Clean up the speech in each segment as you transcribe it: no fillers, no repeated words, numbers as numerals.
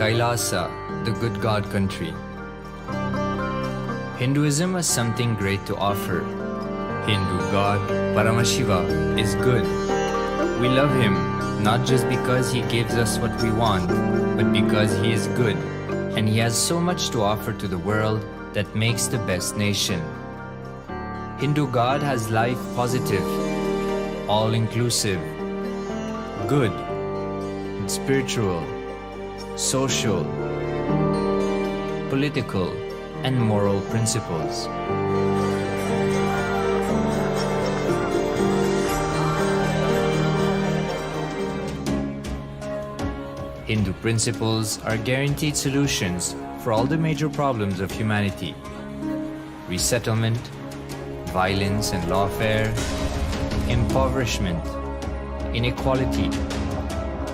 KAILASA, the good God country. Hinduism has something great to offer. Hindu god Paramashiva is good. We love him not just because he gives us what we want, but because he is good, and he has so much to offer to the world that makes the best nation. Hindu God has life positive, all-inclusive, good, spiritual, social, political, and moral principles. Hindu principles are guaranteed solutions for all the major problems of humanity: resettlement, violence and lawfare, impoverishment, inequality,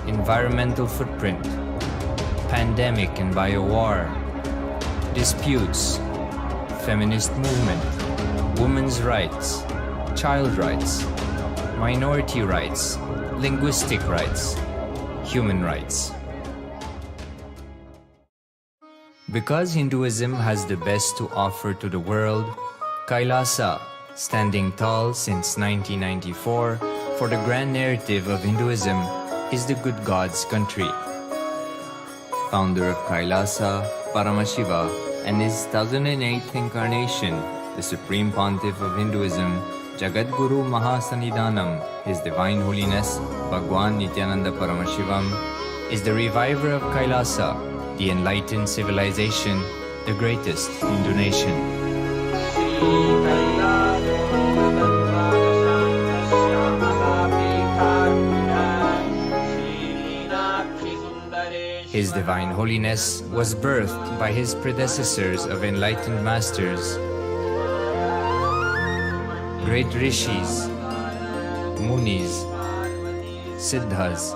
environmental footprint, pandemic and biowar, disputes, feminist movement, women's rights, child rights, minority rights, linguistic rights, human rights. Because Hinduism has the best to offer to the world, KAILASA, standing tall since 1994 for the grand narrative of Hinduism, is the good God's country. Founder of KAILASA, Paramashiva, and his 1008th incarnation, the Supreme Pontiff of Hinduism, Jagadguru Mahasannidhanam, His Divine Holiness, Bhagwan Nithyananda Paramashivam, is the reviver of KAILASA, the enlightened civilization, the greatest Hindu nation. His Divine Holiness was birthed by his predecessors of enlightened masters, great rishis, munis, siddhas,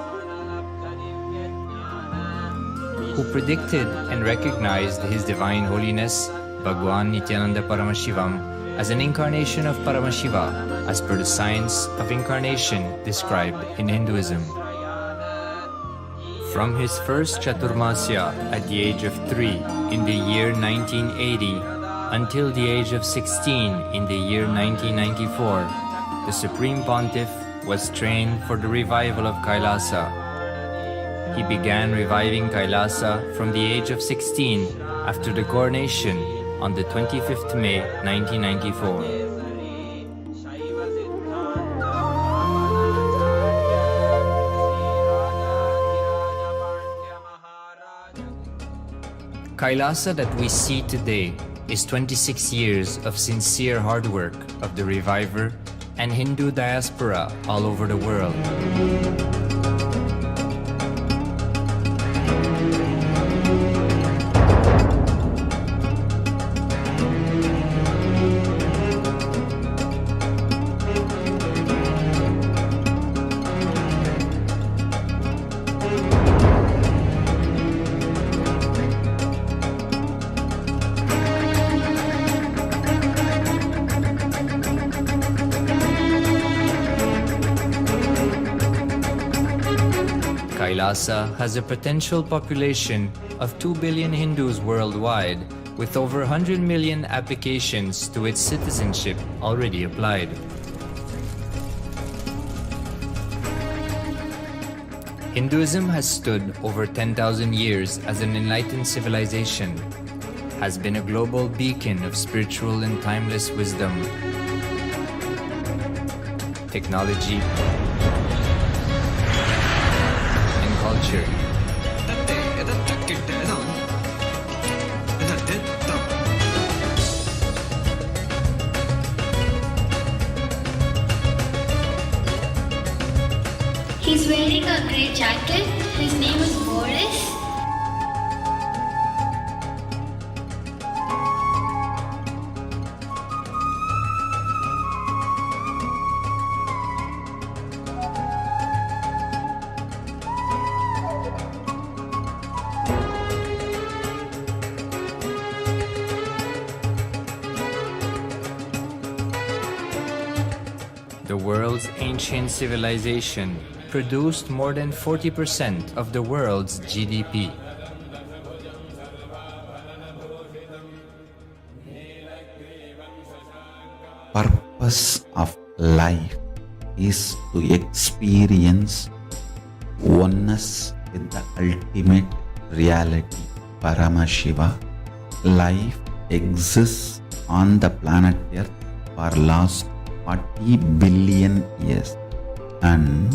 who predicted and recognized His Divine Holiness, Bhagwan Nithyananda Paramashivam, as an incarnation of Paramashiva, as per the science of incarnation described in Hinduism. From his first Chaturmasya at the age of 3 in the year 1980 until the age of 16 in the year 1994, the Supreme Pontiff was trained for the revival of KAILASA. He began reviving KAILASA from the age of 16 after the coronation on the 25th May 1994. KAILASA that we see today is 26 years of sincere hard work of the reviver and Hindu diaspora all over the world. KAILASA has a potential population of 2 billion Hindus worldwide, with over 100 million applications to its citizenship already applied. Hinduism has stood over 10,000 years as an enlightened civilization, has been a global beacon of spiritual and timeless wisdom, technology, culture. He's wearing a grey jacket. His name is Boris. The world's ancient civilization produced more than 40% of the world's GDP. purpose of life is to experience oneness with the ultimate reality, Paramashiva. Life exists on the planet Earth for last 40 billion years, and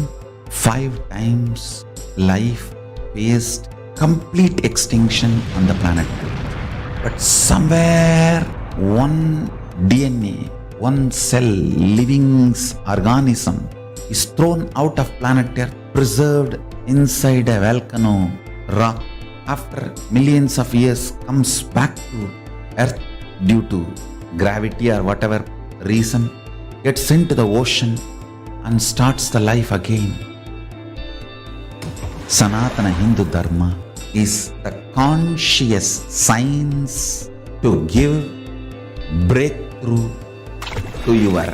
5 times life faced complete extinction on the planet Earth. But somewhere one DNA, one cell, living organism is thrown out of planet Earth, preserved inside a volcano rock. After millions of years comes back to Earth due to gravity or whatever reason, gets into the ocean and starts the life again. Sanatana Hindu Dharma is the conscious science to give breakthrough to your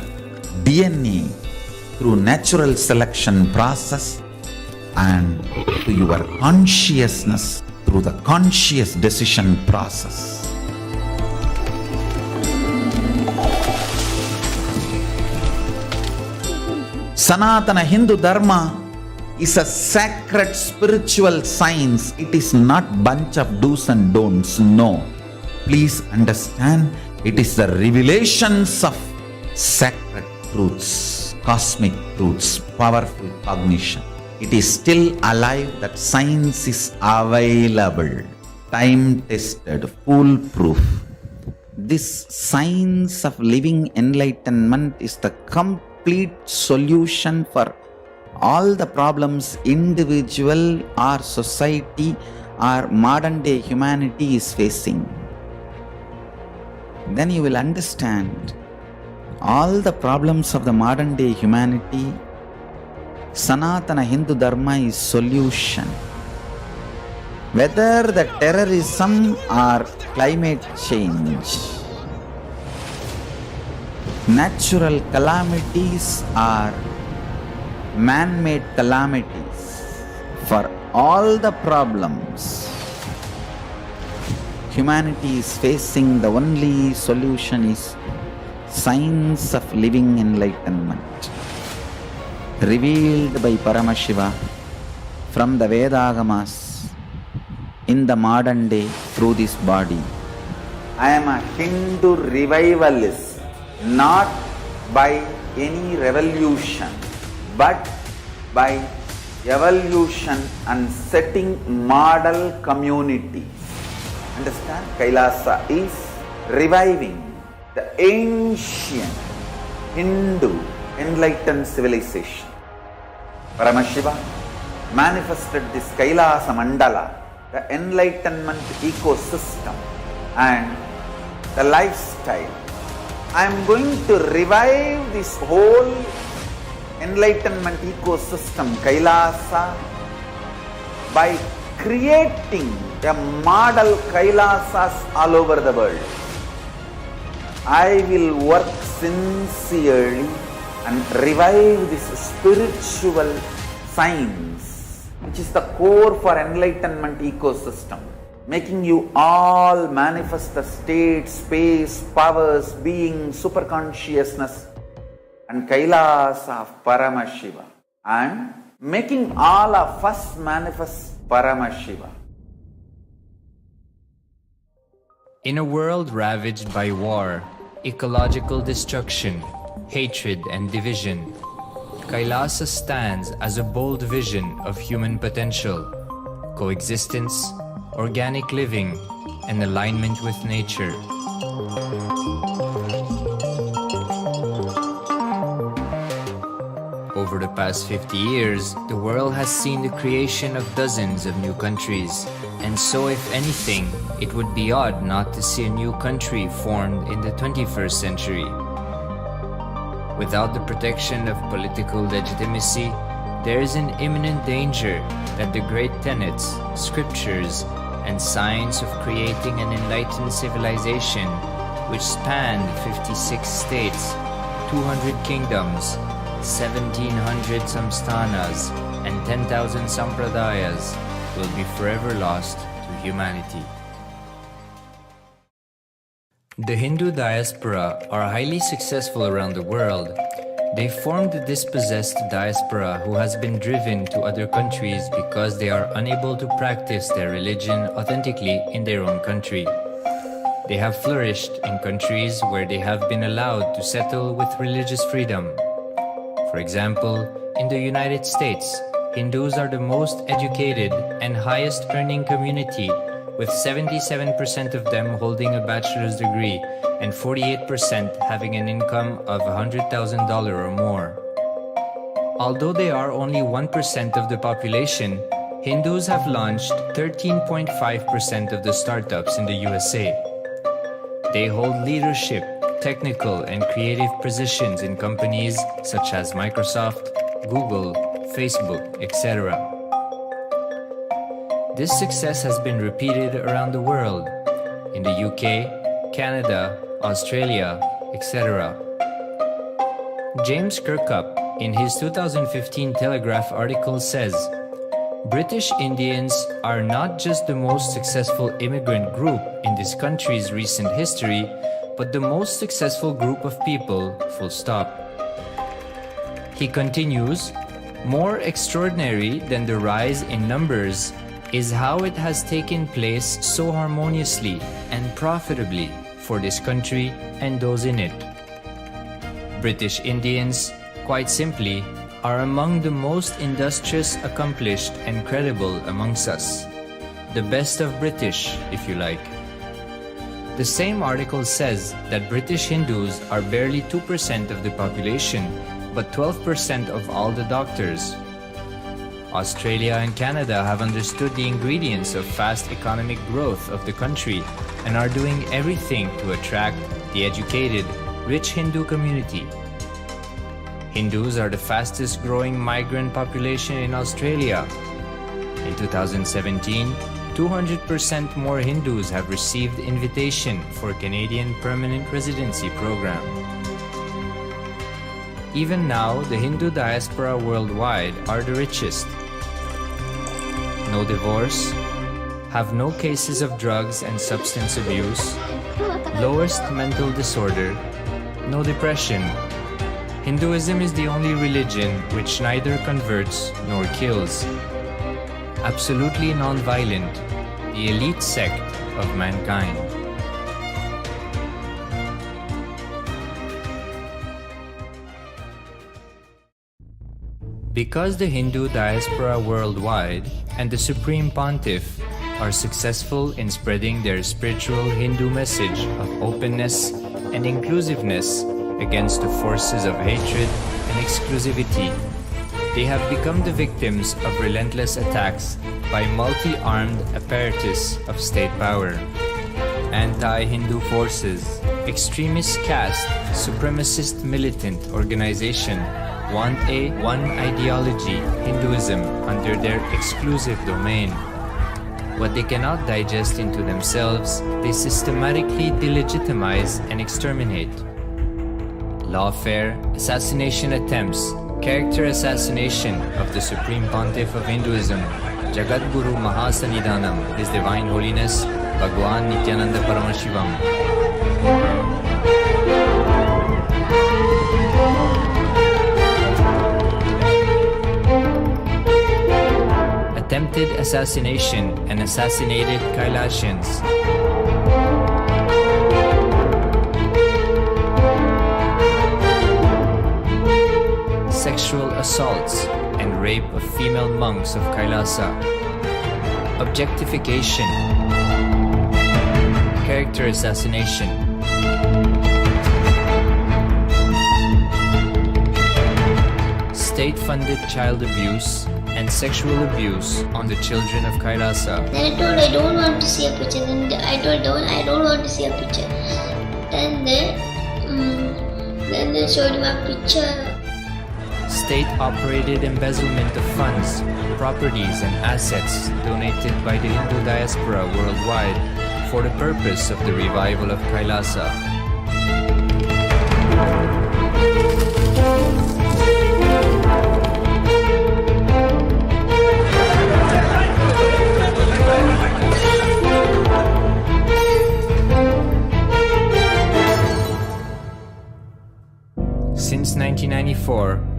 DNA through natural selection process and to your consciousness through the conscious decision process. Sanatana Hindu Dharma is a sacred spiritual science. It is not bunch of do's and don'ts. No. Please understand, it is the revelations of sacred truths, cosmic truths, powerful cognition. It is still alive, that science is available, time-tested, foolproof. This science of living enlightenment is the complete solution for all the problems individual or society or modern day humanity is facing. Then you will understand all the problems of the modern day humanity. Sanatana Hindu Dharma is solution. Whether the terrorism or climate change, natural calamities or man-made calamities, for all the problems humanity is facing, the only solution is science of living enlightenment, revealed by Paramashiva from the Vedagamas in the modern day through this body. I am a Hindu revivalist, not by any revolution, but by evolution and setting model communities. Understand? KAILASA is reviving the ancient Hindu enlightened civilization. Paramashiva manifested this KAILASA Mandala, the enlightenment ecosystem and the lifestyle. I am going to revive this whole enlightenment ecosystem, KAILASA, by creating a model KAILASAs all over the world. I will work sincerely and revive this spiritual science, which is the core for enlightenment ecosystem, making you all manifest the state, space, powers, being, superconsciousness and KAILASA of Paramashiva, and making all of us manifest Paramashiva. In a world ravaged by war, ecological destruction, hatred and division, KAILASA stands as a bold vision of human potential, coexistence, organic living, and alignment with nature. Over the past 50 years, the world has seen the creation of dozens of new countries, and so if anything, it would be odd not to see a new country formed in the 21st century. Without the protection of political legitimacy, there is an imminent danger that the great tenets, scriptures, and science of creating an enlightened civilization, which spanned 56 states, 200 kingdoms, 1700 samsthanas, and 10,000 sampradayas, will be forever lost to humanity. The Hindu diaspora are highly successful around the world. They formed the dispossessed diaspora who has been driven to other countries because they are unable to practice their religion authentically in their own country. They have flourished in countries where they have been allowed to settle with religious freedom. For example, in the United States, Hindus are the most educated and highest earning community, with 77% of them holding a bachelor's degree and 48% having an income of $100,000 or more. Although they are only 1% of the population, Hindus have launched 13.5% of the startups in the USA. They hold leadership, technical and creative positions in companies such as Microsoft, Google, Facebook, etc. This success has been repeated around the world, in the UK, Canada, Australia, etc. James Kirkup, in his 2015 Telegraph article says, British Indians are not just the most successful immigrant group in this country's recent history, but the most successful group of people, full stop. He continues, more extraordinary than the rise in numbers is how it has taken place so harmoniously and profitably for this country and those in it. British Indians, quite simply, are among the most industrious, accomplished, and credible amongst us. The best of British, if you like. The same article says that British Hindus are barely 2% of the population, but 12% of all the doctors. Australia and Canada have understood the ingredients of fast economic growth of the country and are doing everything to attract the educated, rich Hindu community. Hindus are the fastest growing migrant population in Australia. In 2017, 200% more Hindus have received invitation for Canadian Permanent Residency Program. Even now, the Hindu diaspora worldwide are the richest. No divorce, have no cases of drugs and substance abuse, lowest mental disorder, no depression. Hinduism is the only religion which neither converts nor kills. Absolutely non-violent, the elite sect of mankind. Because the Hindu diaspora worldwide and the Supreme Pontiff are successful in spreading their spiritual Hindu message of openness and inclusiveness against the forces of hatred and exclusivity, they have become the victims of relentless attacks by multi-armed apparatus of state power. Anti-Hindu forces, extremist caste, supremacist militant organization want a one ideology, Hinduism, under their exclusive domain. What they cannot digest into themselves, they systematically delegitimize and exterminate. Lawfare, assassination attempts, character assassination of the Supreme Pontiff of Hinduism, Jagadguru Mahasannidhanam, His Divine Holiness, Bhagwan Nithyananda Paramashivam. Attempted assassination and assassinated Kailasians. Sexual assaults and rape of female monks of Kailasa. Objectification. Character assassination. State-funded child abuse and sexual abuse on the children of Kailasa. Then I told I don't want to see a picture. Then I told I don't want to see a picture. Then they showed him a picture. State-operated embezzlement of funds, properties and assets donated by the Hindu diaspora worldwide for the purpose of the revival of Kailasa.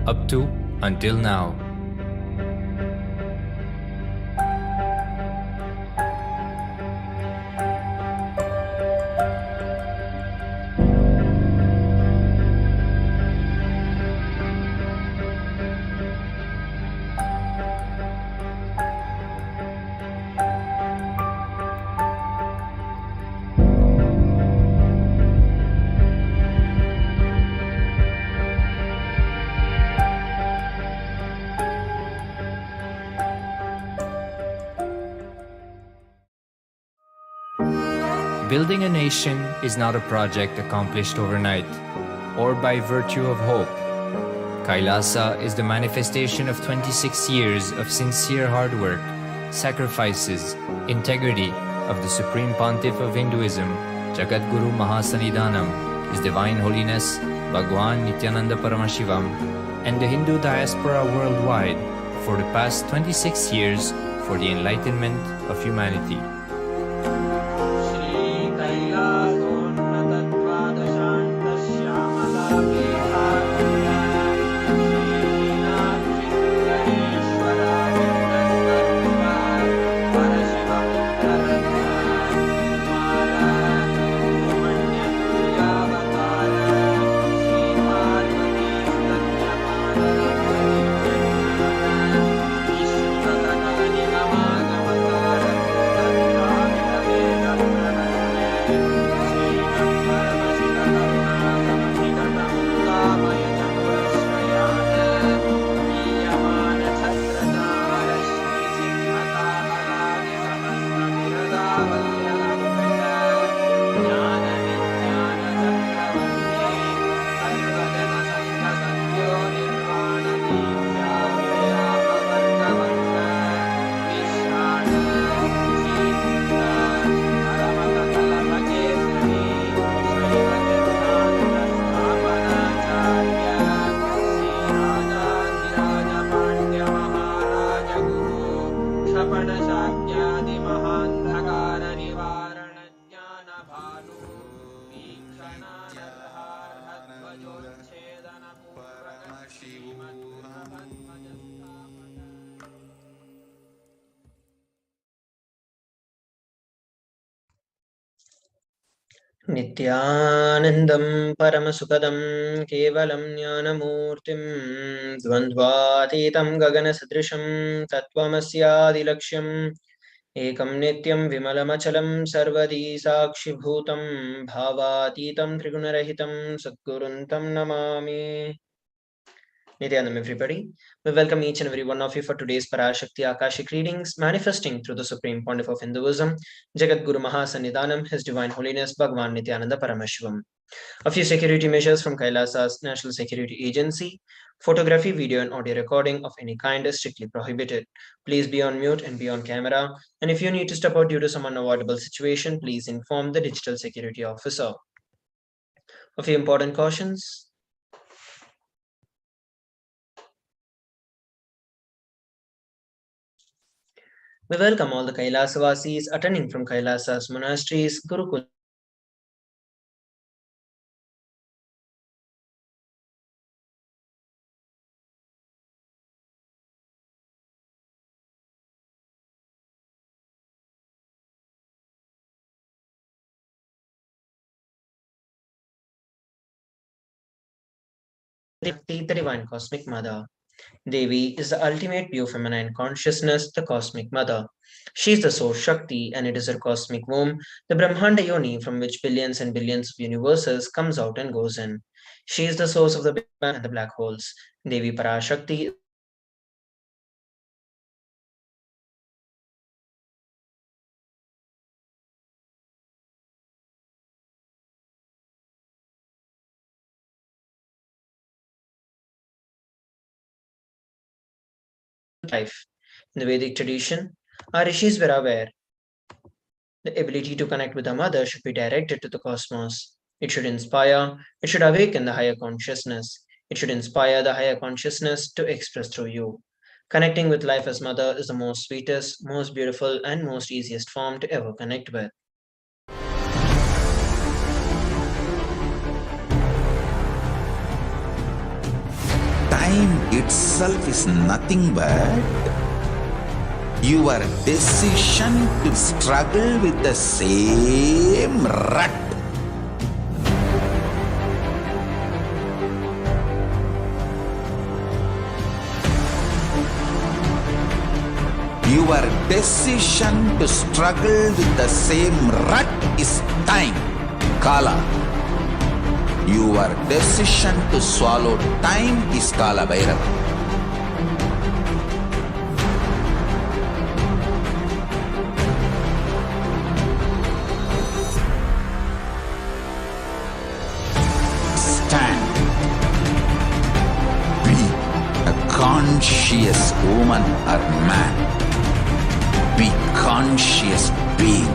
up to until now. Building a nation is not a project accomplished overnight or by virtue of hope. KAILASA is the manifestation of 26 years of sincere hard work, sacrifices, integrity of the Supreme Pontiff of Hinduism, Jagadguru Mahasannidhanam, His Divine Holiness Bhagwan Nithyananda Paramashivam, and the Hindu diaspora worldwide for the past 26 years for the enlightenment of humanity. नित्यानन्दं परमसुखदं केवलं ज्ञानमूर्तिं द्वन्द्वातीतं गगनसदृशं तत्त्वमस्यादिलक्ष्यम् एकं नित्यं विमलमचलं सर्वदी साक्षिभूतं भावातीतं त्रिगुणरहितं सद्गुरुं तं Namami. Nithyanandam, everybody. We welcome each and every one of you for today's Parashakti Akashik readings, manifesting through the Supreme Pontiff of Hinduism, Jagadguru Mahasannidhanam, His Divine Holiness Bhagwan Nithyananda Paramashivam. A few security measures from KAILASA's National Security Agency. Photography, video, and audio recording of any kind is strictly prohibited. Please be on mute and be on camera. And if you need to step out due to some unavoidable situation, please inform the digital security officer. A few important cautions. We welcome all the Kailasavasis attending from Kailasa's monasteries, Gurukul. The Divine Cosmic Mother. Devi is the ultimate pure feminine consciousness, the cosmic mother. She is the source Shakti, and it is her cosmic womb, the Brahmanda Yoni, from which billions and billions of universes comes out and goes in. She is the source of the Big Bang and the black holes. Devi Parashakti life. In the Vedic tradition, our rishis were aware the ability to connect with the mother should be directed to the cosmos. It should inspire, it should awaken the higher consciousness. It should inspire the higher consciousness to express through you. Connecting with life as mother is the most sweetest, most beautiful, and most easiest form to ever connect with. Time itself is nothing but your decision to struggle with the same rut. Your decision to struggle with the same rut is time, Kala. Your decision to swallow time is Kala Bhairava. Stand. Be a conscious woman or man. Be conscious being.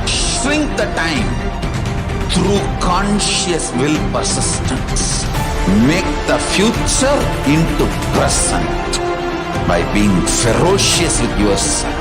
Shrink the time through conscious will persistence. Make the future into present by being ferocious with yourself.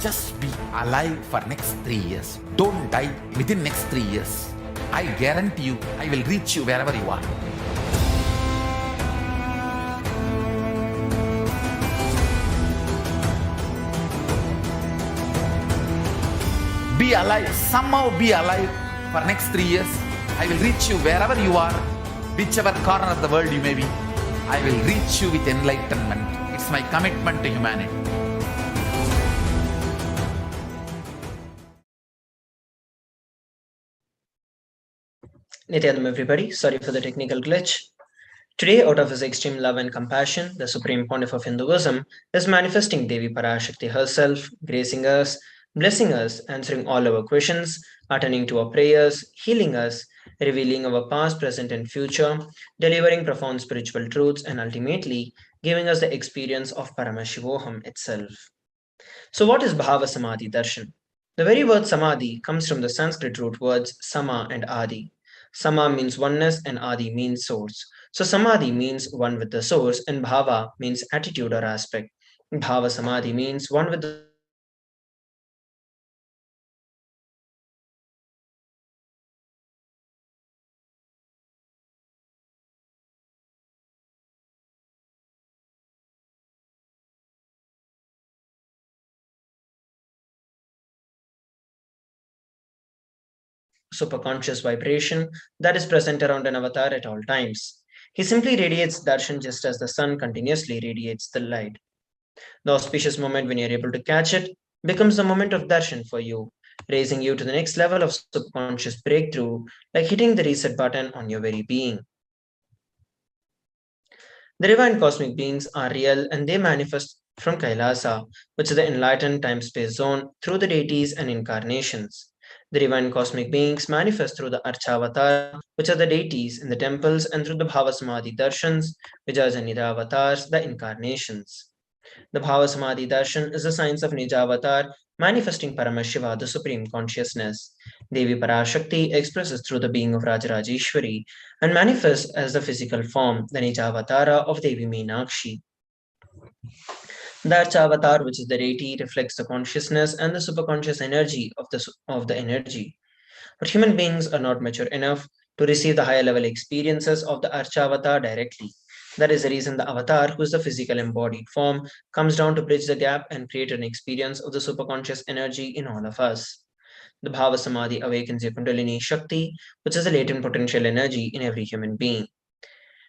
Just be alive for next 3 years. Don't die within next 3 years. I guarantee you, I will reach you wherever you are. Be alive, somehow be alive for next 3 years. I will reach you wherever you are, whichever corner of the world you may be. I will reach you with enlightenment. It's my commitment to humanity. Nithyananda everybody, sorry for the technical glitch. Today, out of his extreme love and compassion, the Supreme Pontiff of Hinduism is manifesting Devi Parashakti herself, gracing us, blessing us, answering all our questions, attending to our prayers, healing us, revealing our past, present, and future, delivering profound spiritual truths, and ultimately giving us the experience of Paramashivoham itself. So, what is Bhava Samadhi Darshan? The very word Samadhi comes from the Sanskrit root words Sama and Adi. Sama means oneness and Adi means source. So Samadhi means one with the source and Bhava means attitude or aspect. Bhava Samadhi means one with the superconscious vibration that is present around an avatar at all times. He simply radiates darshan just as the sun continuously radiates the light. The auspicious moment when you're able to catch it becomes the moment of darshan for you, raising you to the next level of subconscious breakthrough, like hitting the reset button on your very being. The divine cosmic beings are real and they manifest from KAILASA, which is the enlightened time-space zone, through the deities and incarnations. The divine cosmic beings manifest through the Archavatara, which are the deities in the temples, and through the Bhavasamadhi Darshans, which are the Nidavatars, the incarnations. The Bhavasamadhi Darshan is the science of Nijavatar, manifesting Paramashiva, the supreme consciousness. Devi Parashakti expresses through the being of Rajarajeshwari and manifests as the physical form, the Nijavatara of Devi Meenakshi. The Archavatar, which is the deity, reflects the consciousness and the superconscious energy of the energy. But human beings are not mature enough to receive the higher level experiences of the Archavatar directly. That is the reason the avatar, who is the physical embodied form, comes down to bridge the gap and create an experience of the superconscious energy in all of us. The Bhava Samadhi awakens your Kundalini Shakti, which is the latent potential energy in every human being.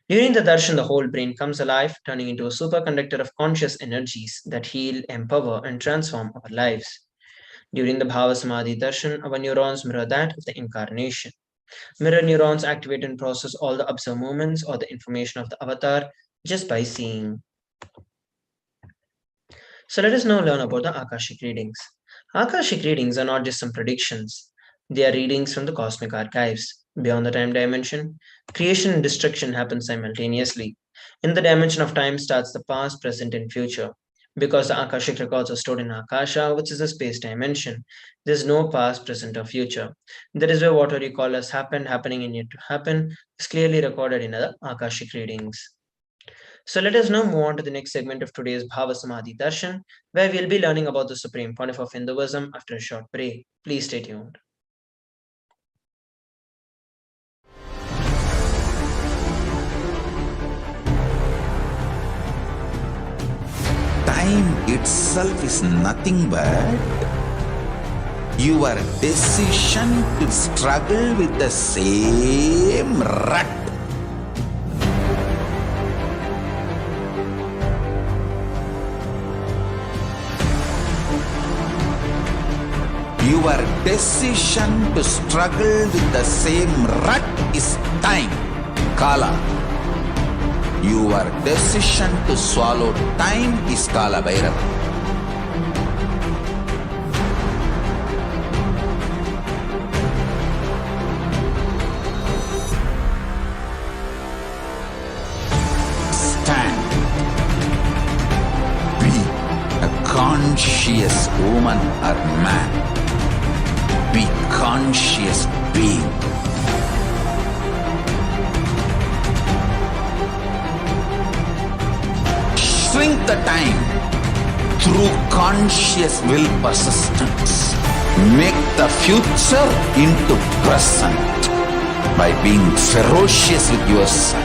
During the darshan, the whole brain comes alive, turning into a superconductor of conscious energies that heal, empower, and transform our lives. During the Bhava Samadhi darshan, our neurons mirror that of the incarnation. Mirror neurons activate and process all the observed movements or the information of the avatar just by seeing. So let us now learn about the Akashik readings. Akashik readings are not just some predictions. They are readings from the cosmic archives. Beyond the time dimension, creation and destruction happen simultaneously. In the dimension of time starts the past, present, and future. Because the Akashic records are stored in Akasha, which is a space dimension, there is no past, present, or future. That is why what we call as happened, happening, and yet to happen is clearly recorded in the Akashic readings. So let us now move on to the next segment of today's Bhava Samadhi Darshan, where we'll be learning about the supreme point of Hinduism after a short break. Please stay tuned. Time itself is nothing but your decision to struggle with the same rut. Your decision to struggle with the same rut is time, Kala. Your decision to swallow time is Kala Bhairava. Stand. Be a conscious woman or man. Be conscious being. Shrink the time through conscious will persistence. Make the future into present by being ferocious with yourself.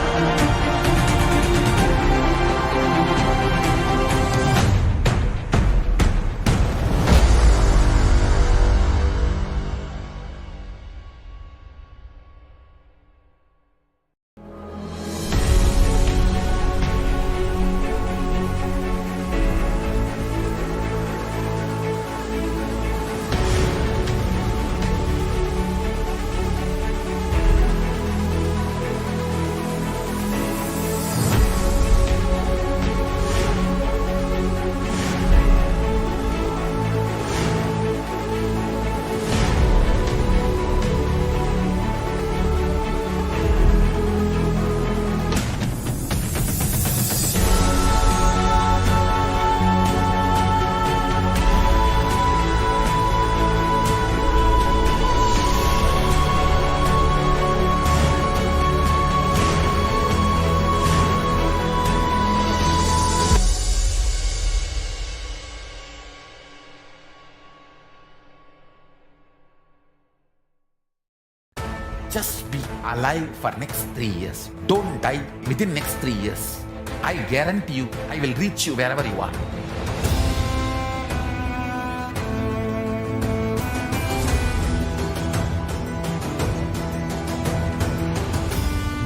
Just be alive for next 3 years. Don't die within next 3 years. I guarantee you, I will reach you wherever you are.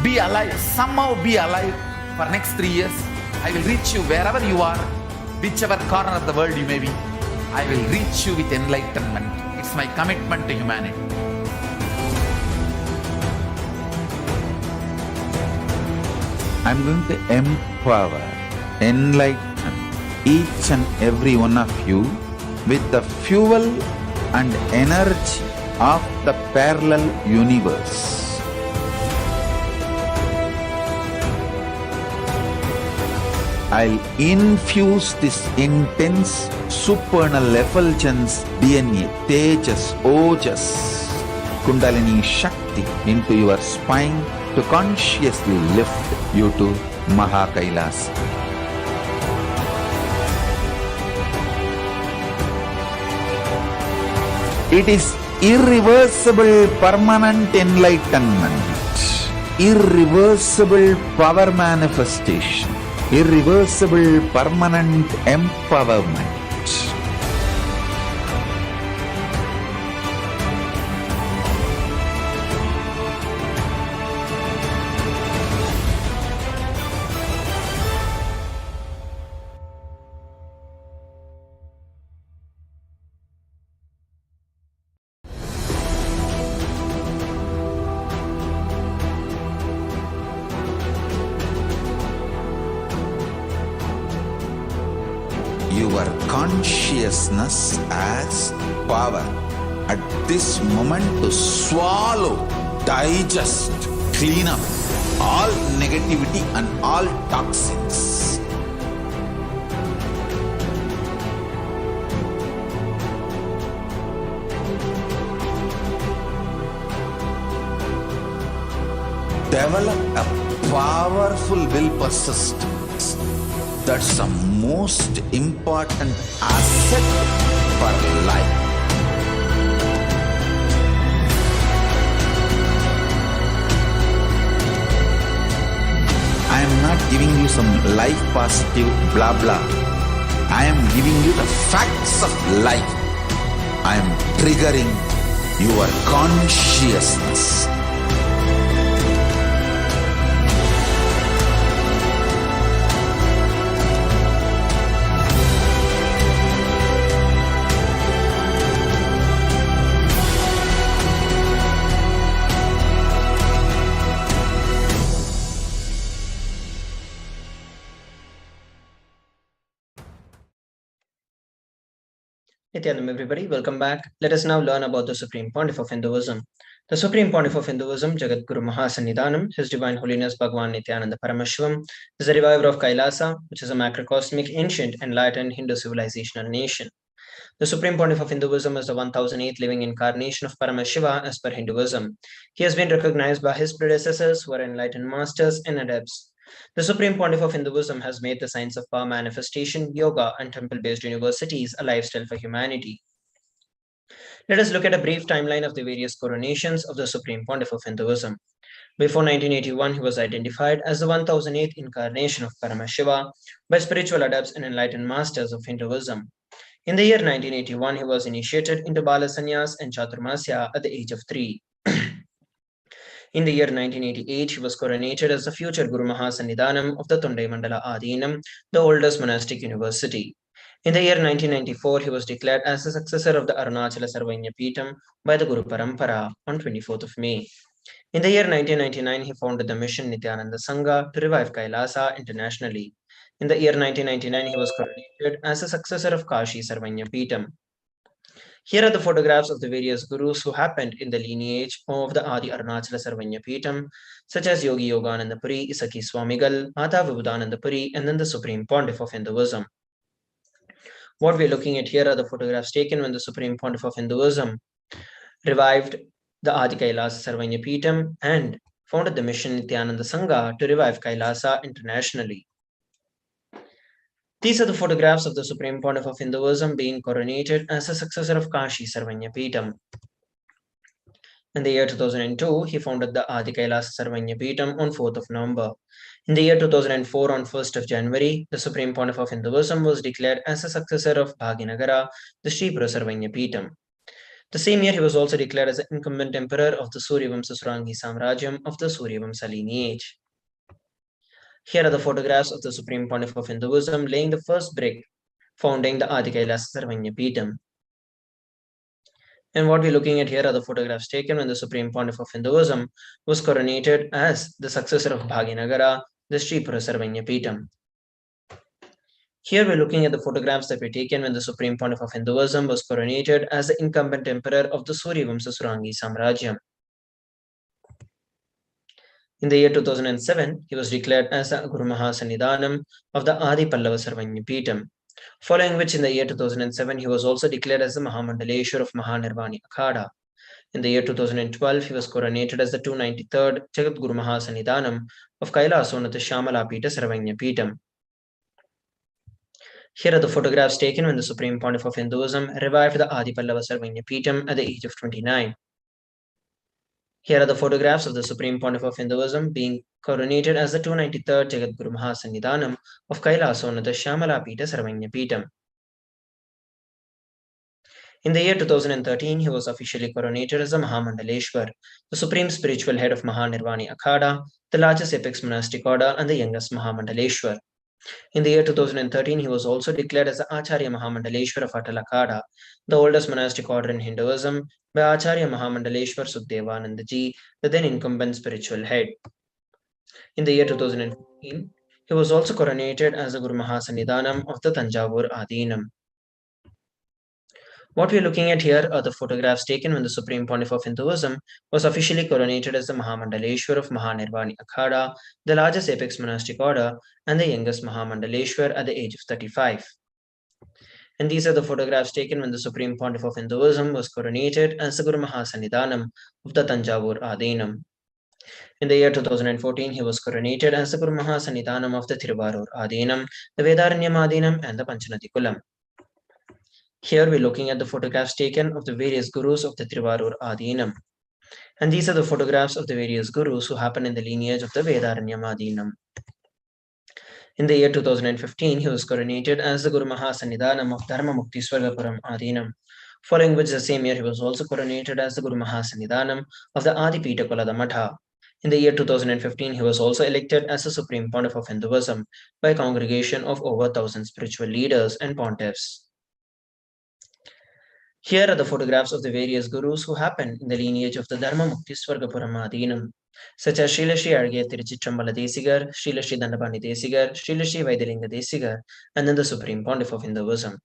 Be alive, somehow be alive for next 3 years. I will reach you wherever you are, whichever corner of the world you may be. I will reach you with enlightenment. It's my commitment to humanity. I'm going to empower, enlighten each and every one of you with the fuel and energy of the parallel universe. I'll infuse this intense supernal effulgence DNA, Tejas, Ojas, Kundalini Shakti into your spine to consciously lift you to KAILASA. It is irreversible permanent enlightenment. irreversible power manifestation, irreversible permanent empowerment. Your consciousness as power at this moment to swallow, digest, clean up all negativity and all toxins. Develop a powerful will persistence. That's the most important asset for life. I am not giving you some life positive blah blah. I am giving you the facts of life. I am triggering your consciousness. Nithyananda, everybody, welcome back. Let us now learn about the Supreme Pontiff of Hinduism. The Supreme Pontiff of Hinduism, Jagat Guru Mahasannidhanam, His Divine Holiness Bhagavan Nithyananda Paramashivam, is the reviver of KAILASA, which is a macrocosmic, ancient, enlightened Hindu civilizational nation. The Supreme Pontiff of Hinduism is the 1008th living incarnation of Paramashiva as per Hinduism. He has been recognized by his predecessors who are enlightened masters and adepts. The Supreme Pontiff of Hinduism has made the science of power manifestation, yoga, and temple-based universities a lifestyle for humanity. Let us look at a brief timeline of the various coronations of the Supreme Pontiff of Hinduism. Before 1981, he was identified as the 1008th incarnation of Paramashiva by spiritual adepts and enlightened masters of Hinduism. In the year 1981, he was initiated into Bala Sannyas and Chaturmasya at the age of 3. In the year 1988, he was coronated as the future Guru Mahasannidhanam of the Tondai Mandala Adinam, the oldest monastic university. In the year 1994, he was declared as the successor of the Arunachala Sarvanya Peetham by the Guru Parampara on 24th of May. In the year 1999, he founded the mission Nithyananda Sangha to revive Kailasa internationally. In the year 1999, he was coronated as the successor of Kashi Sarvanya Peetham. Here are the photographs of the various gurus who happened in the lineage of the Adi Arunachala Sarvanya Peetham, such as Yogi Yogananda Puri, Isaki Swamigal, Mata Vibhudananda Puri, and then the Supreme Pontiff of Hinduism. What we're looking at here are the photographs taken when the Supreme Pontiff of Hinduism revived the Adi Kailasa Sarvanya Peetham and founded the mission Nithyananda Sangha to revive Kailasa internationally. These are the photographs of the Supreme Pontiff of Hinduism being coronated as the successor of Kashi Sarvanya Peetham. In the year 2002, he founded the Adi Kailasa Sarvanya Peetham on 4th of November. In the year 2004, on 1st of January, the Supreme Pontiff of Hinduism was declared as the successor of Bhaginagara, the Sripura Sarvanya Peetham. The same year, he was also declared as the incumbent emperor of the Suryavamsa Surangi Samrajyam of the Suryavamsa lineage. Here are the photographs of the Supreme Pontiff of Hinduism laying the first brick, founding the Adi Kailasa Sarvanya Peetham. And what we're looking at here are the photographs taken when the Supreme Pontiff of Hinduism was coronated as the successor of Bhaginagara, the Sripura Sarvanya Peetham. Here we're looking at the photographs that were taken when the Supreme Pontiff of Hinduism was coronated as the incumbent emperor of the Suryavamsa Surangi Samrajyam. In the year 2007, he was declared as the Guru Mahasannidhanam of the Adi Pallava Sarvanya Peetham, following which in the year 2007, he was also declared as the Mahamandaleshwar of Mahanirvani Akhada. In the year 2012, he was coronated as the 293rd Jagat Guru Mahasannidhanam of Kailasonatha Shamala Peeta Sarvanya Peetham. Here are the photographs taken when the Supreme Pontiff of Hinduism revived the Adi Pallava Sarvanya Peetham at the age of 29. Here are the photographs of the Supreme Pontiff of Hinduism being coronated as the 293rd Jagadguru Mahasannidhanam of KAILASA Unnata Shyamala Pita Sarvanya Pitam. In the year 2013, he was officially coronated as a Mahamandaleshwar, the supreme spiritual head of Mahanirvani Akhada, the largest apex monastic order and the youngest Mahamandaleshwar. In the year 2013, he was also declared as the Acharya Mahamandaleshwar of Atal Akhada, the oldest monastic order in Hinduism, by Acharya Mahamandaleshwar Sukhdevanandaji, the then incumbent spiritual head. In the year 2015, he was also coronated as the Guru Mahasannidhanam of the Tanjavur Adinam. What we are looking at here are the photographs taken when the Supreme Pontiff of Hinduism was officially coronated as the Mahamandaleshwar of Mahanirvani Akhada, the largest apex monastic order, and the youngest Mahamandaleshwar at the age of 35. And these are the photographs taken when the Supreme Pontiff of Hinduism was coronated as the Guru Mahasannidhanam of the Tanjavur Adinam. In the year 2014, he was coronated as the Guru Mahasannidhanam of the Thiruvarur Adinam, the Vedaranyam Adinam, and the Panchanatikulam. Here we're looking at the photographs taken of the various gurus of the Thiruvarur Adinam. And these are the photographs of the various gurus who happen in the lineage of the Vedaranyam Adinam. In the year 2015, he was coronated as the Guru Mahasannidhanam of Dharma Mukti Swargapuram Adinam, following which the same year he was also coronated as the Guru Mahasannidhanam of the Adipita Kolada Matha. In the year 2015, he was also elected as the Supreme Pontiff of Hinduism by a congregation of over 1,000 spiritual leaders and pontiffs. Here are the photographs of the various gurus who happen in the lineage of the Dharma Mukti Swargapuram Adinam, such as Srila Sri Argya Tiruchittrambala Desigar, Srila Sri Dandapani Desigar, Srila Sri Vaidalinga Desigar, and then the Supreme Pontiff of Hinduism.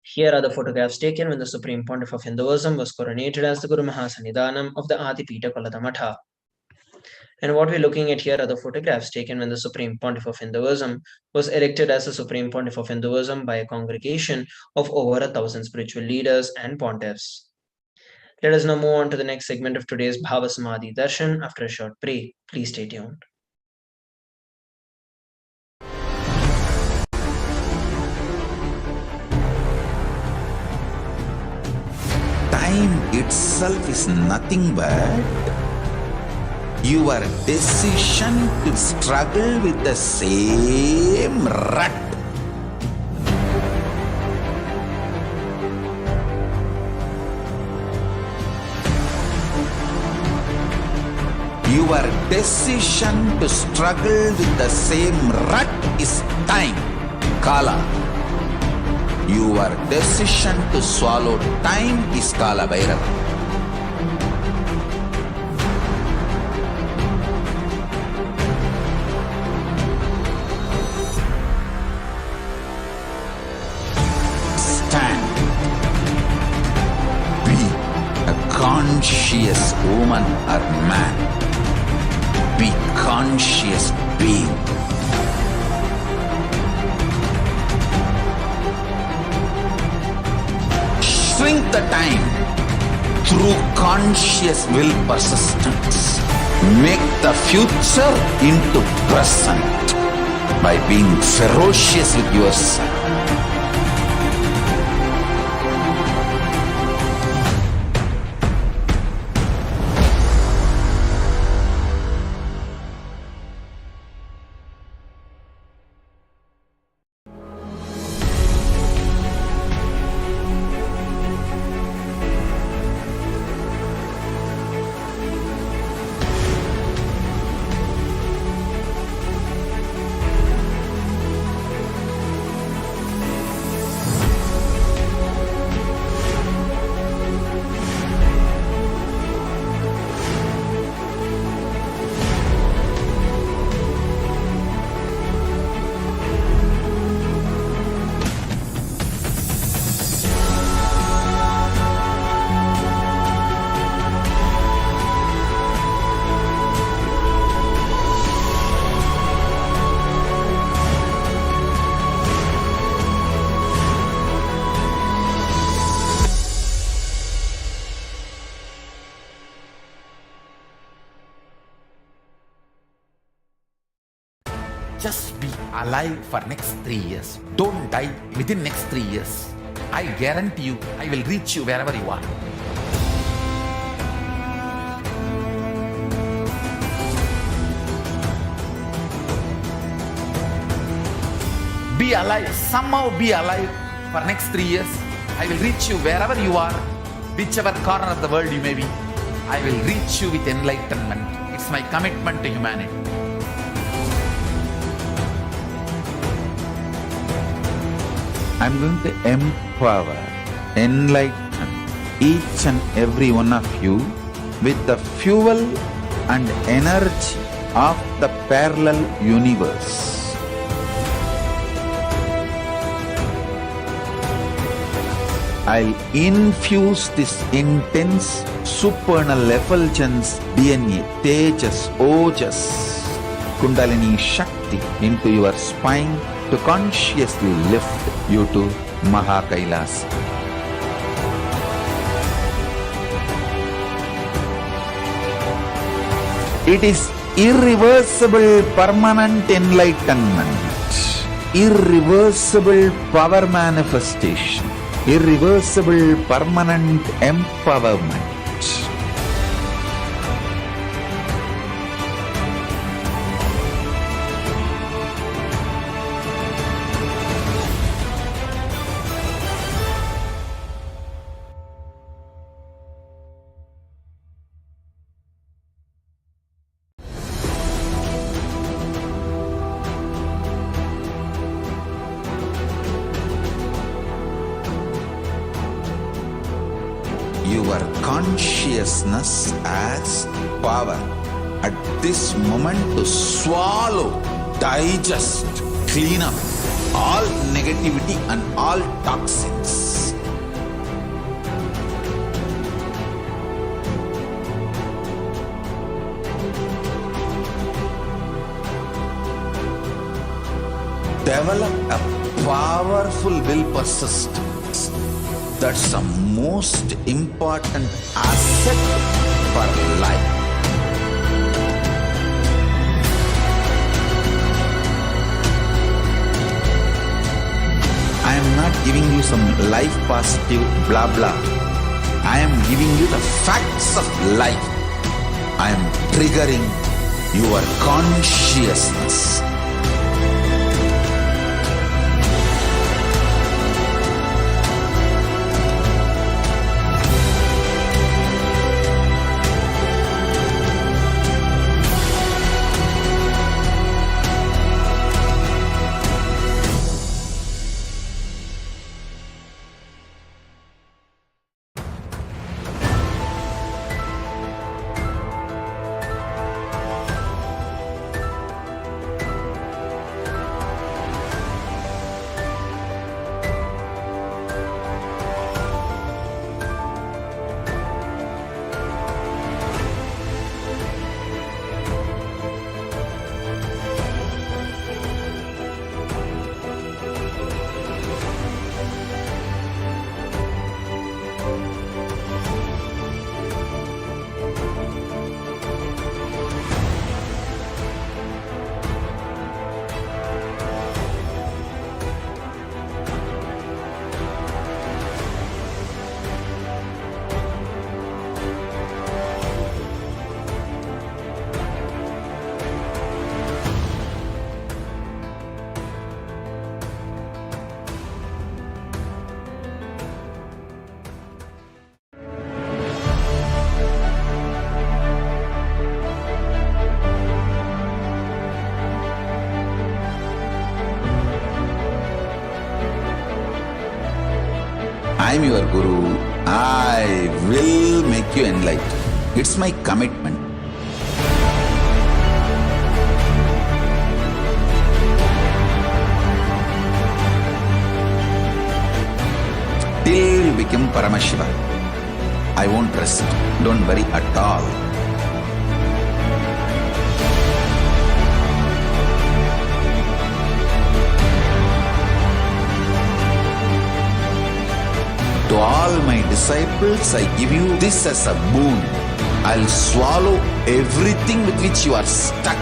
Here are the photographs taken when the Supreme Pontiff of Hinduism was coronated as the Guru Mahasannidhanam of the Adipita Kolada Matha. And what we're looking at here are the photographs taken when the Supreme Pontiff of Hinduism was elected as the Supreme Pontiff of Hinduism by a congregation of over 1,000 spiritual leaders and pontiffs. Let us now move on to the next segment of today's Bhava Samadhi Darshan after a short break. Please stay tuned. Time itself is nothing but your decision to struggle with the same rut. Your decision to struggle with the same rut is time, Kala. Your decision to swallow time is Kala Bhairava. Conscious woman or man, be conscious being. Shrink the time through conscious will persistence. Make the future into present by being ferocious with yourself. Just be alive for next 3 years. Don't die within next 3 years. I guarantee you, I will reach you wherever you are. be alive, somehow be alive for next 3 years. I will reach you wherever you are, whichever corner of the world you may be. I will reach you with enlightenment. It's my commitment to humanity. I'm going to empower, enlighten each and every one of you with the fuel and energy of the parallel universe. I'll infuse this intense supernal effulgence DNA, Tejas, Ojas, Kundalini Shakti into your spine to consciously lift you to KAILASA. It is irreversible permanent enlightenment, irreversible power manifestation, irreversible permanent empowerment. Your consciousness as power at this moment to swallow, digest, clean up all negativity and all toxins. Develop a powerful will persistence. That's the most important asset for life. I am not giving you some life positive blah blah. I am giving you the facts of life. I am triggering your consciousness. I am your Guru. I will make you enlightened. It's my commitment. Till you become Paramashiva, I won't rest. Don't worry at all. To all my disciples, I give you this as a boon. I'll swallow everything with which you are stuck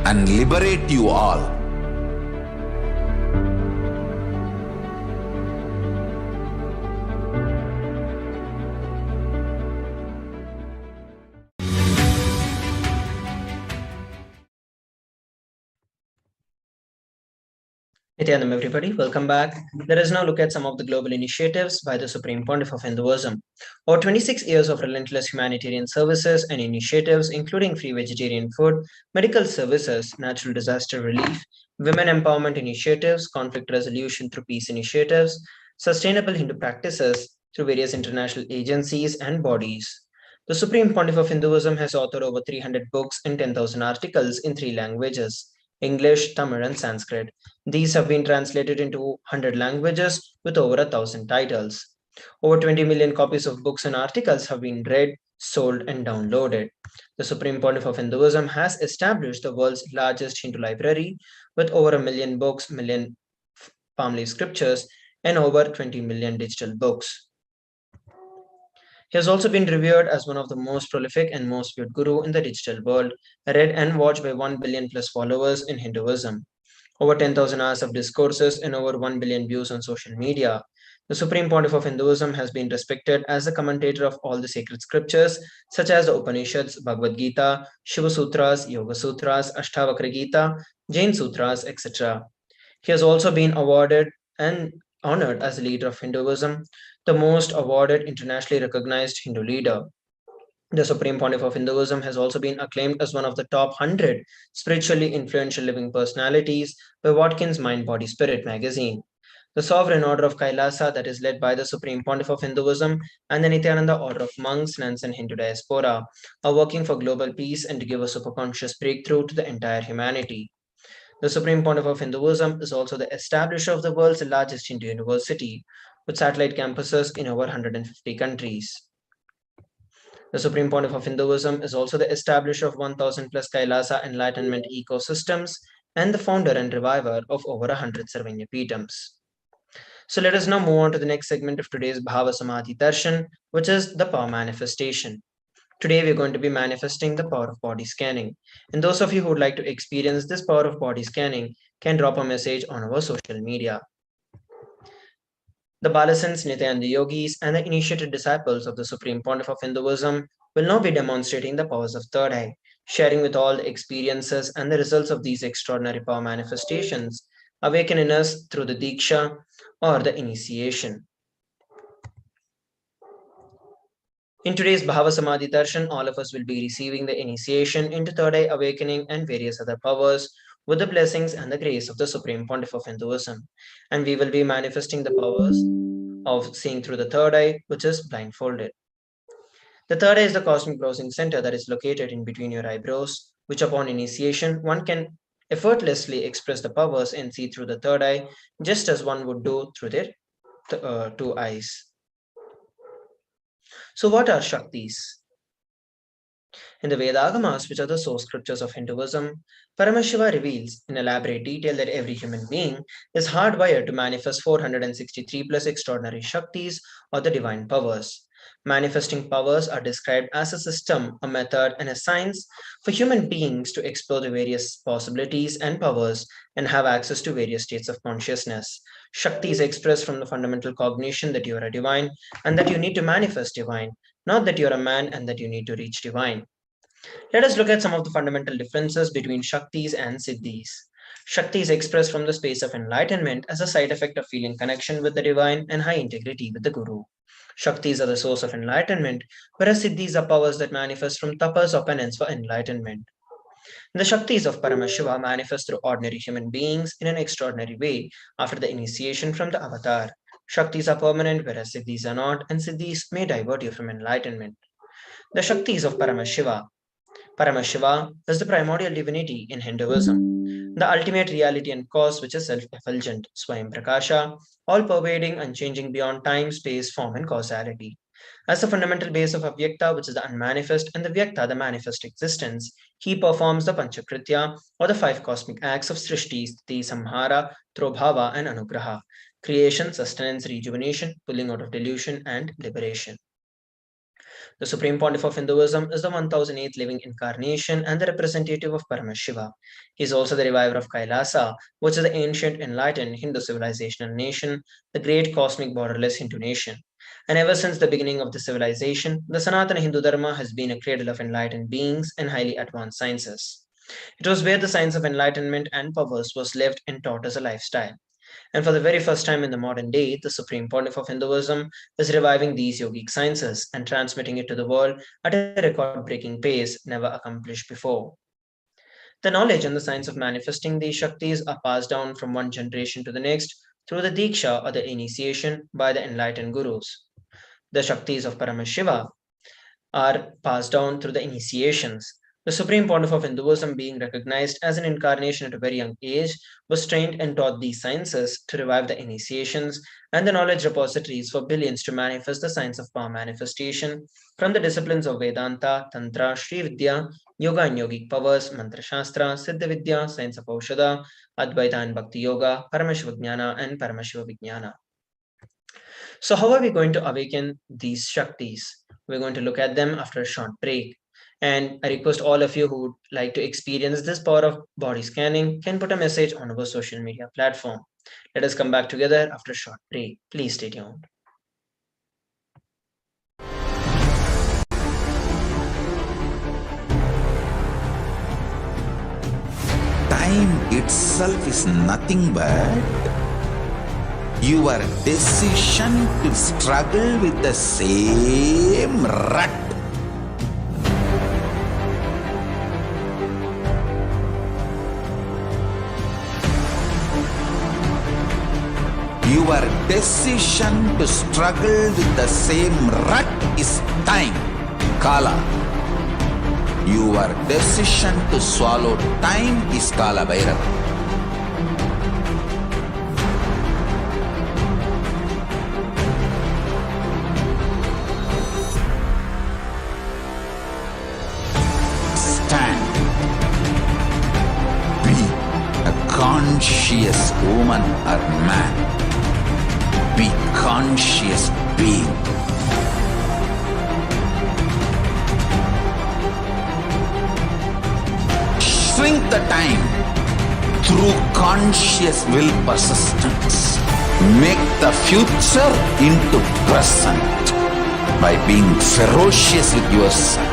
and liberate you all. Nithyanam, everybody, welcome back. Let us now look at some of the global initiatives by the Supreme Pontiff of Hinduism. Over 26 years of relentless humanitarian services and initiatives, including free vegetarian food, medical services, natural disaster relief, women empowerment initiatives, conflict resolution through peace initiatives, sustainable Hindu practices through various international agencies and bodies. The Supreme Pontiff of Hinduism has authored over 300 books and 10,000 articles in 3 languages: English, Tamil, and Sanskrit. These have been translated into 100 languages with over 1,000 titles. Over 20 million copies of books and articles have been read, sold, and downloaded. The Supreme Pontiff of Hinduism has established the world's largest Hindu library with over 1 million books, million palm leaf scriptures, and over 20 million digital books. He has also been revered as one of the most prolific and most viewed guru in the digital world, read and watched by 1 billion plus followers in Hinduism. Over 10,000 hours of discourses and over 1 billion views on social media. The Supreme Pontiff of Hinduism has been respected as the commentator of all the sacred scriptures, such as the Upanishads, Bhagavad Gita, Shiva Sutras, Yoga Sutras, Ashtavakra Gita, Jain Sutras, etc. He has also been awarded and honored as the leader of Hinduism, the most awarded internationally recognized Hindu leader. The Supreme Pontiff of Hinduism has also been acclaimed as one of the top 100 spiritually influential living personalities by Watkins Mind Body Spirit magazine. The Sovereign Order of KAILASA, that is led by the Supreme Pontiff of Hinduism, and the Nithyananda Order of Monks, Nuns, and Hindu Diaspora, are working for global peace and to give a superconscious breakthrough to the entire humanity. The Supreme Pontiff of Hinduism is also the establisher of the world's largest Hindu university, with satellite campuses in over 150 countries. The Supreme Pontiff of Hinduism is also the establisher of 1,000 plus Kailasa Enlightenment ecosystems and the founder and reviver of over 100 Sarvanyapitams. So let us now move on to the next segment of today's Bhava Samadhi Darshan, which is the power manifestation. Today we're going to be manifesting the power of body scanning. And those of you who would like to experience this power of body scanning can drop a message on our social media. The Balasans, Nithyananda Yogis, and the initiated disciples of the Supreme Pontiff of Hinduism will now be demonstrating the powers of third eye, sharing with all the experiences and the results of these extraordinary power manifestations, awaken in us through the Diksha or the initiation. In today's Bhava Samadhi Darshan, all of us will be receiving the initiation into third eye awakening and various other powers with the blessings and the grace of the Supreme Pontiff of Hinduism. And we will be manifesting the powers of seeing through the third eye, which is blindfolded. The third eye is the cosmic browsing center that is located in between your eyebrows, which upon initiation, one can effortlessly express the powers and see through the third eye, just as one would do through their two eyes. So what are Shaktis? In the Vedagamas, which are the source scriptures of Hinduism, Paramashiva reveals in elaborate detail that every human being is hardwired to manifest 463 plus extraordinary Shaktis or the divine powers. Manifesting powers are described as a system, a method, and a science for human beings to explore the various possibilities and powers and have access to various states of consciousness. Shakti is expressed from the fundamental cognition that you are a divine and that you need to manifest divine, not that you are a man and that you need to reach divine. Let us look at some of the fundamental differences between Shaktis and Siddhis. Shakti is expressed from the space of enlightenment as a side effect of feeling connection with the divine and high integrity with the Guru. Shaktis are the source of enlightenment, whereas Siddhis are powers that manifest from tapas or penance for enlightenment. The Shaktis of Paramashiva manifest through ordinary human beings in an extraordinary way after the initiation from the avatar. Shaktis are permanent, whereas Siddhis are not, and Siddhis may divert you from enlightenment. The Shaktis of Paramashiva. Paramashiva is the primordial divinity in Hinduism, the ultimate reality and cause which is self-effulgent, Swayam Prakasha, all-pervading, unchanging beyond time, space, form, and causality. As the fundamental base of Avyakta, which is the unmanifest, and the Vyakta, the manifest existence, he performs the Panchakritya, or the 5 cosmic acts of Srishti, Sthiti, Samhara, Trobhava, and Anugraha: creation, sustenance, rejuvenation, pulling out of delusion, and liberation. The Supreme Pontiff of Hinduism is the 1008th living incarnation and the representative of Paramashiva. He is also the reviver of Kailasa, which is the ancient enlightened Hindu civilizational nation, the great cosmic borderless Hindu nation. And ever since the beginning of the civilization, the Sanatana Hindu Dharma has been a cradle of enlightened beings and highly advanced sciences. It was where the science of enlightenment and powers was lived and taught as a lifestyle. And for the very first time in the modern day, the Supreme Pontiff of Hinduism is reviving these yogic sciences and transmitting it to the world at a record-breaking pace never accomplished before. The knowledge and the science of manifesting these Shaktis are passed down from one generation to the next through the Diksha or the initiation by the enlightened gurus. The Shaktis of Paramashiva are passed down through the initiations. The Supreme Pontiff of Hinduism, being recognized as an incarnation at a very young age, was trained and taught these sciences to revive the initiations and the knowledge repositories for billions to manifest the science of power manifestation from the disciplines of Vedanta, Tantra, Sri Vidya, Yoga and Yogic powers, Mantra Shastra, Siddha Vidya, science of Aushadha, Advaita and Bhakti Yoga, Paramashiva Jnana and Paramashiva Vijnana. So how are we going to awaken these Shaktis? We're going to look at them after a short break. And I request all of you who would like to experience this power of body scanning can put a message on our social media platform. Let us come back together after a short break. Please stay tuned. Time itself is nothing but your decision to struggle with the same rut. Your decision to struggle with the same rut is time, Kala. Your decision to swallow time is Kala Bhairava. Stand. Be a conscious woman or man. Be conscious being. Shrink the time through conscious will persistence. Make the future into present by being ferocious with yourself.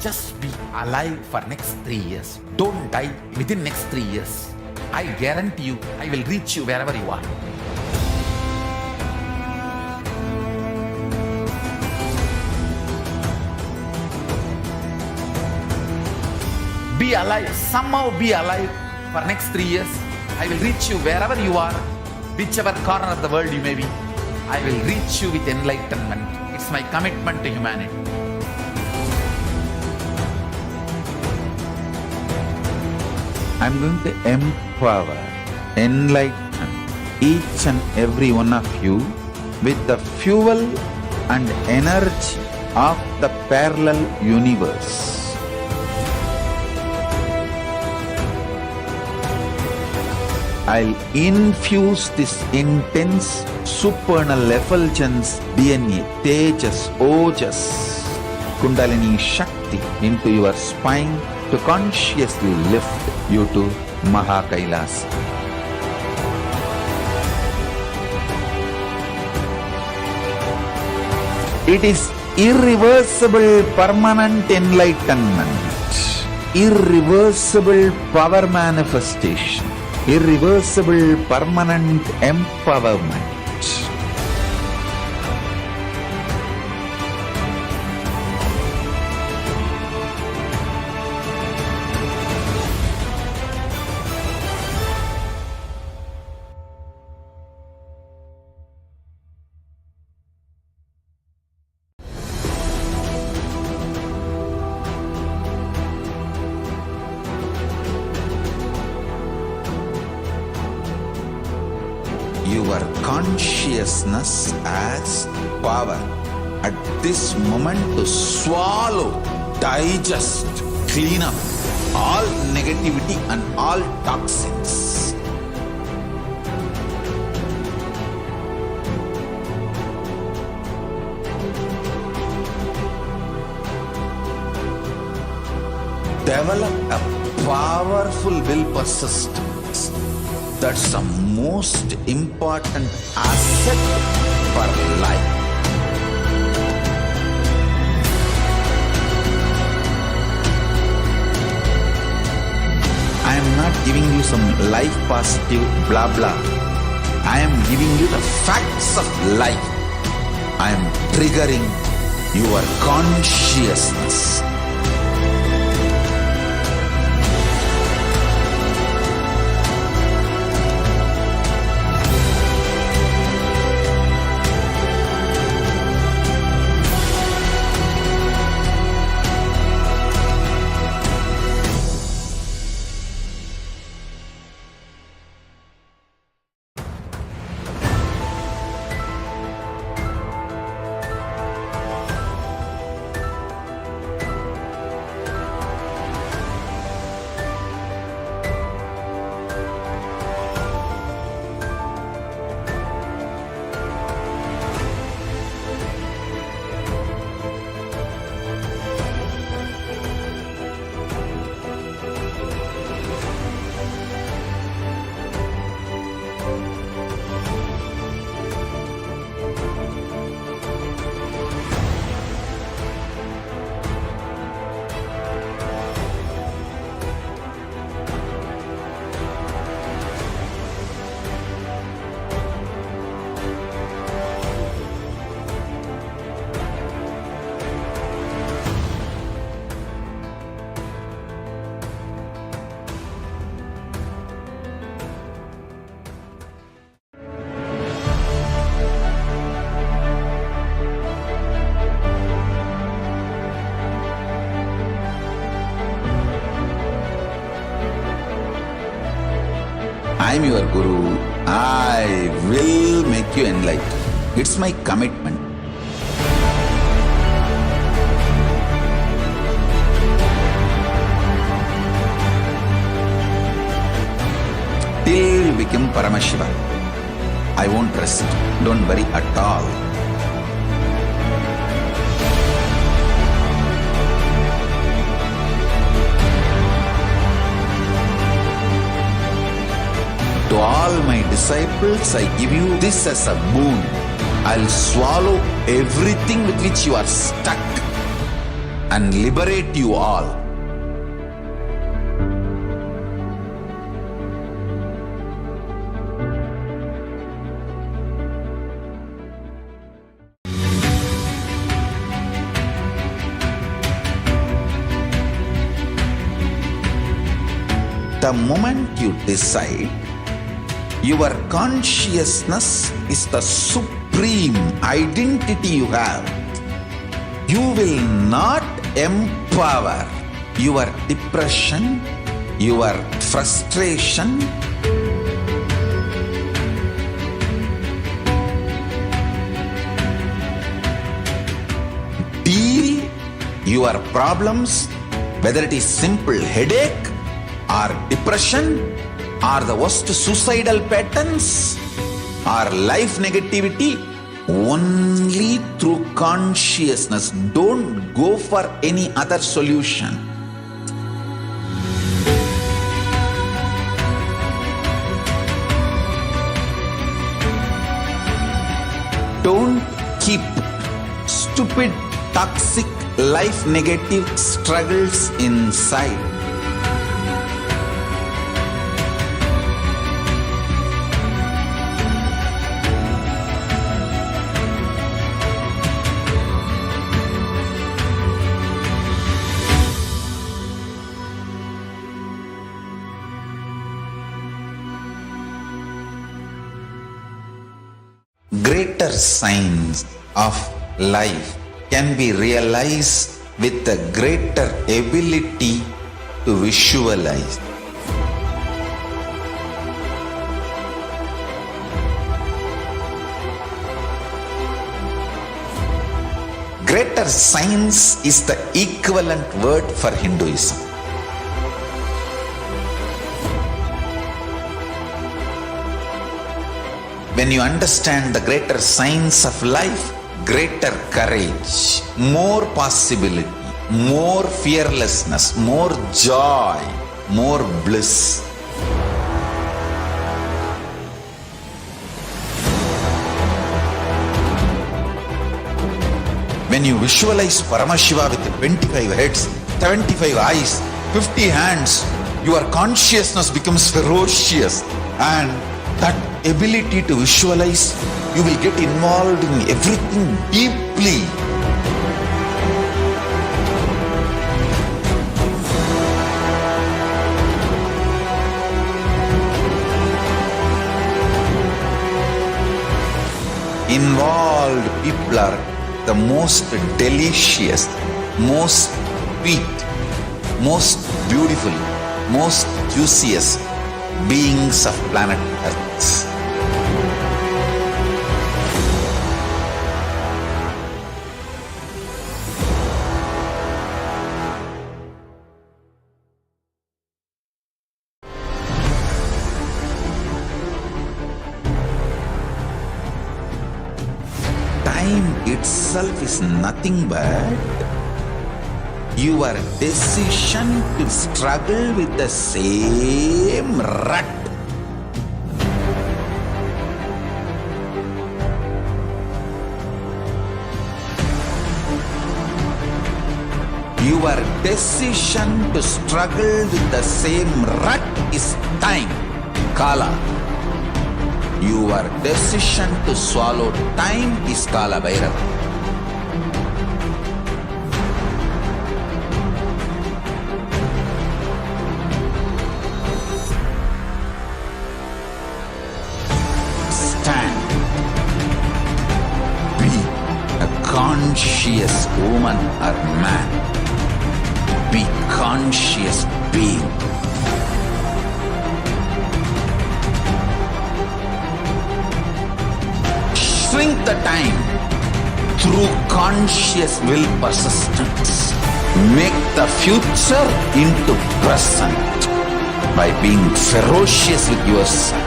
Just be alive for next 3 years. Don't die within next 3 years. I guarantee you, I will reach you wherever you are. Be alive, somehow be alive for next 3 years. I will reach you wherever you are, whichever corner of the world you may be. I will reach you with enlightenment. It's my commitment to humanity. I'm going to empower, enlighten each and every one of you with the fuel and energy of the parallel universe. I'll infuse this intense supernal effulgence DNA, Tejas, Ojas, Kundalini Shakti into your spine to consciously lift you to KAILASA. It is irreversible permanent enlightenment, irreversible power manifestation, irreversible, permanent empowerment. Your consciousness as power at this moment to swallow, digest, clean up all negativity and all toxins. Develop a powerful willpower system. That's the most important asset for life. I am not giving you some life positive blah blah. I am giving you the facts of life. I am triggering your consciousness. I am your Guru. I will make you enlightened. It's my commitment. Till you become Paramashiva, I won't rest. Don't worry at all. To all my disciples, I give you this as a boon. I'll swallow everything with which you are stuck and liberate you all. The moment you decide, your consciousness is the supreme identity you have. You will not empower your depression, your frustration, deal your problems, whether it is simple headache or depression, or the worst suicidal patterns, or life negativity, only through consciousness. Don't go for any other solution. Don't keep stupid, toxic, life negative struggles inside. greater science of life can be realized with a greater ability to visualize. Greater science is the equivalent word for Hinduism. When you understand the greater science of life, greater courage, more possibility, more fearlessness, more joy, more bliss. When you visualize Paramashiva with 25 heads, 75 eyes, 50 hands, your consciousness becomes ferocious, and that ability to visualize, you will get involved in everything deeply. Involved people are the most delicious, most sweet, most beautiful, most juiciest beings of planet Earth. Time itself is nothing but your decision to struggle with the same rut. Your decision to struggle with the same rut is time, Kala. Your decision to swallow time is Kala Bhairava. Stand. Be a conscious woman or man. Be conscious being. Shrink the time through conscious will persistence. Make the future into present by being ferocious with yourself.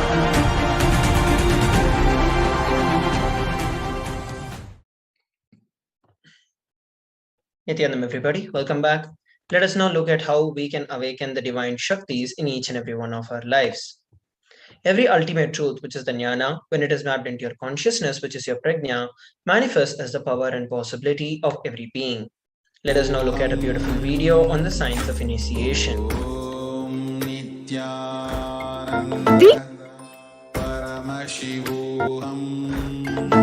Nithyananda, everybody, welcome back. Let us now look at how we can awaken the divine Shaktis in each and every one of our lives. Every ultimate truth, which is the jnana, when it is mapped into your consciousness, which is your prajna, manifests as the power and possibility of every being. Let us now look at a beautiful video on the science of initiation. Om Nithyananda Paramashivoham.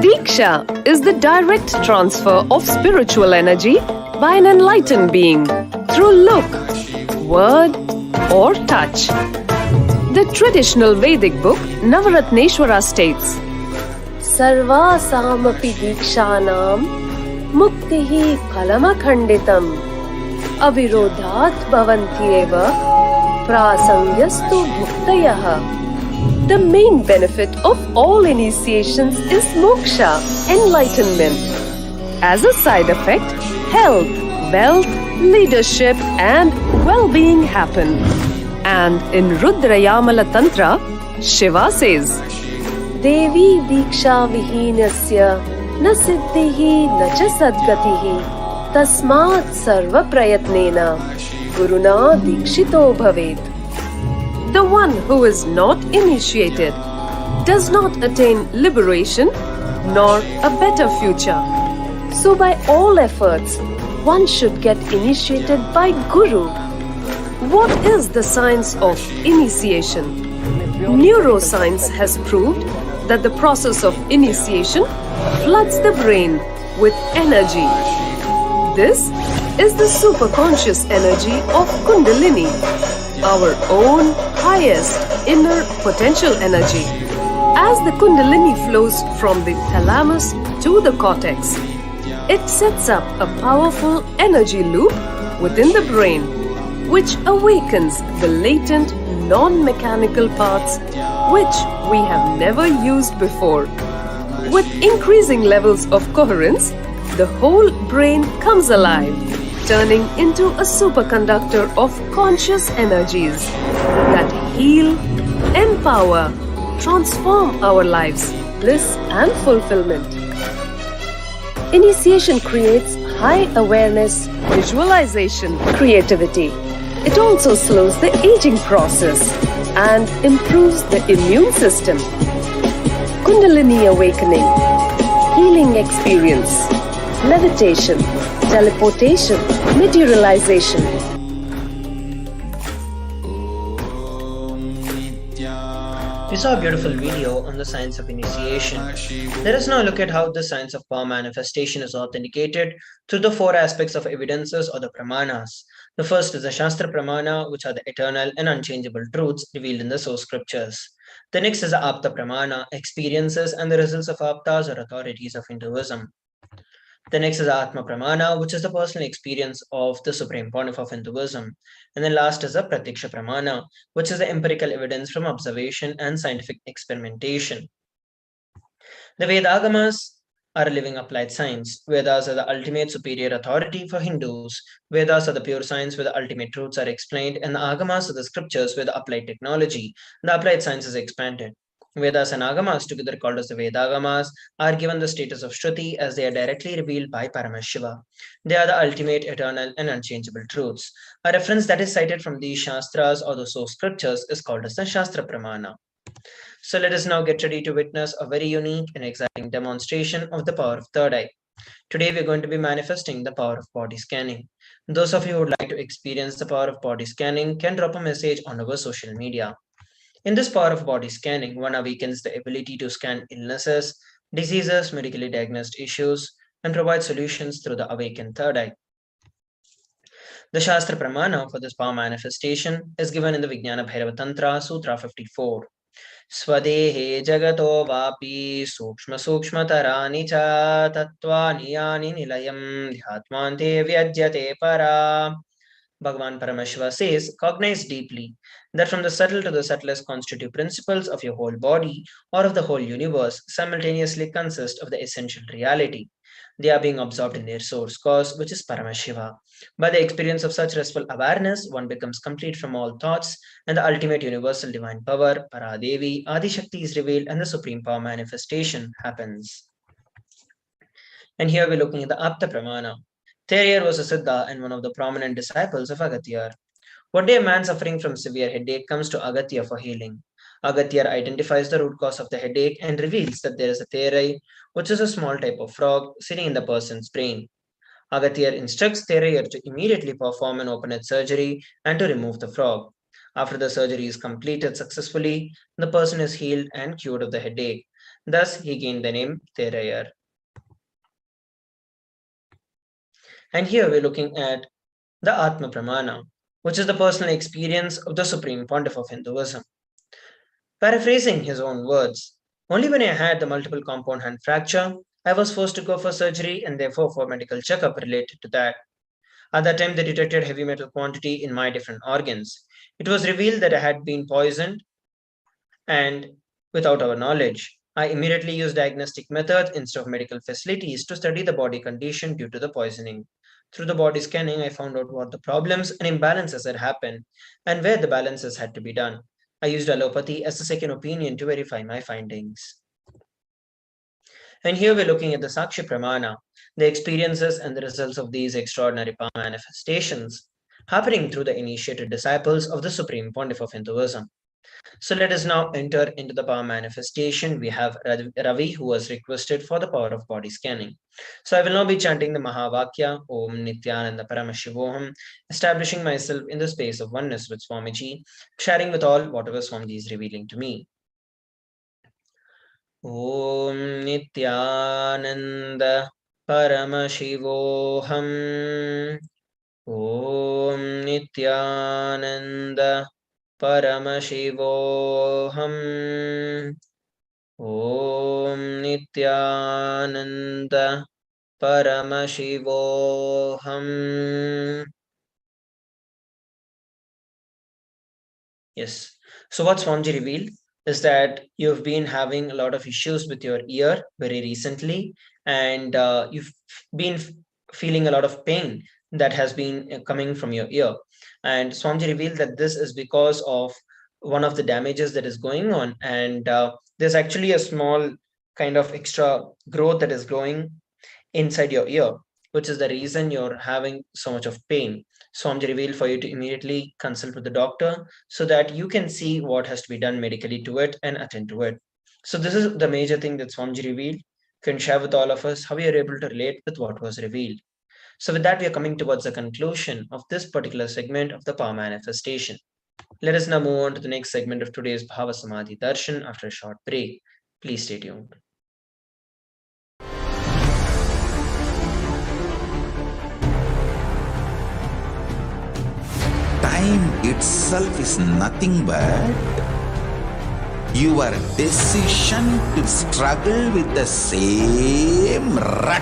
Diksha is the direct transfer of spiritual energy by an enlightened being through look, word, or touch. The traditional Vedic book Navaratneshwara states, Sarvasamapi dikshanam muktihi phalamakhanditam avirodhat bhavantyeva prasangyastu bhuktayaha. The main benefit of all initiations is moksha, enlightenment. As a side effect, health, wealth, leadership, and well-being happen. And in Rudrayamala Tantra, Shiva says, Devi Diksha Vihinasya na siddhihi na cha sadgatihi tasmat sarva prayatnena guruna dikshito bhavet. The one who is not initiated does not attain liberation nor a better future. So by all efforts, one should get initiated by Guru. What is the science of initiation? Neuroscience has proved that the process of initiation floods the brain with energy. This is the superconscious energy of Kundalini, our own highest inner potential energy. As the Kundalini flows from the thalamus to the cortex, it sets up a powerful energy loop within the brain, which awakens the latent non-mechanical parts which we have never used before. With increasing levels of coherence, the whole brain comes alive, turning into a superconductor of conscious energies that heal, empower, transform our lives, bliss and fulfillment. Initiation creates high awareness, visualization, creativity. It also slows the aging process and improves the immune system. Kundalini awakening, healing experience, levitation, teleportation, materialization. We saw a beautiful video on the science of initiation. Let us now look at how the science of power manifestation is authenticated through the four aspects of evidences or the pramanas. The first is the Shastra Pramana, which are the eternal and unchangeable truths revealed in the source scriptures. The next is the Apta Pramana, experiences and the results of Aptas or authorities of Hinduism. The next is Atma Pramana, which is the personal experience of the Supreme Pontiff of Hinduism. And then last is the Pratiksha Pramana, which is the empirical evidence from observation and scientific experimentation. The Vedagamas are a living applied science. Vedas are the ultimate superior authority for Hindus. Vedas are the pure science where the ultimate truths are explained, and the Agamas are the scriptures where the applied technology, the applied science is expanded. Vedas and Agamas, together called as the Vedagamas, are given the status of Shruti as they are directly revealed by Paramashiva. They are the ultimate, eternal, and unchangeable truths. A reference that is cited from these Shastras or the source scriptures is called as the Shastra Pramana. So let us now get ready to witness a very unique and exciting demonstration of the power of third eye. Today we're going to be manifesting the power of body scanning. Those of you who would like to experience the power of body scanning can drop a message on our social media. In this power of body scanning, one awakens the ability to scan illnesses, diseases, medically diagnosed issues, and provide solutions through the awakened third eye. The Shastra Pramana for this power manifestation is given in the Vijnana Bhairava Tantra, Sutra 54. Swadehe jagato vapi sukshma sukshmatarani cha tattvani yani nilayam dhyatmante vyajyate para. Bhagavan Paramashiva says, cognize deeply that from the subtle to the subtlest constitutive principles of your whole body or of the whole universe simultaneously consist of the essential reality. They are being absorbed in their source cause, which is Paramashiva. By the experience of such restful awareness, one becomes complete from all thoughts, and the ultimate universal divine power, Paradevi, Adi Shakti, is revealed, and the supreme power manifestation happens. And here we're looking at the Apta Pramana. Thereyer was a Siddha and one of the prominent disciples of Agatyar. One day a man suffering from severe headache comes to Agatya for healing. Agatyar identifies the root cause of the headache and reveals that there is a Therai, which is a small type of frog, sitting in the person's brain. Agatyar instructs Thereyer to immediately perform an open head surgery and to remove the frog. After the surgery is completed successfully, the person is healed and cured of the headache. Thus, he gained the name Thereyer. And here we're looking at the Atma Pramana, which is the personal experience of the Supreme Pontiff of Hinduism. Paraphrasing his own words, only when I had the multiple compound hand fracture, I was forced to go for surgery and therefore for medical checkup related to that. At that time, they detected heavy metal quantity in my different organs. It was revealed that I had been poisoned, and without our knowledge, I immediately used diagnostic methods instead of medical facilities to study the body condition due to the poisoning. Through the body scanning, I found out what the problems and imbalances had happened and where the balances had to be done. I used allopathy as a second opinion to verify my findings. And here we're looking at the Sakshi Pramana, the experiences and the results of these extraordinary power manifestations happening through the initiated disciples of the Supreme Pontiff of Hinduism. So let us now enter into the power manifestation. We have Ravi who was requested for the power of body scanning. So I will now be chanting the Mahavakya, Om Nithyananda Paramashivoham, establishing myself in the space of oneness with Swamiji, sharing with all whatever Swamiji is revealing to me. Om Nithyananda Paramashivoham. Om Nithyananda Paramashivoham. Om Nithyananda Paramashivoham. Yes. So what Swamiji revealed is that you've been having a lot of issues with your ear very recently, and you've been feeling a lot of pain that has been coming from your ear. And Swamiji revealed that this is because of one of the damages that is going on, and there's actually a small kind of extra growth that is growing inside your ear, which is the reason you're having so much of pain. Swamiji revealed for you to immediately consult with the doctor so that you can see what has to be done medically to it and attend to it. So this is the major thing that Swamiji revealed. Can share with all of us how we are able to relate with what was revealed. So with that, we are coming towards the conclusion of this particular segment of the power manifestation. Let us now move on to the next segment of today's Bhava Samadhi Darshan after a short break. Please stay tuned. Time itself is nothing but your decision to struggle with the same rut.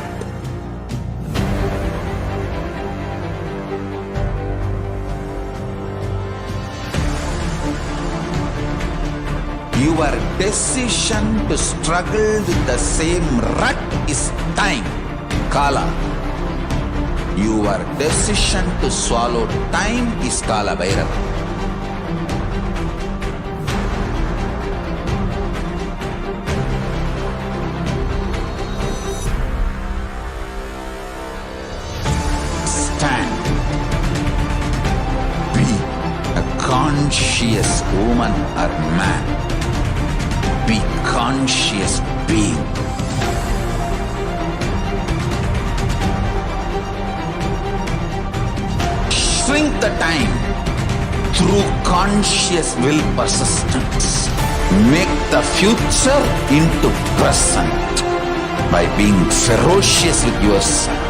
Your decision to struggle with the same rut is time, Kala. Your decision to swallow time is Kala Bhairava. Stand. Be a conscious woman or man. Be conscious being. Shrink the time through conscious will persistence. Make the future into present by being ferocious with yourself.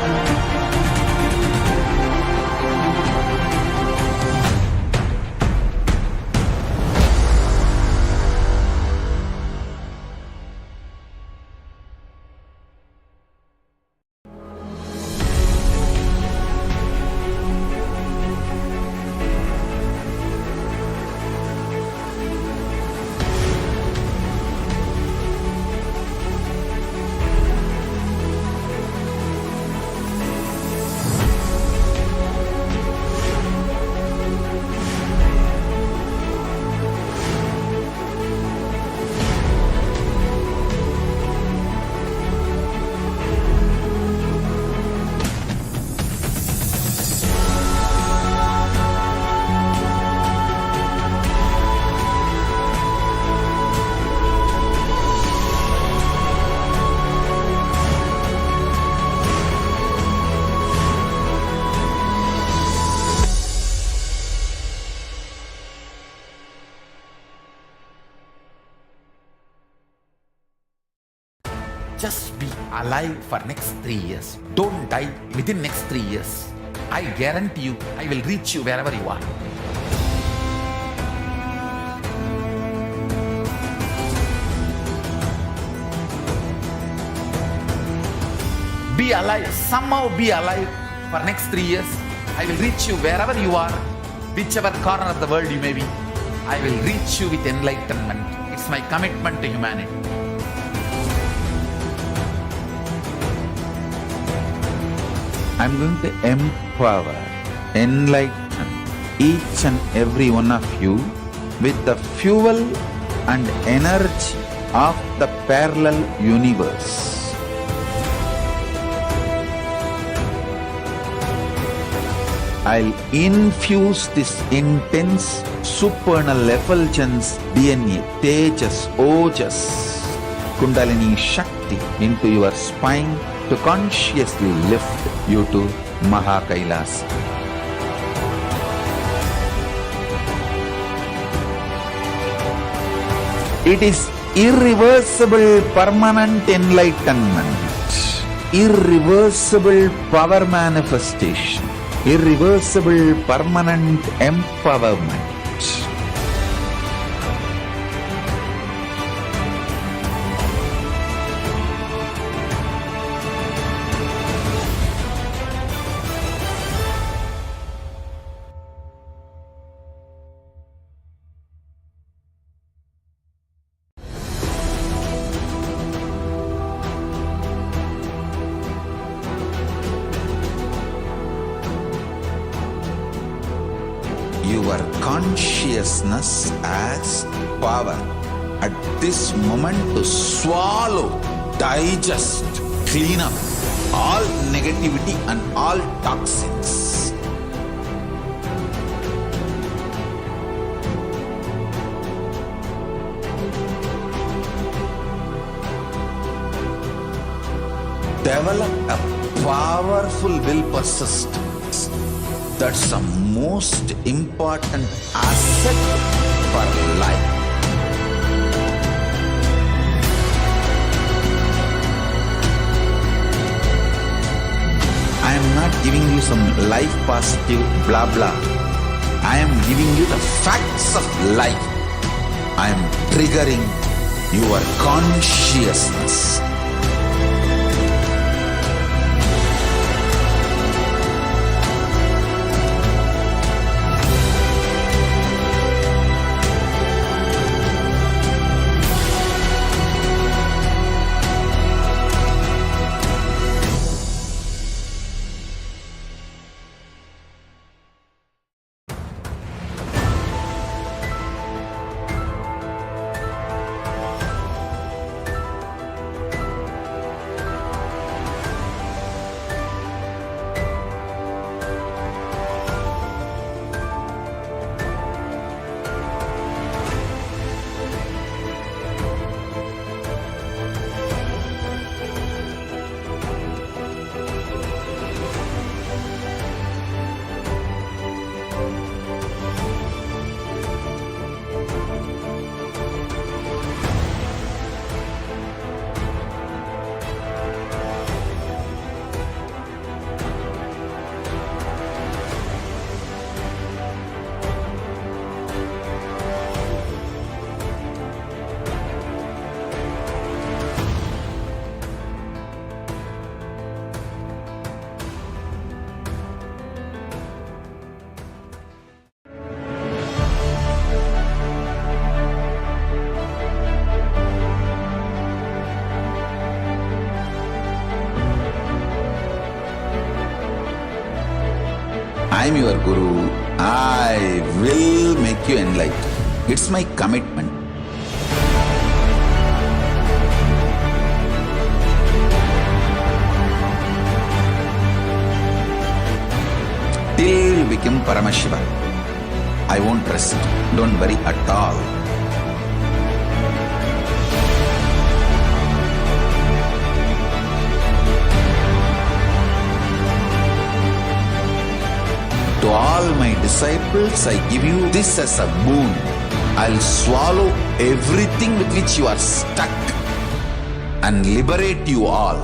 Just be alive for next 3 years. Don't die within next 3 years. I guarantee you, I will reach you wherever you are. Be alive, somehow be alive for next 3 years. I will reach you wherever you are, whichever corner of the world you may be. I will reach you with enlightenment. It's my commitment to humanity. I'm going to empower, enlighten each and every one of you with the fuel and energy of the parallel universe. I'll infuse this intense supernal effulgence DNA, Tejas, Ojas, Kundalini Shakti into your spine to consciously lift you to KAILASA. It is irreversible permanent enlightenment, irreversible power manifestation, irreversible permanent empowerment. your consciousness as power at this moment to swallow, digest, clean up all negativity and all toxins. Develop a powerful will persistence. That's the most important asset for life. I am not giving you some life positive blah blah. I am giving you the facts of life. I am triggering your consciousness. I am your Guru. I will make you enlightened. It's my commitment. Till you become Paramashiva, I won't rest. Don't worry at all. To all my disciples, I give you this as a boon. I'll swallow everything with which you are stuck and liberate you all.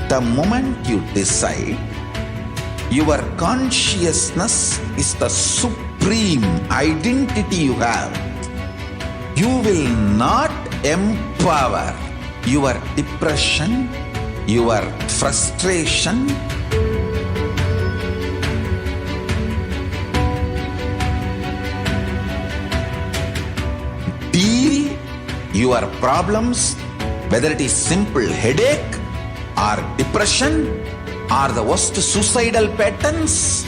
The moment you decide, your consciousness is the supreme identity you have. You will not empower your depression, your frustration, deal your problems, whether it is simple headache or depression, or the worst suicidal patterns,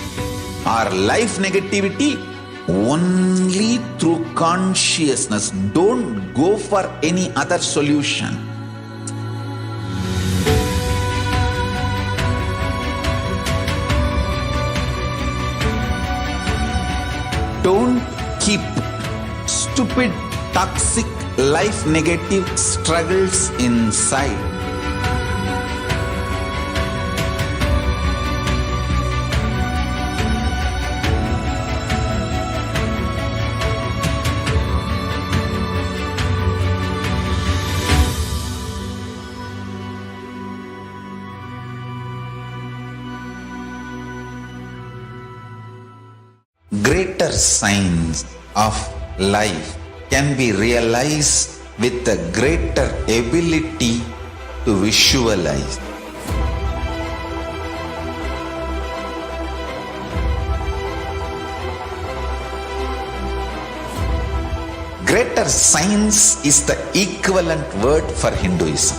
or life negativity, only through consciousness. Don't go for any other solution. Don't keep stupid, toxic, life negative struggles inside. Greater signs of life can be realized with a greater ability to visualize. Greater science is the equivalent word for Hinduism.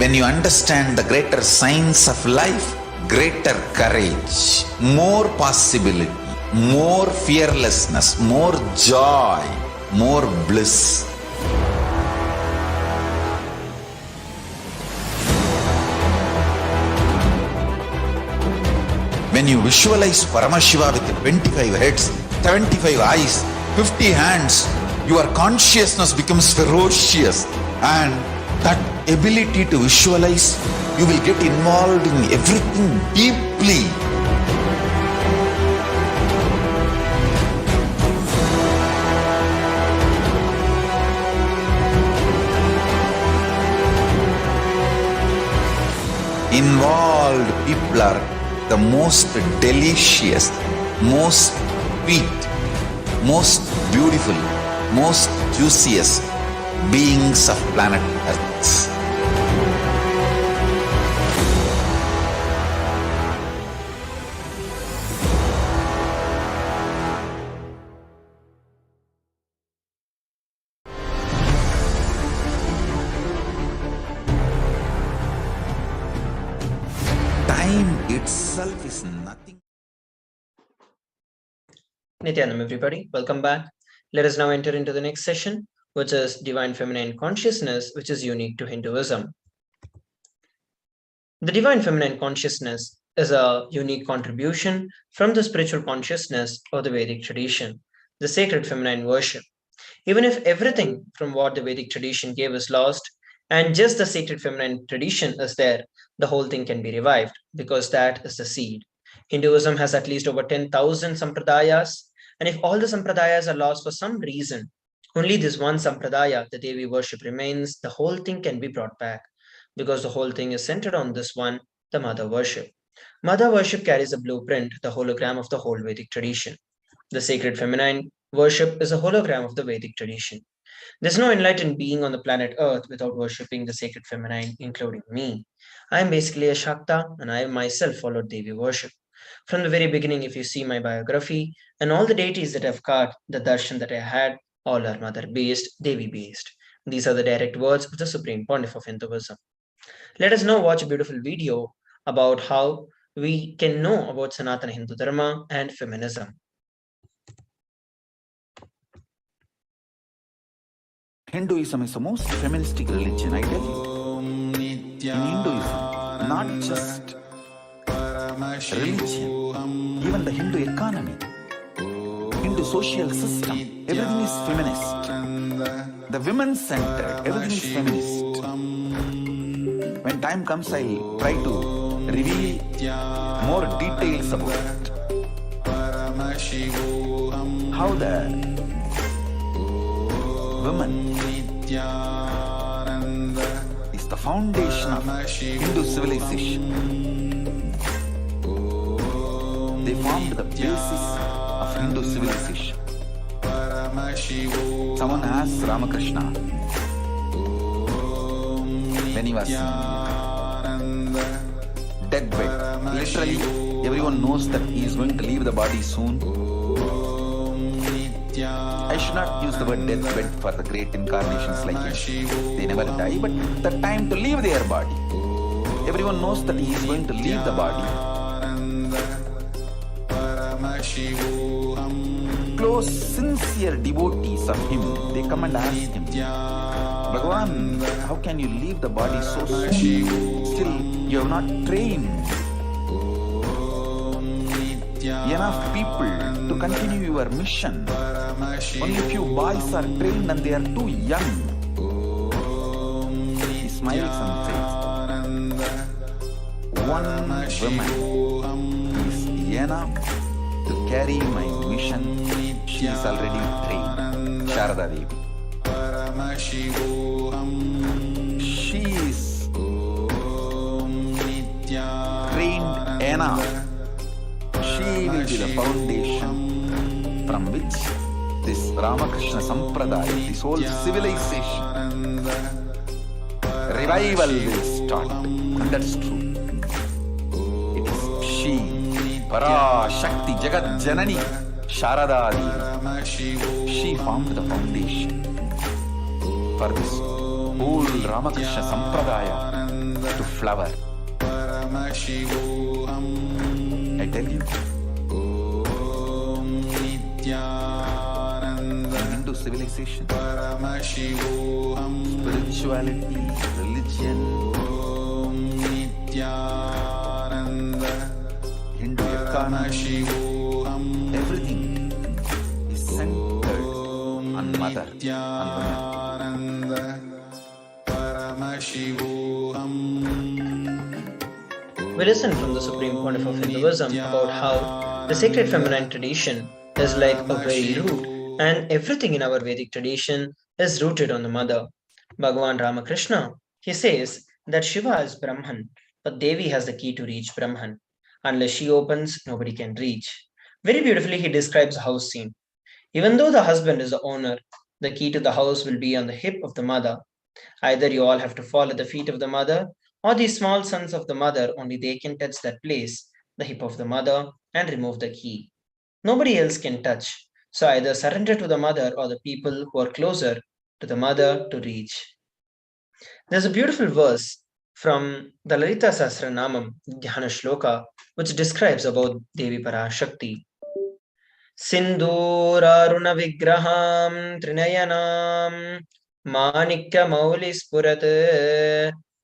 When you understand the greater science of life, greater courage, more possibility, more fearlessness, more joy, more bliss. When you visualize Paramashiva with 25 heads, 75 eyes, 50 hands, your consciousness becomes ferocious, and that ability to visualize, you will get involved in everything deeply. Involved people are the most delicious, most sweet, most beautiful, most juiciest beings of planet Earth. Time itself is nothing. Nithyanam, everybody, welcome back. Let us now enter into the next session, which is Divine Feminine Consciousness, which is unique to Hinduism. The Divine Feminine Consciousness is a unique contribution from the spiritual consciousness of the Vedic tradition, the sacred feminine worship. Even if everything from what the Vedic tradition gave is lost, and just the sacred feminine tradition is there, the whole thing can be revived, because that is the seed. Hinduism has at least over 10,000 sampradayas, and if all the sampradayas are lost for some reason, only this one sampradaya, the Devi worship, remains, the whole thing can be brought back, because the whole thing is centered on this one, the mother worship. Mother worship carries a blueprint, the hologram of the whole Vedic tradition. The sacred feminine worship is a hologram of the Vedic tradition. There's no enlightened being on the planet Earth without worshipping the sacred feminine, including me. I am basically a Shakta, and I myself followed Devi worship. From the very beginning, if you see my biography, and all the deities that I've got, the darshan that I had, all are mother-based, Devi-based. These are the direct words of the Supreme Pontiff of Hinduism. Let us now watch a beautiful video about how we can know about Sanatana Hindu Dharma and feminism. Hinduism is the most feministic religion, I tell you. In Hinduism, not just religion, even the Hindu economy, Hindu social system, everything is feminist. The women-centered, everything is feminist. When time comes, I'll try to reveal more details about it. How the woman is the foundation of Hindu civilization. They formed the basis of Hindu civilization. Someone asked Ramakrishna when he was deathbed. Literally, everyone knows that he is going to leave the body soon. I should not use the word deathbed for the great incarnations like him. They never die, but the time to leave their body. Everyone knows that he is going to leave the body. Close, sincere devotees of him, they come and ask him, Bhagavan, how can you leave the body so soon? Still, you have not trained enough people to continue your mission. Only few boys are trained and they are too young. He smiles and says, one woman is enough to carry my mission. She is already trained. Sharada Devi. She is trained enough. She will be the foundation from which this Ramakrishna Sampradaya, this whole civilization, revival will start. And that's true. It is she, Parashakti Jagat Janani Sharada Devi. She formed the foundation for this whole Ramakrishna Sampradaya to flower. I tell you, in Hindu civilization, spirituality, religion, Hindu economy, everything is centered on mother and women. We listen from the Supreme Pontiff of Hinduism about how the sacred feminine tradition is like a very root, and everything in our Vedic tradition is rooted on the mother. Bhagavan Ramakrishna, he says that Shiva is Brahman, but Devi has the key to reach Brahman. Unless she opens, nobody can reach. Very beautifully, he describes a house scene. Even though the husband is the owner, the key to the house will be on the hip of the mother. Either you all have to fall at the feet of the mother, or the small sons of the mother, only they can touch that place, the hip of the mother, and remove the key. Nobody else can touch. So either surrender to the mother or the people who are closer to the mother to reach. There's a beautiful verse from the Lalita Sahasranamam Dhyana Shloka, which describes about Devi Parashakti. Sindhuraruna Vigraham Trinayanam Manikya Mauli Spurat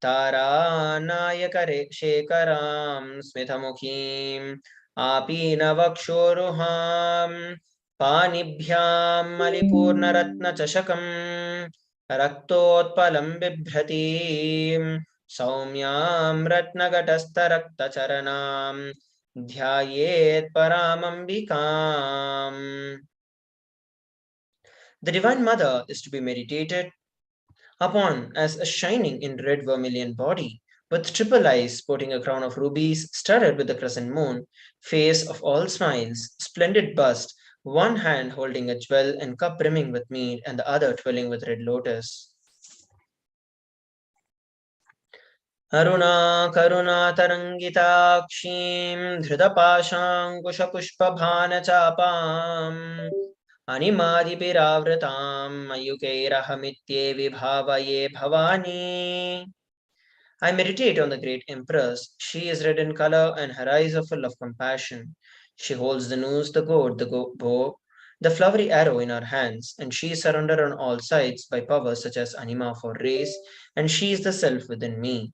Taranayakare Shekaram Smithamukhim Apina Vakshoruham Panibhyam Malipurna Ratna Chashakam Raktotpalam Bibhratim Saumyam Ratnagatastha Rakta Charanam Dhyayet Paramambikam. The Divine Mother is to be meditated upon as a shining in red vermilion body, with triple eyes sporting a crown of rubies studded with the crescent moon, face of all smiles, splendid bust, one hand holding a jewel and cup brimming with mead, and the other twirling with red lotus. Aruna Karuna Tarangitakshim Dhridapashankushapushpabhana Chapam Animadipiravratam Mayukairahamitye Vibhavaye Bhavani. I meditate on the great Empress. She is red in color and her eyes are full of compassion. She holds the noose, the gourd, the bow, the flowery arrow in her hands, and she is surrounded on all sides by powers such as Anima for race, and she is the self within me.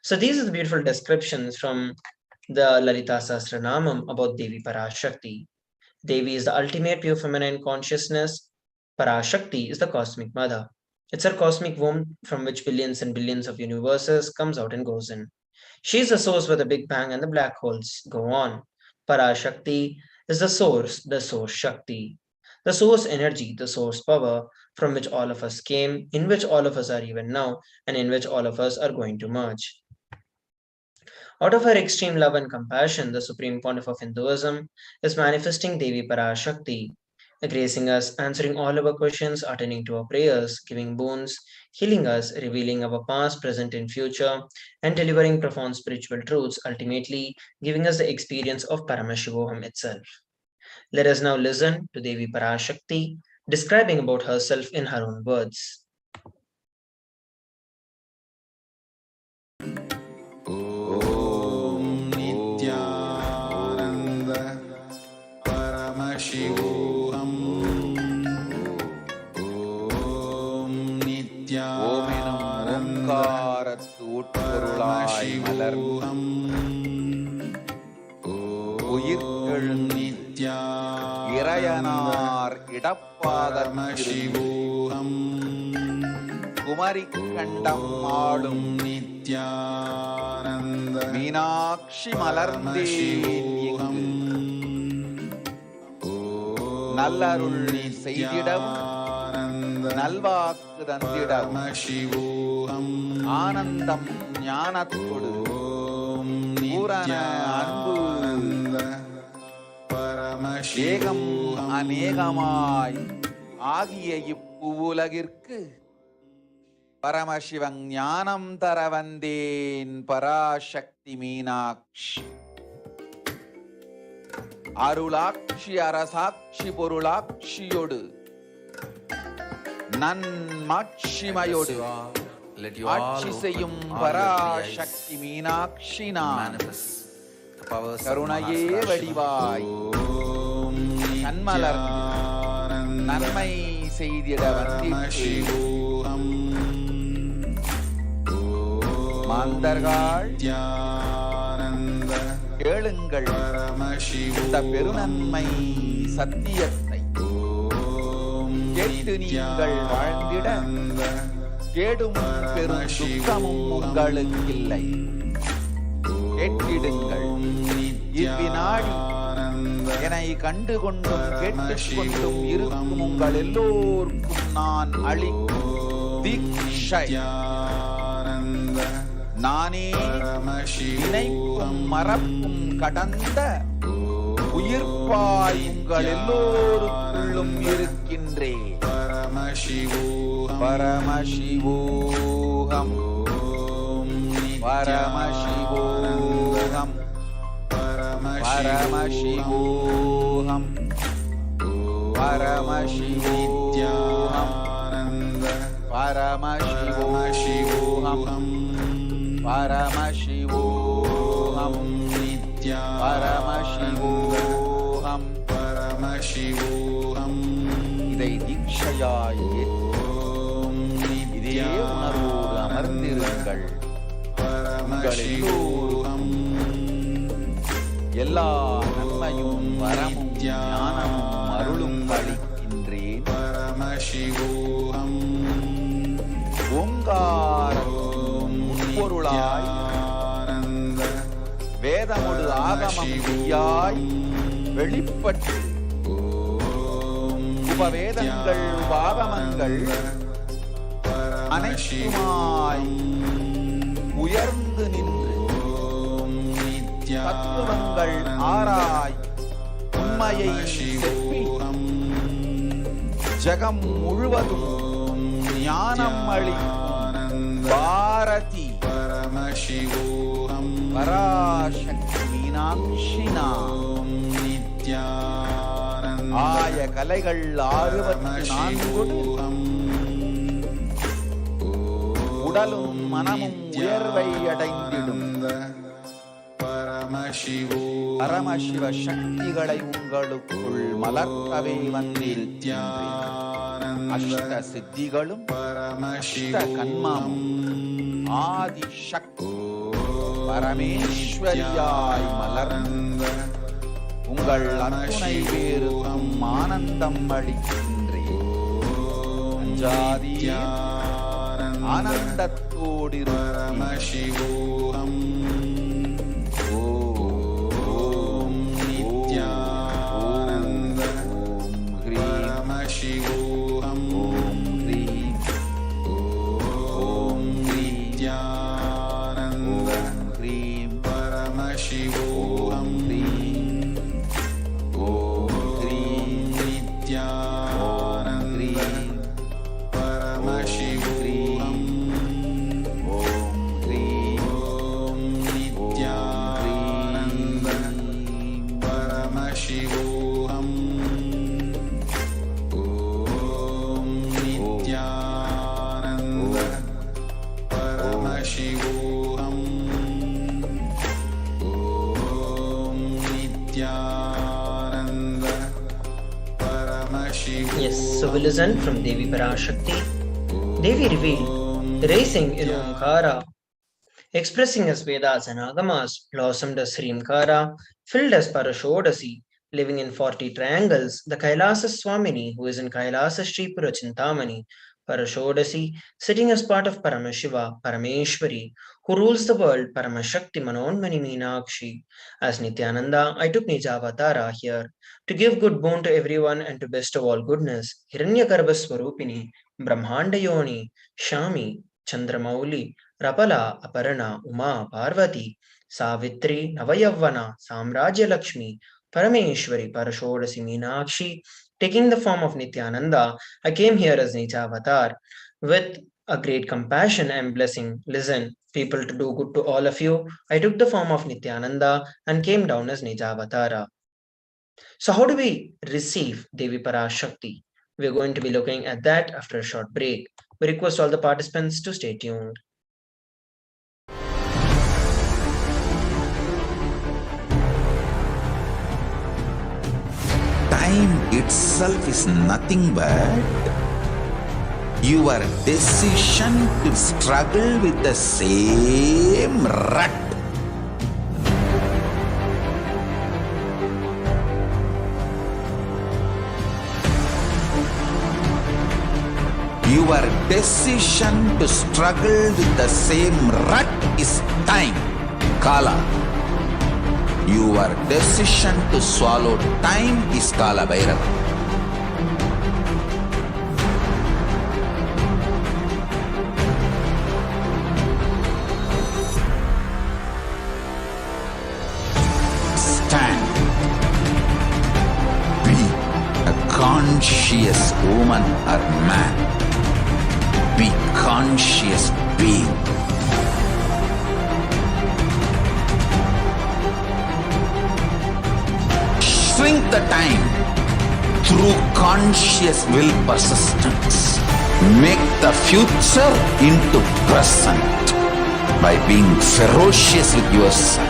So these are the beautiful descriptions from the Lalita Sahasranamam about Devi Parashakti. Devi is the ultimate pure feminine consciousness. Parashakti is the cosmic mother. It's her cosmic womb from which billions and billions of universes comes out and goes in. She is the source where the Big Bang and the black holes go on. Parashakti is the source Shakti. The source energy, the source power from which all of us came, in which all of us are even now, and in which all of us are going to merge. Out of her extreme love and compassion, the Supreme Pontiff of Hinduism is manifesting Devi Parashakti, gracing us, answering all our questions, attending to our prayers, giving boons, healing us, revealing our past, present, and future, and delivering profound spiritual truths, ultimately giving us the experience of Paramashivoham itself. Let us now listen to Devi Parashakti describing about herself in her own words. Paramashivoham. Om Nithyananda Paramashivoham. Om Nithyananda Paramashivoham. Kumari Kandam Adum Nithyananda Meenakshi Malarnde நல்லருள் செய்திடம் நல்வாக்கு தந்திடம் ஆனந்தம் ஞானத்தோடு பூரண அன்பு ஏகம் அநேகமாய் ஆகிய இப்புலகிற்கு பரமசிவன் ஞானம் தர வந்தேன் பராசக்தி மீனாட்சி. அருளாட்சி அரசாட்சி பொருளாட்சியோடு நன்மாட்சிமையோடு ஆட்சி செய்யும் பராசக்தி மீனாட்சி நான் கருணையே வடிவாய் கண்மலர் நன்மை செய்திட வந்திட்டேன். மாந்தர்கள் கேளுங்கள் இந்த பெருநன்மை சத்தியத்தை கேட்டு நீங்கள் வாழ்ந்திட கேடும் பெரும் துக்கமும் உங்களுக்கில்லை. கேட்டிடுங்கள் இவ்வினாடி என்னை கண்டு கொண்டும் கேட்டுக்கொண்டும் இருக்கும் உங்கள் எல்லோருக்கும் நான் அளிக்கும் தீட்சை நானே நினைக்கும் மறப்பும் கடந்த உயிர்ப்பாய் உங்கள் எல்லோருக்குள்ளும் இருக்கின்றேன். பரமசிவோகம் பரமசிவோகம் பரமசிவோகம் பரமசிவோகம் பரமசிவோகம் பரமசிவோகம் பரமசிவோகம் பரமசிவோகம். இதை தீட்சையாய் இதே உணர்வோடு அமர்ந்திருங்கள். உங்கள் எல்லோரும் எல்லா நன்மையும் வரமும் ஞானமும் அருளும் அளிக்கின்றேன். ஓங்காரத்தின் உட்பொருளாய் வேதமொடு ஆகமம் மெய்யாய் வெளிப்பட்டு உபவேதங்கள் உபாகமங்கள் அனைத்துமாய் உயர்ந்து நின்று தத்துவங்கள் ஆராய் உண்மையை செப்பி ஜகம் முழுவதும் ஞானம் அளிக்கும் பாரதி பராசக்தி மீனாட்சி நாம் ஆய கலைகள் 64 உடலும் மனமும் உயர்வை அடைந்திடும். பரமசிவ சக்திகளை உங்களுக்குள் மலர்த்தவே வந்திருக்கின்றேன். அஷ்ட சித்திகளும் அஷ்ட கண்மமும் ஆதி சக்தி பரமேஸ்வரியாய் மலர்ந்த உங்கள் அத்துணை பேருக்கும் ஆனந்தம் அளிக்கின்றேன். அஞ்சாதி ஆனந்தத்தோடு Yes, so we listen from Devi Parashakti. Devi revealed, rising in Omkara, expressing as Vedas and Agamas, blossomed as Srimkara, filled as Parashodasi, living in 40 triangles, the Kailasa Swamini, who is in Kailasa Shri Purachintamani, Parashodasi, sitting as part of Paramashiva, Parameshwari, who rules the world, Paramashakti Manonmani Meenakshi. As Nithyananda, I took Nijavatara here to give good boon to everyone and to bestow all goodness. Hiranyagarbha Swarupini, Brahmanda Yoni, Shami, Chandramauli, Rapala, Aparana, Uma, Parvati, Savitri, Navayavana, Samrajya Lakshmi, Parameshwari, Parashodasi Meenakshi. Taking the form of Nithyananda, I came here as Nijavatar. With a great compassion and blessing, listen, people, to do good to all of you, I took the form of Nithyananda and came down as Nijavatara. So how do we receive Devi Parashakti? We're going to be looking at that after a short break. We request all the participants to stay tuned. Time itself is nothing but your decision to struggle with the same rut. Your decision to struggle with the same rut is time, Kala. Your decision to swallow time is Kala Bhairava. Stand. Be a conscious woman or man. Be conscious being. Shrink the time through conscious will persistence. Make the future into present by being ferocious with yourself.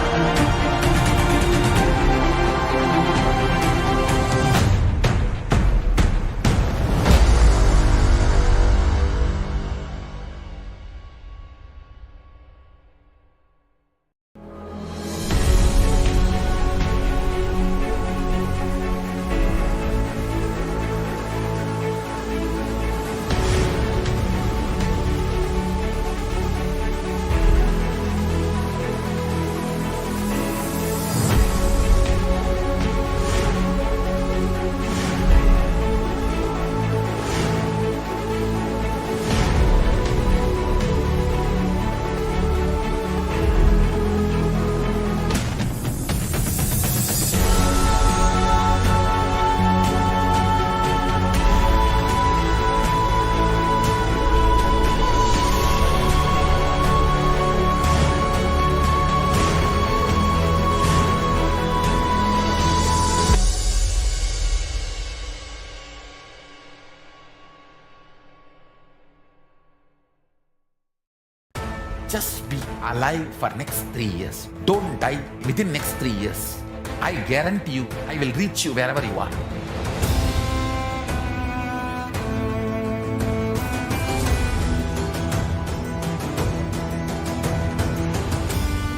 Just be alive for next 3 years. Don't die within next 3 years. I guarantee you, I will reach you wherever you are.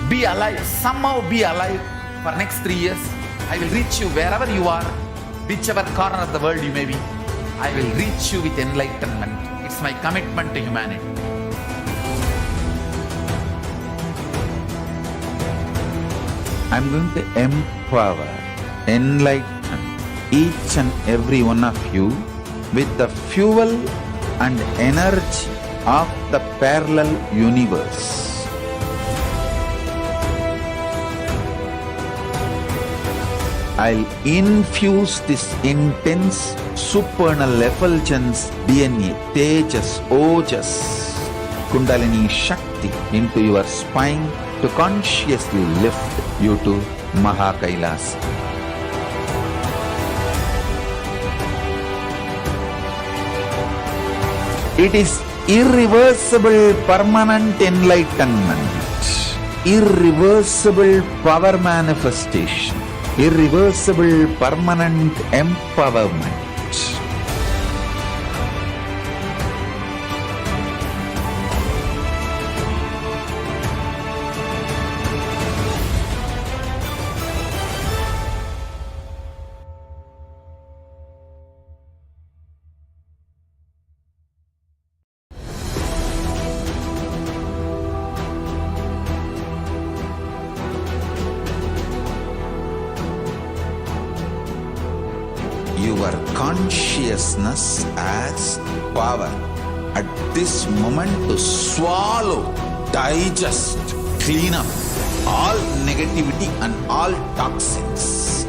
Be alive, somehow be alive for next 3 years. I will reach you wherever you are, whichever corner of the world you may be. I will reach you with enlightenment. It's my commitment to humanity. I'm going to empower, enlighten each and every one of you with the fuel and energy of the parallel universe. I'll infuse this intense supernal effulgence DNA, Tejas, Ojas, Kundalini Shakti into your spine to consciously lift you to KAILASA. It is irreversible permanent enlightenment, irreversible power manifestation, irreversible permanent empowerment. Your consciousness as power at this moment to swallow, digest, clean up all negativity and all toxins.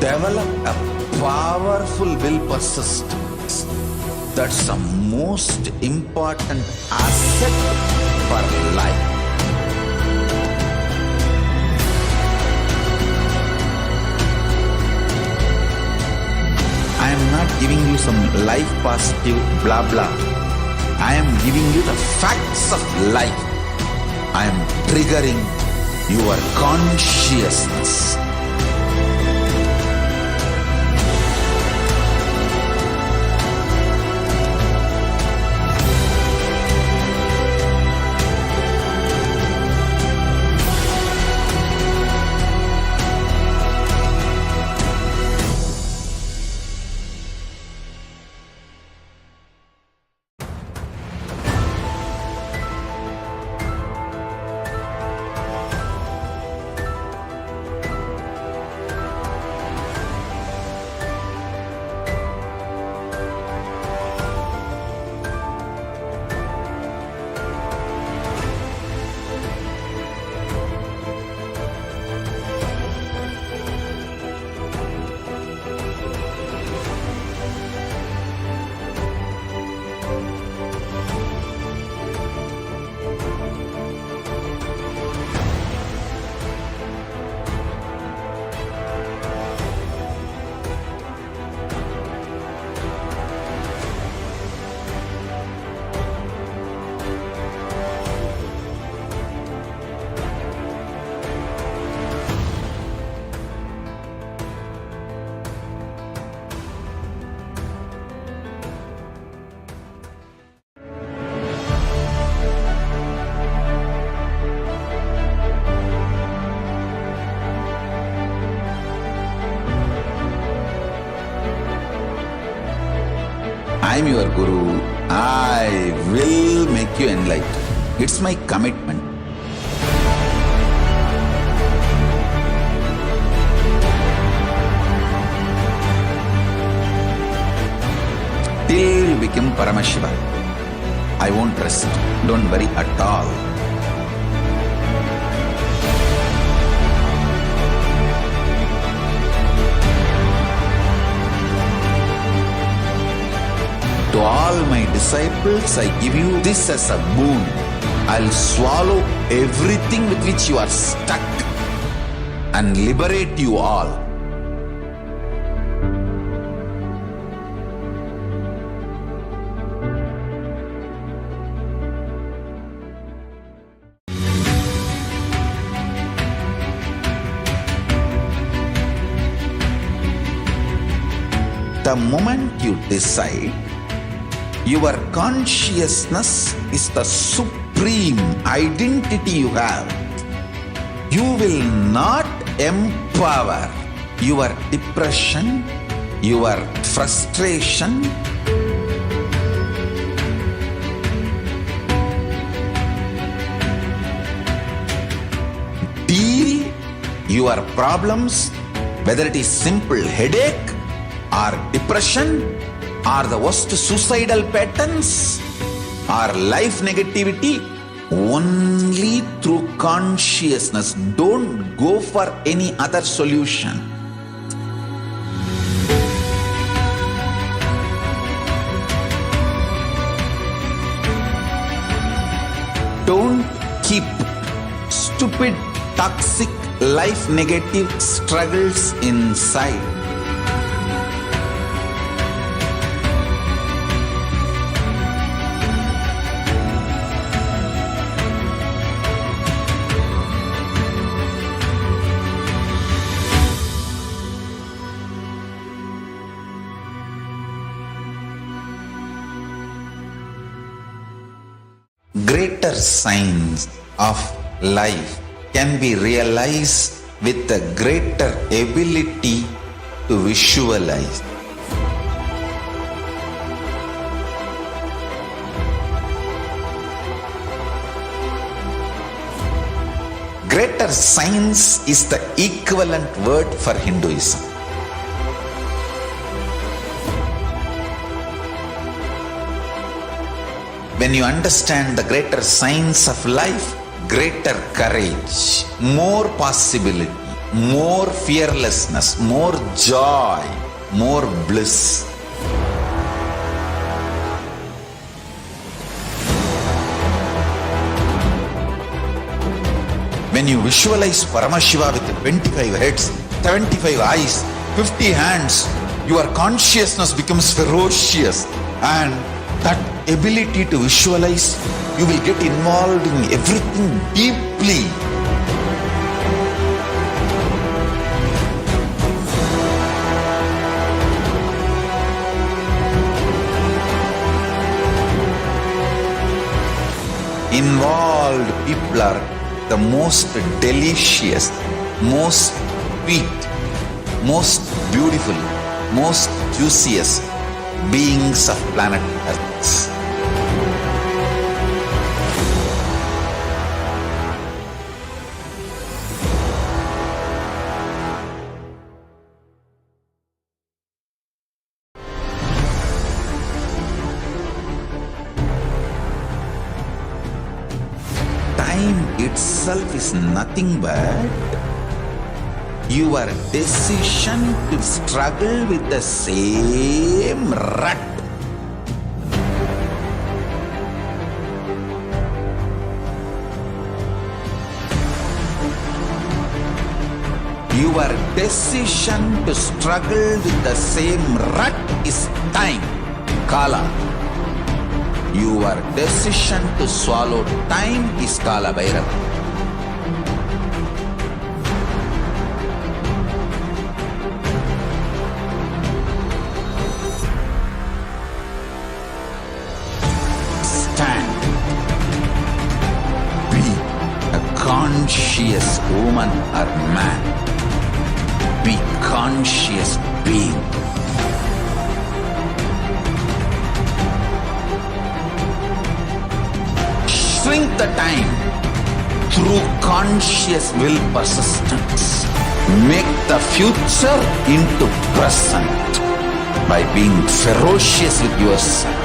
Develop a powerful will persistence. That's the most important asset for life. I am not giving you some life positive blah blah. I am giving you the facts of life. I am triggering your consciousness. I am your Guru. I will make you enlightened. It's my commitment. Till you become Paramashiva, I won't rest. Don't worry at all. To all my disciples, I give you this as a boon. I'll swallow everything with which you are stuck and liberate you all. The moment you decide, your consciousness is the supreme identity you have. You will not empower your depression, your frustration, deal your problems, whether it is simple headache or depression, or the worst suicidal patterns, or life negativity, only through consciousness. Don't go for any other solution. Don't keep stupid, toxic, life negative struggles inside. Greater signs of life can be realized with a greater ability to visualize. Greater science is the equivalent word for Hinduism. When you understand the greater science of life, greater courage, more possibility, more fearlessness, more joy, more bliss. When you visualize Paramashiva with 25 heads, 75 eyes, 50 hands, your consciousness becomes ferocious, and that ability to visualize, you will get involved in everything deeply. Involved people are the most delicious, most sweet, most beautiful, most juiciest beings of planet Earth. Time itself is nothing but your decision to struggle with the same rut. Your decision to struggle with the same rut is time, Kala. Your decision to swallow time is Kala Bhairava. Stand. Be a conscious woman or man. Be conscious being. Shrink the time through conscious will persistence. Make the future into present by being ferocious with yourself.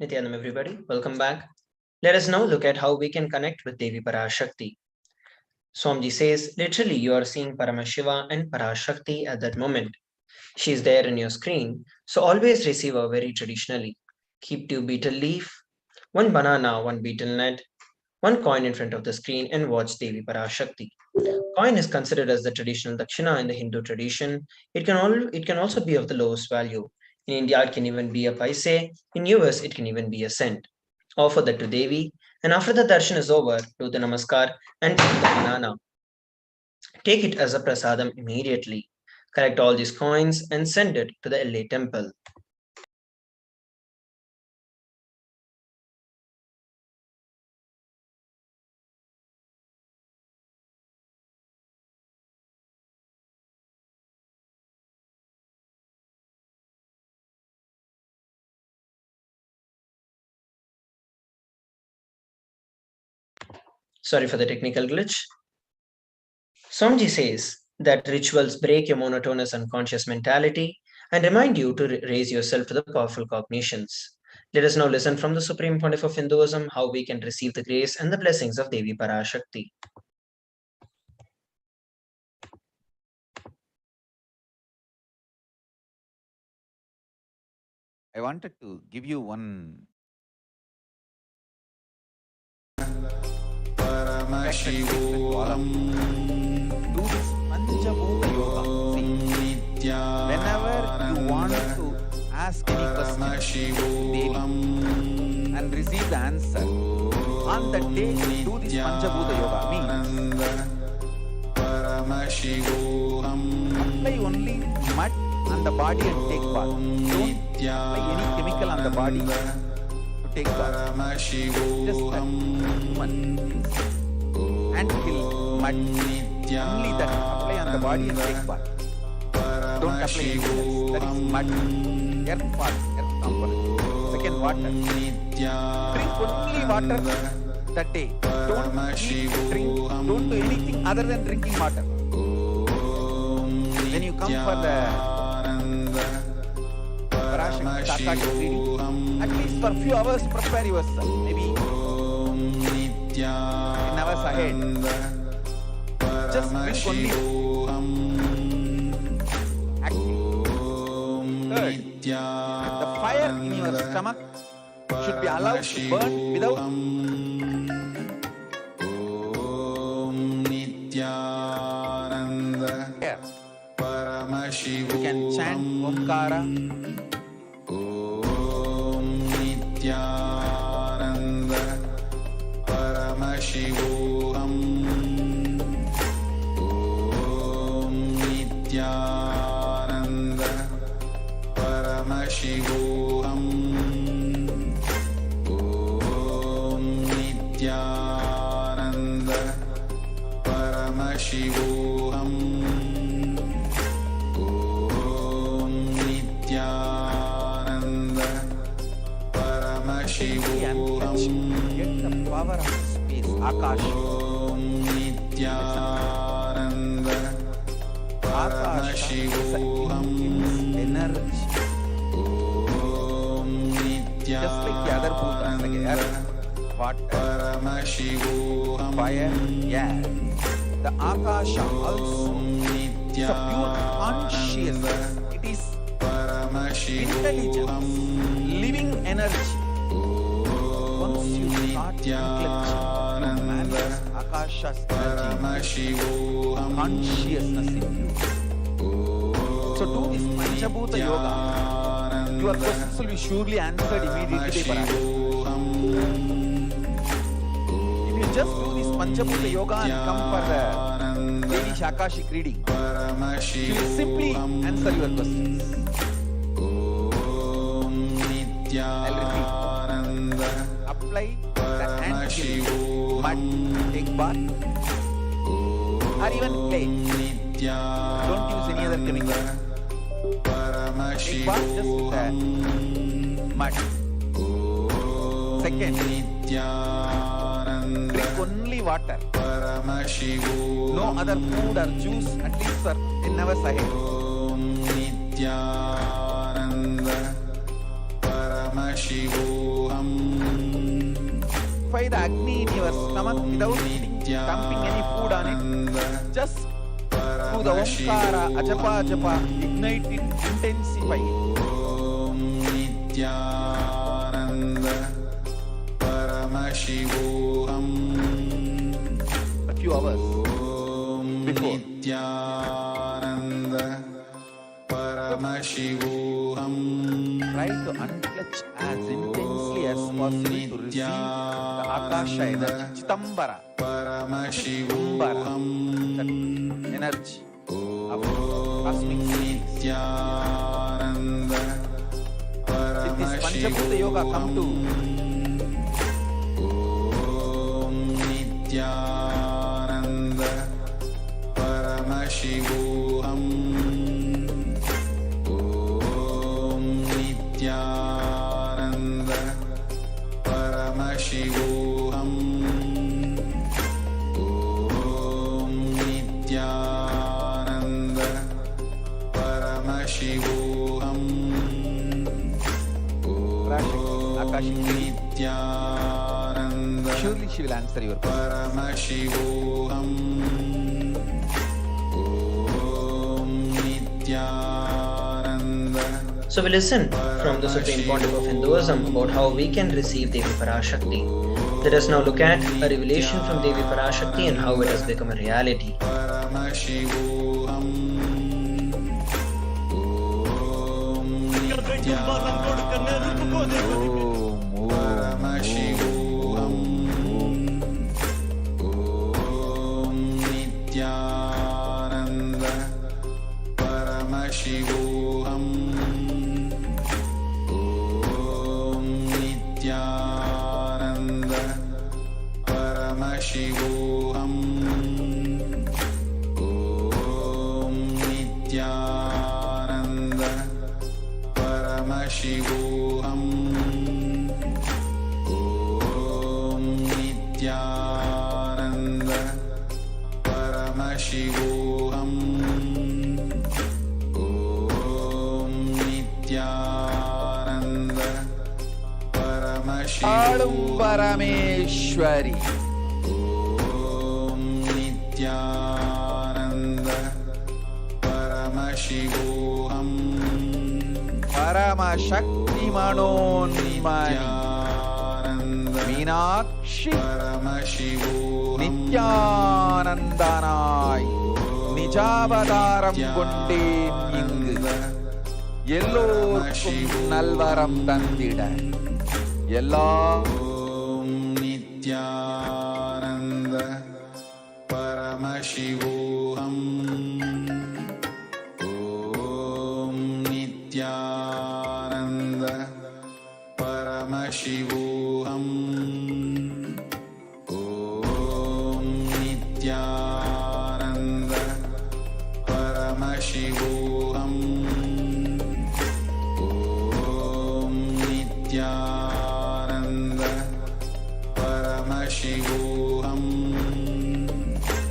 Nithyanam everybody, welcome back. Let us now look at how we can connect with Devi Parashakti. Swamiji says, literally you are seeing Paramashiva and Parashakti at that moment. She is there in your screen, so always receive her very traditionally. Keep 2 betel leaf, 1 banana, 1 betel nut, 1 coin in front of the screen and watch Devi Parashakti. Coin is considered as the traditional dakshina in the Hindu tradition. It can also be of the lowest value. In India, it can even be a paise. In US, it can even be a cent. Offer that to Devi, and after the darshan is over, do the namaskar and take the banana. Take it as a prasadam immediately. Collect all these coins and send it to the LA temple. Sorry for the technical glitch. Swamiji says that rituals break your monotonous unconscious mentality and remind you to raise yourself to the powerful cognitions. Let us now listen from the Supreme Pontiff of Hinduism how we can receive the grace and the blessings of Devi Parashakti. I wanted to give you one Paramashivoham. do this Panchabhuta Yoga. See, whenever you want to ask any question Devi, and receive the answer, on the day you do this Panchabhuta Yoga means Paramashivoham. apply only mud on the body and take bath. Don't apply any chemical on the body to take bath. Just that human and kill mud. Only that apply on the body and take bath. Don't apply anything else. That is mud. Earth part, earth component. Second, water. Drink only water that day. Don't eat, drink, don't do anything other than drinking water. When you come for the Parashakti, Akashik reading, at least for a few hours prepare yourself. Maybe in hours ahead. Just drink only active. Third, the fire in your stomach should be allowed to burn without air. You can chant Omkara. Nithyananda Paramashivoham Nithyananda Paramashivoham Nithyananda Paramashivoham Nithyananda Paramashivoham Get the power of space, Akashik. Nithyananda Akasha is an intense energy. Just like the other bhutas, like air, water, fire, air. The Akasha also is a pure consciousness. It is intelligence, living energy. Once you start intellecting, you manifest Akasha's energy, consciousness in you. So do this Panchabhuta Yoga. Your questions will be surely answered immediately by Parashakti. If you just do this Panchabhuta Yoga and come for the daily Akashik reading, she will simply answer your questions. I'll repeat. Apply the antigen, mud, take bath, or even clay. Don't use any other chemical. Take bath just with the mud. Second, drink only water. No other food or juice at least for 10 hours ahead. Fire the Agni in your stomach without dumping any food on it. Just through the Omkara, Ajapa, Ajapa, ignite it, intensify it. A few hours before. Try to unclutch as intensely as possible to receive the Akasha energy, Chitambara, Chitambara, that energy of cosmic beings. With this Panchabhuta Yoga come to Nithyananda Paramashivoham Nithyananda Paramashivoham Nithyananda Paramashivoham Akashik, Nithyananda surely she will answer your question. Paramashivoham Nithyananda. So we listen from the Supreme Pontiff of Hinduism about how we can receive Devi Parashakti. Let us now look at a revelation from Devi Parashakti and how it has become a reality. Paramashivoham Paramashivoham Nithyananda Paramashivoham Nithyananda Paramashivoham Paramashivoham. Om Nithyananda Paramashivoham. Om Nithyananda Paramashivoham. Om Nithyananda ஆளும் Paramashivoham. Parameswari Om Nithyananda Paramashivoham. பரமசக்தி Manonmani Nithyananda Meenakshi Paramashivoham. நித்யானந்தனாய் நிஜாவதாரம் கொண்டேன் இங்கு எல்லோருக்கும் நல்வரம் தந்திட எல்லா Om Nithyananda Paramashivoham. Om Nithyananda Paramashivoham. Om Nithyananda Paramashivoham. Om Nithyananda Paramashivoham.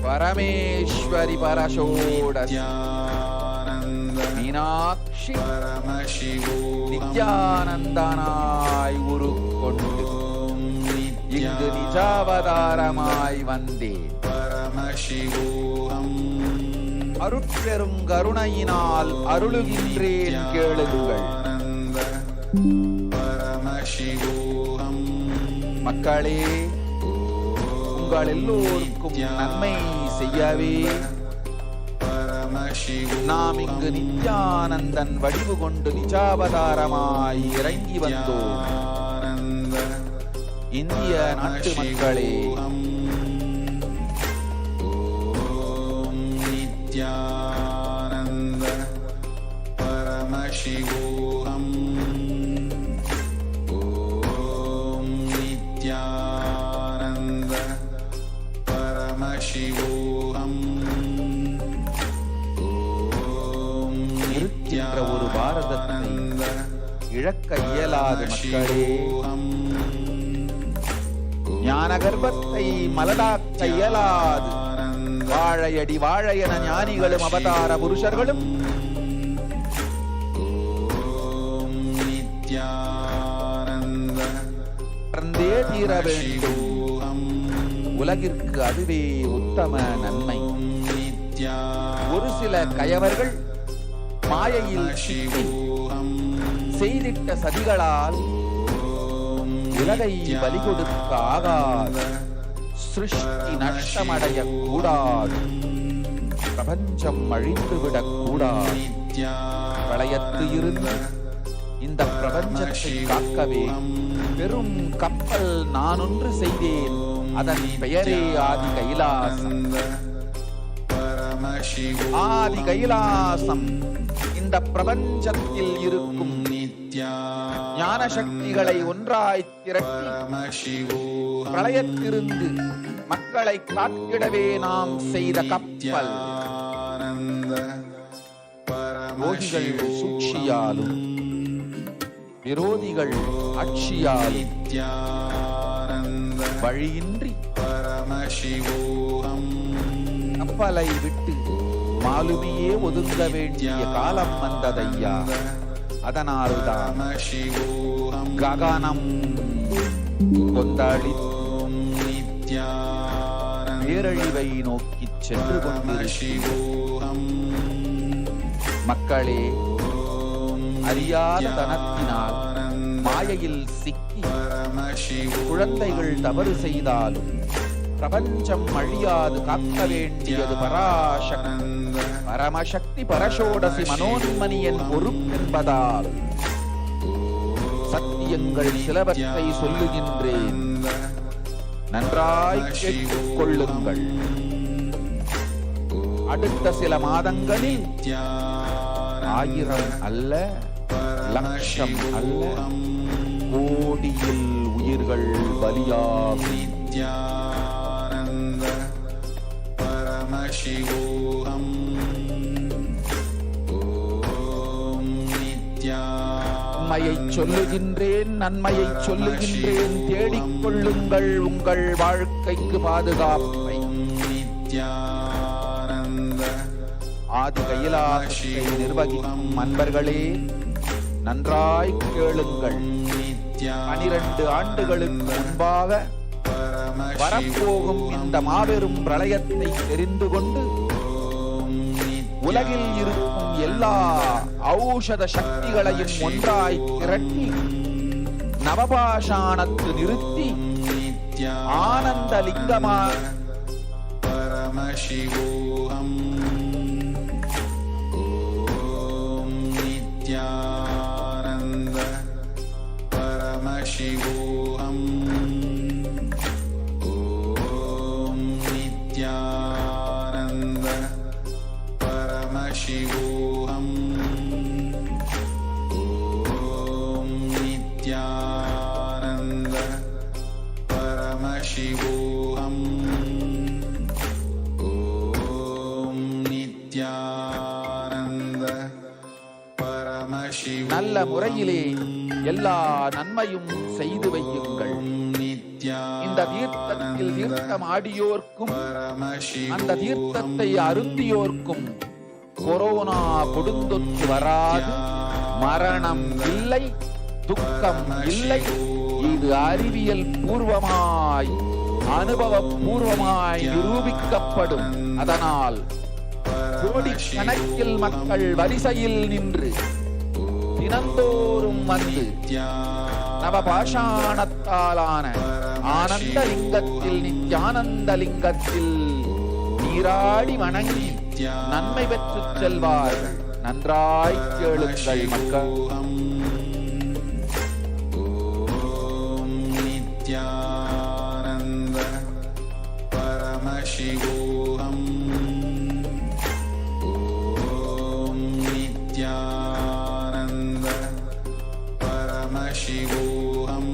Parameswari பரஷோடசி Nithyananda Meenakshi Paramashivoham. நித்யானந்தனாய் உருக்கொண்டு Om இங்கு நிஜாவதாரமாய் வந்தேன் Paramashivoham. அருட்பெரும் கருணையினால் அருளுகின்றேன் கேளுங்கள் Nithyananda Paramashivoham. மக்களே உங்கள் எல்லோருக்கும் நன்மை செய்யவே Paramashivoham. நாம் இங்கு நித்யானந்தன் வடிவு கொண்டு நிஜாவதாரமாய் இறங்கி வந்தோம் Nithyananda இந்திய நாட்டு மக்களே Om Nithyananda Paramashivoham. Om Nithyananda Paramashivoham. Om இருக்கின்ற ஒரு பாரதத்தை Nithyananda இழக்க இயலாது மக்களே Paramashivoham. ஞான கர்ப்பத்தை மலடாக்க இயலாது வாழையடி வாழையன ஞானிகளும் அவதார புருஷர்களும் Om Nithyananda பறந்தே தீர வேண்டும் Paramashivoham. உலகிற்கு அதுவே உத்தம நன்மை Om Nithyananda ஒரு சில கயவர்கள் மாயையில் சிக்கி Paramashivoham. செய்திட்ட சதிகளால் உலகை பலி கொடுக்க ஆகாது சிருஷ்டி நஷ்டமடைய கூடாது பிரபஞ்சம் அழிந்துவிடக் கூடாது பிரளயத்து இருந்து இந்த பிரபஞ்சத்தை காக்கவே பெரும் கப்பல் நான் ஒன்று செய்தேன் அதன் பெயரே ஆதி கைலாசம் ஆதி கைலாசம் இந்த பிரபஞ்சத்தில் இருக்கும் ஞான சக்திகளை ஒன்றாய் திரட்டி பிரளயத்திலிருந்து மக்களை காத்திடவே நாம் செய்த கப்பல் யோகிகள் சூழ்ச்சியாலும் விரோதிகள் ஆட்சியாலும் வழியின்றி கப்பலை விட்டு மாலுமியே ஒதுங்க வேண்டிய காலம் வந்ததையா அதனால்தான் ககனம் கொந்தாடி பேரழிவை நோக்கி சென்று கொண்டிருக்கிறோம் மக்களே அறியாத தனத்தினால் மாயையில் சிக்கி குழந்தைகள் தவறு செய்தாலும் பிரபஞ்சம் அழியாது காக்க வேண்டியது பராசக்தி பரமசக்தி பரஷோடசி மனோன்மணியின் பொறுப்பென்பதால் சத்தியங்கள் சிலவற்றை சொல்லுகின்றேன் நன்றாய் கேட்டுக் கொள்ளுங்கள் அடுத்த சில மாதங்களில் 1000 அல்ல லட்சம் அல்ல கோடியில் உயிர்கள் பலியாகும் Paramashivoham. Om Nithyananda. உண்மையை சொல்லுகின்றேன், நன்மையை சொல்லுகின்றேன், தேடிக்கொள்ளுங்கள் உங்கள் வாழ்க்கைக்கு பாதுகாப்பை. ஆதி கைலாசத்தை நிர்வகிக்கும் அன்பர்களே, நன்றாய் கேளுங்கள். 12 ஆண்டுகளுக்கு முன்பாக வரப்போகும் இந்த மாபெரும் பிரளயத்தை தெரிந்து கொண்டு உலகில் இருக்கும் எல்லா ஔஷத சக்திகளையும் ஒன்றாய் திரட்டி நவபாஷாணத்து நிறுத்தி ஆனந்த லிங்கமாக Paramashivoham. Om Nithyananda Paramashivoham. Om Nithyananda Paramashivoham. Om Nithyananda Paramashivoham. நல்ல முறையிலே எல்லா நன்மையும் செய்து வையுங்கள். இந்த தீர்த்தத்தில் தீர்த்தம் ஆடியோர்க்கும் அந்த தீர்த்தத்தை அருந்தியோர்க்கும் கொரோனா கொடுந்தொற்று வராது, மரணம் இல்லை, துக்கம் இல்லை. இது அறிவியல் பூர்வமாய் அனுபவ பூர்வமாய் நிரூபிக்கப்படும். அதனால் கோடிக்கணக்கில் மக்கள் வரிசையில் நின்று தினந்தோறும் வந்து நவபாஷாணத்தாலான ஆனந்த லிங்கத்தில், நித்யானந்த லிங்கத்தில் நீராடி வணங்கி நன்மை பெற்றுச் செல்வார்கள். நன்றாய் கேளுங்கள் மக்கள். Om Nithyananda Paramashivoham. Om Nithyananda Paramashivoham.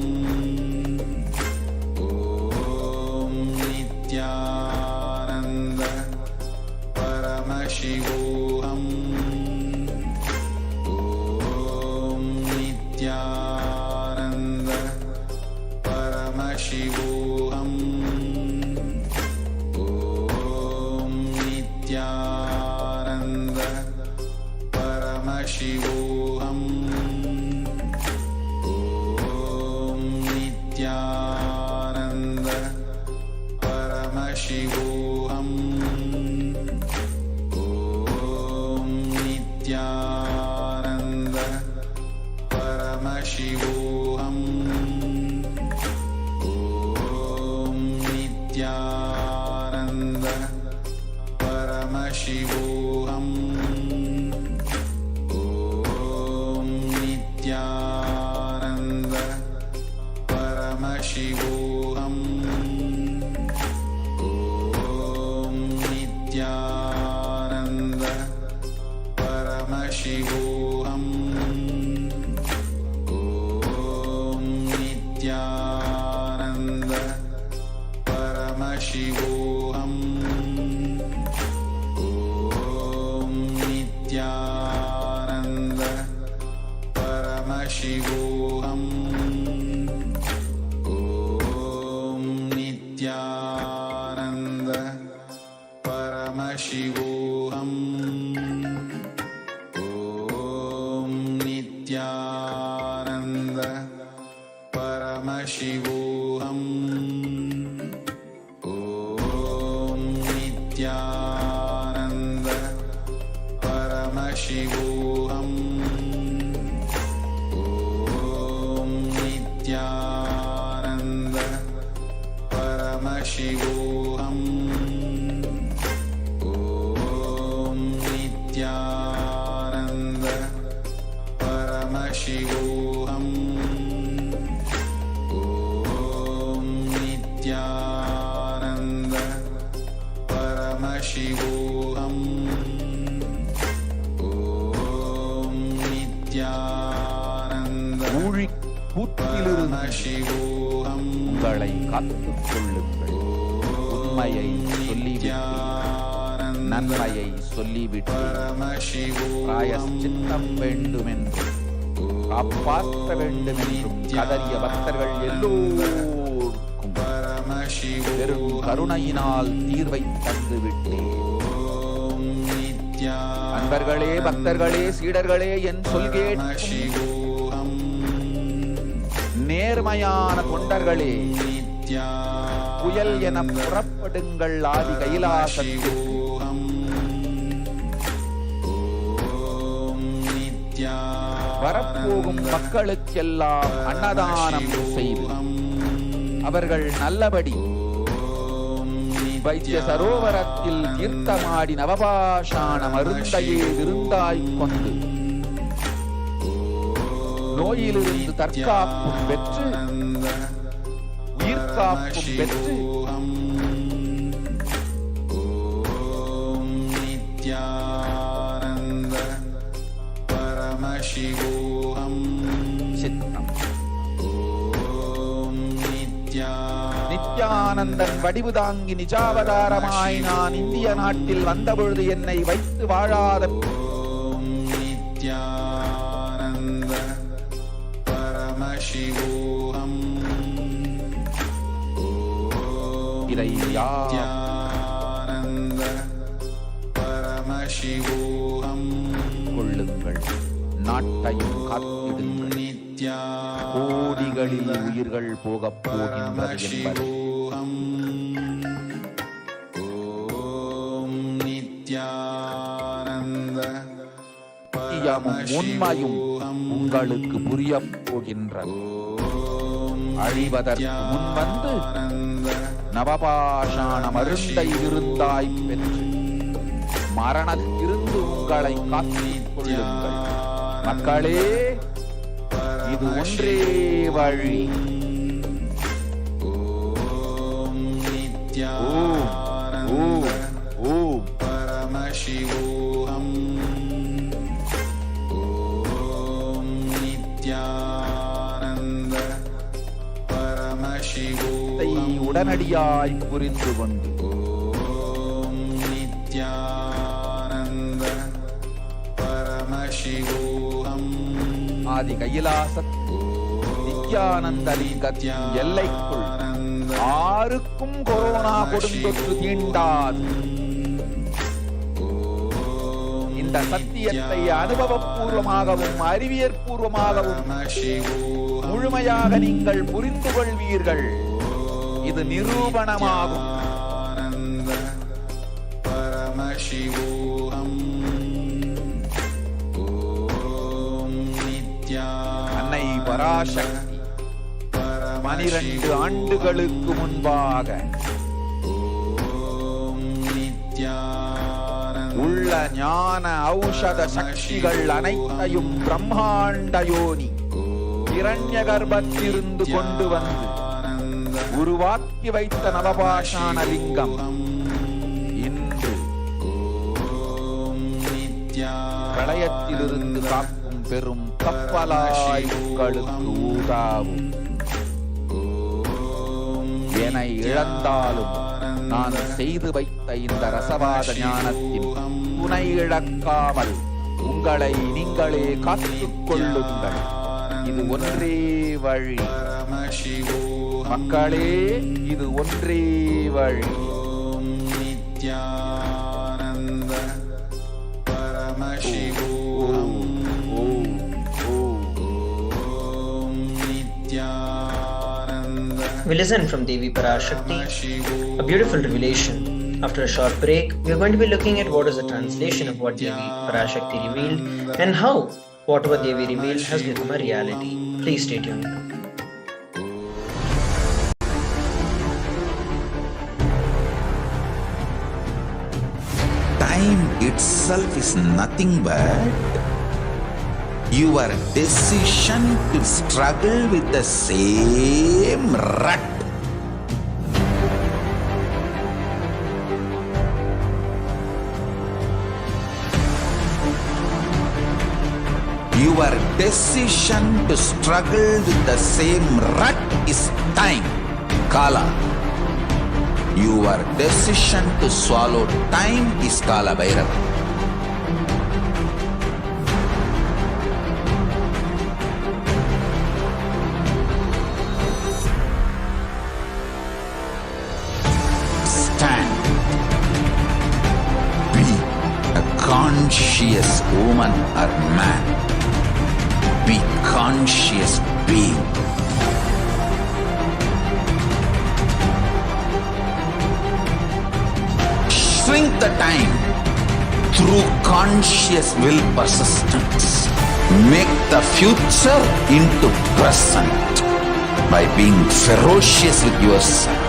Om Nithyananda Paramashivoham. Om Nithyananda Paramashivoham. Om Nithyananda Paramashivoham. Om Nithyananda Paramashivoham. Om Nithyananda Paramashivoham. Om Nithyananda Paramashivoham. Om Nithyananda Paramashivoham. Om Nithyananda Paramashivoham. Om Nithyananda Paramashivoham. Om Nithyananda Paramashivoham. Om Nithyananda Paramashivoham. Om Nithyananda Paramashivoham. Om Nithyananda Paramashivoham. Om Nithyananda Paramashivoham. Om Nithyananda Paramashivoham. Om Nithyananda Paramashivoham. Om Nithyananda ஊழி கூத்திலிருந்து Paramashivoham. உங்களை காத்துக் கொள்ளுங்கள். நன்மையை சொல்லிவிட்டு பிராயஷ்சித்தம் வேண்டுமென்று காப்பாற்ற வேண்டுமென்றும் கதறிய பக்தர்கள் எல்லோருக்கும் பெரும் கருணையினால் தீர்வை தந்துவிட்டேன். அன்பர்களே, பக்தர்களே, சீடர்களே, என் சொல்கேட்கும் நேர்மையான தொண்டர்களே, புயல் என புறப்படுங்கள் ஆதி கைலாசத்திற்கு. வரப்போகும் மக்களுக்கெல்லாம் அன்னதானம் செய்து அவர்கள் நல்லபடி வைத்திய சரோவரத்தில் தீர்த்தமாடி நவபாஷான மருந்தையே விருந்தாய்க் கொண்டு நோயிலிருந்து தற்காப்பும் பெற்று உயிர்காப்பும் பெற்று சித்தம் நித்யானந்தன் வடிவு தாங்கி நிஜாவதாரமாய் நான் இந்திய நாட்டில் வந்தபொழுது என்னை வைத்து வாழாத இதை கொள்ளுங்கள், நாட்டையும் காத்திடுங்கள். கோடிகளில் உயிர்கள் போகப் போகின்றது என்பதை உண்மையும் உங்களுக்கு புரியப் போகின்றது. அழிவதற்கு முன் வந்து நவபாஷான மருந்தை விருந்தாய் பெற்று மரணத்திலிருந்து உங்களை காத்துக் கொள்ளுங்கள். மக்களே, இது ஒன்றே வழி. ஓம் ஓம் ஓம் பரமசிவோஹம். ஓம் நித்யானந்த பரமசிவோஹம். உடனடியாய் புரிந்து கொண்டு ஓம் நித்யானந்த பரமசிவோஹம். ஆதி கைலாச நித்யானந்த லிங்கத்தின் எல்லைக்குள் யாருக்கும் கொரோனா கொடுந்தொற்று தீண்டாது. இந்த சத்தியத்தை அனுபவபூர்வமாகவும் அறிவியற்பூர்வமாகவும் முழுமையாக நீங்கள் புரிந்து கொள்வீர்கள். இது நிரூபணமாகும். அன்னை பராசக்தி 12 ஆண்டுகளுக்கு முன்பாக உள்ள ஞான ஔஷத சக்திகள் அனைத்தையும் பிரம்மாண்ட யோனி இரண்ய கர்ப்பத்திலிருந்து கொண்டு வந்து உருவாக்கி வைத்த நவபாஷான லிங்கம் இன்று பிரளயத்திலிருந்து காக்கும் பெரும் கப்பலாய் உங்களுக்கு ஊதாவும். என இழந்தாலும் நான் செய்து வைத்த இந்த ரசவாத ஞானத்தின் துணை இழக்காமல் உங்களை நீங்களே காத்துக் கொள்ளுங்கள். இது ஒன்றே வழி மக்களே, இது ஒன்றே வழி. Nityananda பரமசிவோஹம். We listen from Devi Parashakti, a beautiful revelation. After a short break, we are going to be looking at what is the translation of what Devi Parashakti revealed and how whatever Devi revealed has become a reality. Please stay tuned. Time itself is nothing but your decision to struggle with the same rut. Your decision to struggle with the same rut is time, Kala. Your decision to swallow time is Kala Bhairava. Stand. Be a conscious woman or man. Be conscious being. Shrink the time through conscious will persistence. Make the future into present by being ferocious with yourself.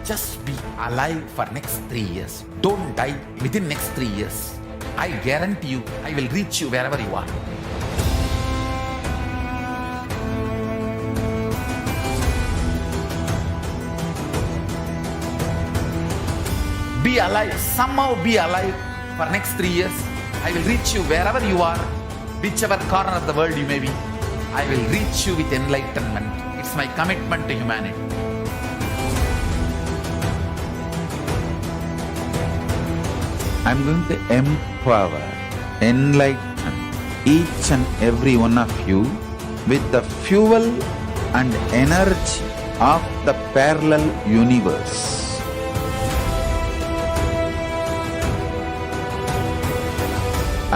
Just be alive for next 3 years. Don't die within next 3 years. I guarantee you, I will reach you wherever you are. Be alive, somehow be alive for next 3 years. I will reach you wherever you are, whichever corner of the world you may be. I will reach you with enlightenment. It's my commitment to humanity. I'm going to empower, enlighten each and every one of you with the fuel and energy of the parallel universe.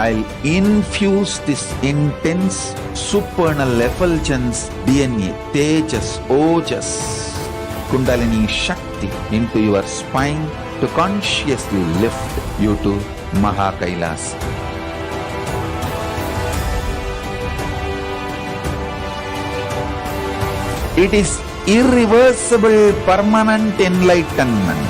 I'll infuse this intense supernal effulgence DNA, Tejas, Ojas, Kundalini Shakti into your spine to consciously lift you to KAILASA. It is irreversible permanent enlightenment,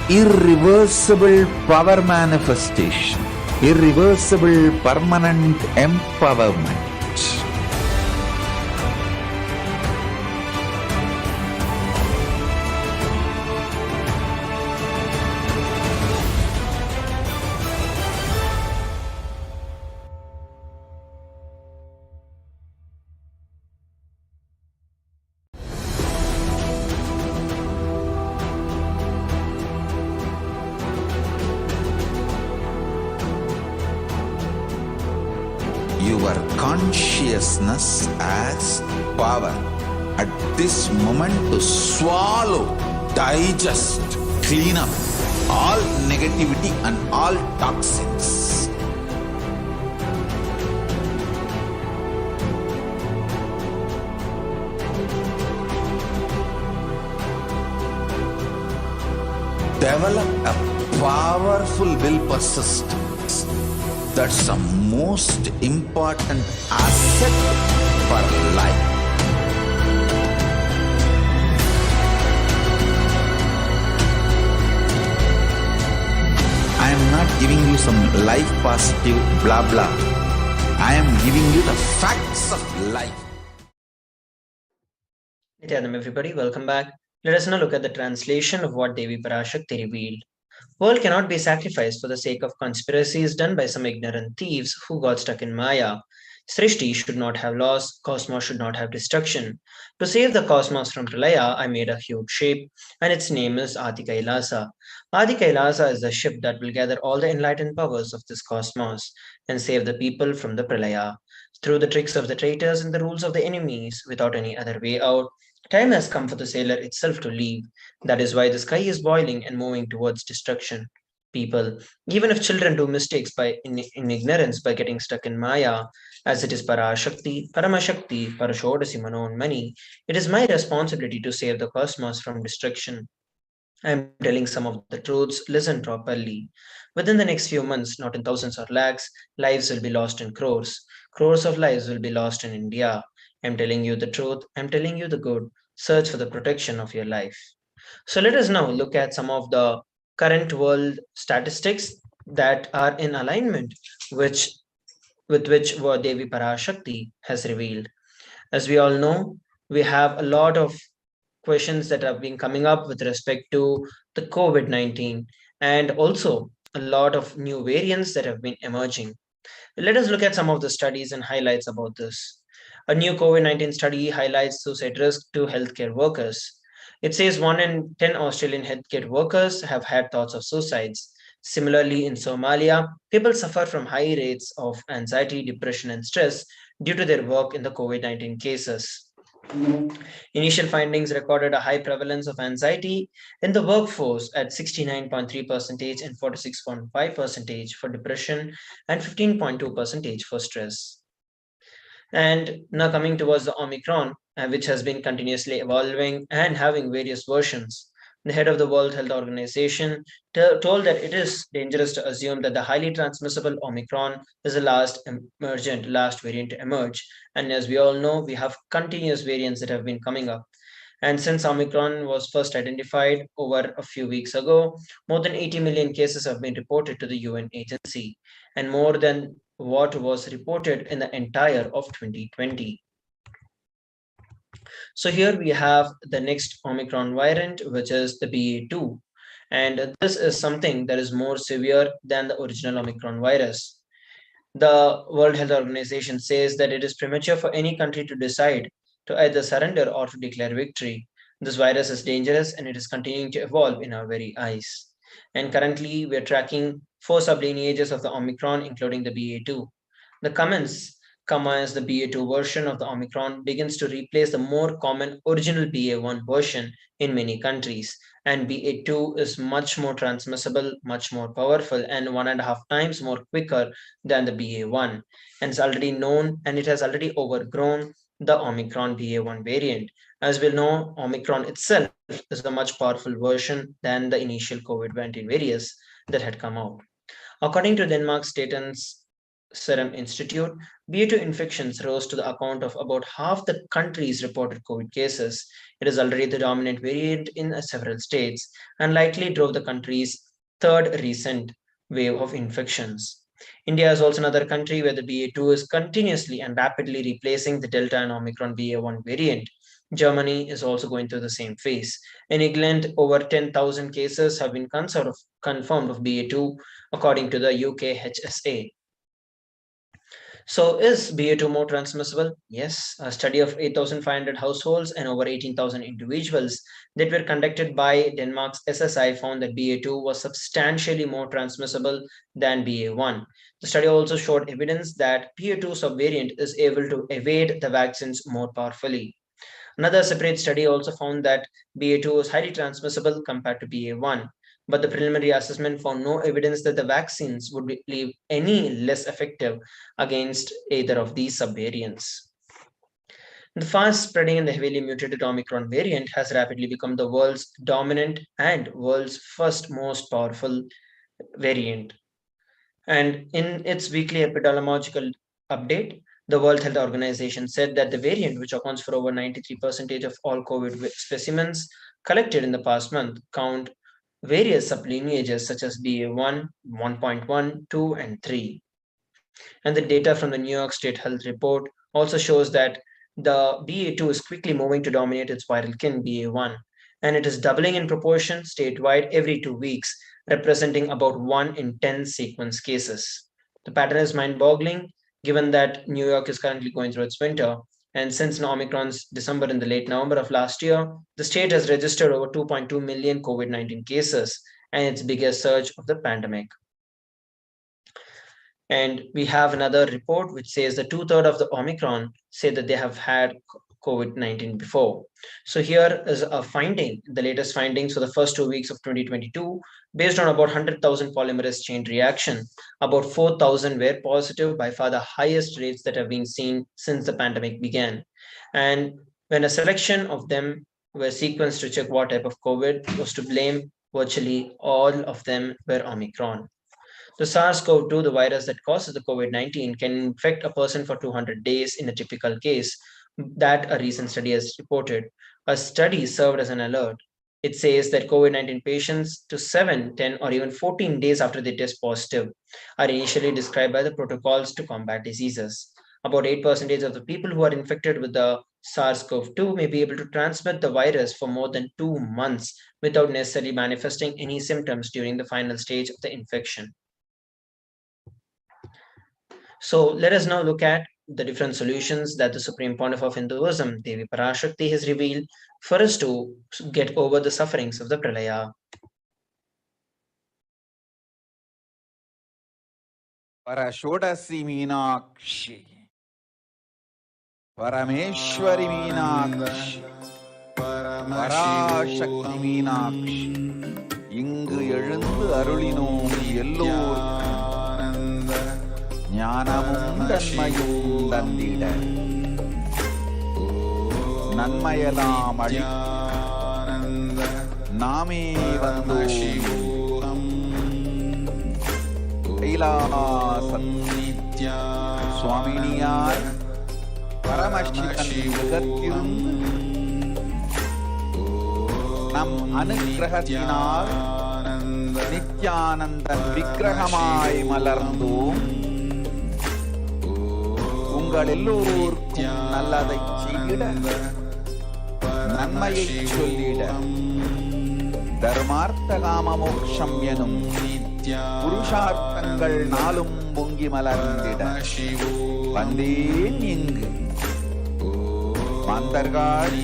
irreversible power manifestation, irreversible permanent empowerment. Your consciousness as power at this moment to swallow, digest, clean up all negativity and all toxins. Develop a powerful will persistence. That's the most important asset for life. I am not giving you some life positive blah blah. I am giving you the facts of life. Nithyanam, everybody, welcome back. Let us now look at the translation of what Devi Parashakti revealed. World cannot be sacrificed for the sake of conspiracies done by some ignorant thieves who got stuck in Maya. Srishti should not have loss, cosmos should not have destruction. To save the cosmos from Pralaya, I made a huge ship, and its name is Adi KAILASA. Adi KAILASA is the ship that will gather all the enlightened powers of this cosmos and save the people from the Pralaya. Through the tricks of the traitors and the rules of the enemies, without any other way out, time has come for the sailor itself to leave. That is why the sky is boiling and moving towards destruction. People, even if children do mistakes in ignorance by getting stuck in Maya, as it is Parashakti, Paramashakti, Parashodasi Manon Mani, it is my responsibility to save the cosmos from destruction. I am telling some of the truths, listen properly. Within the next few months, not in thousands or lakhs, lives will be lost in crores. Crores of lives will be lost in India. I am telling you the truth, I am telling you the good. Search for the protection of your life. So let us now look at some of the current world statistics that are in alignment which with which Devi Parashakti has revealed. As we all know, we have a lot of questions that have been coming up with respect to the COVID 19 and also a lot of new variants that have been emerging. Let us look at some of the studies and highlights about this. A new COVID 19 study highlights suicide risk to healthcare workers. It says 1 in 10 Australian healthcare workers have had thoughts of suicides. Similarly, in Somalia, people suffer from high rates of anxiety, depression, and stress due to their work in the COVID 19 cases. Initial findings recorded a high prevalence of anxiety in the workforce at 69.3% and 46.5% for depression and 15.2% for stress. And now coming towards the Omicron, which has been continuously evolving and having various versions. The head of the World Health Organization told that it is dangerous to assume that the highly transmissible Omicron is the last variant to emerge. And as we all know, we have continuous variants that have been coming up. And since Omicron was first identified over a few weeks ago, more than 80 million cases have been reported to the UN agency, and more than what was reported in the entire of 2020. So here we have the next Omicron variant, which is the BA2. And this is something that is more severe than the original Omicron virus. The World Health Organization says that it is premature for any country to decide to either surrender or to declare victory. This virus is dangerous and it is continuing to evolve in our very eyes. And currently, we are tracking 4 sublineages of the Omicron, including the BA2. The comments come as the BA2 version of the Omicron begins to replace the more common original BA1 version in many countries. And BA2 is much more transmissible, much more powerful, and 1.5 times more quicker than the BA1. And it's already known and it has already overgrown the Omicron BA1 variant. As we know, Omicron itself is a much powerful version than the initial COVID-19 variants that had come out. According to Denmark Statens Serum Institute, BA2 infections rose to the account of about half the country's reported COVID cases. It is already the dominant variant in several states and likely drove the country's third recent wave of infections. India is also another country where the BA2 is continuously and rapidly replacing the Delta and Omicron BA1 variant. Germany is also going through the same phase. In England, over 10,000 cases have been confirmed of BA2, according to the UKHSA. So is BA2 more transmissible? Yes. A study of 8,500 households and over 18,000 individuals that were conducted by Denmark's SSI found that BA2 was substantially more transmissible than BA1. The study also showed evidence that BA2 subvariant is able to evade the vaccines more powerfully. Another separate study also found that BA2 is highly transmissible compared to BA1. But the preliminary assessment found no evidence that the vaccines would be any less effective against either of these subvariants. The fast spreading and the heavily mutated Omicron variant has rapidly become the world's dominant and world's first most powerful variant. And in its weekly epidemiological update, the World Health Organization said that the variant, which accounts for over 93% of all COVID specimens collected in the past month, count various sublineages such as BA1, 1.1, 2, and 3. And the data from the New York State Health Report also shows that the BA2 is quickly moving to dominate its viral kin BA1, and it is doubling in proportion statewide every 2 weeks, representing about 1 in 10 sequence cases. The pattern is mind-boggling given that New York is currently going through its winter. And since Omicron's December in the late November of last year, the state has registered over 2.2 million COVID-19 cases and its biggest surge of the pandemic. And we have another report which says that 2/3 of the Omicron say that they have had COVID-19 before. So here is a finding, the latest findings for the first 2 weeks of 2022, based on about 100,000 polymerase chain reaction. About 4,000 were positive, by far the highest rates that have been seen since the pandemic began. And when a selection of them were sequenced to check what type of COVID was to blame, virtually all of them were Omicron. The SARS-CoV-2, the virus that causes the COVID-19, can infect a person for 200 days in a typical case that a recent study has reported. A study served as an alert. It says that COVID-19 patients to 7, 10, or even 14 days after they test positive are initially described by the protocols to combat diseases. About 8% of the people who are infected with the SARS-CoV-2 may be able to transmit the virus for more than 2 months without necessarily manifesting any symptoms during the final stage of the infection. So let us now look at the different solutions that the Supreme Pontiff of Hinduism, Devi Parashakti, has revealed for us to get over the sufferings of the Pralaya. Parashodasi Meenakshi, Parameshwari Meenakshi, Parashakti Meenakshi, Ingu எழுந்து அருளினோம் எல்லோர் ஞானமும் தன்மையும் தந்திட நன்மையெல்லாம் அழி நாமே வந்தோம் கைலாசம் சுவாமினியாய் பரமசிவன் முகத்திருந்து நம் அனுக்கிரகத்தினால் நித்யானந்தன் விக்கிரகமாய் மலர்ந்தோம். உங்கள் எல்லோருக்கும் நல்லதை செய்திட நன்மையை சொல்லிட தர்மார்த்த காம மோட்சம் எனும் புருஷார்த்தங்கள் நாளும் பொங்கி மலர்ந்திட வந்தேன் இங்கு. மாந்தர்கள்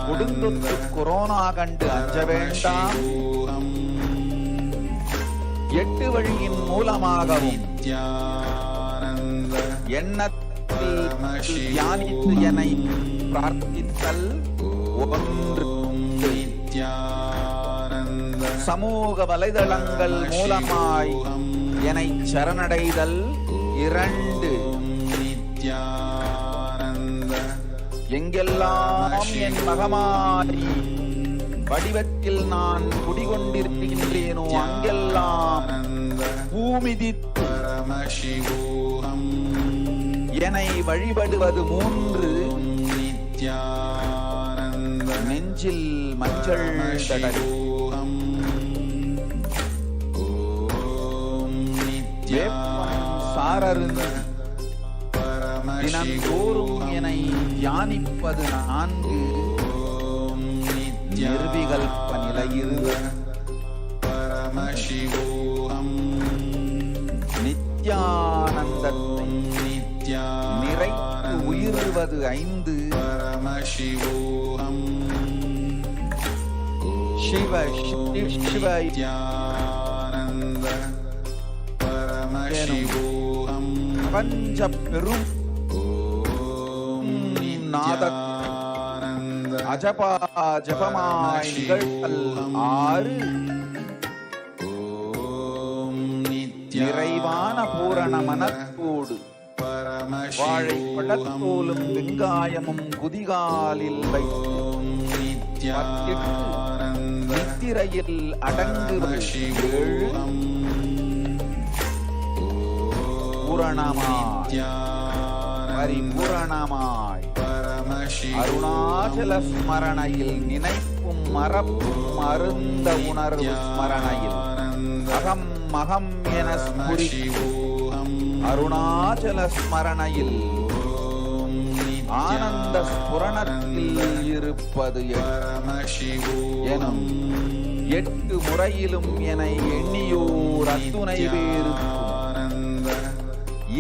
கொடுந்தொற்று கொரோனா கண்டு அஞ்ச வேண்டாம். 8 வழியின் மூலமாகவும் எண்ணத்தில் தியானித்து என்னை பிரார்த்தித்தல் ஒன்று. சமூக வலைதளங்கள் மூலமாய் என்னை சரணடைதல் 2. எங்கெல்லாம் என் மகமாரி வடிவத்தில் நான் குடிகொண்டிருக்கின்றேனோ அங்கெல்லாம் பூமிதித்து என்னை வழிபடுவது 3. நெஞ்சில் மஞ்சள் தடவி சாரருந்து தினந்தோறும் என்னை தியானிப்பது 4. நிர்விகல்ப நிலையில் நித்யானந்தத்தை நிறைத்து உயிர்வது 5. சிவ சிவ பஞ்ச பெரும் நாத அஜபா ஜபமாய் நிகழ்த்தல் 6. நிறைவான பூரண மனத்தோடு வாழை பழத்தோலும் வெங்காயமும் குதிகாலில் வைத்து நித்திரையில் அடங்குவது 7. பூரணமாய் பரிபூரணமாய் அருணாச்சல ஸ்மரணையில் நினைப்பும் மறப்பும் அருந்த உணர்வு ஸ்மரணையில் அகம் மகம் என அருணாச்சல ஸ்மரணையில் ஆனந்த ஸ்புரணத்தில் இருப்பது 8 எனும் 8 முறையிலும் என எண்ணியோர் அத்துணை பேருக்கும்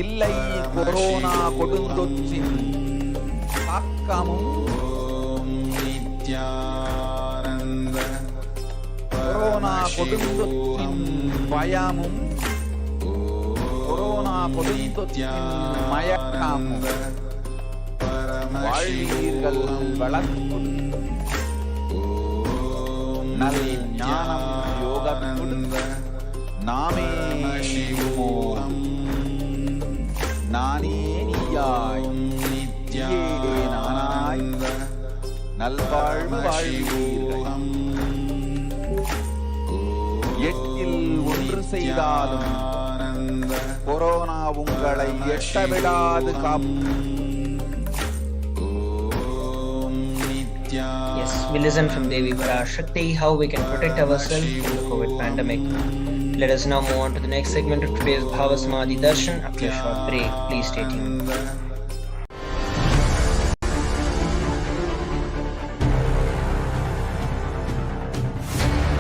இல்லை கொரோனா கொடுந்தொற்றின் தாக்கமும் நித்யானந்த கொரோனா கொடுந்தொற்றின் பயமும் கொரோனா கொடுந்தொற்றின் மயக்கமும் வாழ்வீர்கள் வளர்ப்புடன் நல் ஞானம் யோகத்துடன் நாமே சிவோம் நானே நீயாய் நித்யே நானாய் நல்வாழ்வு வாழ்வீர்கள் எட்டில் ஒன்று செய்தாலும் கொரோனா உங்களை எட்டவிடாது காப்பு. Yes, we listen from Devi Parashakti how we can protect ourselves from the COVID pandemic. Let us now move on to the next segment of today's Bhava Samadhi Darshan after a short break. Please stay tuned.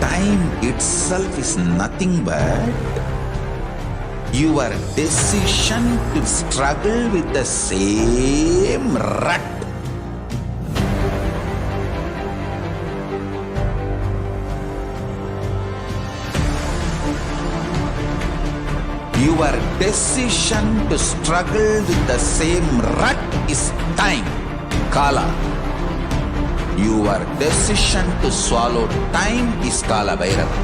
Time itself is nothing but your decision to struggle with the same rut. Your decision to struggle with the same rut is time, Kala. Your decision to swallow time is Kala Bhairava.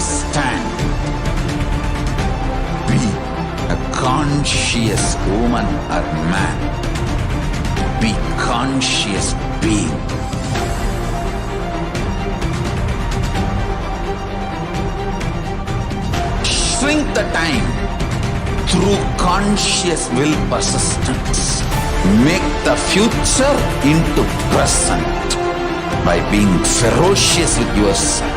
Stand. Be a conscious woman or man. Be conscious being. Shrink the time through conscious will persistence. Make the future into present by being ferocious with yourself.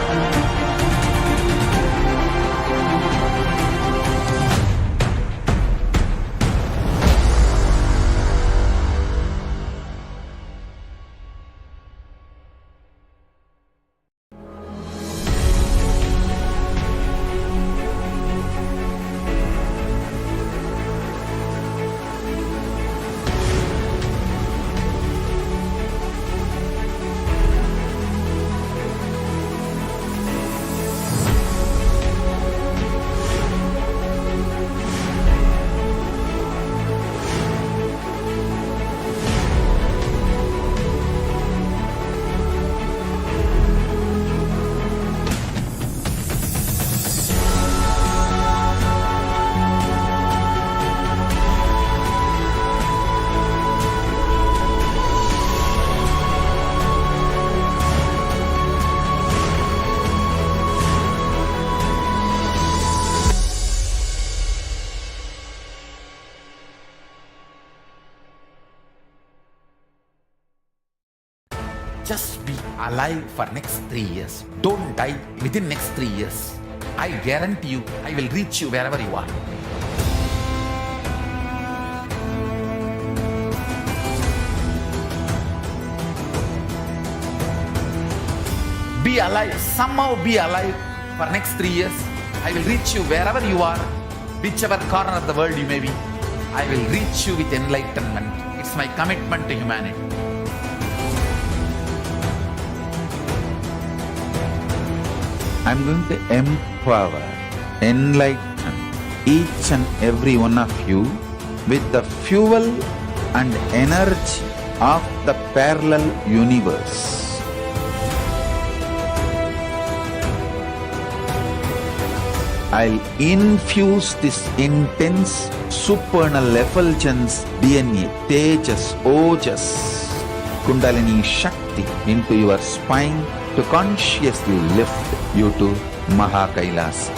Just be alive for next 3 years. Don't die within next 3 years. I guarantee you, I will reach you wherever you are. Be alive, somehow be alive for next 3 years. I will reach you wherever you are, whichever corner of the world you may be. I will reach you with enlightenment. It's my commitment to humanity. I'm going to empower, enlighten each and every one of you with the fuel and energy of the parallel universe. I'll infuse this intense supernal effulgence DNA, Tejas, Ojas, Kundalini Shakti into your spine to consciously lift you to KAILASA.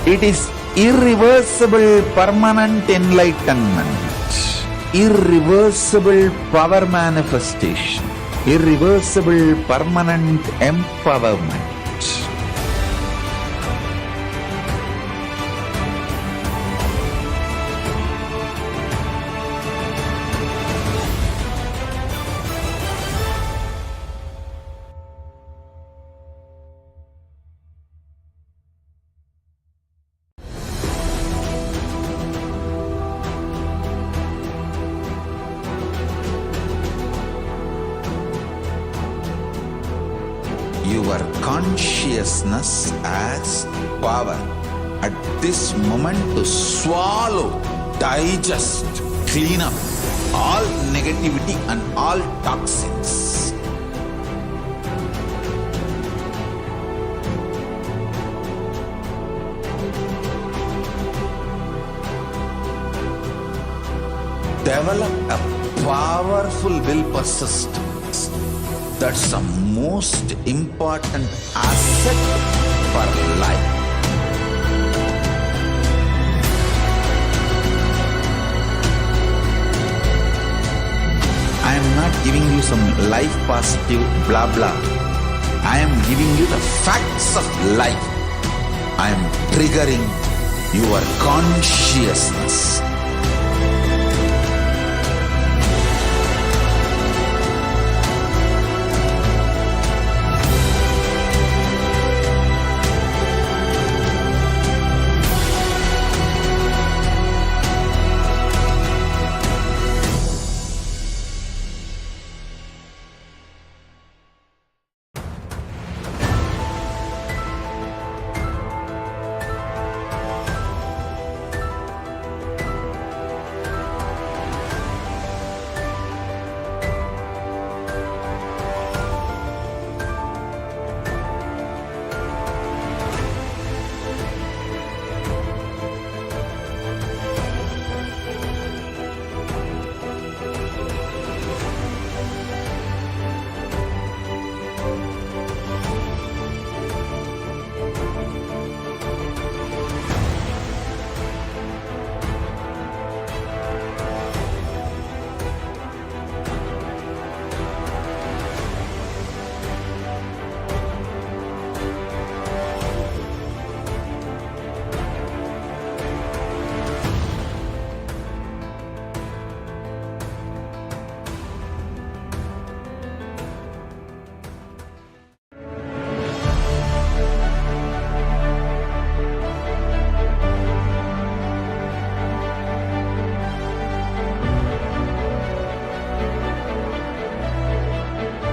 It is irreversible permanent enlightenment, irreversible power manifestation, irreversible permanent empowerment. consciousness as power at this moment to swallow, digest, clean up all negativity and all toxins. Develop a powerful willpower system. That's the most important asset for life. I am not giving you some life positive blah blah. I am giving you the facts of life. I am triggering your consciousness.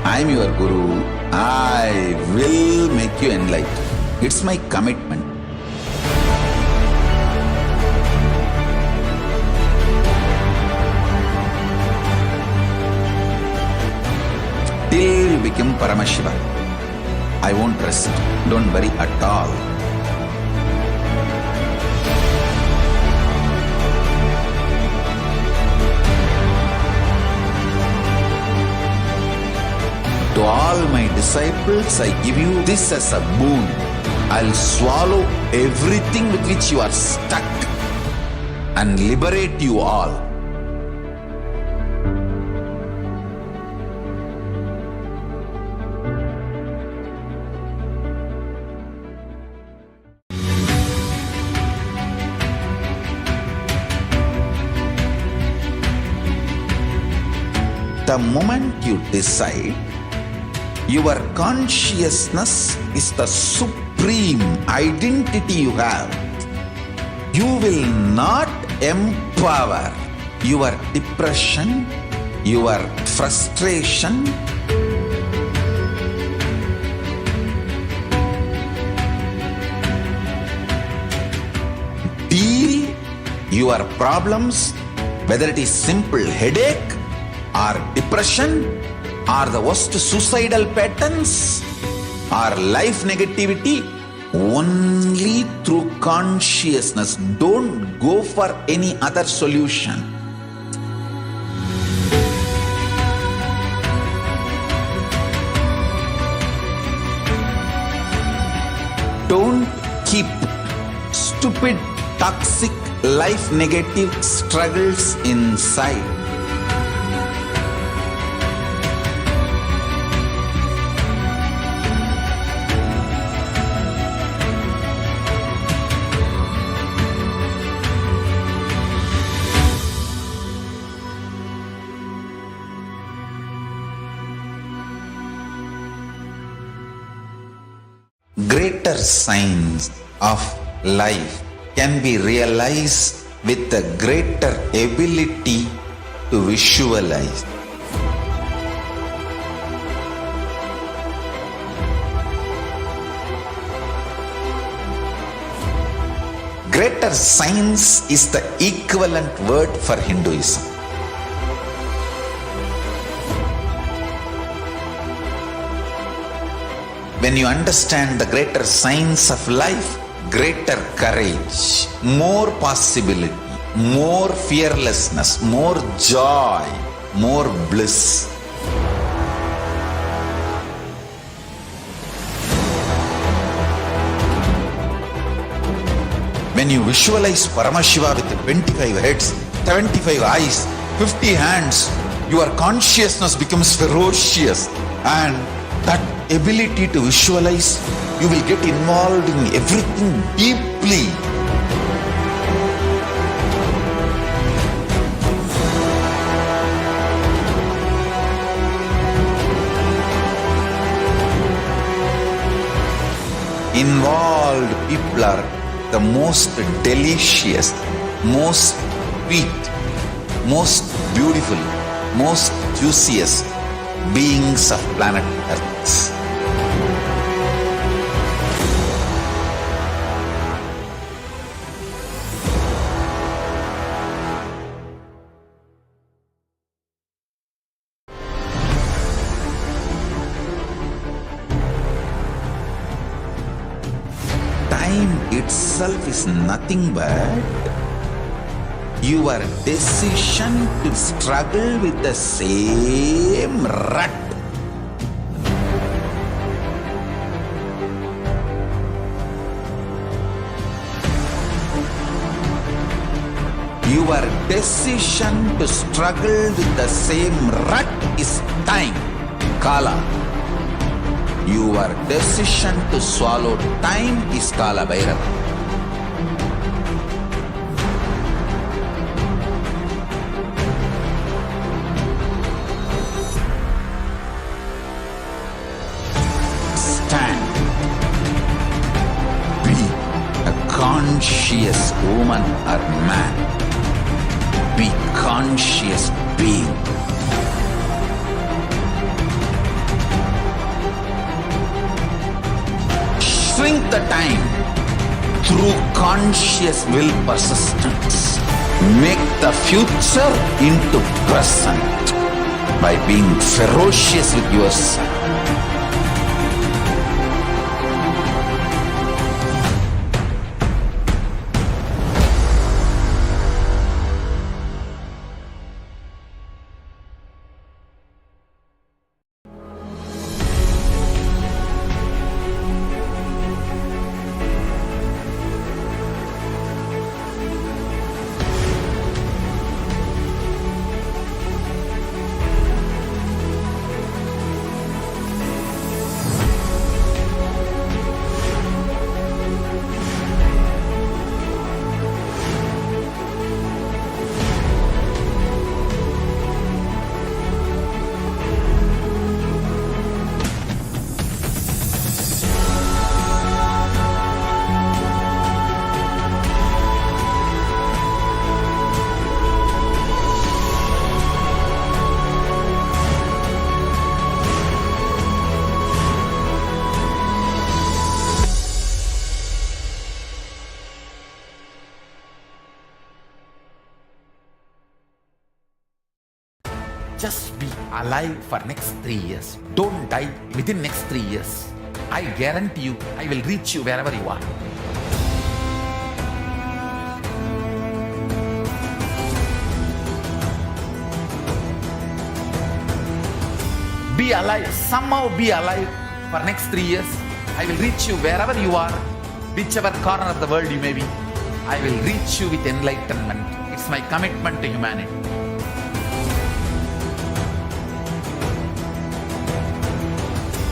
I am your Guru. I will make you enlightened. It's my commitment. Till you become Paramashiva, I won't rest. Don't worry at all. To all my disciples, I give you this as a boon. I'll swallow everything with which you are stuck and liberate you all. The moment you decide, your consciousness is the supreme identity you have. You will not empower your depression, your frustration, deal your problems, whether it is simple headache or depression, or the worst suicidal patterns, or life negativity, only through consciousness. Don't go for any other solution. Don't keep stupid, toxic, life negative struggles inside. Greater signs of life can be realized with a greater ability to visualize. Greater science is the equivalent word for Hinduism. When you understand the greater science of life, greater courage, more possibility, more fearlessness, more joy, more bliss. When you visualize Paramashiva with 25 heads, 75 eyes, 50 hands, your consciousness becomes ferocious, and that ability to visualize, you will get involved in everything deeply. Involved people are the most delicious, most sweet, most beautiful, most juiciest beings of planet Earth. Time itself is nothing but your decision to struggle with the same rut. Your decision to struggle with the same rut is time, Kala. Your decision to swallow time is Kala Bhairava. Stand. Be a conscious woman or man. Be conscious being. Shrink the time through conscious will persistence. Make the future into present by being ferocious with yourself. Just be alive for next 3 years. Don't die within next 3 years. I guarantee you, I will reach you wherever you are. Be alive, somehow be alive for next 3 years. I will reach you wherever you are, whichever corner of the world you may be. I will reach you with enlightenment. It's my commitment to humanity.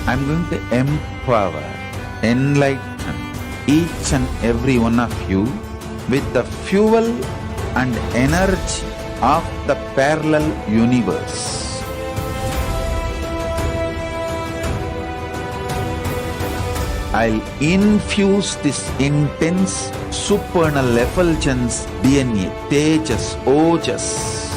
I'm going to empower, enlighten each and every one of you with the fuel and energy of the parallel universe. I'll infuse this intense supernal effulgence DNA, Tejas, Ojas,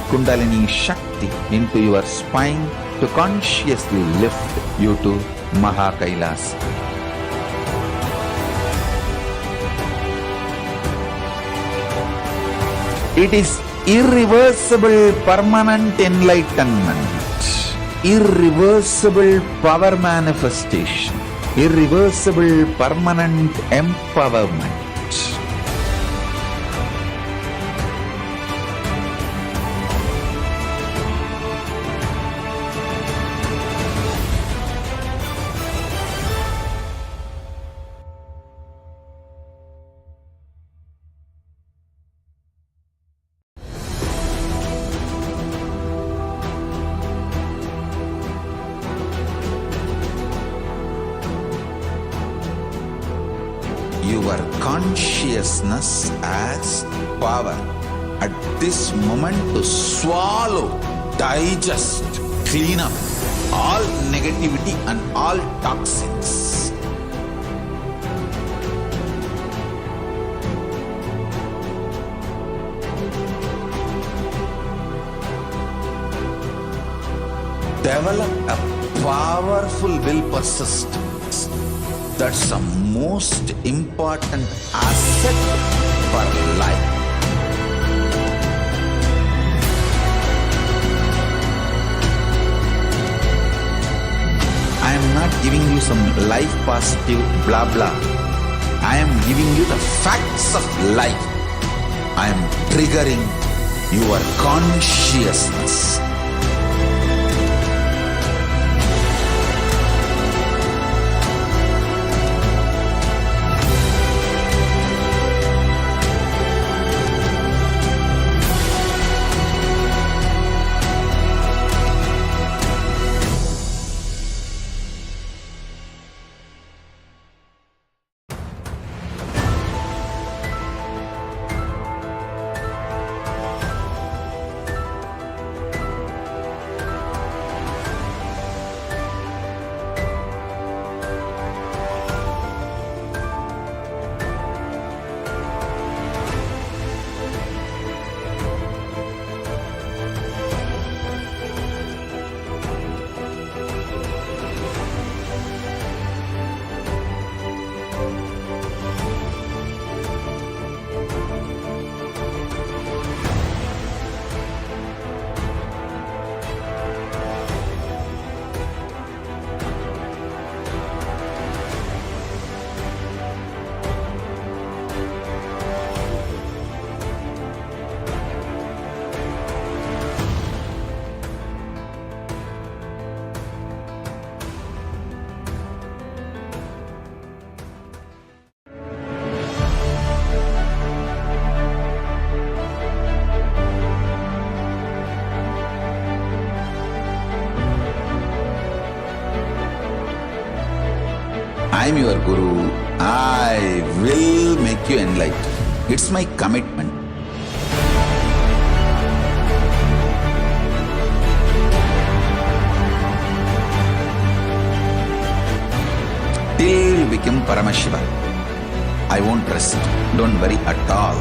Kundalini Shakti into your spine to consciously lift you to KAILASA. It is irreversible permanent enlightenment, irreversible power manifestation, irreversible permanent empowerment. Your consciousness as power at this moment to swallow, digest, clean up all negativity and all toxins. Develop a powerful will persistence. That's the most important asset for life. I am not giving you some life positive blah blah. I am giving you the facts of life. I am triggering your consciousness. I am your Guru. I will make you enlightened. It's my commitment. Till you become Paramashiva, I won't rest. Don't worry at all.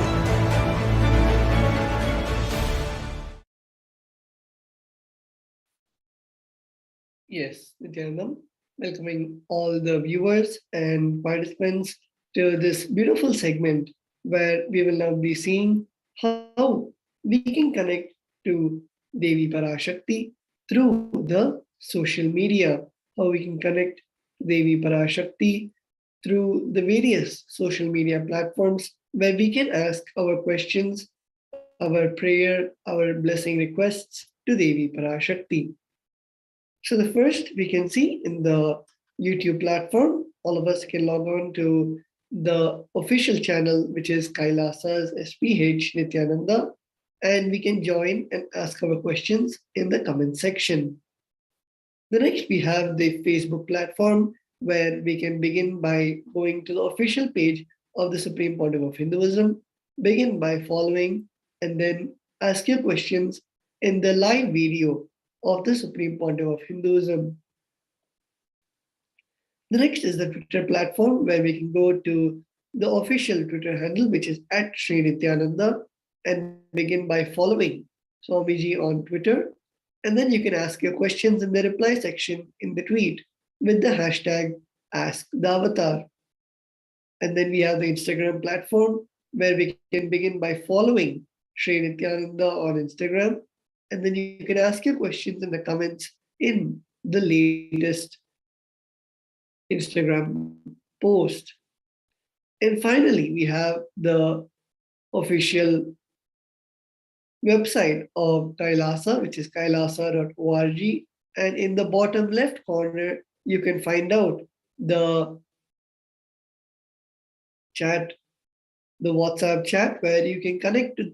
Yes, Nithyanandam, welcoming all the viewers and participants to this beautiful segment where we will now be seeing how we can connect to Devi Parashakti through the social media, how we can connect Devi Parashakti through the various social media platforms where we can ask our questions, our prayer, our blessing requests to Devi Parashakti. So the first we can see in the YouTube platform, all of us can log on to the official channel, which is KAILASA's HDH Nithyananda, and we can join and ask our questions in the comment section. The next we have the Facebook platform, where we can begin by going to the official page of the Supreme Pontiff of Hinduism, begin by following, and then ask your questions in the live video of the Supreme Pontiff of Hinduism. The next is the Twitter platform, where we can go to the official Twitter handle, which is @Sri_Nithyananda, and begin by following Swamiji on Twitter. And then you can ask your questions in the reply section in the tweet with the hashtag #AskTheAvatar. And then we have the Instagram platform, where we can begin by following Sri Nithyananda on Instagram. And then you can ask your questions in the comments in the latest Instagram post. And finally, we have the official website of KAILASA, which is kailasa.org. And in the bottom left corner, you can find out the chat, the WhatsApp chat, where you can connect to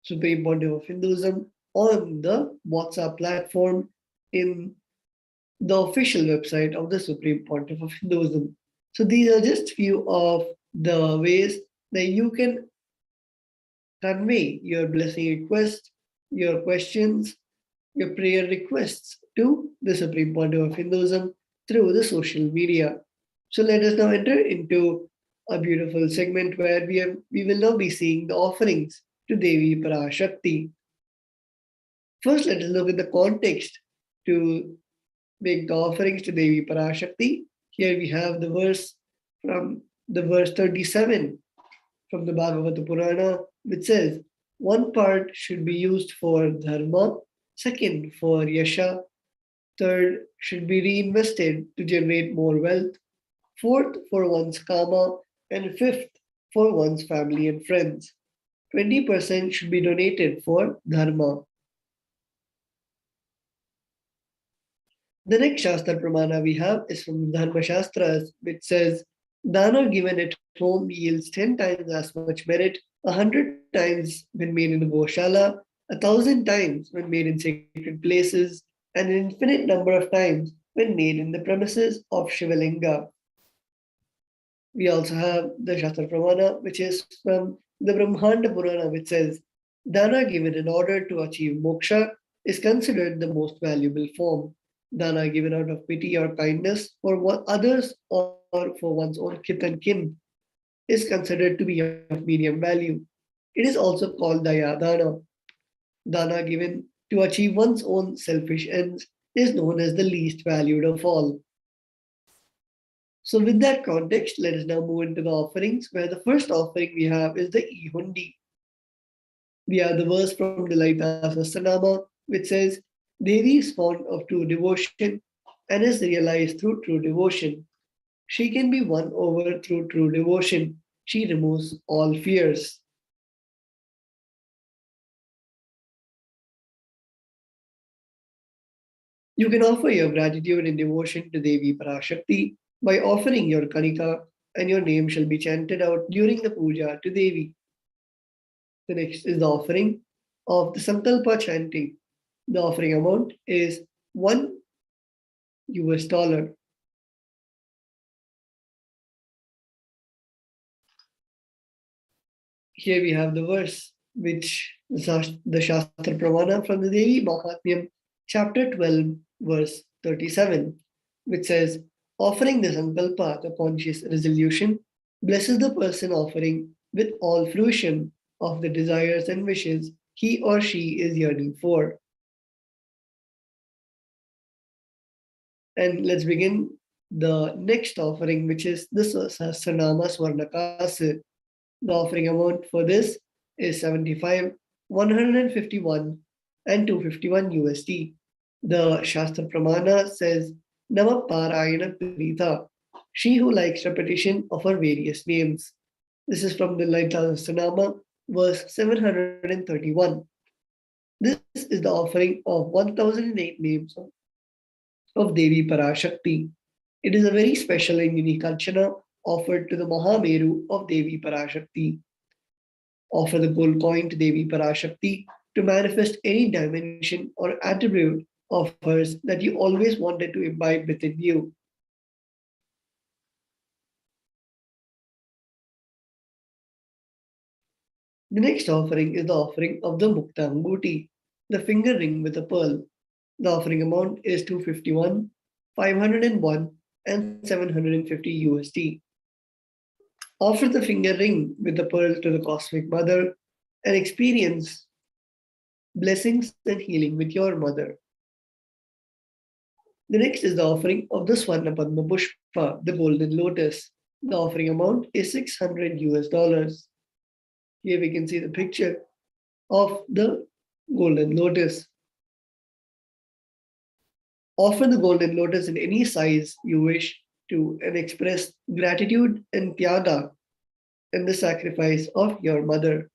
Supreme Pontiff of Hinduism on the WhatsApp platform in the official website of the Supreme Pontiff of Hinduism. So these are just few of the ways that you can convey your blessing requests, your questions, your prayer requests to the Supreme Pontiff of Hinduism through the social media. So let us now enter into a beautiful segment where we will now be seeing the offerings to Devi Parashakti. First, let us look at the context to make the offerings to Devi Parashakti. Here we have the verse from the verse 37 from the Bhagavata Purana, which says, one part should be used for dharma, second for yasha, third should be reinvested to generate more wealth, fourth for one's karma, and fifth for one's family and friends. 20% should be donated for dharma. The next Shastra Pramana we have is from Dharma Shastras, which says, Dana given at home yields 10 times as much merit, 100 times when made in a Goshala, 1,000 times when made in sacred places, and an infinite number of times when made in the premises of Shivalinga. We also have the Shastra Pramana, which is from the Brahmanda Purana, which says, Dana given in order to achieve moksha is considered the most valuable form. Dana given out of pity or kindness for others or for one's own kith and kin is considered to be of medium value. It is also called Daya Dana. Dana given to achieve one's own selfish ends is known as the least valued of all. So with that context, let us now move into the offerings, where the first offering we have is the E-Hundi. We have the verse from the Lalita Sahasranama, which says, Devi is fond of true devotion and is realized through true devotion. She can be won over through true devotion. She removes all fears. You can offer your gratitude and devotion to Devi Parashakti by offering your kanika, and your name shall be chanted out during the puja to Devi. The next is the offering of the Sankalpa chanting. The offering amount is $1. Here we have the verse, which the Shastra Pramana from the Devi Mahatmyam, chapter 12, verse 37, which says, offering the Sankalpa, the conscious resolution, blesses the person offering with all fruition of the desires and wishes he or she is yearning for. And let's begin the next offering, which is the Sahasranama Swarnakasa. The offering amount for this is 75, 151, and 251 USD. The Shastra Pramana says, Nama Parayana Prita, she who likes repetition of her various names. This is from the Lalita Sahasranama, verse 731. This is the offering of 1008 names of Devi Parashakti. It is a very special and unique archana offered to the Mahameru of Devi Parashakti. Offer the gold coin to Devi Parashakti to manifest any dimension or attribute of hers that you always wanted to imbibe within you. The next offering is the offering of the Mukta Angoothi, the finger ring with a pearl. The offering amount is 251, 501, and 750 USD. Offer the finger ring with the pearl to the Cosmic Mother and experience blessings and healing with your mother. The next is the offering of the Swarna Padma Pushpa, the golden lotus. The offering amount is $600. Here we can see the picture of the golden lotus. Offer the golden lotus in any size you wish to and express gratitude and tyaga in the sacrifice of your mother.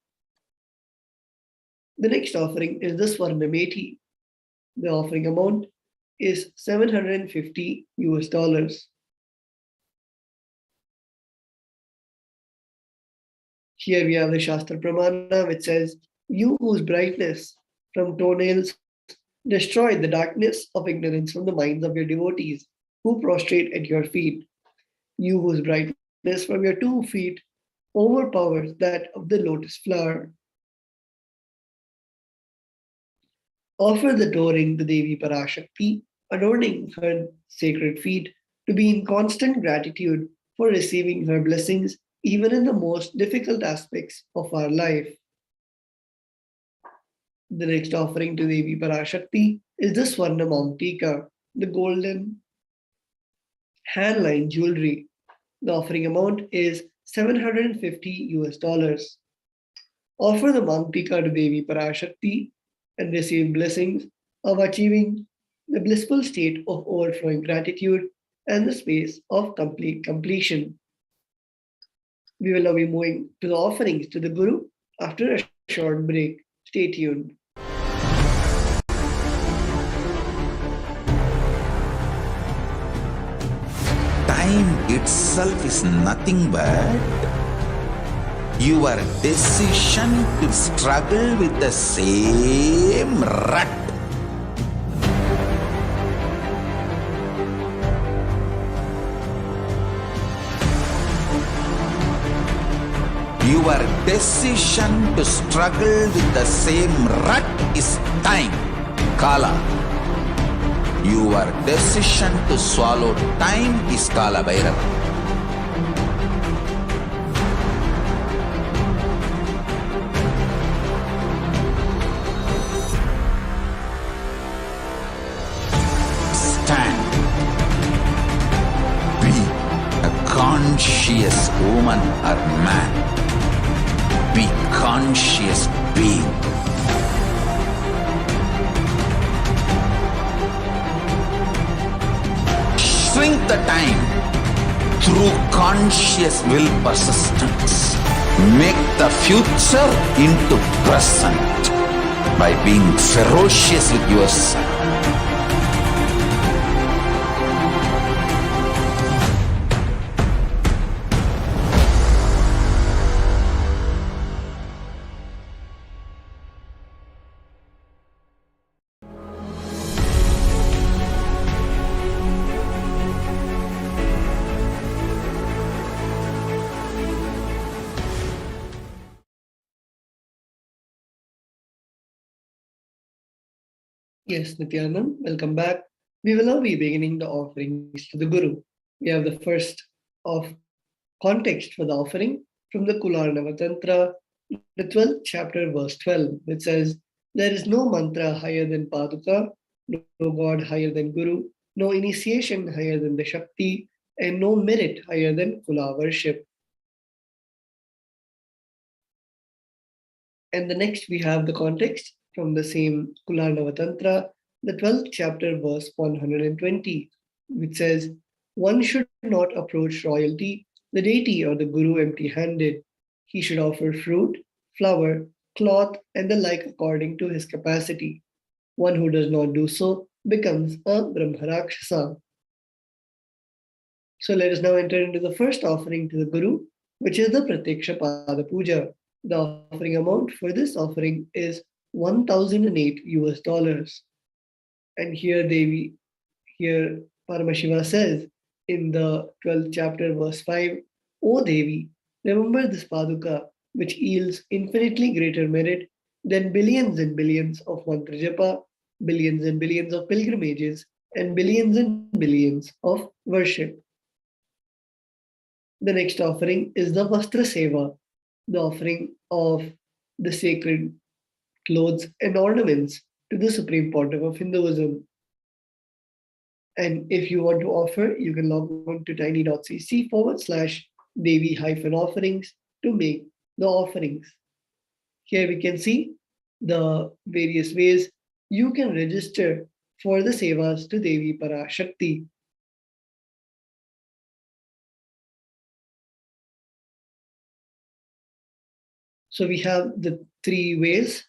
The next offering is the Swarnameti. The offering amount is $750 US. Here we have the Shastra Pramana, which says, "You whose brightness from toenails destroy the darkness of ignorance from the minds of your devotees who prostrate at your feet. You whose brightness from your 2 feet overpowers that of the lotus flower. Offer the toe ring to Devi Parashakti, adorning her sacred feet, to be in constant gratitude for receiving her blessings even in the most difficult aspects of our life." The next offering to Devi Parashakti is the Swarna Mamtika, the golden handline jewelry. The offering amount is $750 US. Offer the Mamtika to Devi Parashakti and receive blessings of achieving the blissful state of overflowing gratitude and the space of complete completion. We will now be moving to the offerings to the Guru after a short break. Stay tuned. Time itself is nothing but your decision to struggle with the same rut. Your decision to struggle with the same rut is time, Kala. Your decision to swallow time is Kala Bhairava. Stand. Be a conscious woman or man. Be conscious being. Shrink the time through conscious will persistence. Make the future into present by being ferocious with yourself. Yes, Nithyanand, welcome back. We will now be beginning the offerings to the Guru. We have the first of context for the offering from the Kularnava Tantra, the 12th chapter, verse 12, which says, "There is no mantra higher than Paduka, no God higher than Guru, no initiation higher than the Shakti, and no merit higher than Kula worship." And the next we have the context from the same Kularnava Tantra, the 12th chapter, verse 120, which says, "One should not approach royalty, the deity or the Guru empty-handed. He should offer fruit, flower, cloth, and the like according to his capacity. One who does not do so becomes a Brahmarakshasa." So let us now enter into the first offering to the Guru, which is the Pratyaksha Pada Puja. The offering amount for this offering is $1,008 US. And here Paramashiva says in the 12th chapter, verse 5, "O Devi, remember this Paduka, which yields infinitely greater merit than billions and billions of mantra japa, billions and billions of pilgrimages, and billions of worship." The next offering is the Vastra Seva, the offering of the sacred clothes and ornaments to the Supreme Pontiff of Hinduism. And if you want to offer, you can log on to tiny.cc/Devi-offerings to make the offerings. Here we can see the various ways you can register for the sevas to Devi Parashakti. So we have the three ways,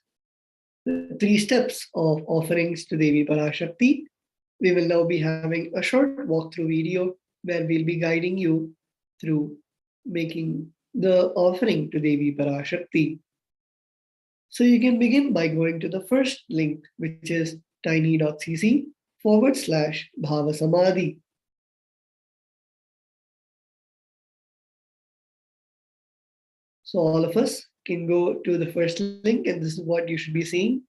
the three steps of offerings to Devi Parashakti. We will now be having a short walkthrough video where we'll be guiding you through making the offering to Devi Parashakti. So you can begin by going to the first link, which is tiny.cc/Bhavasamadhi. So all of us can go to the first link, and this is what you should be seeing.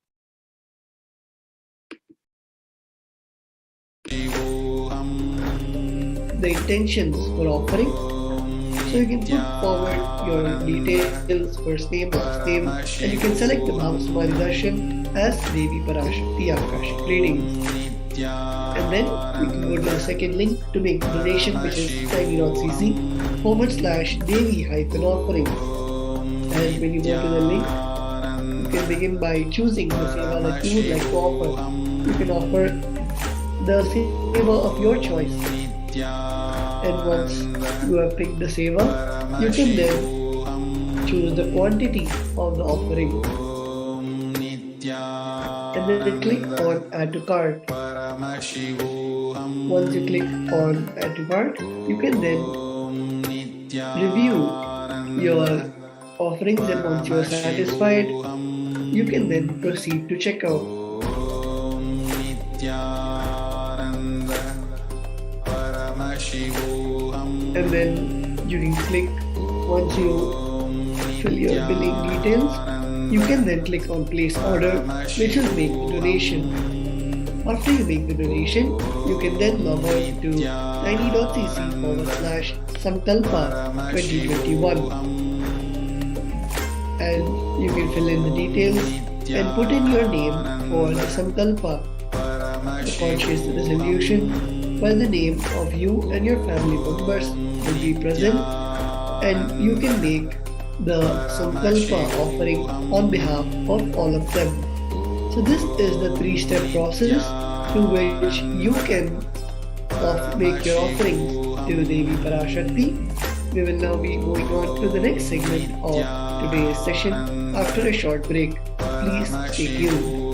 The intentions for offering. So you can put forward your details, first name, last name, and you can select the Bhavasamadhi Darshan as Devi Parashakti Akashik readings. And then you can go to the second link to make the donation, which is tiny.cc/Devi-offerings. And when you go to the link, you can begin by choosing the seva that you would like to offer. You can offer the seva of your choice. And once you have picked the seva, you can then choose the quantity of the offering. And then click on Add to Cart. Once you click on Add to Cart, you can then review your offerings, and once you are satisfied, you can then proceed to checkout. And then you can click, once you fill your billing details, you can then click on Place Order, which will make the donation. After you make the donation, you can then log on to tiny.cc/Sankalpa 2021. And you can fill in the details and put in your name for the Sankalpa, the conscious resolution, while the name of you and your family members will be present, and you can make the Sankalpa offering on behalf of all of them. So this is the three-step process through which you can make your offerings to Devi Parashakti. We will now be going on to the next segment of today's session after a short break. Please stay tuned.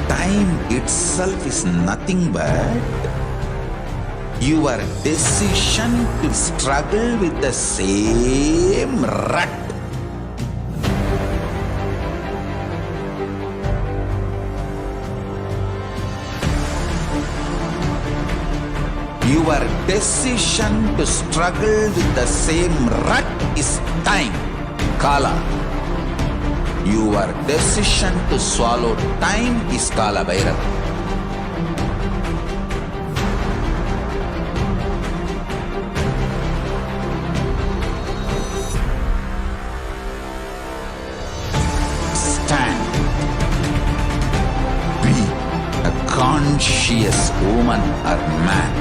Time itself is nothing but your decision to struggle with the same rut. Your decision to struggle with the same rut is time, Kala. Your decision to swallow time is Kala Bhairava. Stand. Be a conscious woman or man.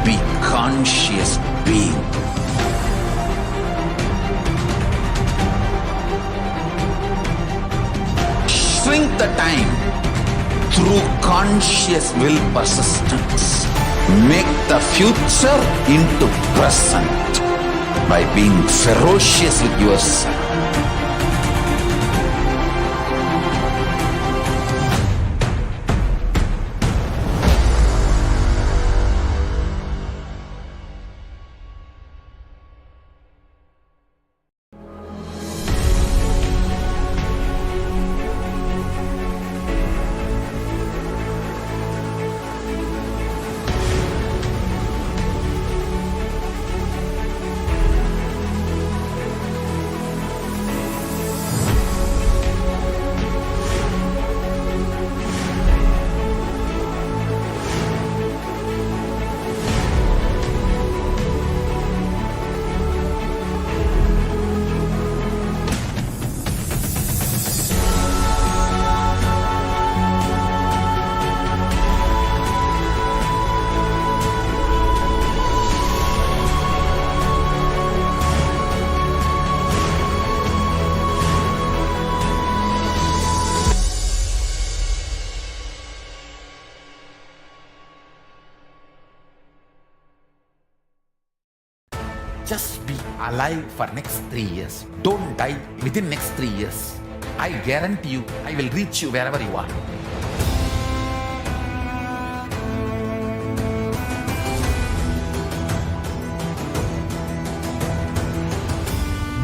Be conscious being. Shrink the time through conscious will persistence. Make the future into present by being ferocious with yourself. just be alive for next 3 years. Don't die within next 3 years. I guarantee you, I will reach you wherever you are.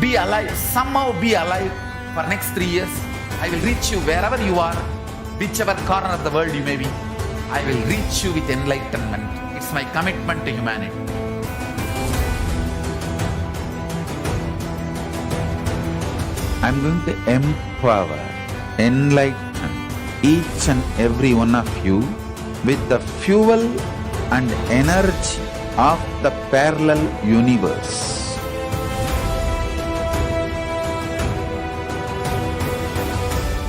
Be alive, somehow be alive for next 3 years. I will reach you wherever you are, whichever corner of the world you may be. I will reach you with enlightenment. It's my commitment to humanity. I'm going to empower, enlighten each and every one of you with the fuel and energy of the parallel universe.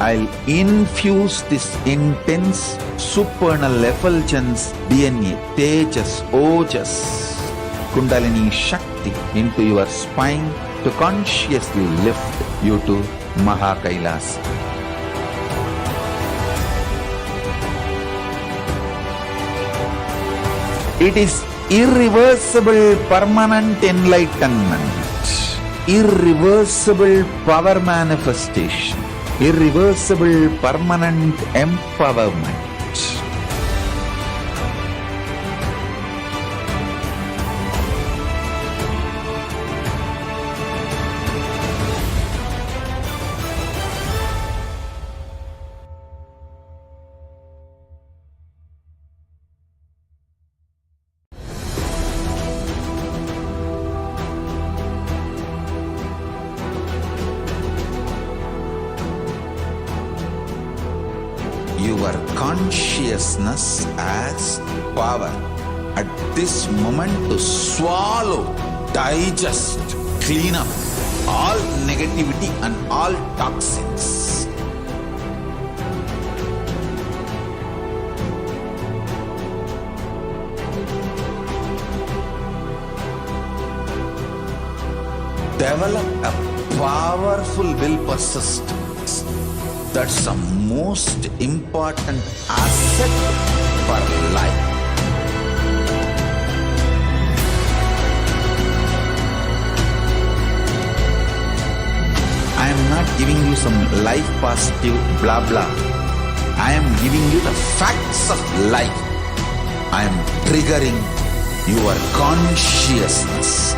I'll infuse this intense supernal effulgence DNA, Tejas, Ojas, Kundalini Shakti into your spine to consciously lift you to KAILASA. It is irreversible permanent enlightenment, irreversible power manifestation, irreversible permanent empowerment. Your consciousness as power at this moment to swallow, digest, clean up all negativity and all toxins. Develop a powerful will persistence. That's the most important asset for life. I am not giving you some life positive blah blah. I am giving you the facts of life. I am triggering your consciousness.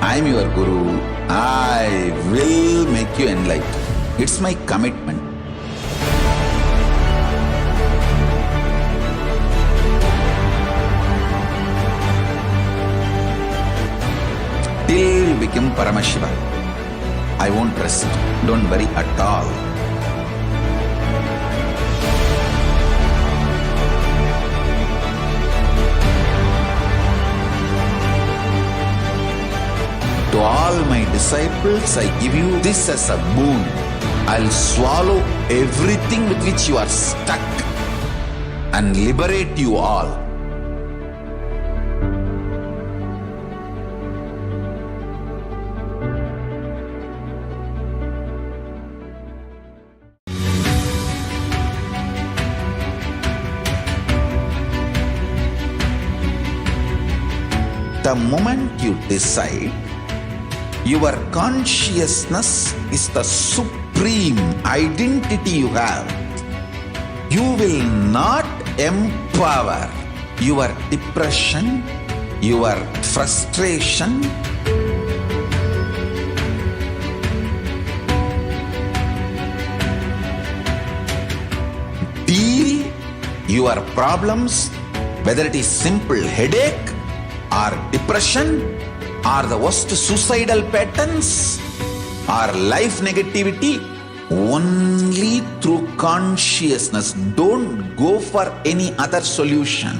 I am your Guru. I will make you enlightened. It's my commitment. Till you become Paramashiva, I won't rest. Don't worry at all. To all my disciples, I give you this as a boon. I'll swallow everything with which you are stuck and liberate you all. The moment you decide, your consciousness is the supreme identity you have. You will not empower your depression, your frustration, deal your problems, whether it is simple headache or depression or the worst suicidal patterns or life negativity, only through consciousness. Don't go for any other solution.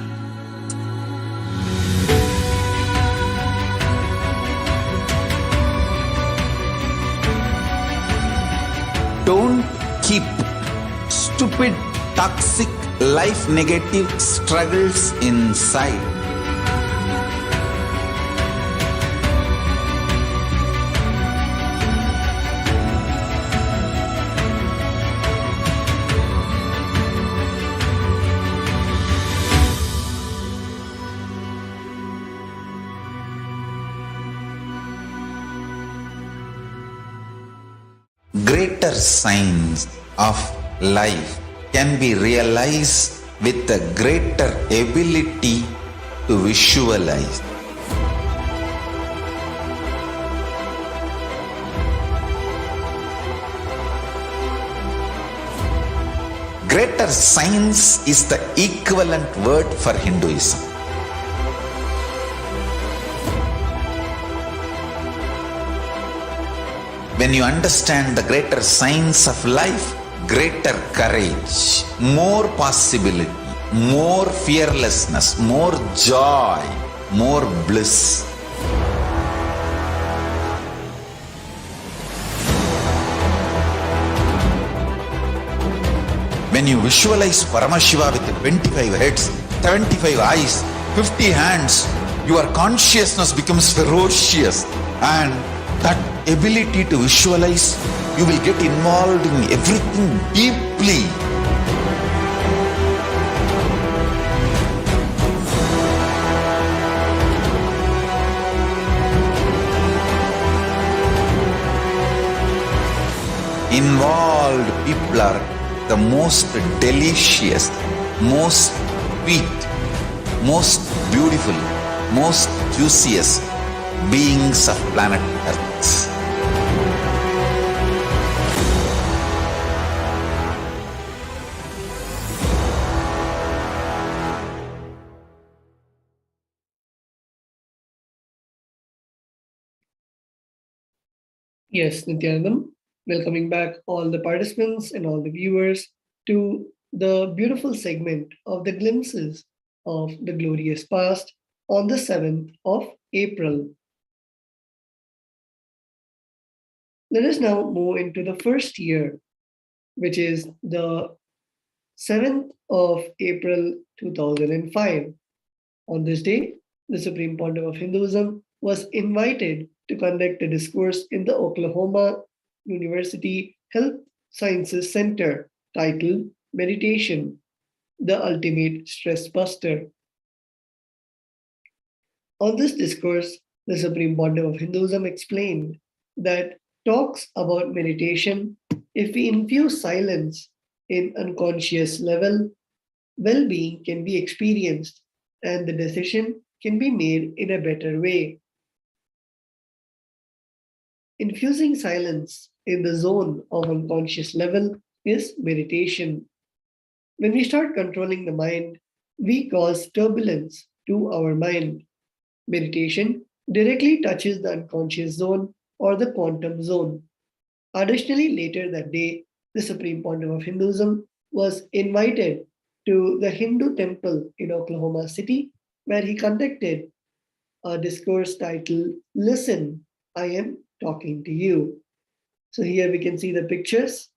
Don't keep stupid, toxic, life negative struggles inside. Greater signs of life can be realized with a greater ability to visualize. Greater science is the equivalent word for Hinduism. When you understand the greater science of life, greater courage, more possibility, more fearlessness, more joy, more bliss. When you visualize Paramashiva with 25 heads, 75 eyes, 50 hands, your consciousness becomes ferocious, and that ability to visualize, you will get involved in everything deeply. Involved people are the most delicious, most sweet, most beautiful, most juiciest beings of planet Earth. Yes, Nithyanandam, welcoming back all the participants and all the viewers to the beautiful segment of the glimpses of the glorious past on the 7th of April. Let us now move into the first year, which is the 7th of April 2005. On this day, the Supreme Pontiff of Hinduism was invited to conduct a discourse in the Oklahoma University Health Sciences Center titled Meditation, the Ultimate Stress Buster. On this discourse, the Supreme Pontiff of Hinduism explained that talks about meditation, if we infuse silence in unconscious level, well-being can be experienced and the decision can be made in a better way. Infusing silence in the zone of unconscious level is meditation. When we start controlling the mind, we cause turbulence to our mind. Meditation directly touches the unconscious zone or the quantum zone. Additionally, later that day, the Supreme Pontiff of Hinduism was invited to the Hindu temple in Oklahoma City, where he conducted a discourse titled, Listen, I Am Talking to You. So here we can see the pictures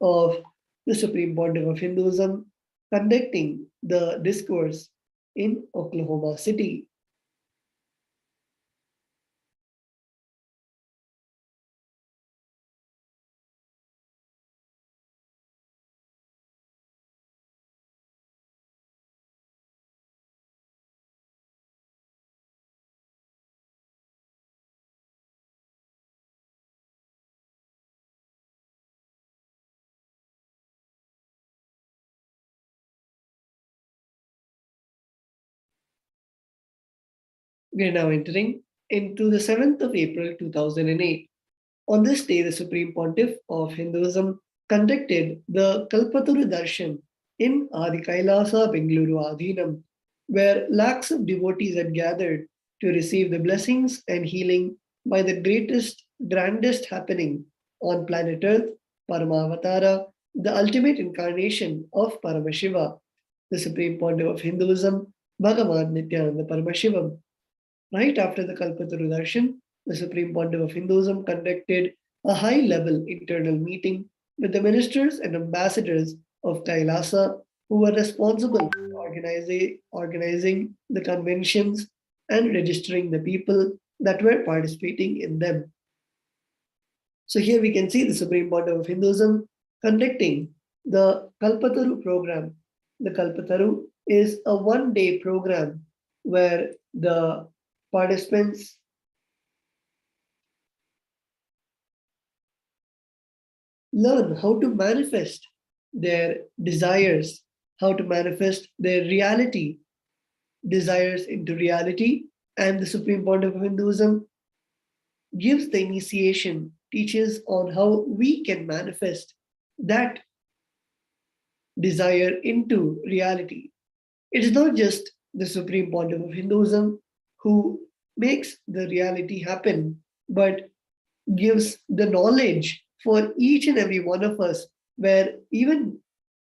of the Supreme Pontiff of Hinduism, conducting the discourse in Oklahoma City. We are now entering into the 7th of April 2008. On this day, the Supreme Pontiff of Hinduism conducted the Kalpataru Darshan in Adi KAILASA, Bengaluru Adhinam, where lakhs of devotees had gathered to receive the blessings and healing by the greatest, grandest happening on planet Earth, Paramavatara, the ultimate incarnation of Paramashiva, the Supreme Pontiff of Hinduism, Bhagavan Nithyananda Paramashivam. Right after the Kalpataru Darshan, the Supreme Pontiff of Hinduism conducted a high-level internal meeting with the ministers and ambassadors of KAILASA who were responsible for organizing the conventions and registering the people that were participating in them. So here we can see the Supreme Pontiff of Hinduism conducting the Kalpataru program. The Kalpataru is a one-day program where the participants learn how to manifest their desires, how to manifest their reality, desires into reality, and the Supreme Pontiff of Hinduism gives the initiation, teaches on how we can manifest that desire into reality. It is not just the Supreme Pontiff of Hinduism who makes the reality happen, but gives the knowledge for each and every one of us, where even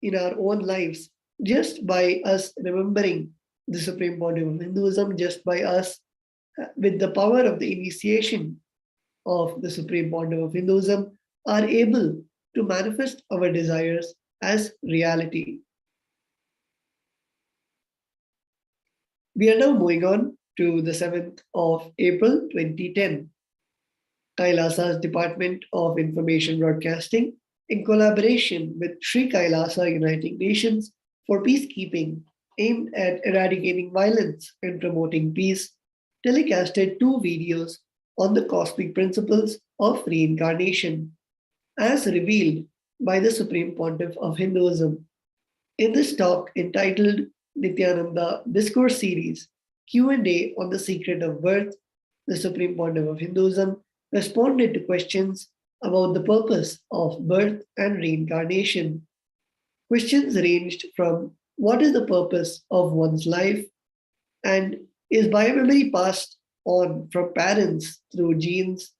in our own lives, just by us remembering the Supreme Pontiff of Hinduism, just by us with the power of the initiation of the Supreme Pontiff of Hinduism, are able to manifest our desires as reality. We are now moving on to the 7th of April 2010. KAILASA's Department of Information Broadcasting, in collaboration with Sri KAILASA Uniting Nations for Peacekeeping, aimed at eradicating violence and promoting peace, telecasted 2 videos on the cosmic principles of reincarnation, as revealed by the Supreme Pontiff of Hinduism. In this talk entitled Nithyananda Discourse Series, Q&A on the Secret of Birth, the Supreme Pontiff of Hinduism responded to questions about the purpose of birth and reincarnation. Questions ranged from what is the purpose of one's life, and is biomemory passed on from parents through genes,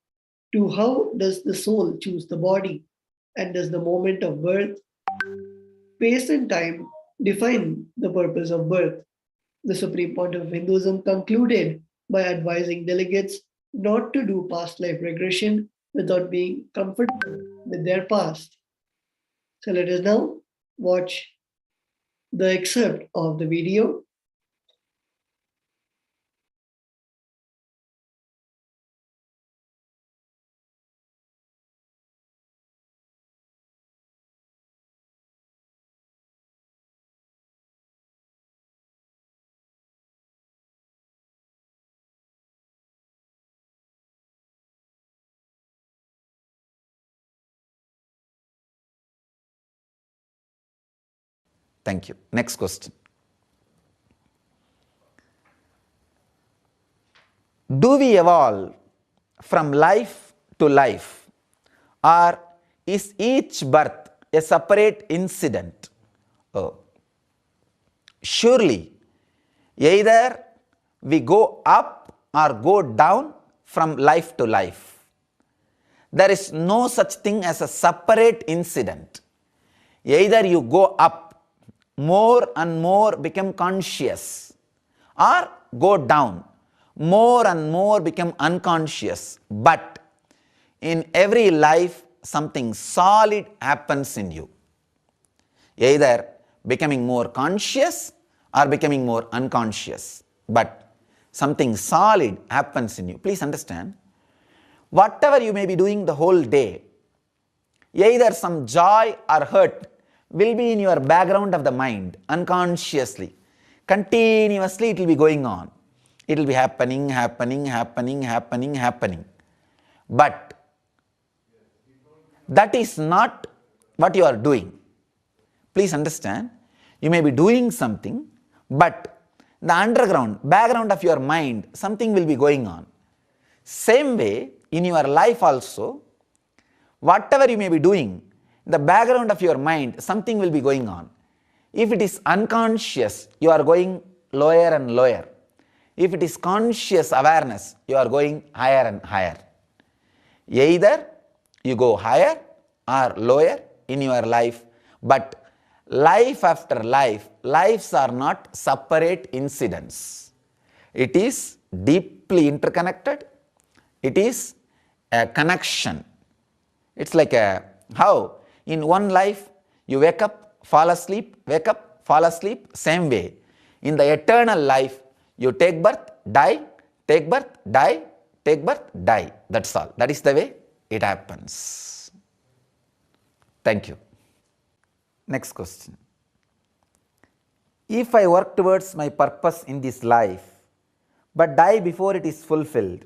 to how does the soul choose the body, and does the moment of birth, space and time define the purpose of birth. The Supreme Pontiff of Hinduism concluded by advising delegates not to do past life regression without being comfortable with their past. So let us now watch the excerpt of the video. Thank you. Next question. Do we evolve from life to life, or is each birth a separate incident? Oh. Surely, either we go up or go down from life to life. There is no such thing as a separate incident. Either you go up, more and more become conscious, or go down, more and more become unconscious. But in every life, something solid happens in you. either becoming more conscious or becoming more unconscious. But something solid happens in you. Please understand, whatever you may be doing the whole day, either some joy or hurt will be in your background of the mind unconsciously. Continuously it will be going on. It will be happening. But that is not what you are doing. Please understand, you may be doing something, but the underground, background of your mind, something will be going on. Same way, in your life also, whatever you may be doing, the background of your mind, something will be going on. If it is unconscious, you are going lower and lower. If it is conscious awareness, you are going higher and higher. Either you go higher or lower in your life, but life after life, lives are not separate incidents. It is deeply interconnected. It is a connection. It's like how in one life you wake up, fall asleep, wake up, fall asleep, same way. In the eternal life, you take birth, die, take birth, die, take birth, die. That's all. That is the way it happens. Thank you. Next question. If I work towards my purpose in this life, but die before it is fulfilled,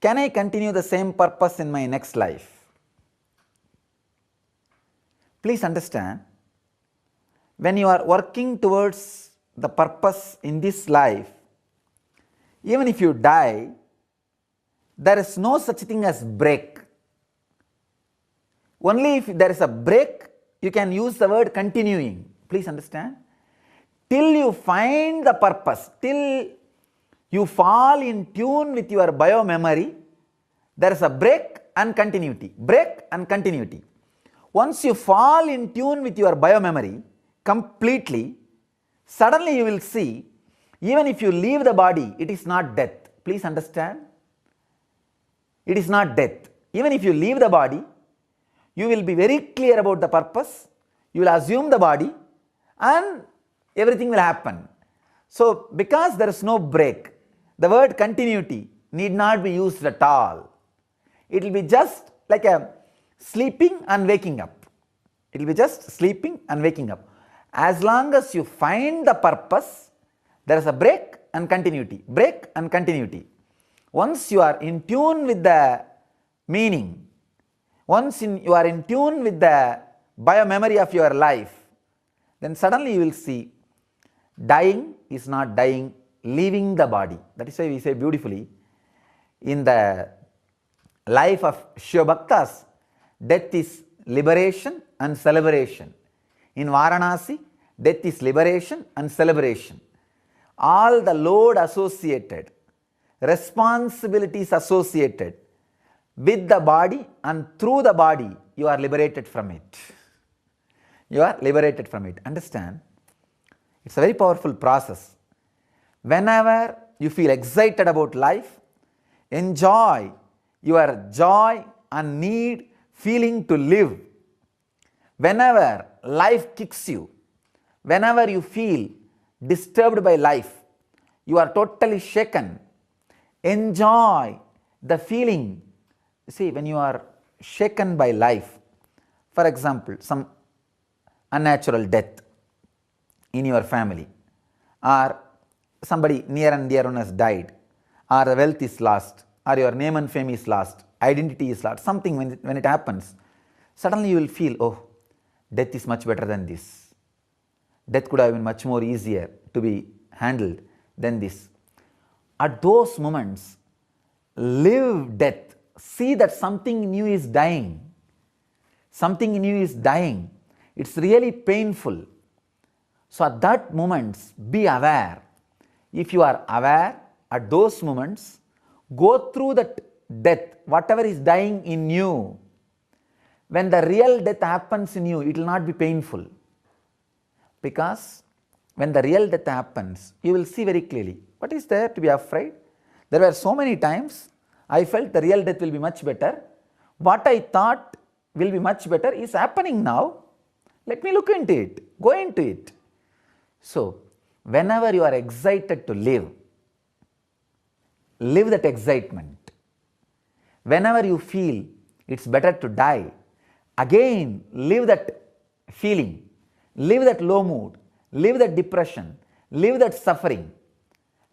can I continue the same purpose in my next life? Please understand, when you are working towards the purpose in this life, even if you die, there is no such thing as break. Only if there is a break, you can use the word continuing. Please understand. Till you find the purpose, till you fall in tune with your bio-memory, there is a break and continuity. Break and continuity. Once you fall in tune with your bio-memory completely, suddenly you will see, even if you leave the body, it is not death. Please understand. It is not death. Even if you leave the body, you will be very clear about the purpose. You will assume the body and everything will happen. So, because there is no break, the word continuity need not be used at all. It will be just like a sleeping and waking up. It will be just sleeping and waking up. As long as you find the purpose, there is a break and continuity. Break and continuity. Once you are in tune with the meaning, once you are in tune with the bio-memory of your life, then suddenly you will see dying is not dying, leaving the body. That is why we say beautifully, in the life of Shiva Bhaktas, death is liberation and celebration. In Varanasi, death is liberation and celebration. All the load associated, responsibilities associated with the body and through the body, you are liberated from it. You are liberated from it. Understand? It's a very powerful process. Whenever you feel excited about life, enjoy your joy and need feeling to live. Whenever life kicks you, whenever you feel disturbed by life, you are totally shaken, enjoy the feeling. See, when you are shaken by life, for example, some unnatural death in your family, or somebody near and dear one has died, or the wealth is lost, or your name and fame is lost, identity is lost, something when it happens, suddenly you will feel, oh, death is much better than this. Death could have been much more easier to be handled than this. At those moments, live death. See that something new is dying. Something new is dying. It's really painful. So at that moment, be aware. If you are aware at those moments, go through that death, whatever is dying in you. When the real death happens in you, it will not be painful. Because when the real death happens, you will see very clearly, what is there to be afraid? There were so many times I felt the real death will be much better. What I thought will be much better is happening now. Let me look into it, go into it. So, whenever you are excited to live that excitement. Whenever you feel it's better to die, again live that feeling, live that low mood, live that depression, live that suffering.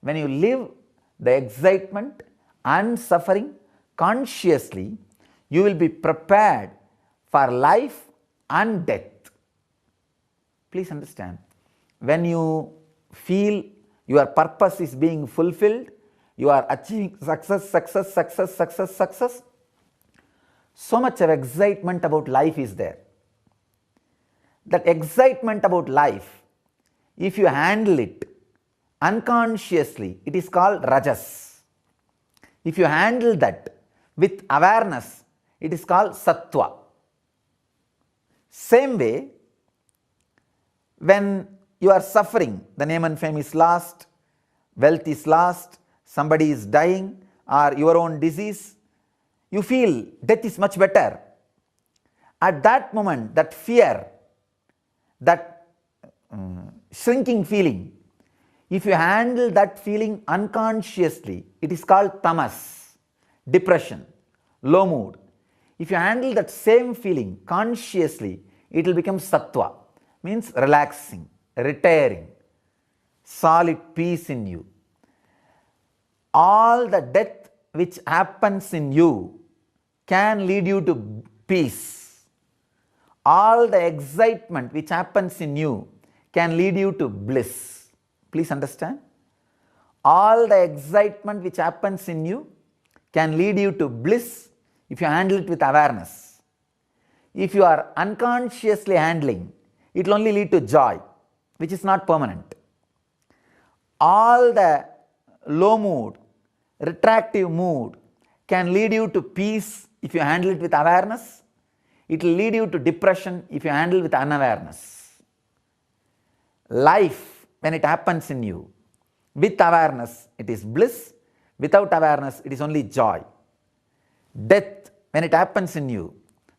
When you live the excitement and suffering consciously, you will be prepared for life and death. Please understand, when you feel your purpose is being fulfilled, you are achieving success, so much of excitement about life is there. That excitement about life, if you handle it unconsciously, it is called rajas. If you handle that with awareness, it is called sattva. Same way, when you are suffering, the name and fame is lost, wealth is lost, somebody is dying, or your own disease, you feel death is much better. At that moment, that fear, that shrinking feeling, if you handle that feeling unconsciously, it is called tamas, depression, low mood. If you handle that same feeling consciously, it will become sattva, means relaxing, retiring, solid peace in you. All the death which happens in you can lead you to peace. All the excitement which happens in you can lead you to bliss. Please understand. All the excitement which happens in you can lead you to bliss if you handle it with awareness. If you are unconsciously handling, it will only lead to joy, which is not permanent. All the low mood, retractive mood can lead you to peace if you handle it with awareness. It will lead you to depression if you handle with unawareness. Life, when it happens in you, with awareness, it is bliss. Without awareness, it is only joy. Death, when it happens in you,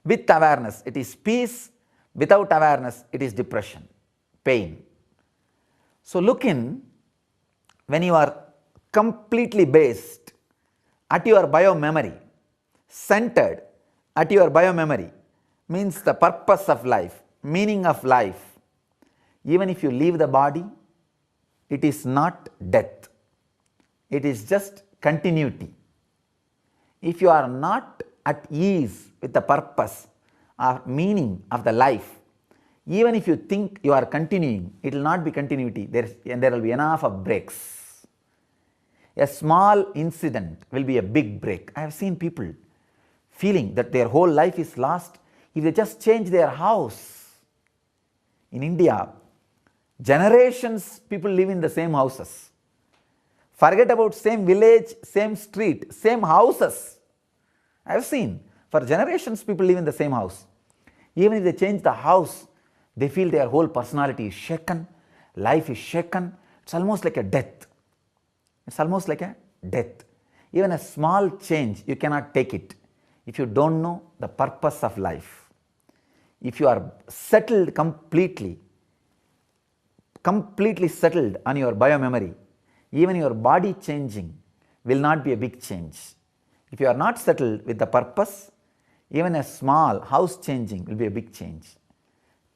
with awareness, it is peace. Without awareness, it is depression, pain. So look in, when you are completely based at your biomemory, centered at your biomemory, means the purpose of life, meaning of life. Even if you leave the body, it is not death. It is just continuity. If you are not at ease with the purpose or meaning of the life, even if you think you are continuing, it will not be continuity, and there will be enough of breaks. A small incident will be a big break. I have seen people feeling that their whole life is lost if they just change their house. In India, generations people live in the same houses. Forget about same village, same street, same houses. I have seen, for generations people live in the same house. Even if they change the house, they feel their whole personality is shaken, life is shaken. It's almost like a death. It's almost like a death. Even a small change, you cannot take it if you don't know the purpose of life. If you are settled completely settled on your biomemory, even your body changing will not be a big change. If you are not settled with the purpose, even a small house changing will be a big change.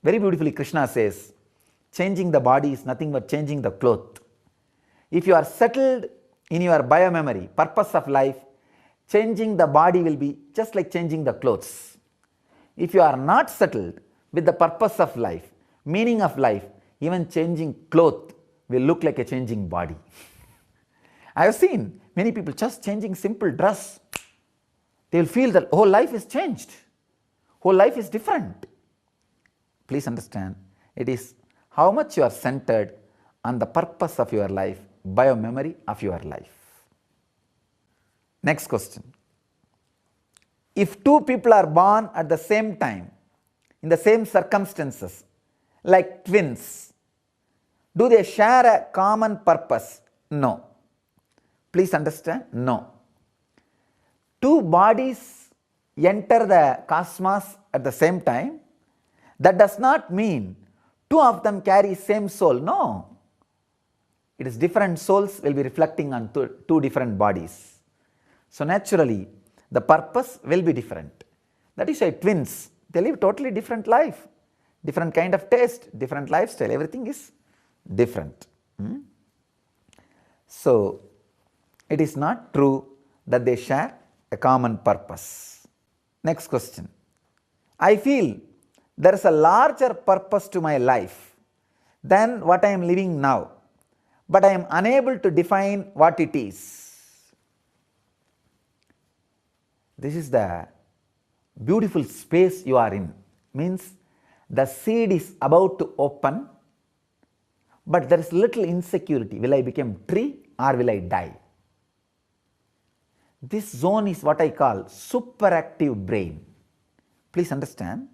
Very beautifully Krishna says, changing the body is nothing but changing the cloth. If you are settled in your biomemory, purpose of life, changing the body will be just like changing the clothes. If you are not settled with the purpose of life, meaning of life, even changing cloth will look like a changing body. I have seen many people just changing simple dress. They will feel that whole life is changed. Whole life is different. Please understand, it is how much you are centered on the purpose of your life, biomemory of your life. Next question. If two people are born at the same time, in the same circumstances, like twins, do they share a common purpose? No. Please understand, no. Two bodies enter the cosmos at the same time, That does not mean two of them carry same soul. No. It is different souls will be reflecting on two different bodies. So naturally, the purpose will be different. That is why twins, they live totally different life, different kind of taste, different lifestyle, everything is different. So, it is not true that they share a common purpose. Next question. I feel there is a larger purpose to my life than what I am living now, but I am unable to define what it is. This is the beautiful space you are in. Means the seed is about to open, but there is little insecurity. Will I become tree or will I die? This zone is what I call superactive brain. Please understand.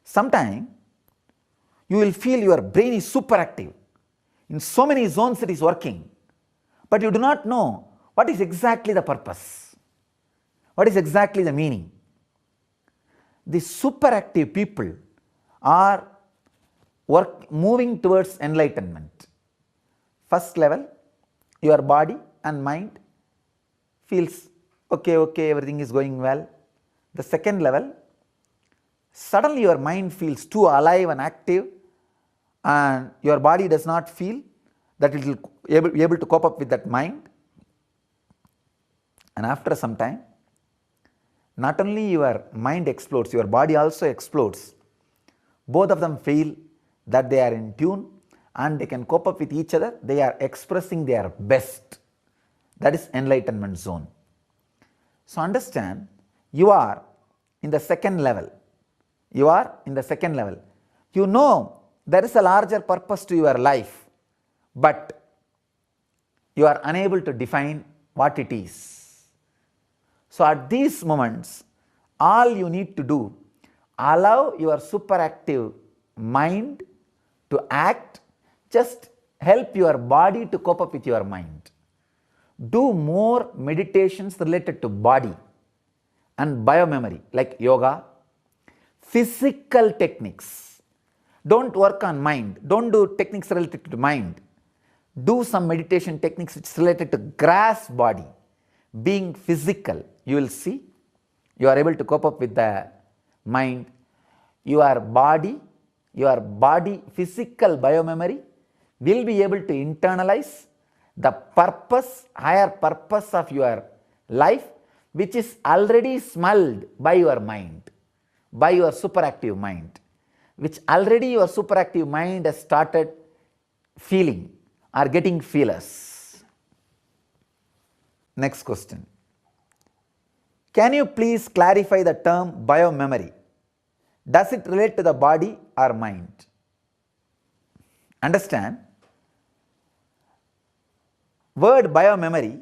Sometime you will feel your brain is superactive. In so many zones it is working, but you do not know what is exactly the purpose, what is exactly the meaning. The superactive people are moving towards enlightenment. First level, your body and mind feels okay, everything is going well. The second level, suddenly your mind feels too alive and active, and your body does not feel that it will be able to cope up with that mind. And after some time, not only your mind explodes, your body also explodes. Both of them feel that they are in tune and they can cope up with each other. They are expressing their best. That is enlightenment zone. So understand, you are in the second level. You are in the second level. You know there is a larger purpose to your life, but you are unable to define what it is. So at these moments, all you need to do, allow your superactive mind to act, just help your body to cope up with your mind. Do more meditations related to body and biomemory like yoga, physical techniques. Don't work on mind, don't do techniques related to mind. Do some meditation techniques which is related to grasp body, being physical. You will see you are able to cope up with the mind. Your body physical biomemory will be able to internalize the purpose, higher purpose of your life, which is already smelled by your mind, by your superactive mind, which already your superactive mind has started feeling or getting feelers. Next question. Can you please clarify the term biomemory? Does it relate to the body or mind? Understand, word biomemory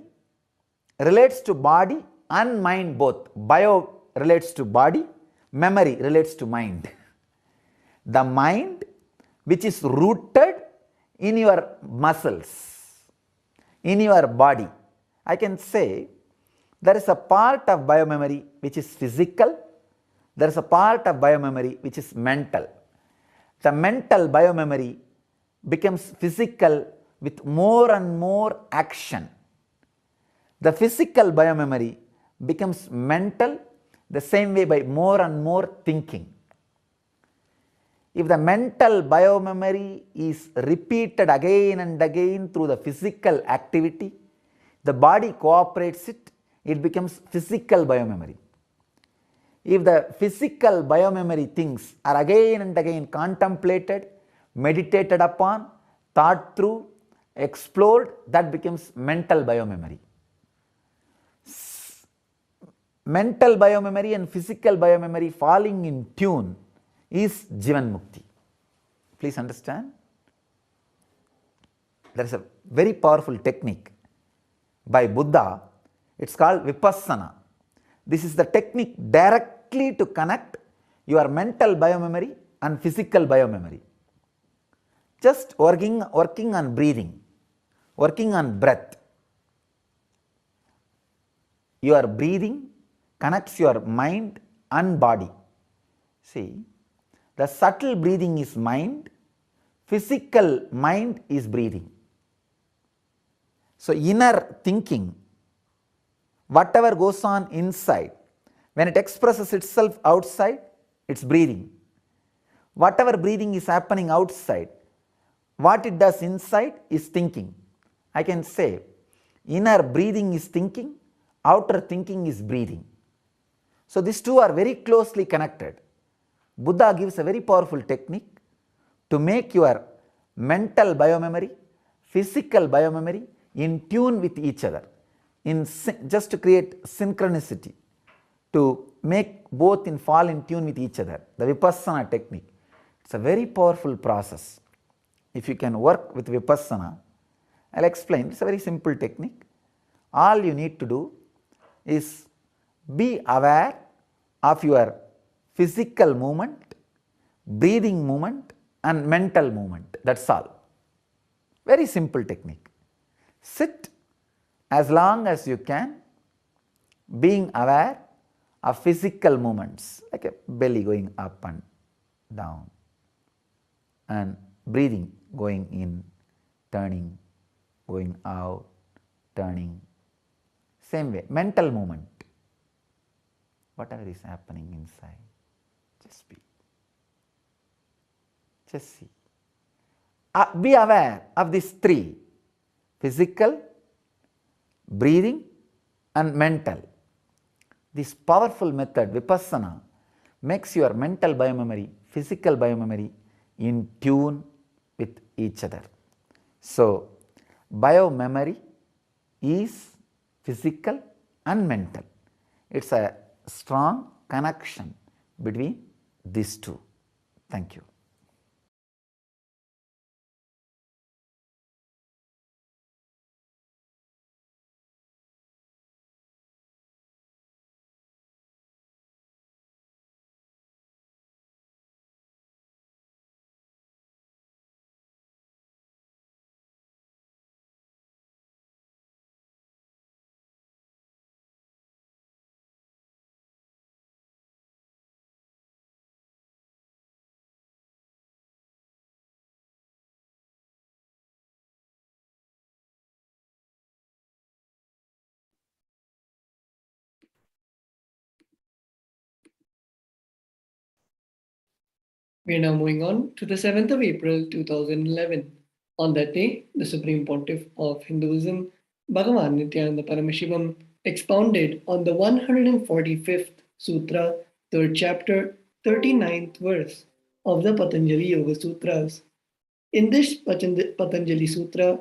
relates to body and mind both. Bio relates to body, memory relates to mind. The mind which is rooted in your muscles, in your body. I can say there is a part of biomemory which is physical, there is a part of biomemory which is mental. The mental biomemory becomes physical with more and more action. The physical biomemory becomes mental the same way by more and more thinking. If the mental biomemory is repeated again and again through the physical activity, the body cooperates it, it becomes physical biomemory. If the physical biomemory things are again and again contemplated, meditated upon, thought through, explored, that becomes mental biomemory. Mental biomemory and physical biomemory falling in tune is Jivan Mukti. Please understand. There is a very powerful technique by Buddha. It's called Vipassana. This is the technique directly to connect your mental biomemory and physical biomemory. Just working on breathing, working on breath. Your breathing connects your mind and body. See, The subtle breathing is mind, physical mind is breathing. So inner thinking, whatever goes on inside, when it expresses itself outside, it's breathing. Whatever breathing is happening outside, what it does inside is thinking. I can say inner breathing is thinking, outer thinking is breathing. So these two are very closely connected. Buddha gives a very powerful technique to make your mental biomemory, physical biomemory in tune with each other, just to create synchronicity, to make both fall in tune with each other, the Vipassana technique. It's a very powerful process. If you can work with Vipassana, I'll explain. It's a very simple technique. All you need to do is be aware of your physical movement, breathing movement and mental movement. That's all. Very simple technique. Sit as long as you can, being aware of physical movements, like a belly going up and down, and breathing going in, turning, going out, turning. Same way, mental movement. Whatever is happening inside, just be. Just see. Be aware of these three: physical, breathing and mental. This powerful method, Vipassana, makes your mental biomemory, physical biomemory in tune with each other. So, biomemory is physical and mental. It's a strong connection between these two. Thank you. We are now moving on to the 7th of April 2011. On that day, the Supreme Pontiff of Hinduism, Bhagavan Nithyananda Paramashivam, expounded on the 145th Sutra, 3rd chapter, 39th verse of the Patanjali Yoga Sutras. In this Patanjali Sutra,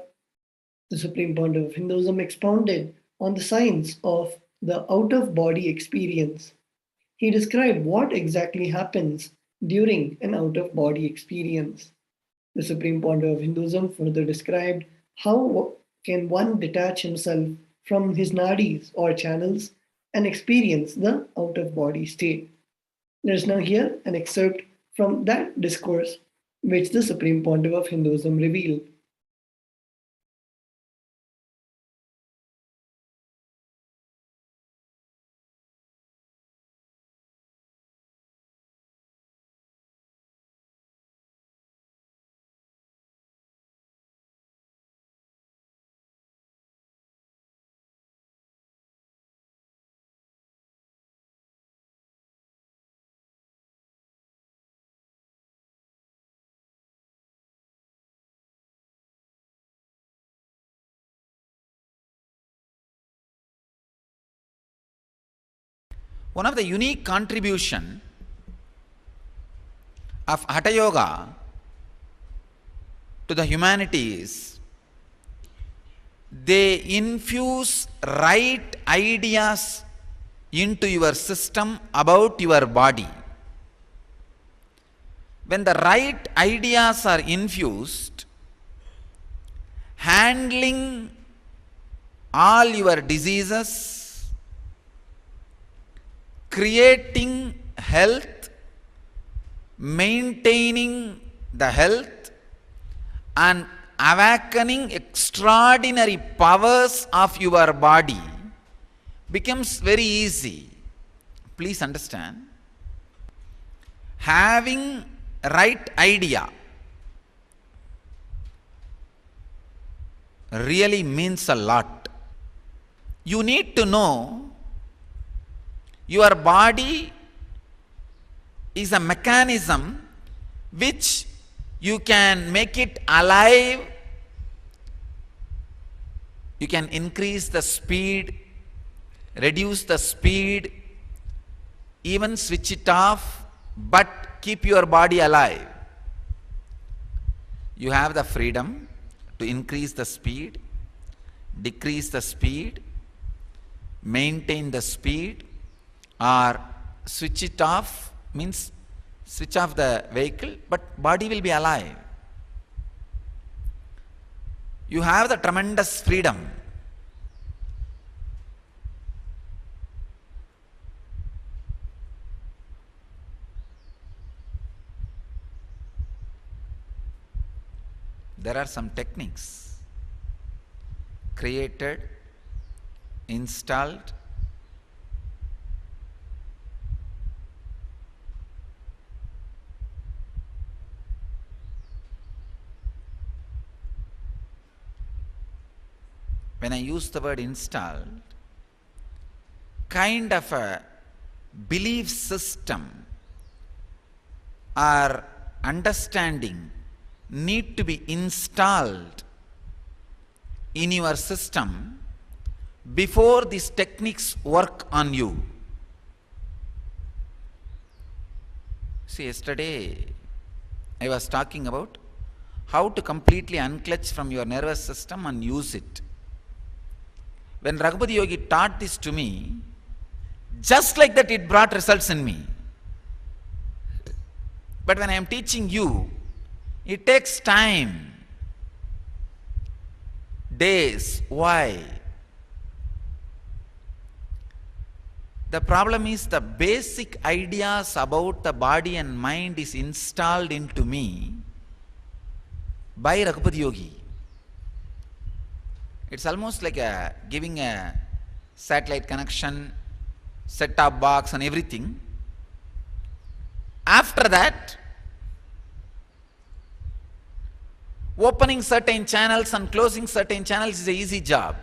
the Supreme Pontiff of Hinduism expounded on the science of the out-of-body experience. He described what exactly happens during an out-of-body experience. The Supreme Pontiff of Hinduism further described how can one detach himself from his nadis or channels and experience the out-of-body state. Let us now hear an excerpt from that discourse which the Supreme Pontiff of Hinduism revealed. One of the unique contribution of Hatha Yoga to the humanity is they infuse right ideas into your system about your body. When the right ideas are infused, handling all your diseases, creating health, maintaining the health, and awakening extraordinary powers of your body becomes very easy. Please understand, having right idea really means a lot. You need to know your body is a mechanism which you can make it alive. You can increase the speed, reduce the speed, even switch it off, but keep your body alive. You have the freedom to increase the speed, decrease the speed, maintain the speed, or switch it off, means switch off the vehicle, but body will be alive. You have the tremendous freedom. There are some techniques created, installed, when I use the word installed, kind of a belief system or understanding need to be installed in your system before these techniques work on you. See, yesterday I was talking about how to completely unclutch from your nervous system and use it. When Raghupati Yogi taught this to me, just like that it brought results in me. But when I am teaching you, it takes time, days. Why? The problem is the basic ideas about the body and mind is installed into me by Raghupati Yogi. It's almost like giving a satellite connection, set-top box and everything. After that, opening certain channels and closing certain channels is an easy job.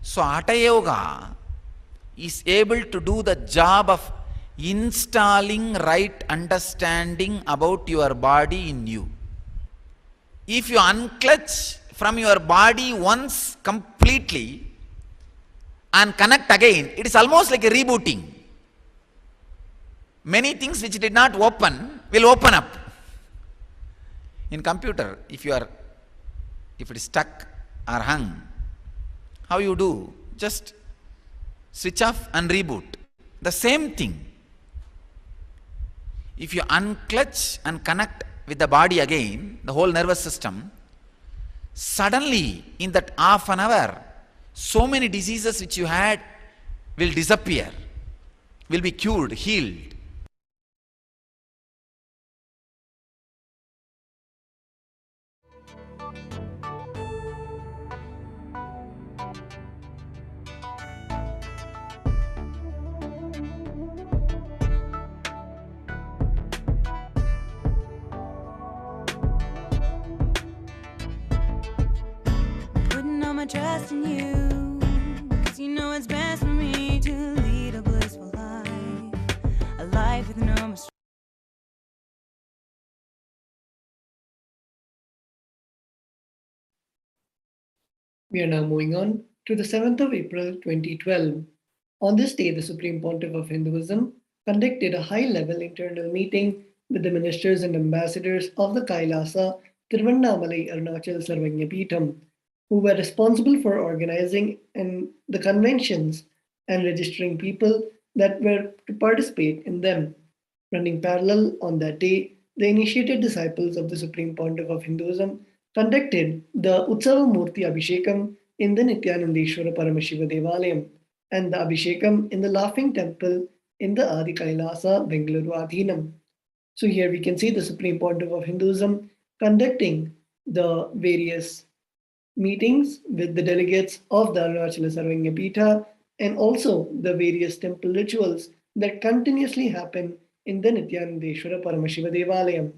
So Hatha Yoga is able to do the job of installing right understanding about your body in you. If you unclutch from your body once completely and connect again, it is almost like a rebooting. Many things which did not open will open up. In computer, if it is stuck or hung, how you do? Just switch off and reboot. The same thing. If you unclutch and connect with the body again, the whole nervous system, suddenly in that half an hour, so many diseases which you had will disappear, will be cured, healed. Putting all my trust in you, 'cause you know it's best for me to lead a blissful life, a life with no mistakes. We are now moving on to the 7th of April 2012. On this day, the Supreme Pontiff of Hinduism conducted a high-level internal meeting with the ministers and ambassadors of the KAILASA Tiruvannamalai Arunachal Sarvanya Peetham, who were responsible for organizing the conventions and registering people that were to participate in them. Running parallel on that day, the initiated disciples of the Supreme Pontiff of Hinduism conducted the Utsava Murti Abhishekam in the Nithyananda Paramashiva Devalayam and the Abhishekam in the Laughing Temple in the Adi Kailasa, Bengaluru Adhinam. So here we can see the Supreme Pontiff of Hinduism conducting the various meetings with the delegates of the Arunachala Sarvanya Peetha and also the various temple rituals that continuously happen in the Nithyanandeshwara Paramashiva Devalayam.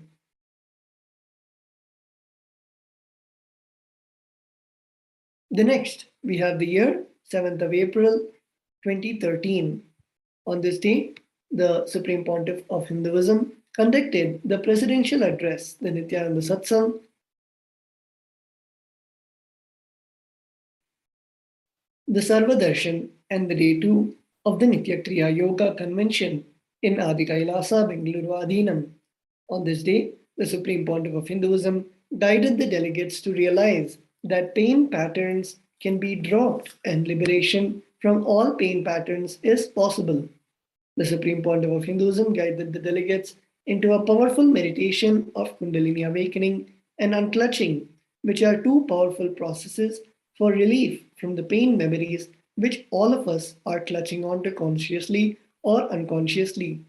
The next, we have the year 7th of April 2013. On this day, the Supreme Pontiff of Hinduism conducted the presidential address, the Nityananda Satsang, the Sarva Darshan, and the day 2 of the Nitya Kriya Yoga Convention in Adi KAILASA, Bengaluru Adhinam. On this day, the Supreme Pontiff of Hinduism guided the delegates to realize that pain patterns can be dropped and liberation from all pain patterns is possible. The Supreme Pontiff of Hinduism guided the delegates into a powerful meditation of Kundalini awakening and unclutching, which are two powerful processes for relief from the pain memories which all of us are clutching onto consciously or unconsciously.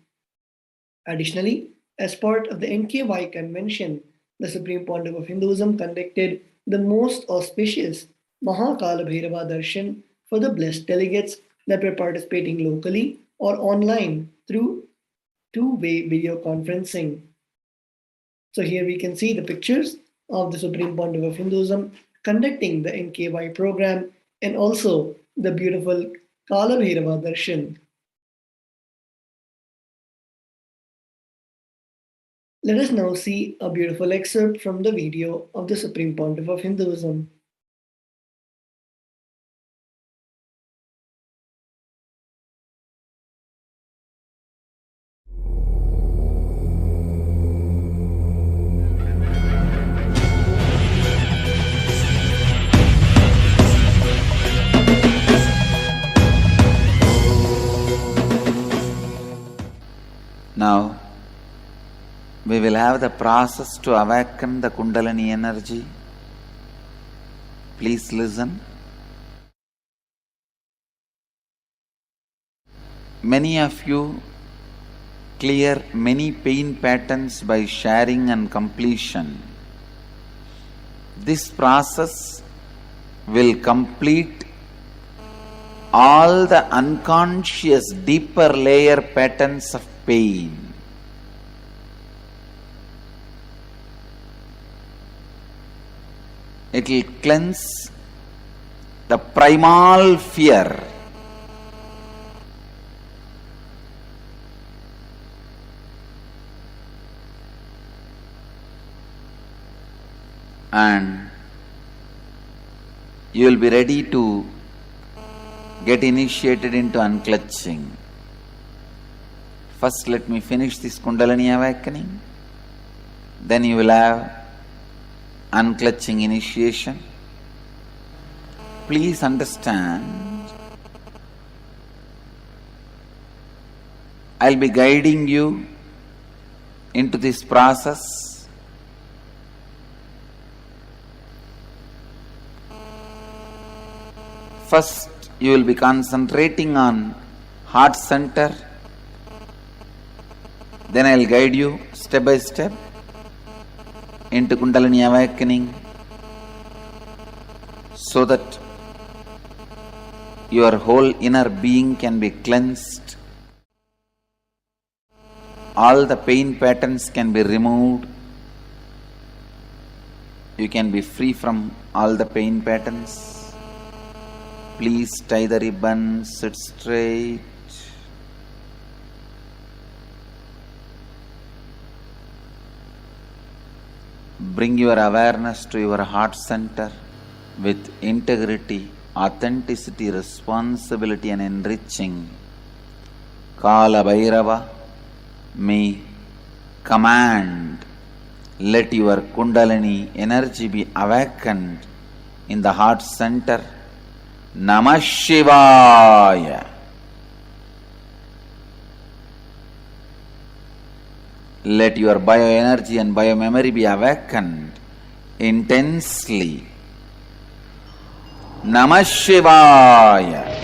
Additionally, as part of the NKY convention, the Supreme Pontiff of Hinduism conducted the most auspicious Mahakala Bhairava Darshan for the blessed delegates that were participating locally or online through two-way video conferencing. So here we can see the pictures of the Supreme Pontiff of Hinduism conducting the NKY program and also the beautiful Kala Bhairava Darshan. Let us now see a beautiful excerpt from the video of the Supreme Pontiff of Hinduism. Now, we will have the process to awaken the Kundalini energy. Please listen. Many of you clear many pain patterns by sharing and completion. This process will complete all the unconscious deeper layer patterns of pain. It will cleanse the primal fear. And you will be ready to get initiated into unclutching. First, let me finish this Kundalini awakening. Then you will have unclutching initiation. Please understand, I'll be guiding you into this process. First, you will be concentrating on heart center. Then I'll guide you step by step into Kundalini awakening so that your whole inner being can be cleansed. All the pain patterns can be removed. You can be free from all the pain patterns. Please tie the ribbon, sit straight. Bring your awareness to your heart center with integrity, authenticity, responsibility and enriching. Kala Bhairava, may command, let your Kundalini energy be awakened in the heart center. Namah Shivaya. Let your bioenergy and biomemory be awakened intensely. Namah Shivaya.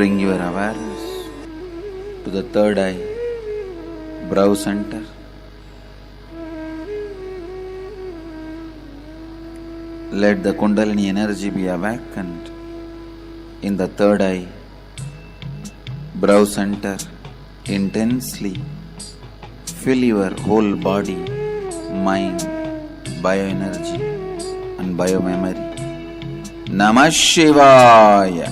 Bring your awareness to the third eye, brow center. Let the Kundalini energy be awakened in the third eye, brow center, intensely. Fill your whole body, mind, bioenergy and biomemory. Namah Shivaya.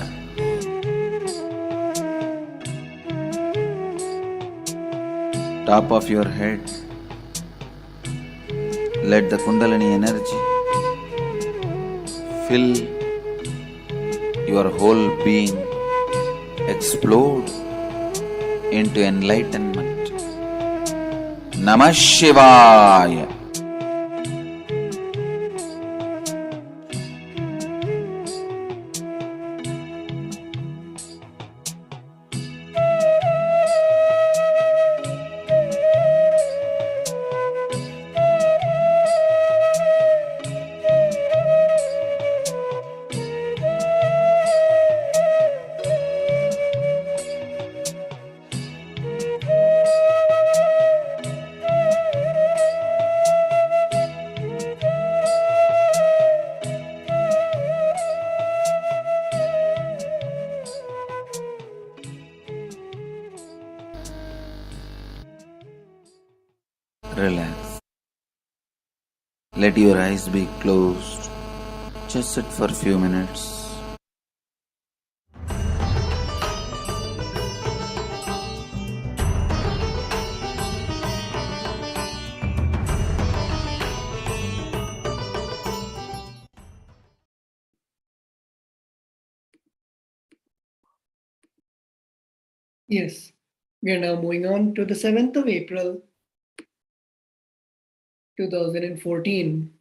Top of your head, let the Kundalini energy fill your whole being, explode into enlightenment. Namah Shivaya. Relax. Let your eyes be closed. Just sit for a few minutes. Yes, we are now moving on to the 7th of April, 2014.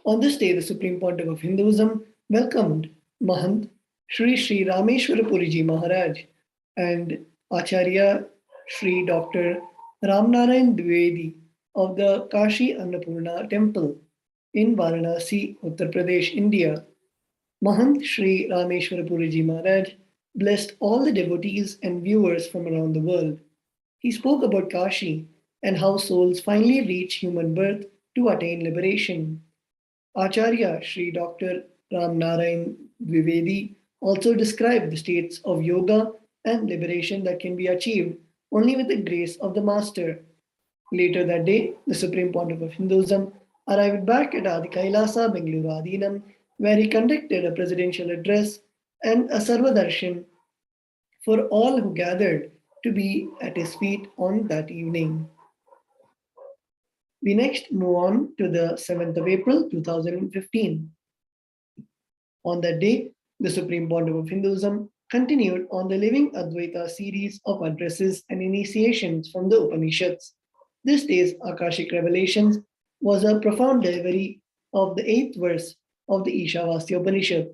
On this day, the Supreme Pontiff of Hinduism welcomed Mahant Sri Sri Rameshwara Puriji Maharaj and Acharya Sri Dr. Ramnarayan Dwivedi of the Kashi Annapurna Temple in Varanasi, Uttar Pradesh, India. Mahant Sri Rameshwara Puriji Maharaj blessed all the devotees and viewers from around the world. He spoke about Kashi and how souls finally reach human birth to attain liberation. Acharya Sri Dr. Ramnarayan Dwivedi also described the states of yoga and liberation that can be achieved only with the grace of the Master. Later that day, the Supreme Pontiff of Hinduism arrived back at Adi KAILASA, Bengaluru Adinam, where he conducted a presidential address and a Sarvadarshan for all who gathered to be at his feet on that evening. We next move on to the 7th of April 2015. On that day, the Supreme Pontiff of Hinduism continued on the Living Advaita series of addresses and initiations from the Upanishads. This day's Akashik revelations was a profound delivery of the 8th verse of the Ishavasya Upanishad.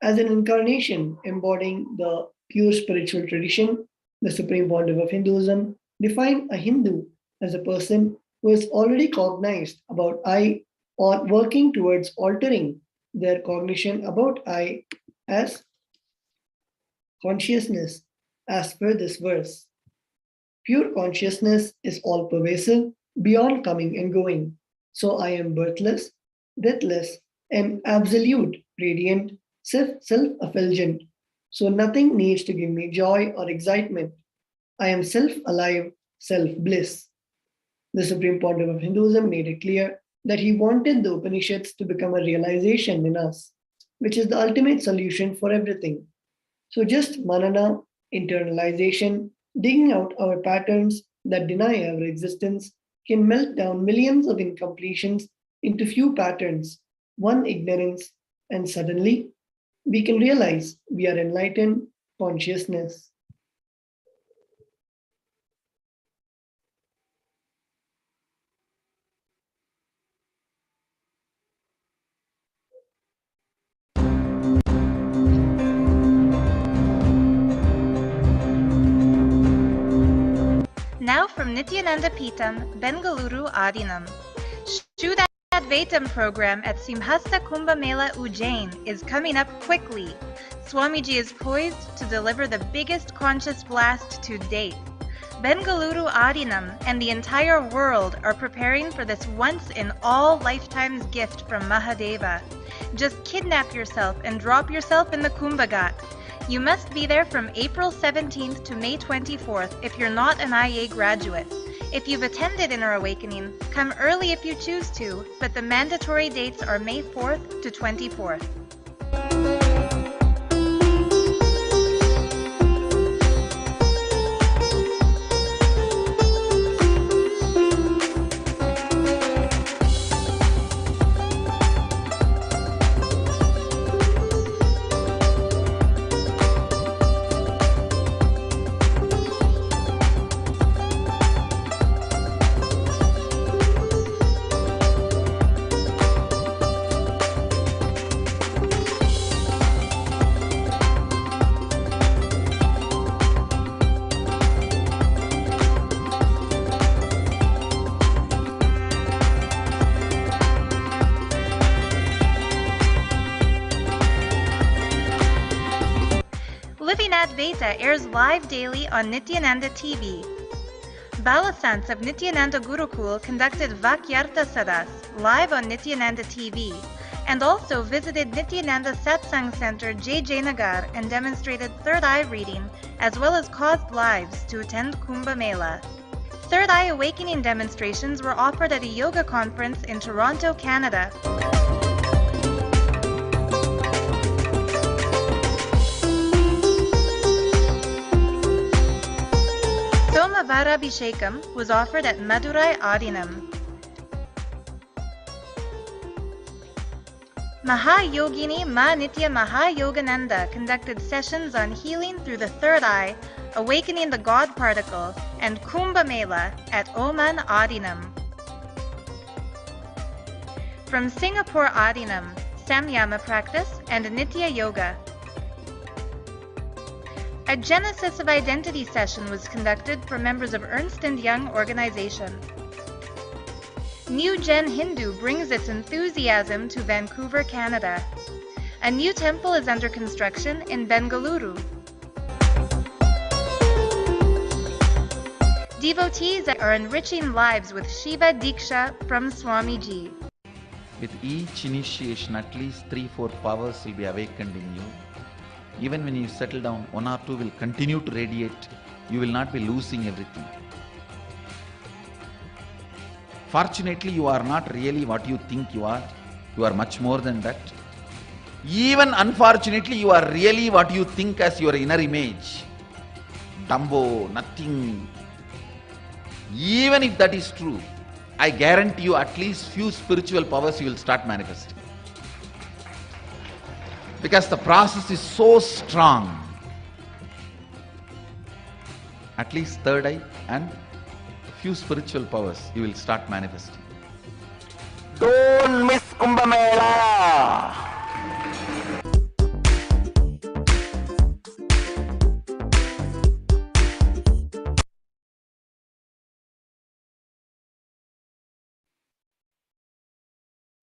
As an incarnation embodying the pure spiritual tradition, the Supreme Pontiff of Hinduism defined a Hindu as a person who is already cognized about I or working towards altering their cognition about I as consciousness, as per this verse. Pure consciousness is all pervasive, beyond coming and going. So I am birthless, deathless, and absolute, radiant, self-effulgent. So nothing needs to give me joy or excitement. I am self-alive, self-bliss. The Supreme Pontiff of Hinduism made it clear that he wanted the Upanishads to become a realization in us, which is the ultimate solution for everything. So just manana, internalization, digging out our patterns that deny our existence can melt down millions of incompletions into few patterns, one ignorance, and suddenly we can realize we are enlightened consciousness. Now from Nithyananda Peetham, Bengaluru Adinam. Shuddha Livinaadvaitam program at Simhasta Kumbh Mela Ujjain is coming up quickly. Swamiji is poised to deliver the biggest conscious blast to date. Bengaluru Adinam and the entire world are preparing for this once-in-all-lifetimes gift from Mahadeva. Just kidnap yourself and drop yourself in the Kumbhagat. You must be there from April 17th to May 24th if you're not an IA graduate. If you've attended Inner Awakening, come early if you choose to, but the mandatory dates are May 4th to 24th. Livinaadvaita airs live daily on Nithyananda TV. Balasants of Nithyananda Gurukul conducted Vakyartha Sadas live on Nithyananda TV and also visited Nithyananda Satsang Center JJ Nagar and demonstrated third eye reading as well as caused lives to attend Kumbh Mela. Third eye awakening demonstrations were offered at a yoga conference in Toronto, Canada. Somavarabhishekam was offered at Madurai Adinam. Mahayogini Ma Nitya Mahayogananda conducted sessions on healing through the third eye, awakening the God particle, and Kumbh Mela at Oman Adinam. From Singapore Adinam, Samyama practice and Nitya Yoga. A Genesis of Identity session was conducted for members of Ernst & Young organization. New Gen Hindu brings its enthusiasm to Vancouver, Canada. A new temple is under construction in Bengaluru. Devotees are enriching lives with Shiva Diksha from Swamiji. With each initiation, at least 3-4 powers will be awakened in you. Even when you settle down, 1 or 2 will continue to radiate. You will not be losing everything. Fortunately, you are not really what you think you are. You are much more than that. Even unfortunately, you are really what you think as your inner image. Dumbo, nothing. Even if that is true, I guarantee you at least few spiritual powers you will start manifesting. Because the process is so strong. At least third eye and few spiritual powers you will start manifesting. Don't miss Kumbh Mela!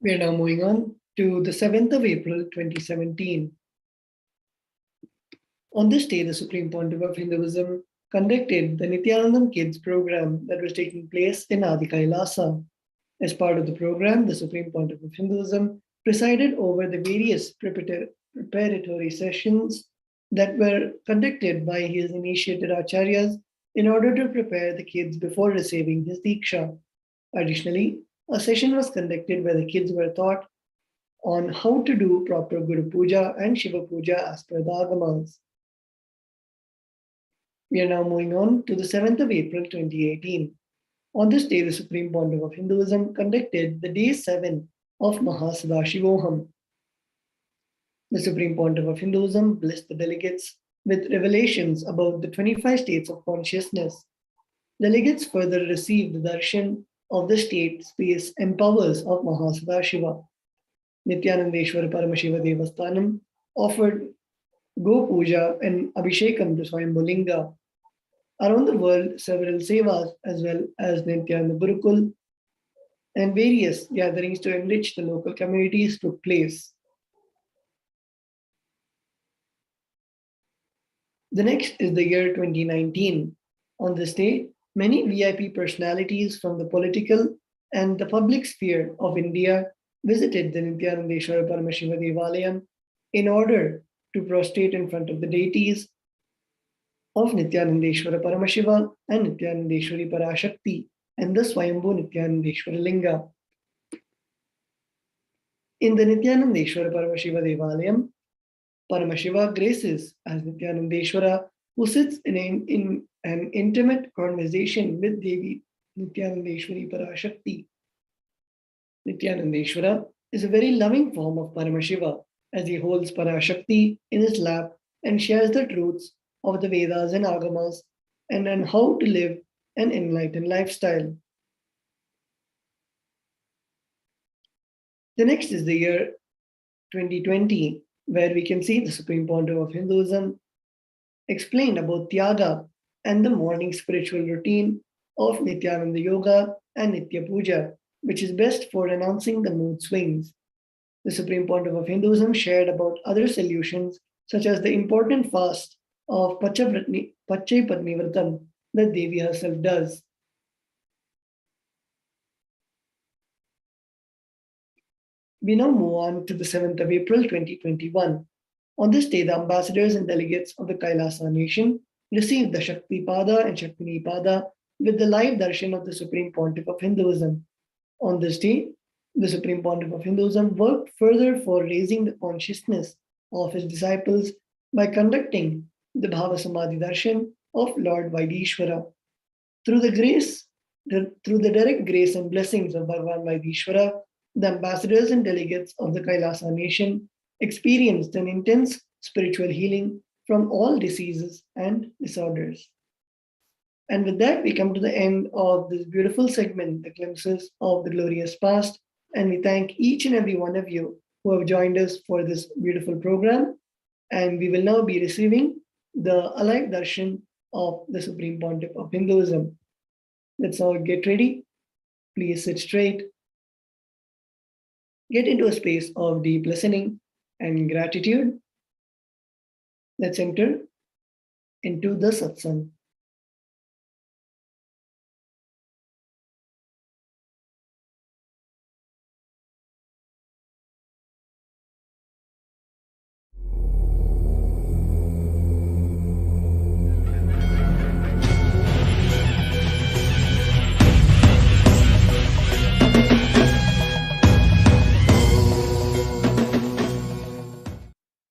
We are now moving on to the 7th of April 2017. On this day, the Supreme Pontiff of Hinduism conducted the Nithyanandam Kids program that was taking place in Adi KAILASA. As part of the program, the Supreme Pontiff of Hinduism presided over the various preparatory sessions that were conducted by his initiated acharyas in order to prepare the kids before receiving his Diksha. Additionally, a session was conducted where the kids were taught on how to do proper Guru Puja and Shiva Puja as per the Agamas. We are now moving on to the 7th of April 2018. On this day, the Supreme Pontiff of Hinduism conducted the day 7 of Parashakti. The Supreme Pontiff of Hinduism blessed the delegates with revelations about the 25 states of consciousness. Delegates further received the darshan of the state, space, and powers of Mahasada Nithyananda Paramashiva Devasthanam offered Go Puja and Abhishekam to Swayambhulinga. Around the world, several sevas as well as Nithyananda Gurukul and various gatherings to enrich the local communities took place. The next is the year 2019. On this day, many VIP personalities from the political and the public sphere of India visited the Nithyanandeshwara Paramashiva Devalayam in order to prostrate in front of the deities of Nithyanandeshwara Paramashiva and Nithyanandeshwari Parashakti and the Swayambhu Nithyanandeshwara Linga. In the Nithyanandeshwara Paramashiva Devalayam, Paramashiva graces as Nithyanandeshwara, who sits in an intimate conversation with Devi Nithyanandeshwari Parashakti. Nithyanandeshwara is a very loving form of Paramashiva as he holds Parashakti in his lap and shares the truths of the Vedas and Agamas and on how to live an enlightened lifestyle. The next is the year 2020, where we can see the Supreme Pontiff of Hinduism explained about Tyaga and the morning spiritual routine of Nityananda Yoga and Nitya Puja, which is best for renouncing the mood swings. The Supreme Pontiff of Hinduism shared about other solutions, such as the important fast of Pachai Padni Vratam that Devi herself does. We now move on to the 7th of April 2021. On this day, the ambassadors and delegates of the KAILASA nation received the Shakti Pada and Shaktini Pada with the live darshan of the Supreme Pontiff of Hinduism. On this day, the Supreme Pontiff of Hinduism worked further for raising the consciousness of his disciples by conducting the Bhava Samadhi darshan of Lord Vaidishwara. Through the direct grace and blessings of Bhagavan Vaidishwara, the ambassadors and delegates of the Kailasa nation experienced an intense spiritual healing from all diseases and disorders. And with that, we come to the end of this beautiful segment, the glimpses of the glorious past. And we thank each and every one of you who have joined us for this beautiful program. And we will now be receiving the alive darshan of the Supreme Pontiff of Hinduism. Let's all get ready. Please sit straight. Get into a space of deep listening and gratitude. Let's enter into the satsang.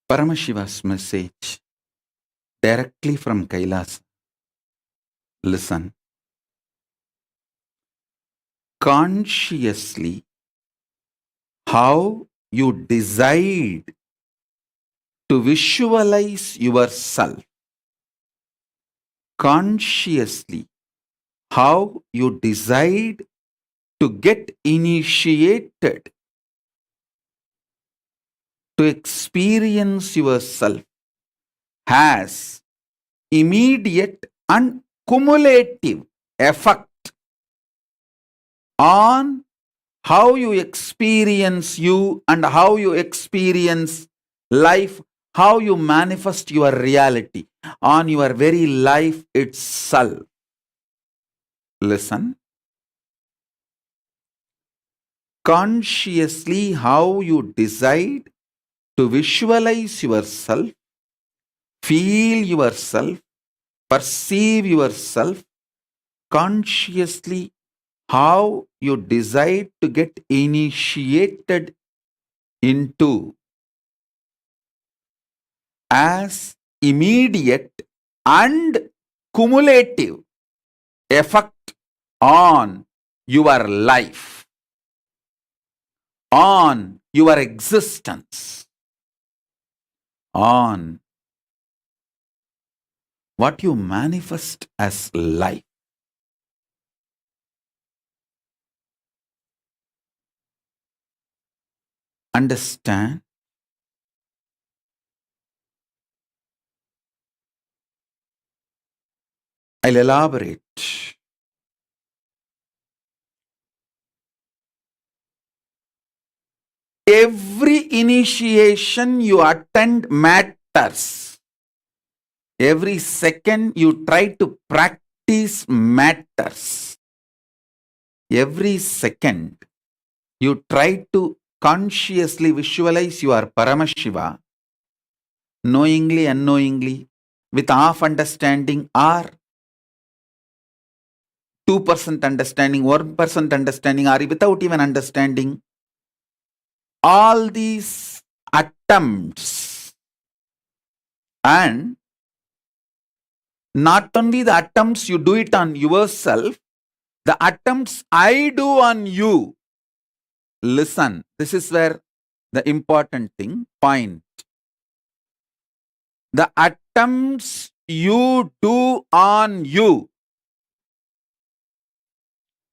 Paramashiva's message directly from Kailasa. Listen. Consciously, how you decide to visualize yourself. Consciously, how you decide to get initiated to experience yourself has immediate and cumulative effect on how you experience you and how you experience life, how you manifest your reality on your very life itself. Listen. Consciously, how you decide to visualize yourself, feel yourself, perceive yourself, consciously, how you decide to get initiated into as immediate and cumulative effect on your life, on your existence, on what you manifest as life. Understand? I'll elaborate. Every initiation you attend matters. Every second you try to practice matters. Every second you try to consciously visualize you are Paramashiva, knowingly, unknowingly, with half understanding or 2% understanding, 1% understanding, or without even understanding. All these attempts, and not only the attempts you do it on yourself, the attempts I do on you. Listen, this is where the important thing, point. The attempts you do on you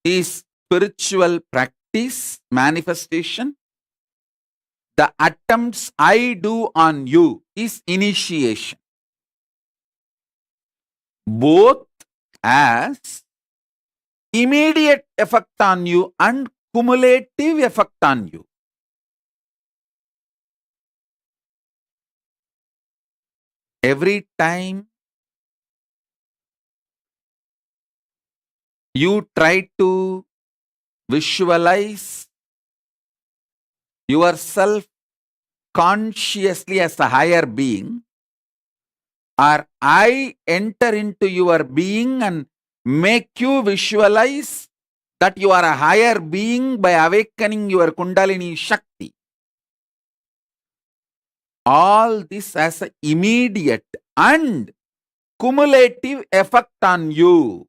is spiritual practice, manifestation. The attempts I do on you is initiation. Both as immediate effect on you and cumulative effect on you. Every time you try to visualize yourself consciously as a higher being, or I enter into your being and make you visualize that you are a higher being by awakening your Kundalini Shakti. All this has an immediate and cumulative effect on you.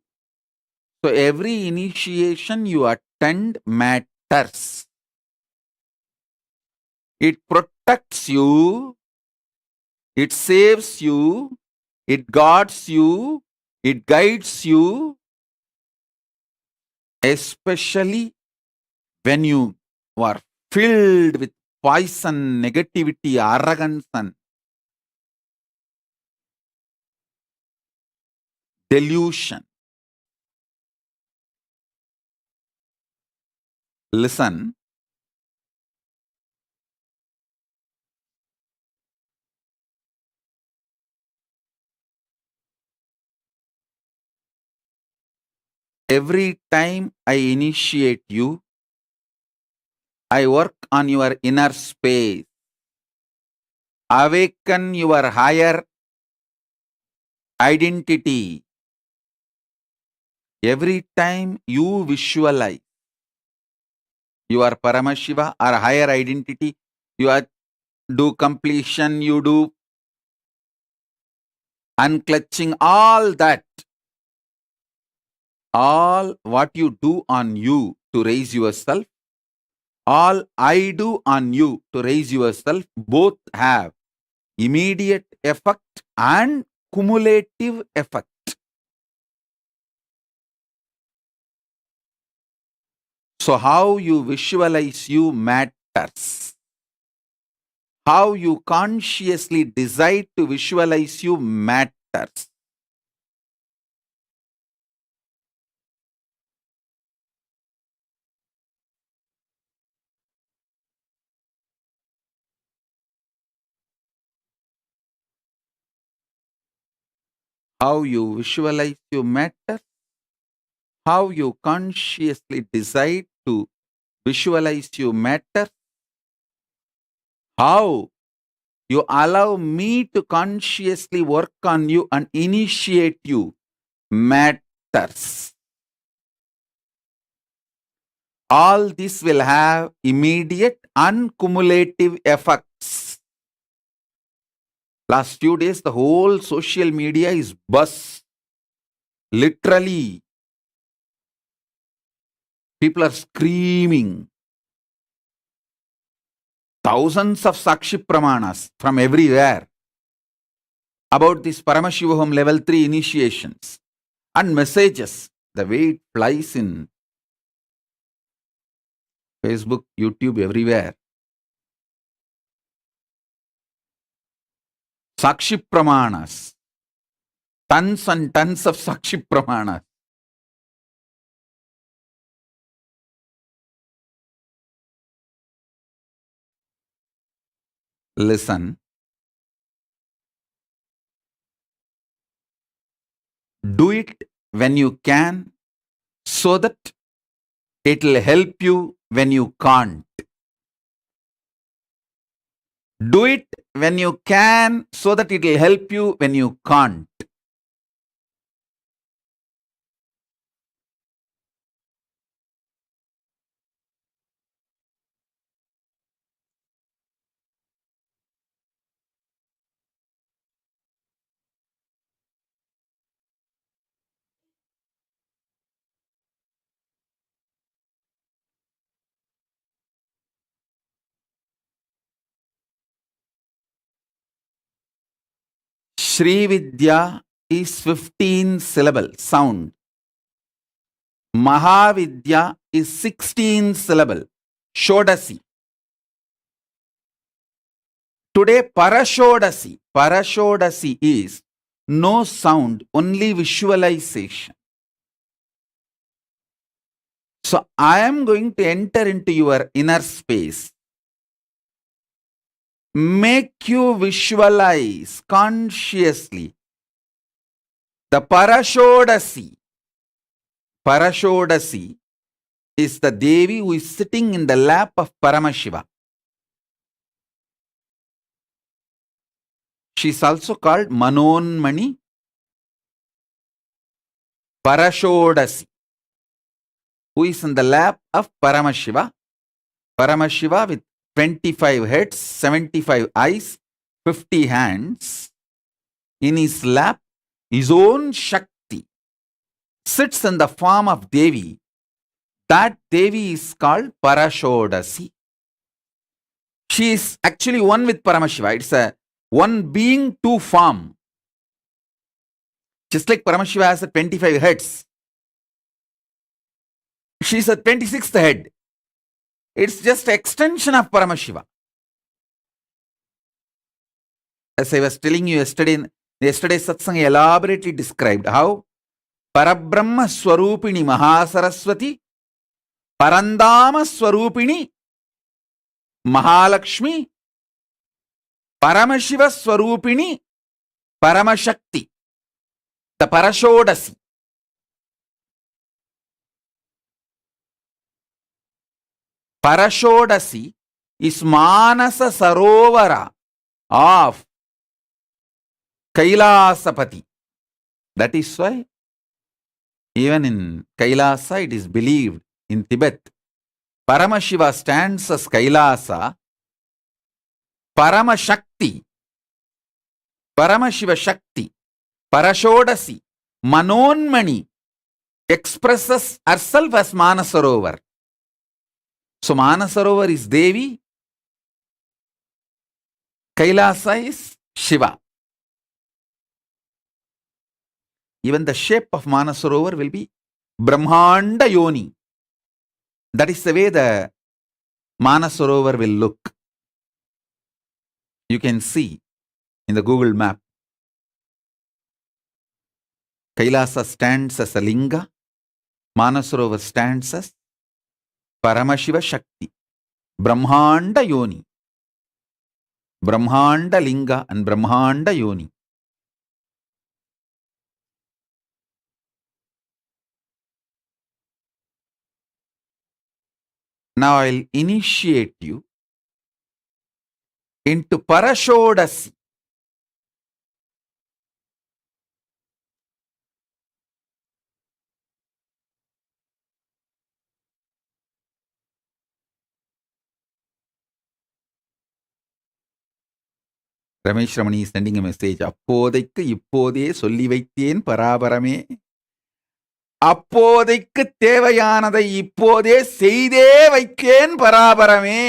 So every initiation you attend matters. It protects you, it saves you, it guards you, it guides you, especially when you are filled with poison, negativity, arrogance, and delusion. Listen, every time I initiate you, I work on your inner space, awaken your higher identity. Every time you visualize you are Paramashiva or higher identity, you do completion, you do unclutching, all that, all what you do on you to raise yourself, all I do on you to raise yourself, both have immediate effect and cumulative effect. So how you visualize you matters. How you consciously decide to visualize you matters. How you visualize you matters. How you consciously decide to visualize you matters. How you allow me to consciously work on you and initiate you matters. All this will have immediate and cumulative effects. Last few days, the whole social media is buzz. Literally, people are screaming. Thousands of Sakshi Pramanas from everywhere about this Paramashivoham level 3 initiations and messages, the way it flies in Facebook, YouTube, everywhere. Sakshi Pramanas. Tons and tons of Sakshi Pramanas. Listen. Do it when you can so that it will help you when you can't. Do it when you can so that it will help you when you can't. Shri Vidya is 15 syllable sound. Mahavidya is 16 syllable. Shodasi. Today Parashodasi. Parashodasi is no sound, only visualization. So I am going to enter into your inner space. Make you visualize consciously the Parashodasi. Parashodasi is the Devi who is sitting in the lap of Paramashiva. She is also called Manonmani Parashodasi, who is in the lap of Paramashiva. Paramashiva with 25 heads, 75 eyes, 50 hands. In his lap, his own Shakti sits in the form of Devi. That Devi is called Parashodasi. She is actually one with Paramashiva. It's a one being, two form. Just like Paramashiva has a 25 heads, she is a 26th head. It's just extension of Paramashiva. As I was telling you yesterday's satsang elaborately described how Parabrahma Swarupini Mahasaraswati, Parandama Swarupini Mahalakshmi, Paramashiva Swarupini Paramashakti, the Parashodasi. Parashodasi is Manasa Sarovara of Kailasapati. That is why even in Kailasa it is believed in Tibet, Paramashiva stands as Kailasa, Paramashakti, Paramashiva Shakti, Parashodasi, Manonmani expresses herself as Manasarovar. So Manasarovar is Devi, Kailasa is Shiva. Even the shape of Manasarovar will be Brahmanda Yoni. That is the way the Manasarovar will look. You can see in the Google map. Kailasa stands as a linga. Manasarovar stands as Paramashiva Shakti. Brahmanda Yoni. Brahmanda Linga and Brahmanda Yoni. Now I'll initiate you into Parashodasi. Ramesh Ramani is sending a message. அப்போதைக்கு இப்போதே சொல்லி வைத்தேன் பராபரமே. அப்போதைக்கு தேவையானதை இப்போதே செய்தே வைத்தேன் பராபரமே.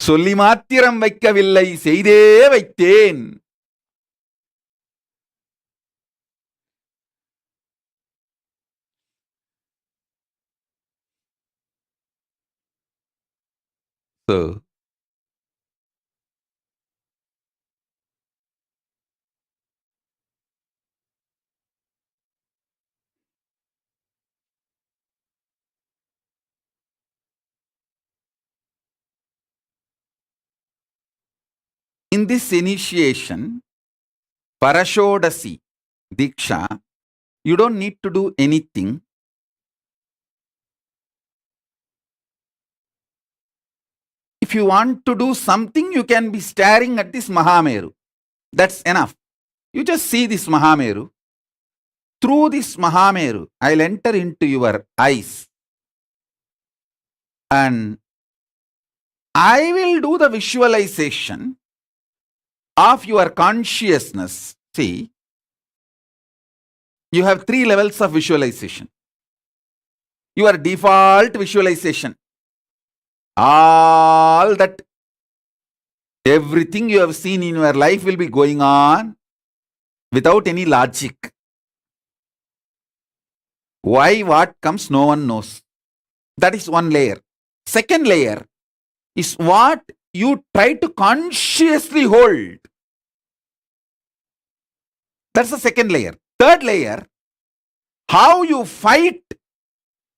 சொல்லி மாத்திரம் வைக்கவில்லை, செய்தே வைத்தேன். So, In this initiation, Parashodasi Diksha, you don't need to do anything. If you want to do something, you can be staring at this Mahameru. That's enough. You just see this Mahameru. Through this Mahameru, I'll enter into your eyes. And I will do the visualization of your consciousness. See, you have 3 levels of visualization. Your default visualization. All that, everything you have seen in your life will be going on without any logic. Why, what comes, no one knows. That is one layer. Second layer is what you try to consciously hold. That's the second layer. Third layer, how you fight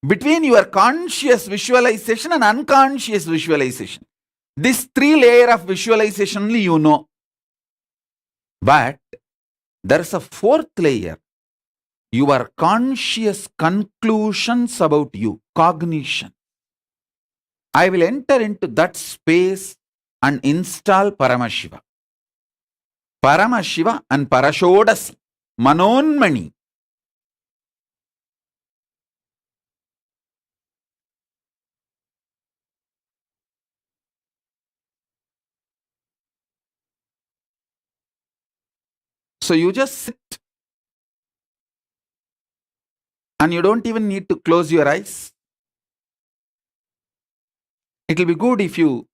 between your conscious visualization and unconscious visualization. This 3 layer of visualization only you know. But there is a 4th layer. Your conscious conclusions about you, cognition. I will enter into that space and install Paramashiva. Paramashiva and Parashodasi, Manonmani. So you just sit and you don't even need to close your eyes. It will be good if you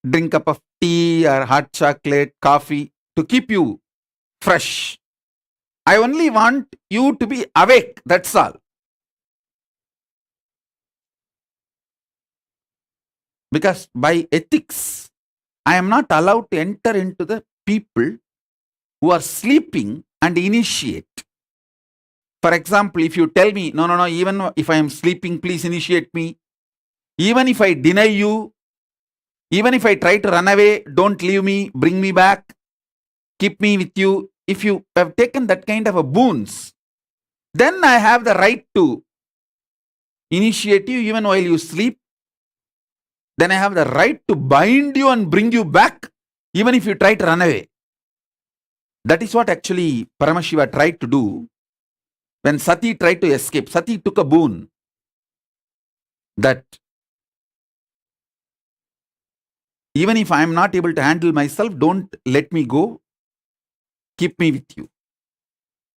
drink a cup of tea or hot chocolate, coffee to keep you fresh. I only want you to be awake, that's all. Because by ethics, I am not allowed to enter into the people who are sleeping and initiate. For example, if you tell me, no, even if I am sleeping, please initiate me. Even if I deny you, even if I try to run away, don't leave me, bring me back, keep me with you. If you have taken that kind of a boons, then I have the right to initiate you even while you sleep. Then I have the right to bind you and bring you back, even if you try to run away. That is what actually Paramashiva tried to do when Sati tried to escape. Sati took a boon that even if I am not able to handle myself, don't let me go, keep me with you.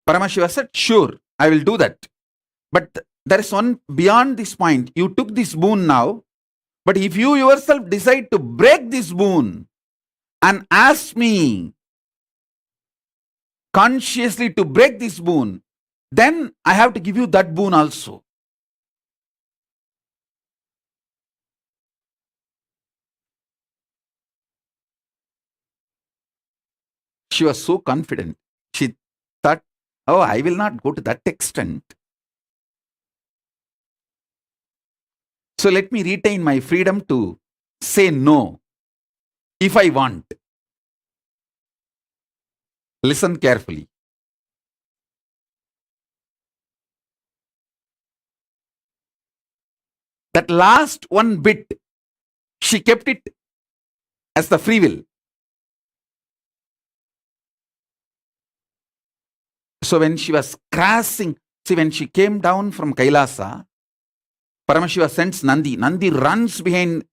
Paramashiva said, sure, I will do that. But there is one beyond this point. You took this boon now, but if you yourself decide to break this boon and ask me consciously to break this boon, then I have to give you that boon also. She was so confident. She thought, oh, I will not go to that extent. So let me retain my freedom to say no if I want. Listen carefully. That last one bit, she kept it as the free will. So when she was crashing, see, when she came down from Kailasa, Paramashiva sends Nandi. Nandi runs behind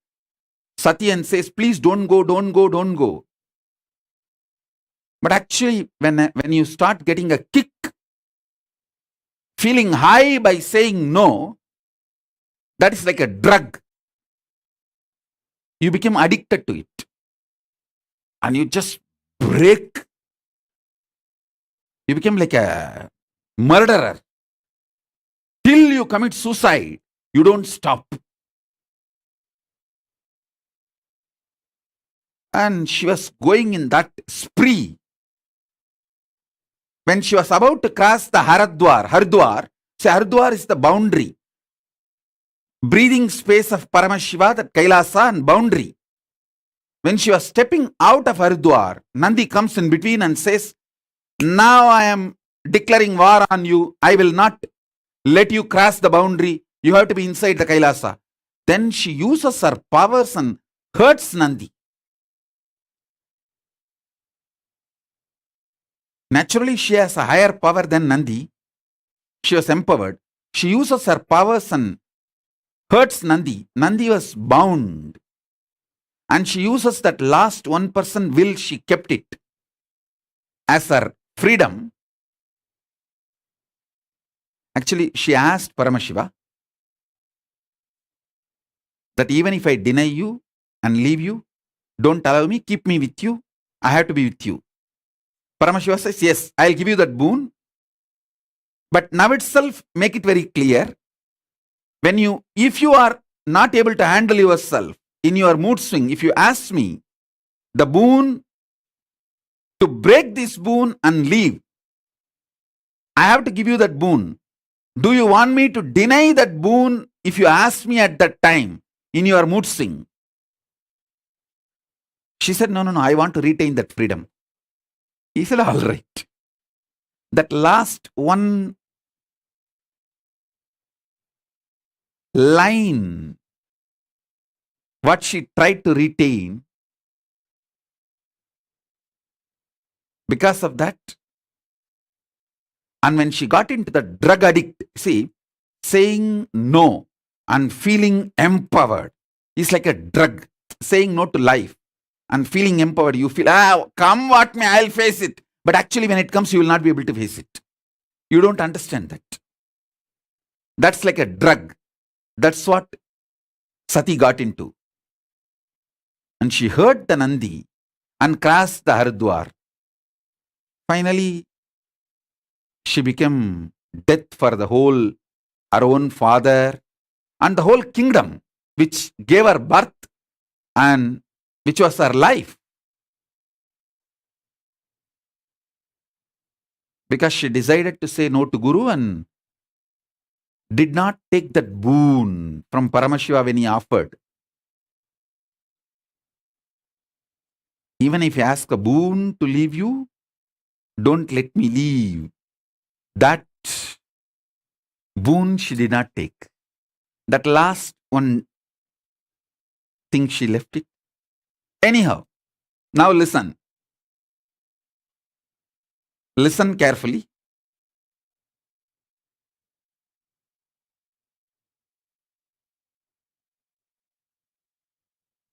Sati and says, please don't go, don't go, don't go. But actually, when you start getting a kick, feeling high by saying no, that is like a drug. You become addicted to it. And you just break. You become like a murderer. Till you commit suicide, you don't stop. And she was going in that spree. When she was about to cross the Haridwar, see, Haridwar is the boundary. Breathing space of Paramashiva, that Kailasa and boundary. When she was stepping out of Haridwar, Nandi comes in between and says, now I am declaring war on you. I will not let you cross the boundary. You have to be inside the Kailasa. Then she uses her powers and hurts Nandi. Naturally, she has a higher power than Nandi. She was empowered. She uses her powers and hurts Nandi. Nandi was bound. And she uses that last 1% will, she kept it as her freedom. Actually, she asked Paramashiva that even if I deny you and leave you, don't allow me, keep me with you, I have to be with you. Paramashiva says, yes, I'll give you that boon. But now itself, make it very clear. If you are not able to handle yourself in your mood swing, if you ask me the boon, to break this boon and leave, I have to give you that boon. Do you want me to deny that boon if you ask me at that time in your mood swing? She said, no, I want to retain that freedom. He said, all right. That last one line, what she tried to retain, because of that, and when she got into the drug addict, see, saying no and feeling empowered is like a drug. Saying no to life and feeling empowered, you feel, come what may, I'll face it. But actually when it comes, you will not be able to face it. You don't understand that. That's like a drug. That's what Sati got into. And she heard the Nandi and crossed the Haridwar. Finally, she became death for the whole, her own father and the whole kingdom which gave her birth and which was her life. Because she decided to say no to Guru and did not take that boon from Paramashiva when he offered. Even if you ask a boon to leave you, don't let me leave. That boon she did not take. That last one thing she left it. Anyhow, now listen. Listen carefully.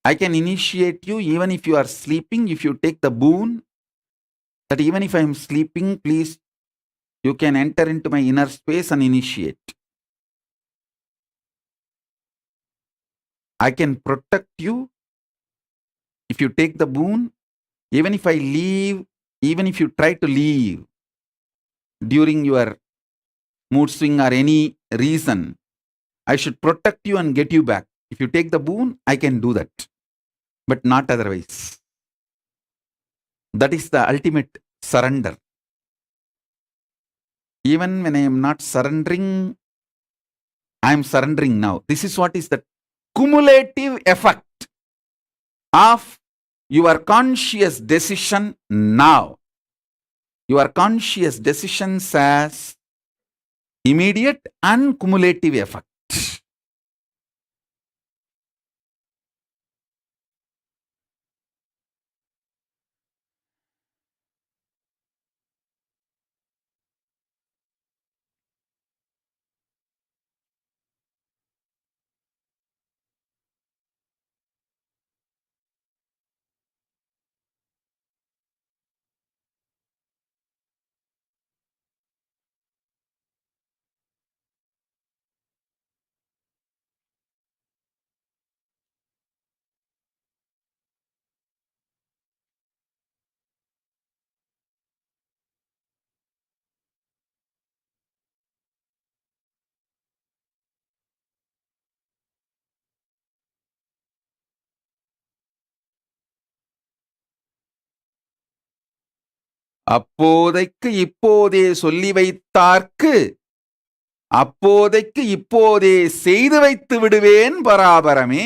I can initiate you even if you are sleeping, if you take the boon, that even if I am sleeping, please, you can enter into my inner space and initiate. I can protect you if you take the boon. Even if I leave, even if you try to leave during your mood swing or any reason, I should protect you and get you back. If you take the boon, I can do that, but not otherwise. That is the ultimate surrender. Even when I am not surrendering, I am surrendering now. This is what is the cumulative effect of your conscious decision now. Your conscious decisions has immediate and cumulative effect. அப்போதைக்கு இப்போதே சொல்லி வைத்தார்க்கு அப்போதைக்கு இப்போதே செய்து வைத்து விடுவேன் பராபரமே.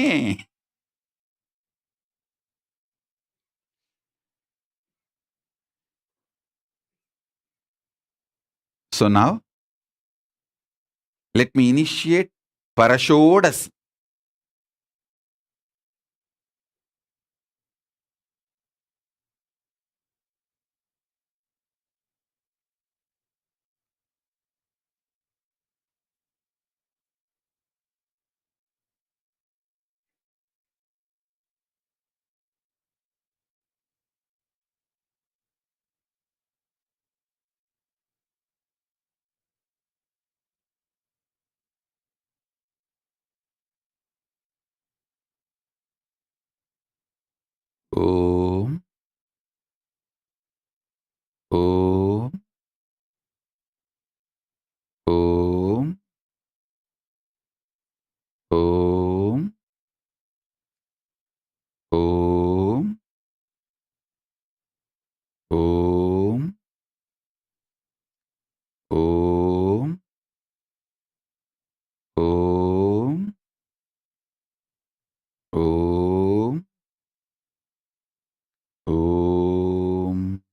So now, let me initiate Parashodasi. Om. Om. Om. Om. Om. Om. Om. Om. Om. Om.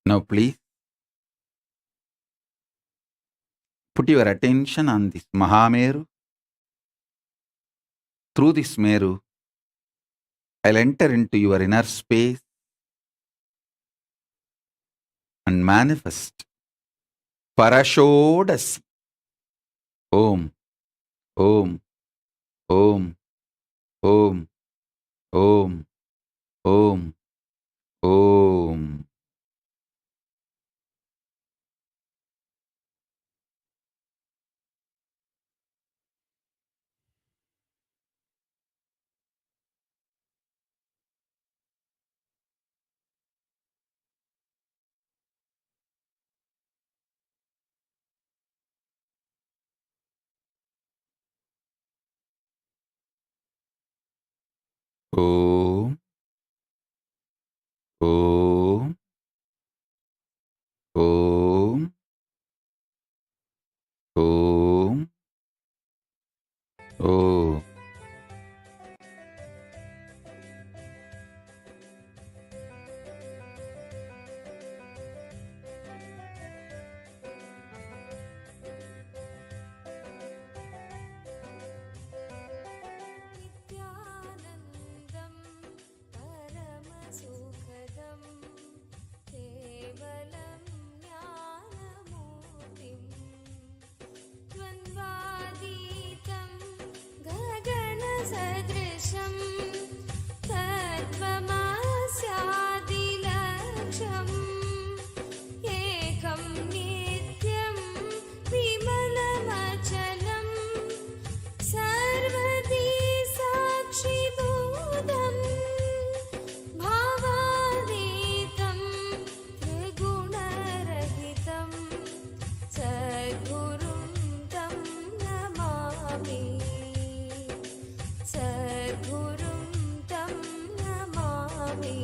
Now please put your attention on this Mahameru. Through this Meru, I'll enter into your inner space and manifest Parashodasi. Om. Om. Om. Om. Om. Om. Om. Om. Om. Om. Om. Om. नित्यानन्दं परमसुखदं केवलं ज्ञानमूर्तिं द्वन्द्वातीतं गगनसदृशं तत्त्वमस्यादिलक्ष्यम् साक्षिभूतं भावातीतं त्रिगुणरहितं सद्गुरुं तं नमामि सद्गुरुं तं नमामि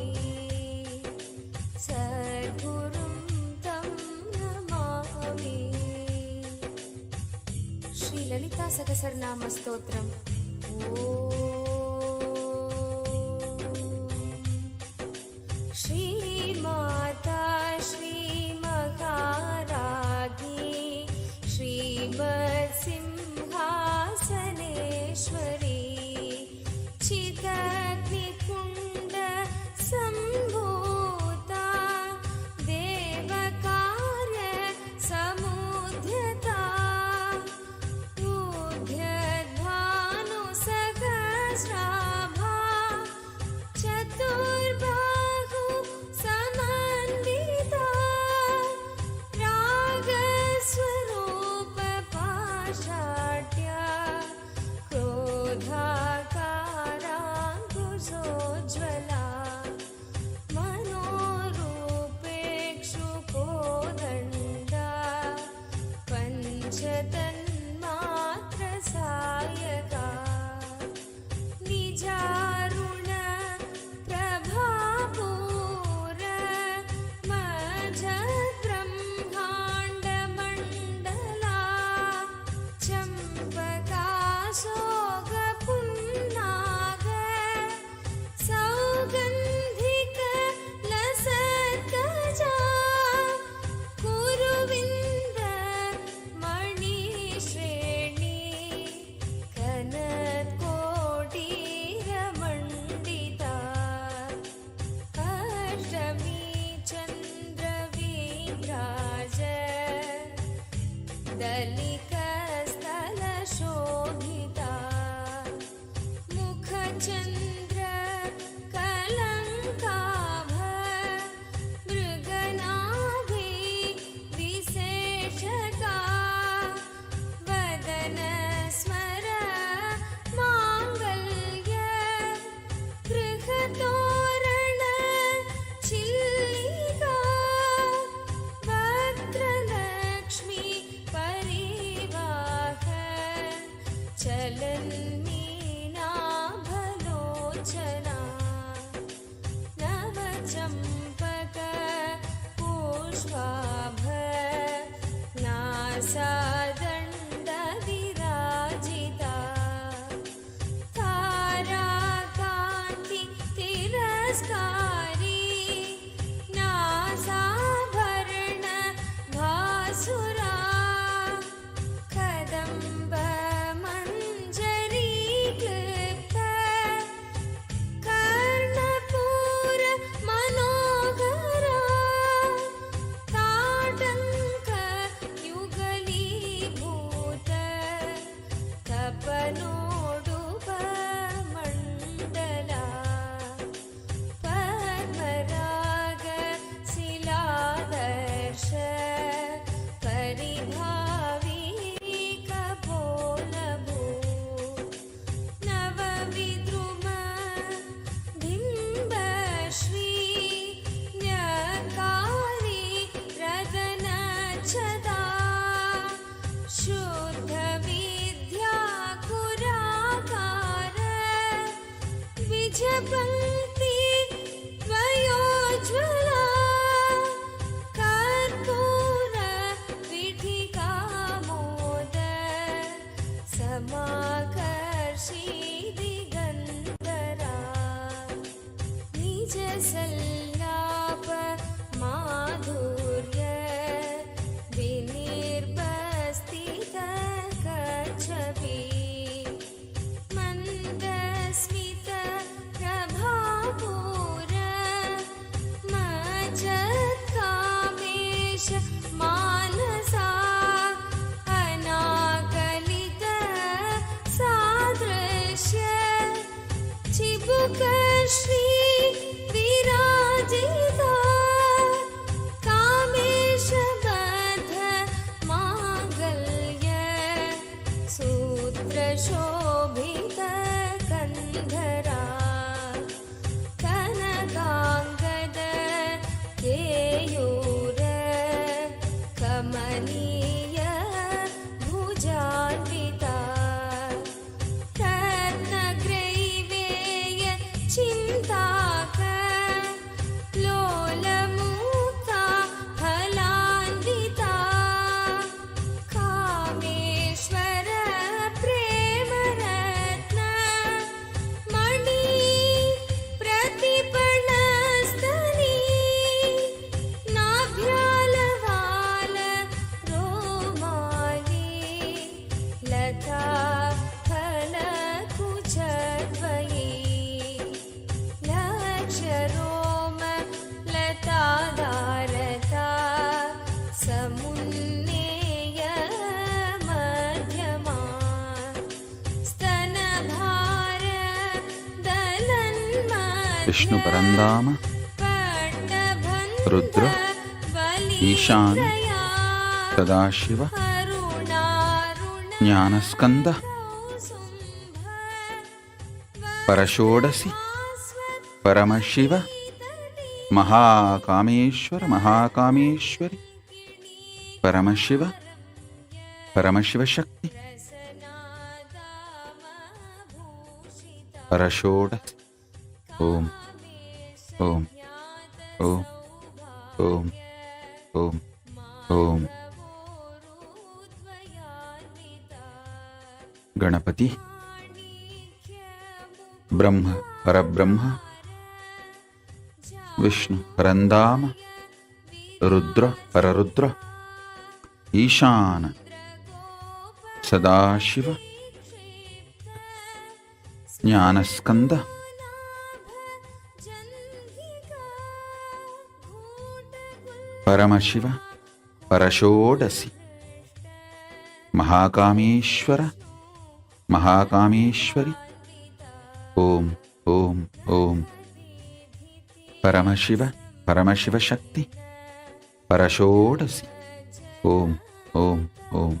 सद्गुरुं तं नमामि श्री ललिता सहस्रनाम स्तोत्रम् श्रीमाता श्रीमहाराज्ञी श्रीमत्सिंहासनेश्वरी चिदग्निकुण्ड सम्भूता देवकार्य समुद्यता ऊर्ध्वभानुसहस्राभा चतुर्बाहु समन्विता रागस्वरूप पाषाढ्या क्रोधाकाराङ्कुशोज्ज्वला मनोरूपेक्षुकोदण्डा पञ्चतन्मात्रसायका निजारुण प्रभापूर मझद्ब्रह्माण्डमण्डला चम्पकाशोकपुन्नाग सौगन्धिक लसत्कजा कुरुविन्द मणिश्रेणी कनत्कोटीरमण्डिता अष्टमी चन्द्रविभ्राज दलिकस्थलशोभिता मुखचन्द्र कलङ्काभ मृगनाभि विशेषका वदन स्मर माङ्गल्य गृहतोरण चिल्लिका वक्त्रलक्ष्मी परिवाह चलन्मीनाभलोचना नवचम्पक पुष्पाभ नासादण्डविराजिता ताराकान्ति तिरस्कारी नासाभरण भासुरा कदम्ब मञ्जरी clipped Karnapur मनोहरा ताटङ्क युगलीभूत तपनोडुपमण्डला पद्मराग शिलादर्श परिभावी कपोलभू नवविद्रुम बिम्बश्री न्यकारी रदनच्छदा शुद्ध विद्या कुराकार विजपङ्क्ति वयोज्ज्वला कर्पूर विठिकामोद समाकर्षि दिगन्धरा निज सल्लाप माधुर्य विनिर्बस्तित कच्छपि मन्दस्मित प्रभापूर मज्जत्कामेश मानसा अनाकलित सादृश्य चिबुकश्री विराजिता कामेशबद्ध माङ्गल्य सूत्रशोभित कन्धरा విష్ణు పరంధామ రుద్ర ఈశాన సదాశివ జ్ఞానస్కంద పరషోడసి పరమశివ మహాకామేశ్వర మహాకామేశ్వరి పరమశివ పరమశివ శక్తి పరషోడసి. ఓం ఓం ఓం ఓం ఓం ఓం. గణపతి బ్రహ్మ పరబ్రహ్మ విష్ణు పరంధామ రుద్ర పరరుద్ర ఈశాన సదాశివ జ్ఞానస్కంద పరమశివ పరషోడసి మహాకామేశ్వర మహాకామేశ్వరి. ఓం ఓం ఓం. పరమశివ పరమశివ శక్తి పరషోడసి. ఓం ఓం ఓం.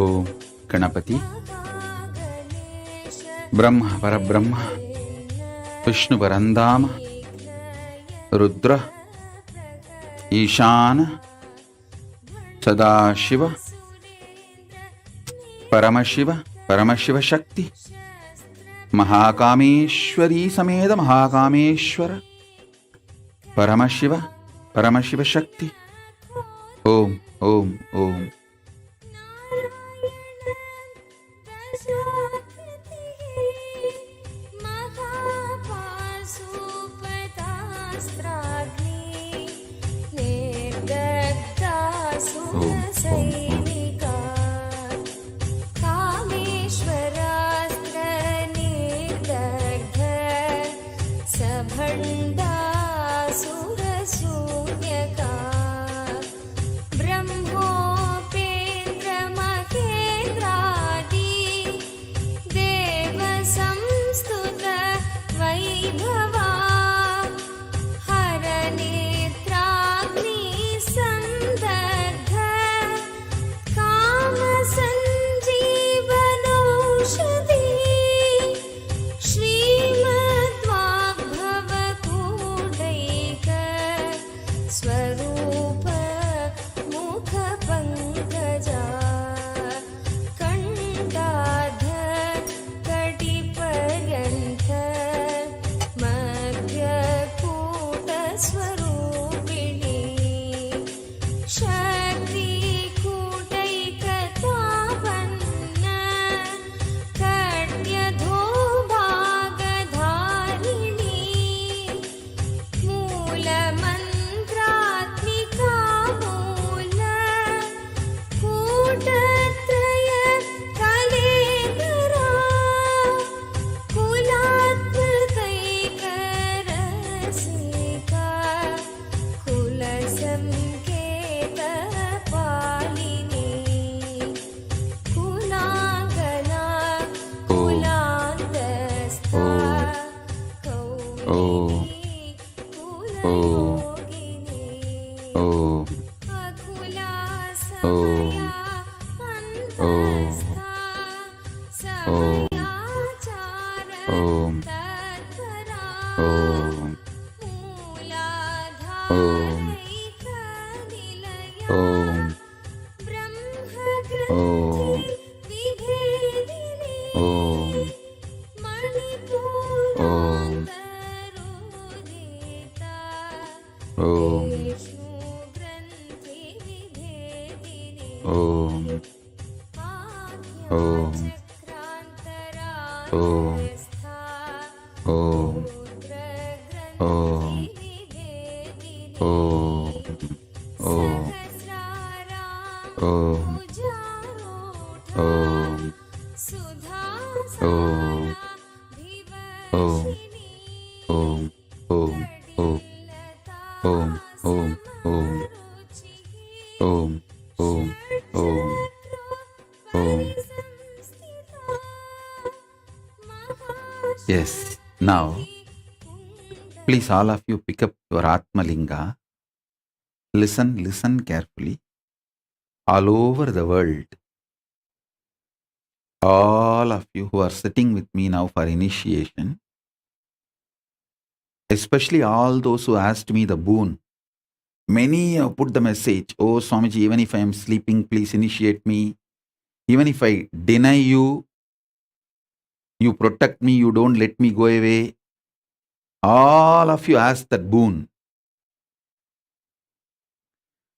ఓం గణపతి బ్రహ్మ పరబ్రహ్మ విష్ణు పరంధామ రుద్ర ఈశాన సదాశివ పరమశివ పరమశివ శక్తి మహాకామేశ్వరీ సమేత మహాకామేశ్వర పరమశివ పరమశివ శక్తి. ఓం ఓం ఓం. Yes. Now, please all of you pick up your Atmalinga. Listen carefully. All over the world, all of you who are sitting with me now for initiation, especially all those who asked me the boon. Many have put the message, "Oh Swamiji, even if I am sleeping, please initiate me. Even if I deny you, you protect me, you don't let me go away." All of you asked that boon.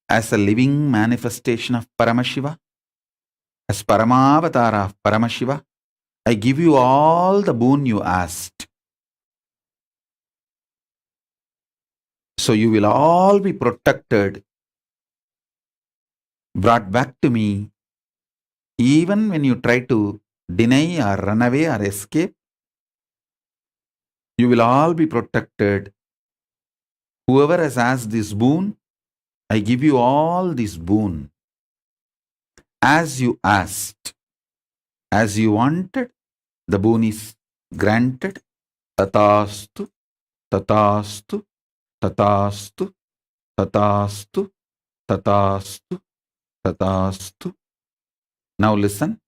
As a living manifestation of Paramashiva, as Paramavatara of Paramashiva, I give you all the boon you asked. So you will all be protected, brought back to me. Even when you try to deny or run away or escape, you will all be protected. Whoever has asked this boon, I give you all this boon. As you asked, as you wanted, the boon is granted. Tatastu, tatastu, tatastu, tatastu, tatastu, tatastu. Now listen.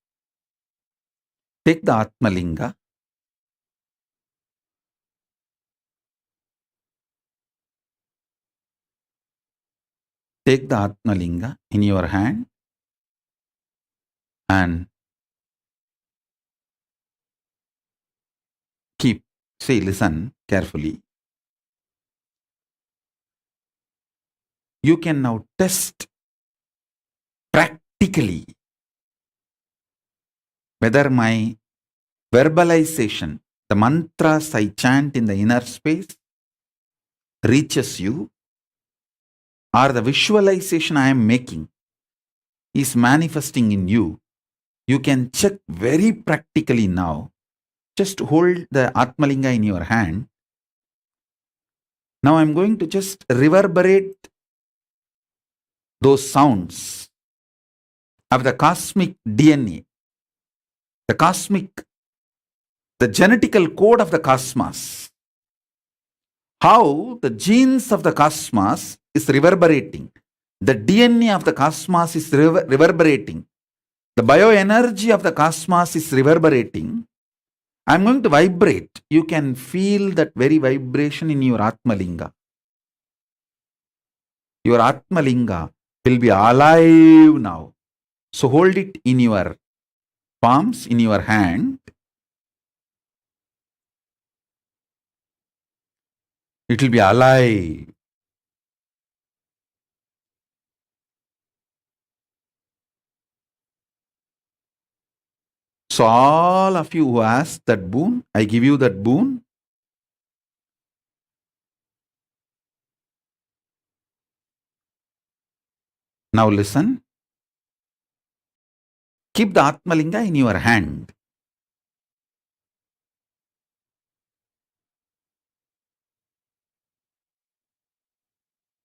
Take the Atmalinga. Take the Atmalinga in your hand and keep. Say, listen carefully. You can now test practically whether my verbalization, the mantras I chant in the inner space, reaches you, or the visualization I am making is manifesting in you. You can check very practically now. Just hold the Atmalinga in your hand. Now I'm going to just reverberate those sounds of the cosmic DNA, the genetical code of the cosmos. How the genes of the cosmos is reverberating. The DNA of the cosmos is reverberating. The bioenergy of the cosmos is reverberating. I'm going to vibrate. You can feel that very vibration in your Atmalinga. Your Atmalinga will be alive now. So hold it in your palms, in your hand. It will be alive. So all of you who asked that boon, I give you that boon. Now listen. Keep the Atmalinga in your hand.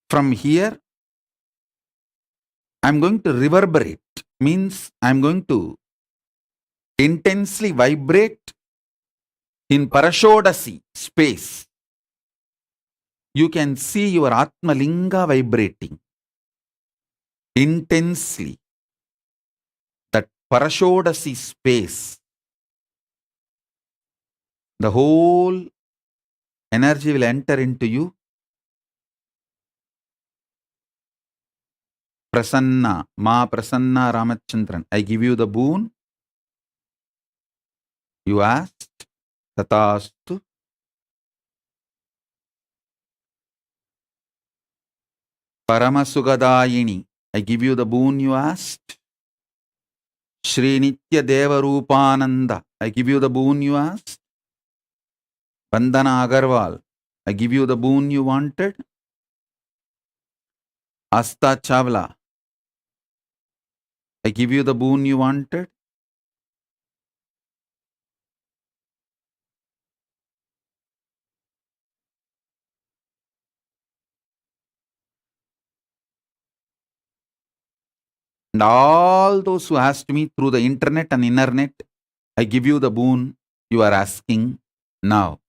From here, I'm going to reverberate. Means I'm going to intensely vibrate in Parashodasi space. You can see your Atmalinga vibrating intensely. That Parashodasi space, the whole energy will enter into you. Prasanna, Ma Prasanna Ramachandran, I give you the boon. You asked, Tatastu. Paramasugadayini, I give you the boon you asked. Shri Nitya Deva Rupananda, I give you the boon you asked. Vandana Agarwal, I give you the boon you wanted. Asta Chawla, I give you the boon you wanted. And all those who asked me through the internet and internet, I give you the boon you are asking now.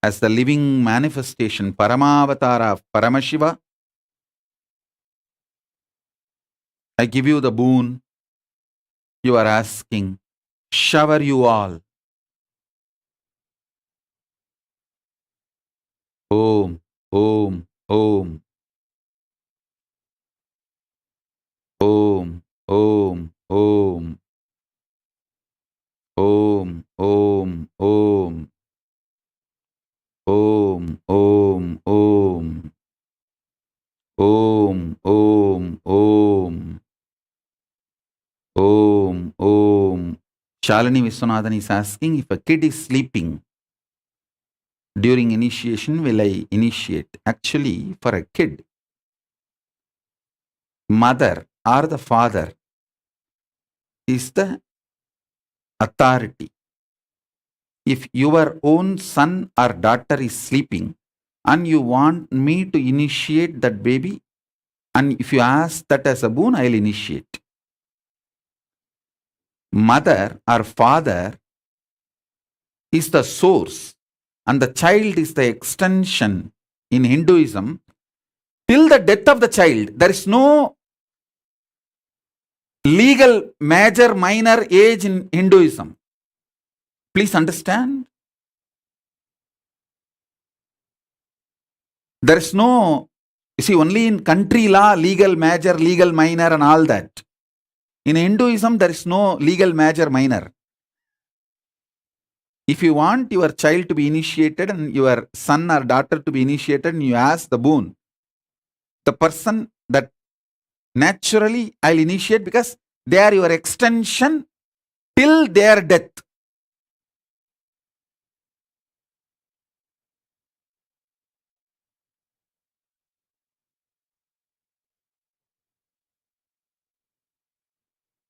As the living manifestation, Paramavatara of Paramashiva, I give you the boon you are asking. Shower you all. Om, Om, Om. Om, Om, Om. Om, Om, Om. Om, Om, Om. Om, Om, Om. Om, Om. Shalini Viswanathan is asking, if a kid is sleeping during initiation, will I initiate? Actually, for a kid, mother or the father is the authority. If your own son or daughter is sleeping and you want me to initiate that baby, and if you ask that as a boon, I will initiate. Mother or father is the source and the child is the extension. In Hinduism, till the death of the child, there is no legal major minor age in Hinduism. Please understand. There is no, you see, only in country law, legal major, legal minor and all that. In Hinduism, there is no legal major minor. If you want your child to be initiated and your son or daughter to be initiated and you ask the boon, the person that naturally I'll initiate because they are your extension till their death.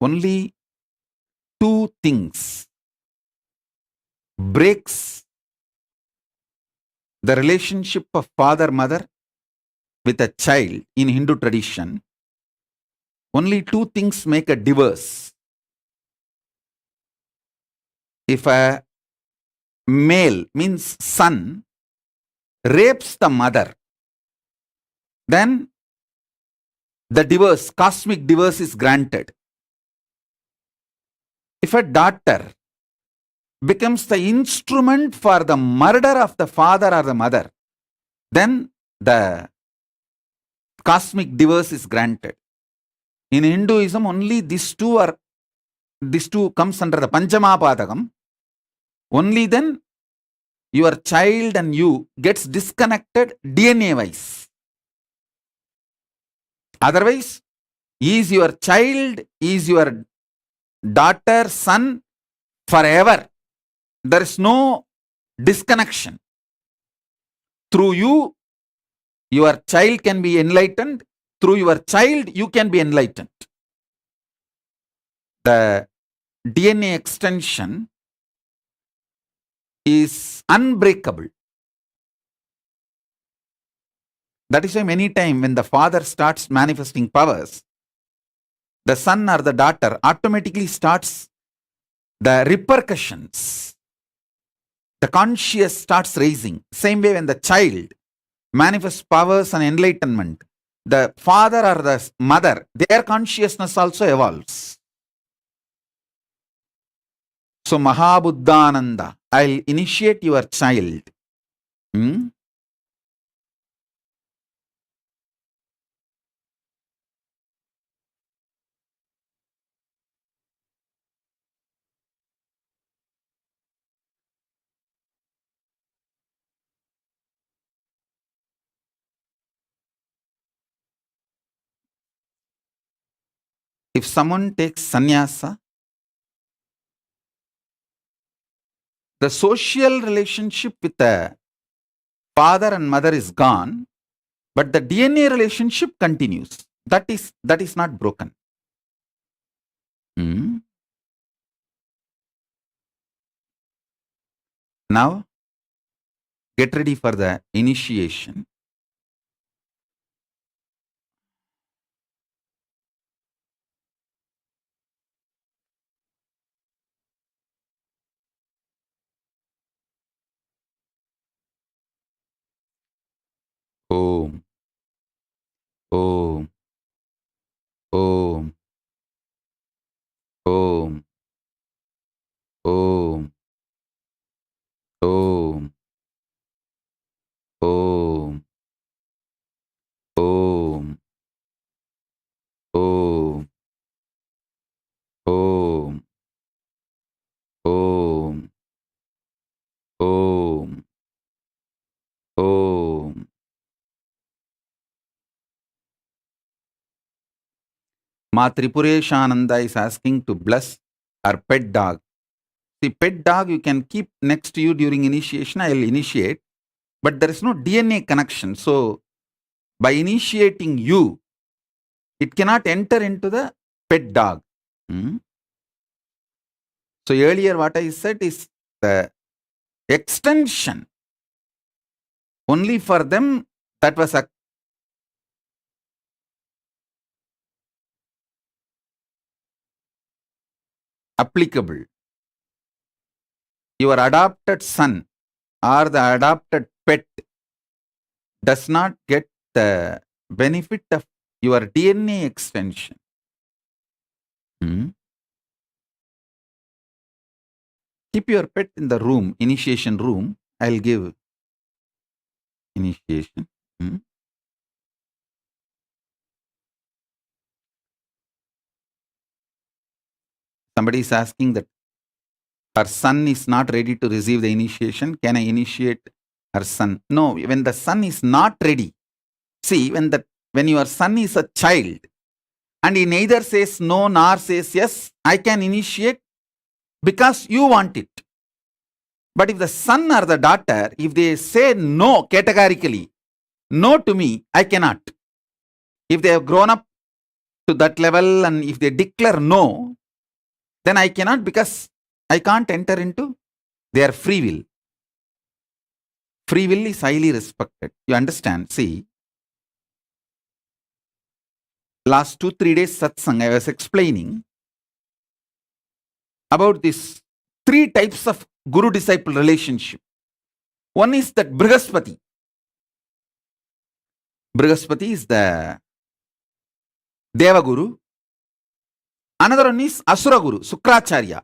Only two things breaks the relationship of father-mother with a child in Hindu tradition. Only two things make a divorce. If a male, means son, rapes the mother, then the divorce, cosmic divorce is granted. If a daughter becomes the instrument for the murder of the father or the mother, then the cosmic divorce is granted. In Hinduism, only these two comes under the Panchamapadakam. Only then your child and you gets disconnected DNA wise. Otherwise, is your child, is your daughter, son forever. There is no disconnection. Through you, your child can be enlightened. through your child, you can be enlightened. The DNA extension is unbreakable. That is why many times when the father starts manifesting powers, the son or the daughter automatically starts the repercussions. The conscious starts raising. Same way when the child manifests powers and enlightenment, the father or the mother, their consciousness also evolves. So Mahabuddhananda, I'll initiate your child. If someone takes sannyasa, the social relationship with the father and mother is gone, but the DNA relationship continues. That is not broken. Now, get ready for the initiation. Om. Om. Om. Om. Om. Om. Om. Om. Om. Om. Om. Om. Om. Ma Tripureshananda is asking to bless her pet dog. The pet dog you can keep next to you during initiation. I will initiate, but there is no DNA connection. So, by initiating you, it cannot enter into the pet dog. So, earlier what I said is the extension only for them, that was applicable. Your adopted son or the adopted pet does not get the benefit of your DNA extension. Keep your pet in the room, initiation room. I'll give initiation. Somebody is asking that her son is not ready to receive the initiation. Can I initiate her son? No, when the son is not ready. See, when your son is a child and he neither says no nor says yes, I can initiate because you want it. But if the son or the daughter, if they say no categorically, no to me, I cannot. If they have grown up to that level and if they declare no, then I cannot, because I can't enter into their free will. Free will is highly respected. You understand? See, last 2-3 days satsang, I was explaining about these 3 types of guru-disciple relationship. One is that Brihaspati. Brihaspati is the Deva Guru. Another one is Asura Guru, Sukracharya.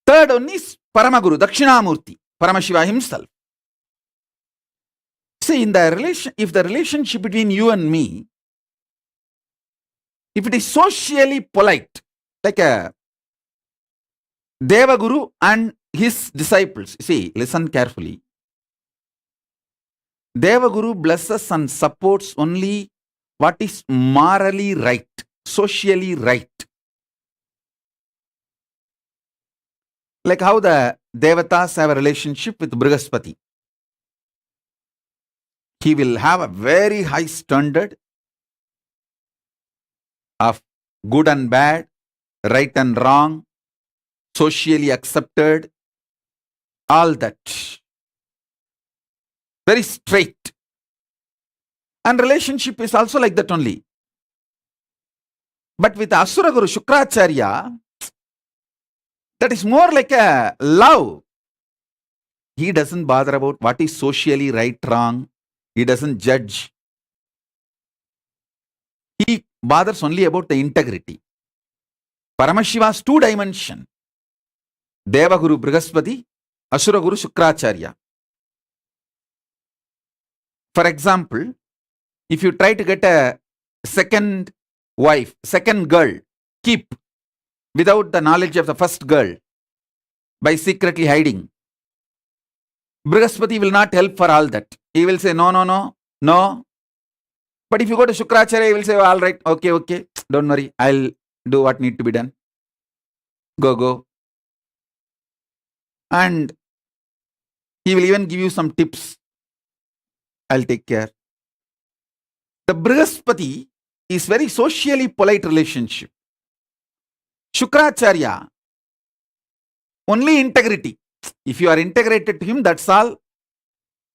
Third one is Paramaguru, Dakshinamurti, Paramashiva himself. See, in the if the relationship between you and me, if it is socially polite, like a Deva Guru and his disciples, see, listen carefully. Deva Guru blesses and supports only what is morally right, socially right. Like how the Devatas have a relationship with Brihaspati. He will have a very high standard of good and bad, right and wrong, socially accepted, all that. Very straight. And relationship is also like that only. But with Asura Guru Shukracharya, that is more like a love. He doesn't bother about what is socially right, wrong. He doesn't judge. He bothers only about the integrity. Paramashiva's two dimension. Deva Guru Brihaspati, Asura Guru Shukracharya. For example, if you try to get a second wife, second girl, keep without the knowledge of the first girl, by secretly hiding, Brihaspati will not help for all that. He will say, no, no, no, no. But if you go to Shukracharya, he will say, all right, okay, don't worry, I'll do what need to be done. Go. And he will even give you some tips. I'll take care. The Brihaspati is very socially polite relationship. Shukracharya, only integrity. If you are integrated to him, that's all.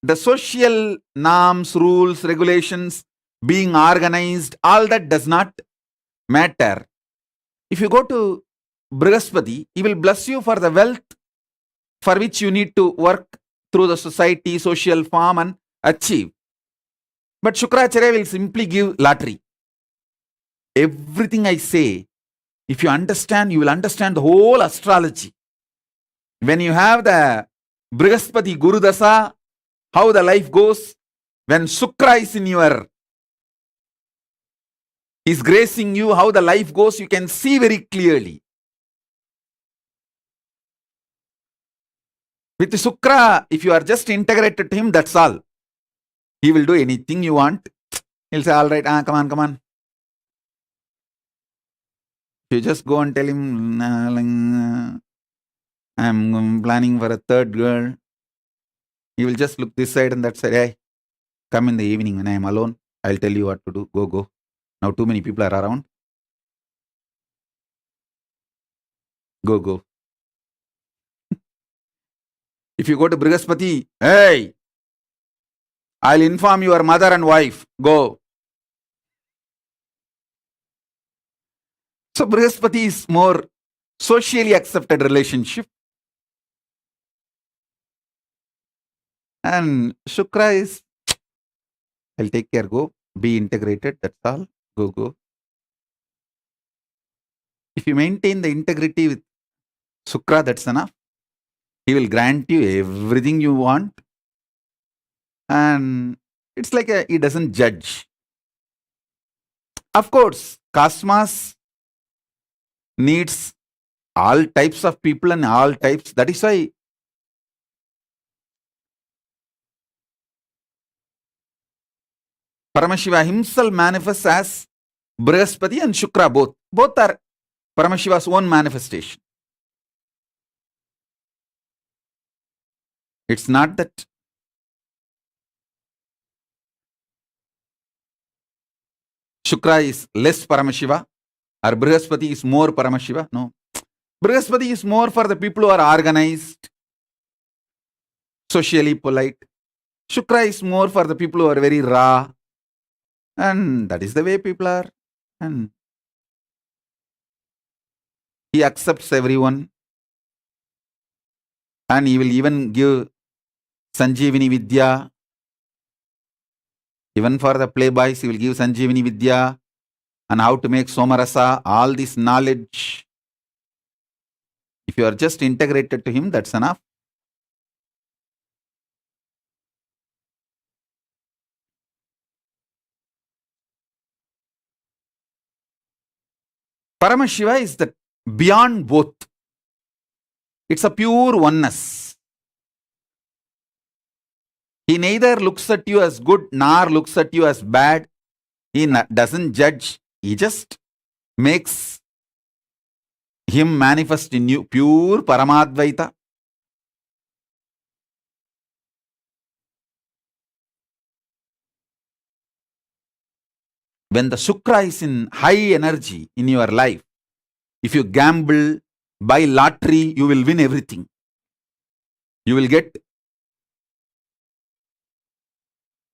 The social norms, rules, regulations, being organized, all that does not matter. If you go to Brihaspati, he will bless you for the wealth for which you need to work through the society, social form and achieve. But Shukracharya will simply give lottery. Everything I say, if you understand, you will understand the whole astrology. When you have the Brihaspati Guru Dasa, how the life goes, when Shukra is in your, is gracing you, how the life goes, you can see very clearly. With Shukra, if you are just integrated to him, that's all. He will do anything you want. He'll say, all right, come on. You just go and tell him, I'm planning for a third girl. He will just look this side and that side. Hey, come in the evening when I am alone. I'll tell you what to do. Go. Now too many people are around. Go. If you go to Brihaspati, hey, I'll inform your mother and wife. Go. So Brihaspati is more socially accepted relationship. And Shukra is, I'll take care, go. Be integrated, that's all. Go. If you maintain the integrity with Shukra, that's enough. He will grant you everything you want. And it's like he doesn't judge. Of course, Cosmos needs all types of people and all types. That is why Paramashiva himself manifests as Brihaspati and Shukra both. Both are Paramashiva's own manifestation. It's not that Shukra is less Paramashiva or Brihaspati is more Paramashiva. No. Brihaspati is more for the people who are organized, socially polite. Shukra is more for the people who are very raw. And that is the way people are. And he accepts everyone. And he will even give Sanjeevani Vidya. Even for the playboys, he will give Sanjeevani Vidya and how to make Somarasa, all this knowledge. If you are just integrated to him, that's enough. Paramashiva is the beyond both. It's a pure oneness. He neither looks at you as good nor looks at you as bad. He doesn't judge. He just makes him manifest in you. Pure Paramadvaita. When the Shukra is in high energy in your life, if you gamble, buy lottery, you will win everything. You will get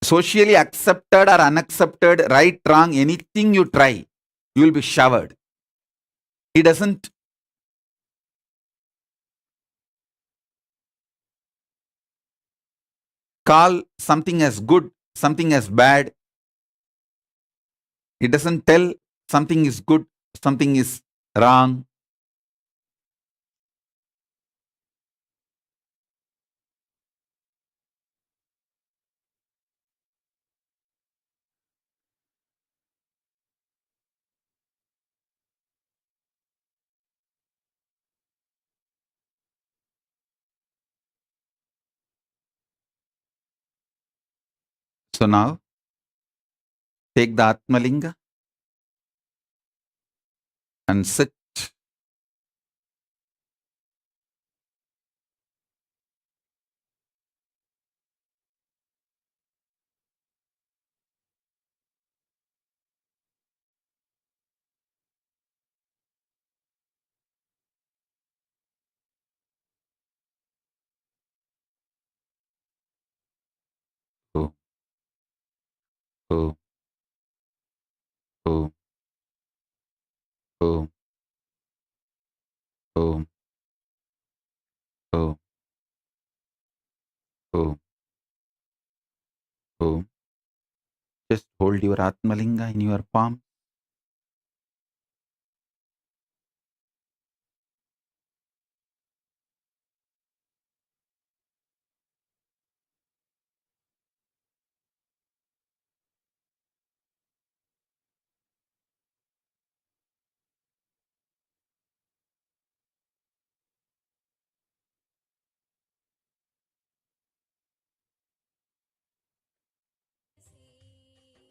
socially accepted or unaccepted, right, wrong, anything you try, you will be showered. He doesn't call something as good, something as bad. He doesn't tell something is good, something is wrong. So now, take the Atmalinga and sit. Oh, oh, oh, oh, oh, oh, oh, oh. Just hold your Atmalinga in your palm.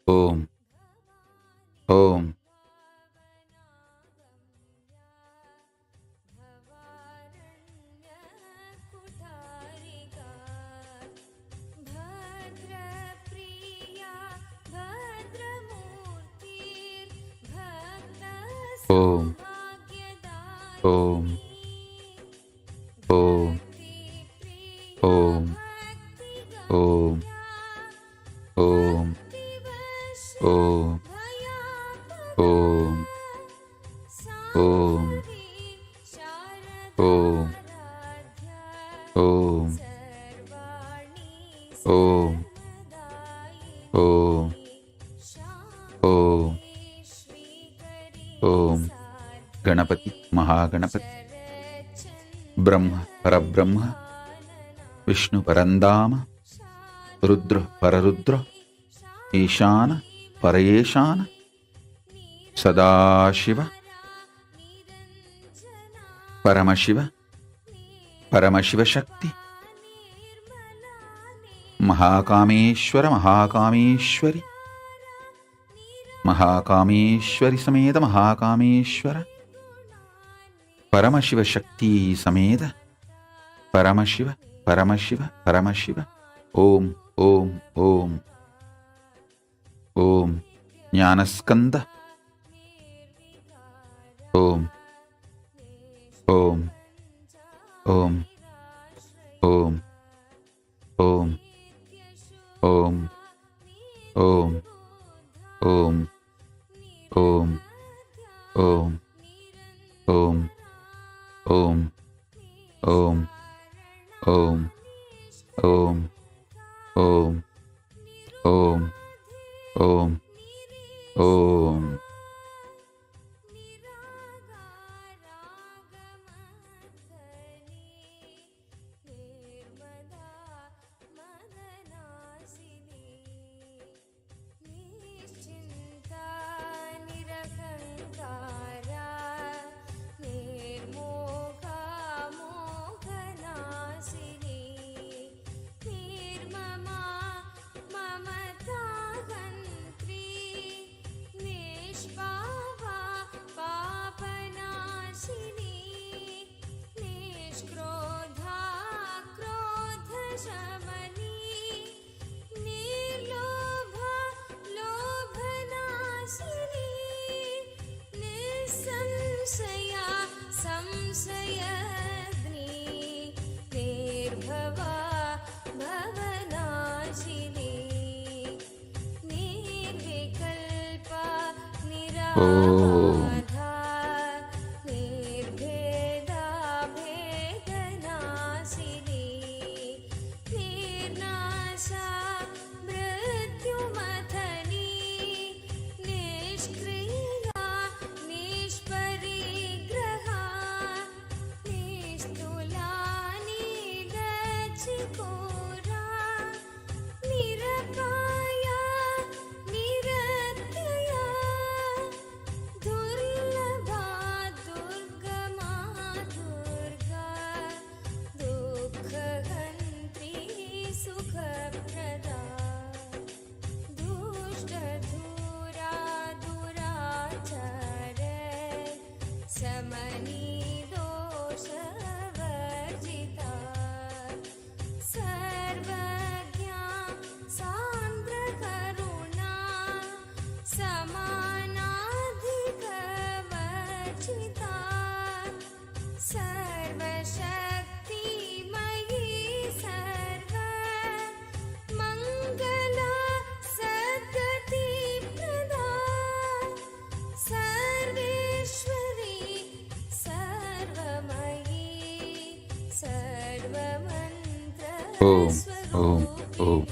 Om, Om, Om, Om, Om, Om, Om, Om, Om, Om, Om, Om, Om, Om, Om, Om, Om, Ganapati, Mahaganapati, Brahma, Parabrahma, Vishnu, Parandama, Rudra, Pararudra, Ishana, Parayeshana, Sadashiva, Paramashiva, Paramashiva Shakti, Mahakameshwara, Mahakameshwari, Mahakameshwari Sameda, Mahakameshwara, Paramashiva Shakti Sameda, Paramashiva, Paramashiva, Paramashiva, Om, Om, Om, Om, Jnanaskanda, Om, Om, Om, Om, Om, Om, Om, Om, Om, Om, Om, Om, Om, Om, Om, Om, Om, Om, Om. Om. Om, Om, Om. Om, Om.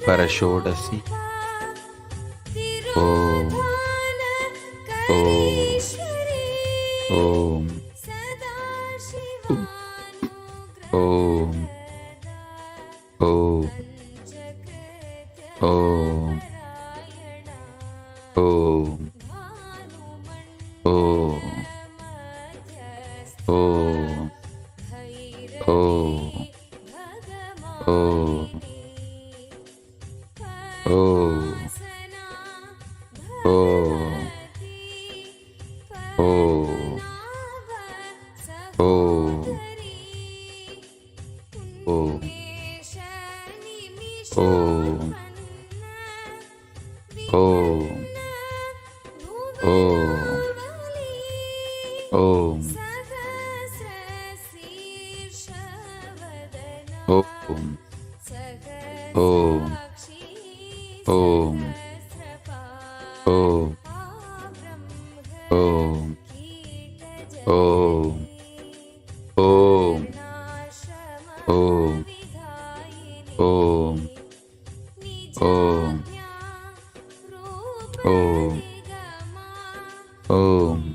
Parashodasi. Om. Om. Om. Om. Om. Om. Om. Om. Om. Om. Om. Om. Om.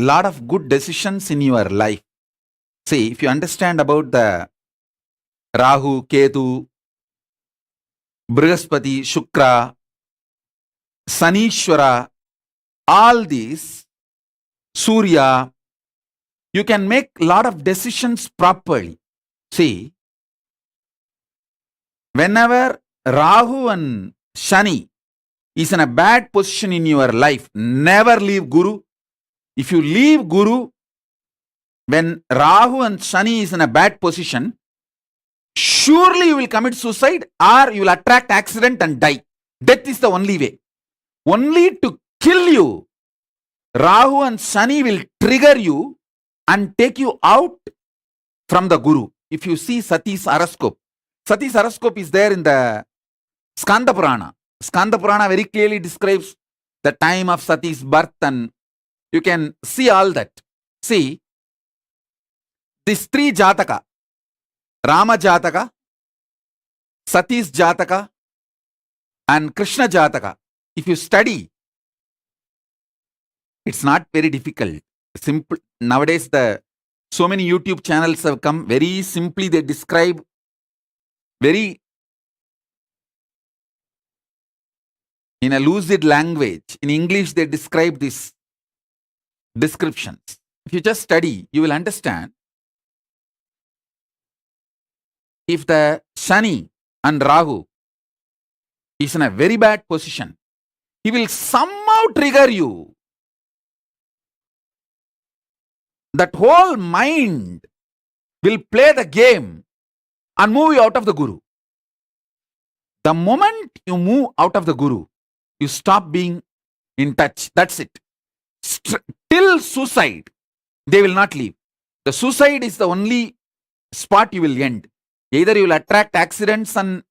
lot of good decisions in your life. See, if you understand about the Rahu, Ketu, Brihaspati, Shukra, Sanishwara, all these, Surya, you can make a lot of decisions properly. See, whenever Rahu and Shani is in a bad position in your life, never leave Guru. If you leave Guru, when Rahu and Shani is in a bad position, surely you will commit suicide or you will attract accident and die. Death is the only way. Only to kill you, Rahu and Shani will trigger you and take you out from the Guru. If you see Sati's horoscope is there in the Skanda Purana. Skanda Purana very clearly describes the time of Sati's birth, and you can see all that. See, these three Jataka, Rama Jataka, Sati's Jataka, and Krishna Jataka, if you study, it's not very difficult. Simple. Nowadays, so many YouTube channels have come. Very simply, they describe very in a lucid language. In English, they describe these descriptions. If you just study, you will understand. If the Shani and Rahu is in a very bad position, he will somehow trigger you. That whole mind will play the game and move you out of the Guru. The moment you move out of the Guru, you stop being in touch. That's it. Till suicide, they will not leave. The suicide is the only spot you will end. Either you will attract accidents and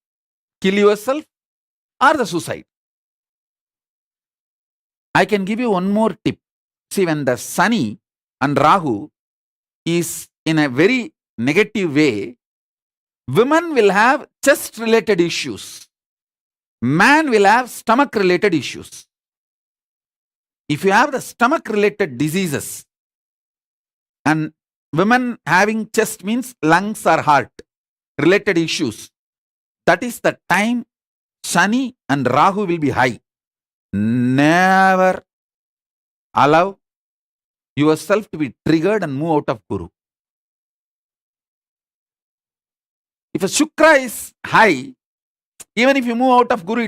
kill yourself, or the suicide. I can give you one more tip. See, when the Shani and Rahu is in a very negative way, women will have chest-related issues. Man will have stomach-related issues. If you have the stomach-related diseases, and women having chest means lungs or heart related issues, that is the time Shani and Rahu will be high. Never allow yourself to be triggered and move out of Guru. If a Shukra is high, even if you move out of Guru,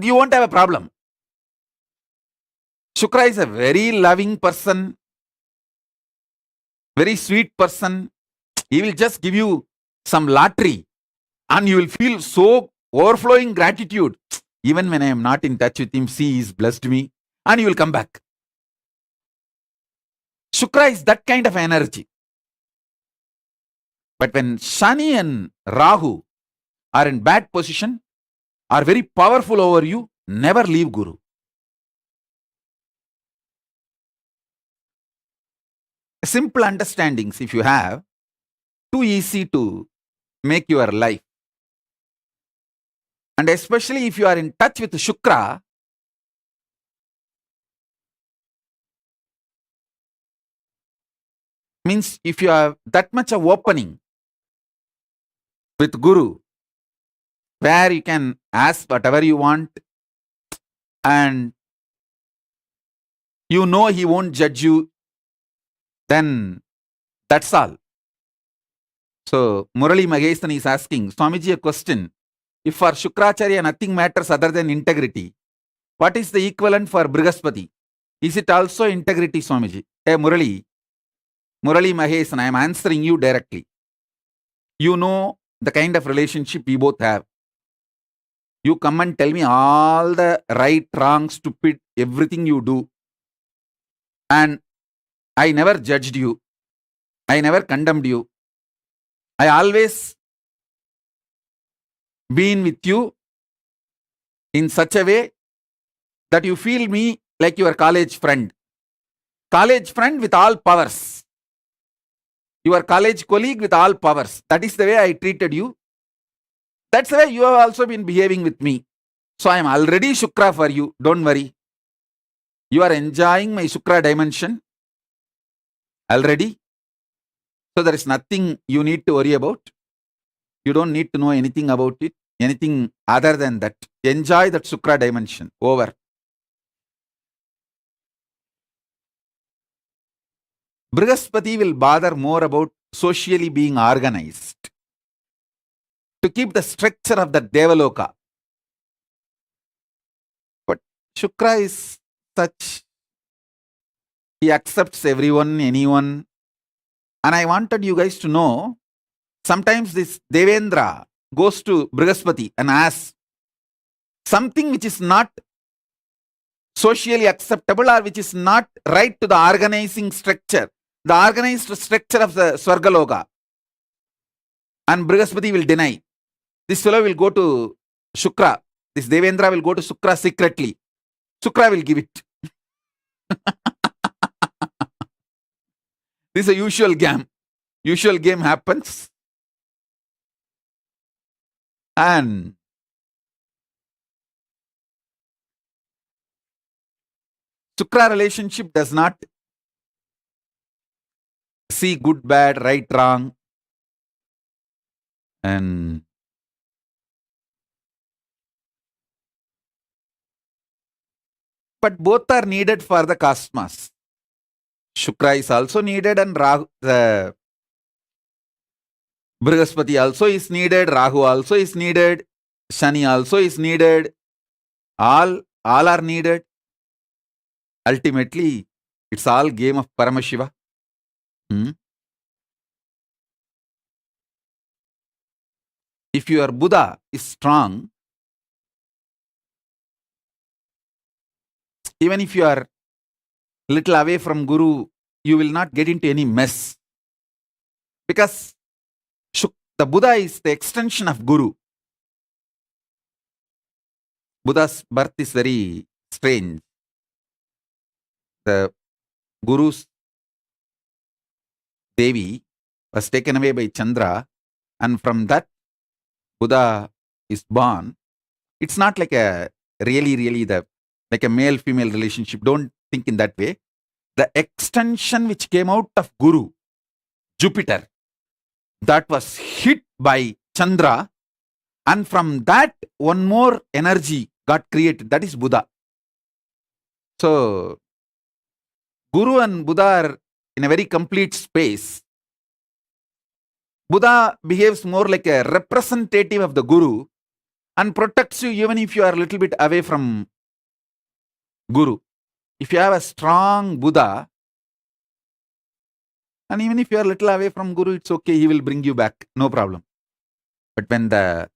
you won't have a problem. Shukra is a very loving person, very sweet person. He will just give you some lottery and you will feel so overflowing gratitude. Even when I am not in touch with him, see, he's blessed me, and you will come back. Shukra is that kind of energy. But when Shani and Rahu are in bad position, are very powerful over you, never leave Guru. Simple understandings, if you have, too easy to make your life. And especially if you are in touch with Shukra, means if you have that much of opening with Guru, where you can ask whatever you want and you know he won't judge you, then that's all. So Murali Magestan is asking Swamiji a question. If for Shukracharya nothing matters other than integrity, what is the equivalent for Brihaspati? Is it also integrity, Swamiji? Hey Murali Mahesan, I am answering you directly. You know the kind of relationship we both have. You come and tell me all the right, wrong, stupid, everything you do. And I never judged you. I never condemned you. I always been with you in such a way that you feel me like your college friend. College friend with all powers. Your college colleague with all powers. That is the way I treated you. That's the way you have also been behaving with me. So I am already Shukra for you. Don't worry. You are enjoying my Shukra dimension already. So there is nothing you need to worry about. You don't need to know anything about it, anything other than that. Enjoy that Shukra dimension. Over. Brihaspati will bother more about socially being organized to keep the structure of the Devaloka. But Shukra is such, he accepts everyone, anyone. And I wanted you guys to know, sometimes this Devendra goes to Brihaspati and asks something which is not socially acceptable or which is not right to the organizing structure, the organized structure of the Swargaloka. And Brihaspati will deny. This fellow will go to Shukra. This Devendra will go to Shukra secretly. Shukra will give it. This is a usual game. Usual game happens. And Shukra relationship does not see good, bad, right, wrong. And but both are needed for the cosmos. Shukra is also needed and Brihaspati also is needed, Rahu also is needed, Shani also is needed. All are needed. Ultimately, it's all game of Paramashiva. If your Buddha is strong, even if you are little away from Guru, you will not get into any mess. Because the Buddha is the extension of Guru. Buddha's birth is very strange. The Guru's Devi was taken away by Chandra, and from that Buddha is born. It's not like a really like a male-female relationship. Don't think in that way. The extension which came out of Guru, Jupiter, that was hit by Chandra, and from that one more energy got created. That is Buddha. So Guru and Buddha are in a very complete space. Buddha behaves more like a representative of the Guru and protects you even if you are a little bit away from Guru. If you have a strong Buddha, and even if you are a little away from Guru, it's okay, he will bring you back, no problem. But when the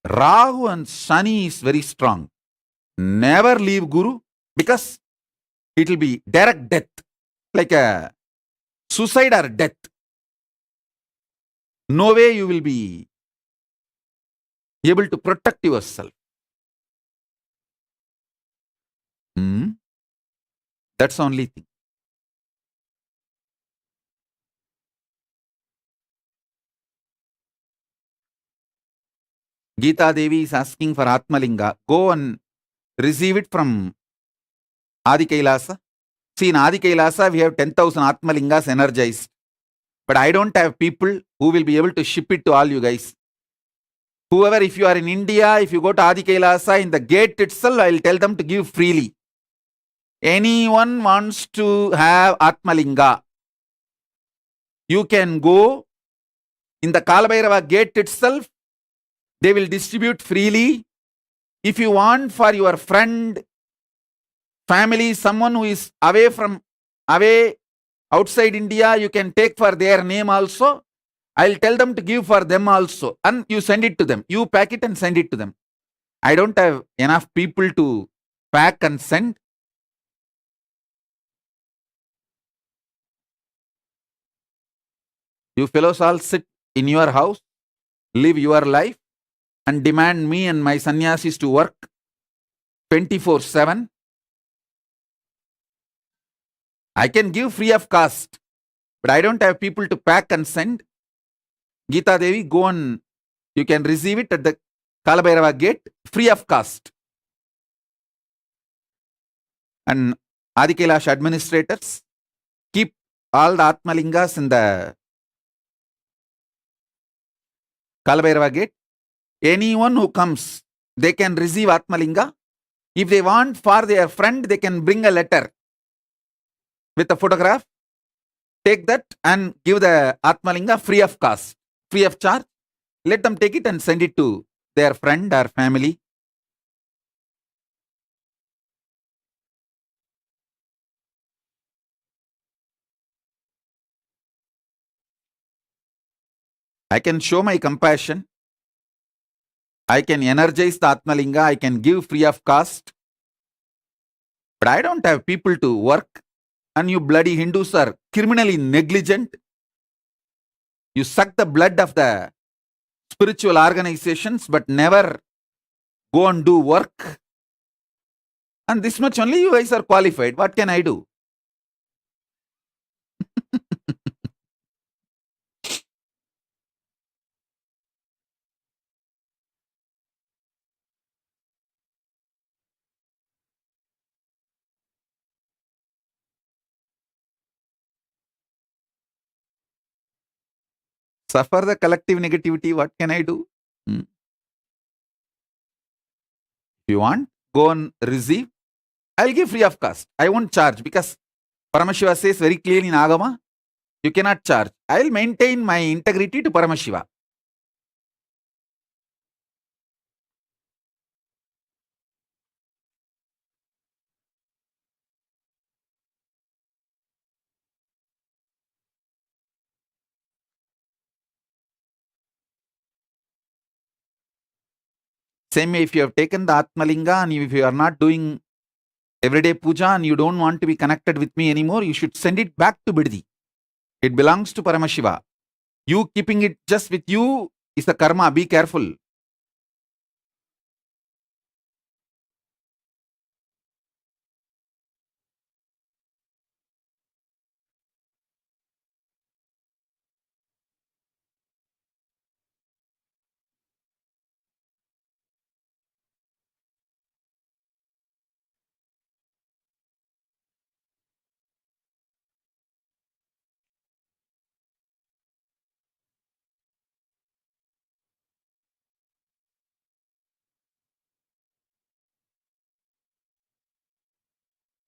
Rahu and Shani is very strong, never leave Guru, because it will be direct death, like a suicide or death. No way you will be able to protect yourself. That's the only thing. Geeta Devi is asking for Atmalinga. Go and receive it from Adi KAILASA. See, in Adi KAILASA, we have 10,000 Atmalingas energized. But I don't have people who will be able to ship it to all you guys. Whoever, if you are in India, if you go to Adi KAILASA, in the gate itself, I will tell them to give freely. Anyone wants to have Atmalinga, you can go in the Kalabhairava gate itself. They will distribute freely. If you want for your friend, family, someone who is away outside India, you can take for their name also. I'll tell them to give for them also. And you send it to them. You pack it and send it to them. I don't have enough people to pack and send. You fellows all sit in your house, live your life, and demand me and my sannyasis to work 24/7. I can give free of cost, but I don't have people to pack and send. Geeta Devi, go and you can receive it at the Kalabhairava gate free of cost. And Adi Kailash administrators, keep all the Atmalingas in the Kalabhairava gate. Anyone who comes, they can receive Atmalinga. If they want for their friend, they can bring a letter with a photograph. Take that and give the Atmalinga free of cost, free of charge. Let them take it and send it to their friend or family. I can show my compassion. I can energize the Atmalinga. I can give free of cost. But I don't have people to work. And you bloody Hindus are criminally negligent. You suck the blood of the spiritual organizations, but never go and do work. And this much only you guys are qualified. What can I do? Suffer the collective negativity. What can I do? If you want, go and receive. I'll give free of cost. I won't charge because Paramashiva says very clearly in Agama, you cannot charge. I'll maintain my integrity to Paramashiva. Same way, if you have taken the Atmalinga and if you are not doing everyday puja and you don't want to be connected with me anymore, you should send it back to Biddi. It belongs to Paramashiva. You keeping it just with you is a karma. Be careful.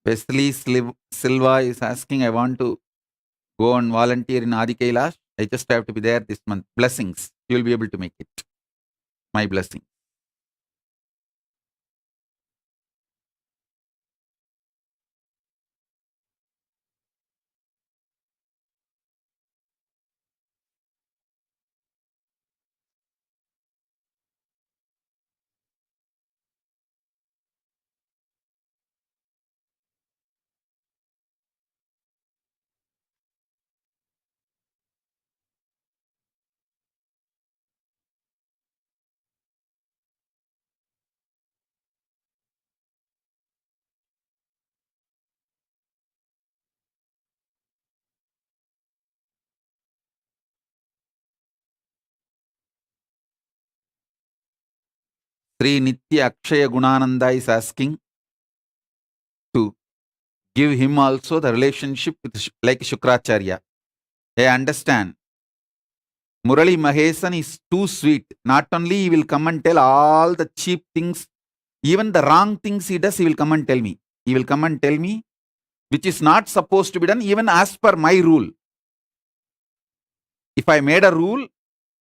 Wesley Silva is asking, I want to go and volunteer in Adi Kailash. I just have to be there this month. Blessings. You will be able to make it. My blessing. Sri Nitya Akshaya Gunananda is asking to give him also the relationship with like Shukracharya. I understand. Murali Mahesan is too sweet. Not only he will come and tell all the cheap things, even the wrong things he does, he will come and tell me. He will come and tell me which is not supposed to be done even as per my rule. If I made a rule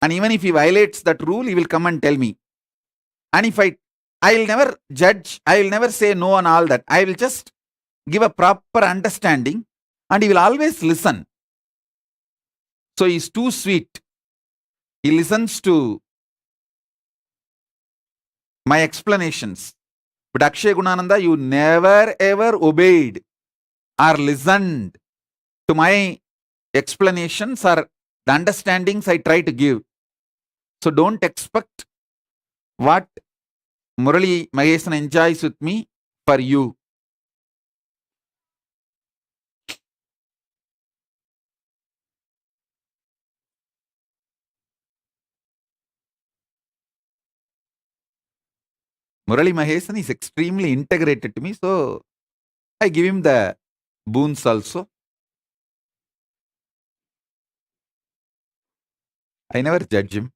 and even if he violates that rule, he will come and tell me. And if I will never judge, I will never say no on all that. I will just give a proper understanding and he will always listen. So he is too sweet. He listens to my explanations. But Akshay Gunananda, you never ever obeyed or listened to my explanations or the understandings I try to give. So don't expect what Murali Mahesan enjoys with me for you. Murali Mahesan is extremely integrated to me, so I give him the boons also. I never judge him.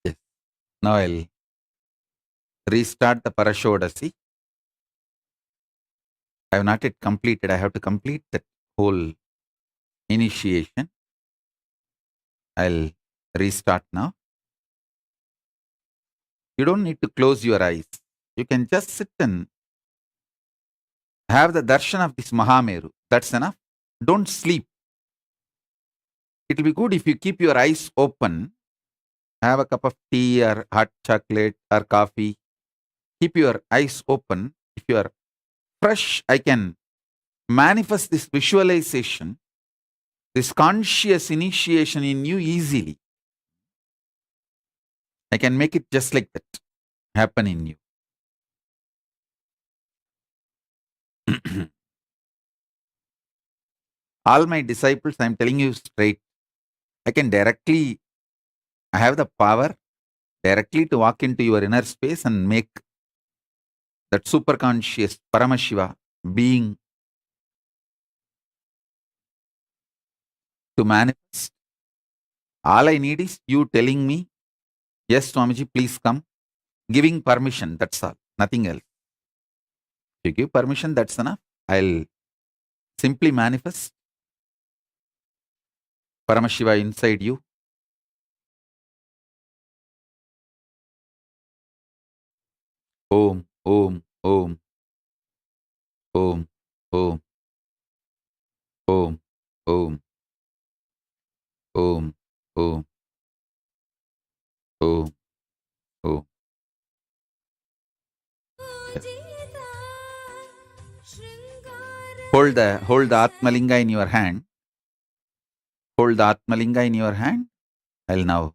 Yes. Now I'll restart the Parashodasi. I have not yet completed. I have to complete that whole initiation. I'll restart now. You don't need to close your eyes. You can just sit and have the darshan of this Mahameru. That's enough. Don't sleep. It will be good if you keep your eyes open. Have a cup of tea or hot chocolate or coffee. Keep your eyes open. If you are fresh, I can manifest this visualization, this conscious initiation in you easily. I can make it just like that happen in you. All my disciples, I am telling you straight, I have the power directly to walk into your inner space and make that superconscious Paramashiva being to manifest. All I need is you telling me, yes, Swamiji, please come. Giving permission, that's all. Nothing else. If you give permission, that's enough. I'll simply manifest Paramashiva inside you. Om, Om, Om, Om, Om, Om, Om, Om, Om, Om, Om. Hold the Atmalinga in your hand. Hold the Atmalinga in your hand. I'll now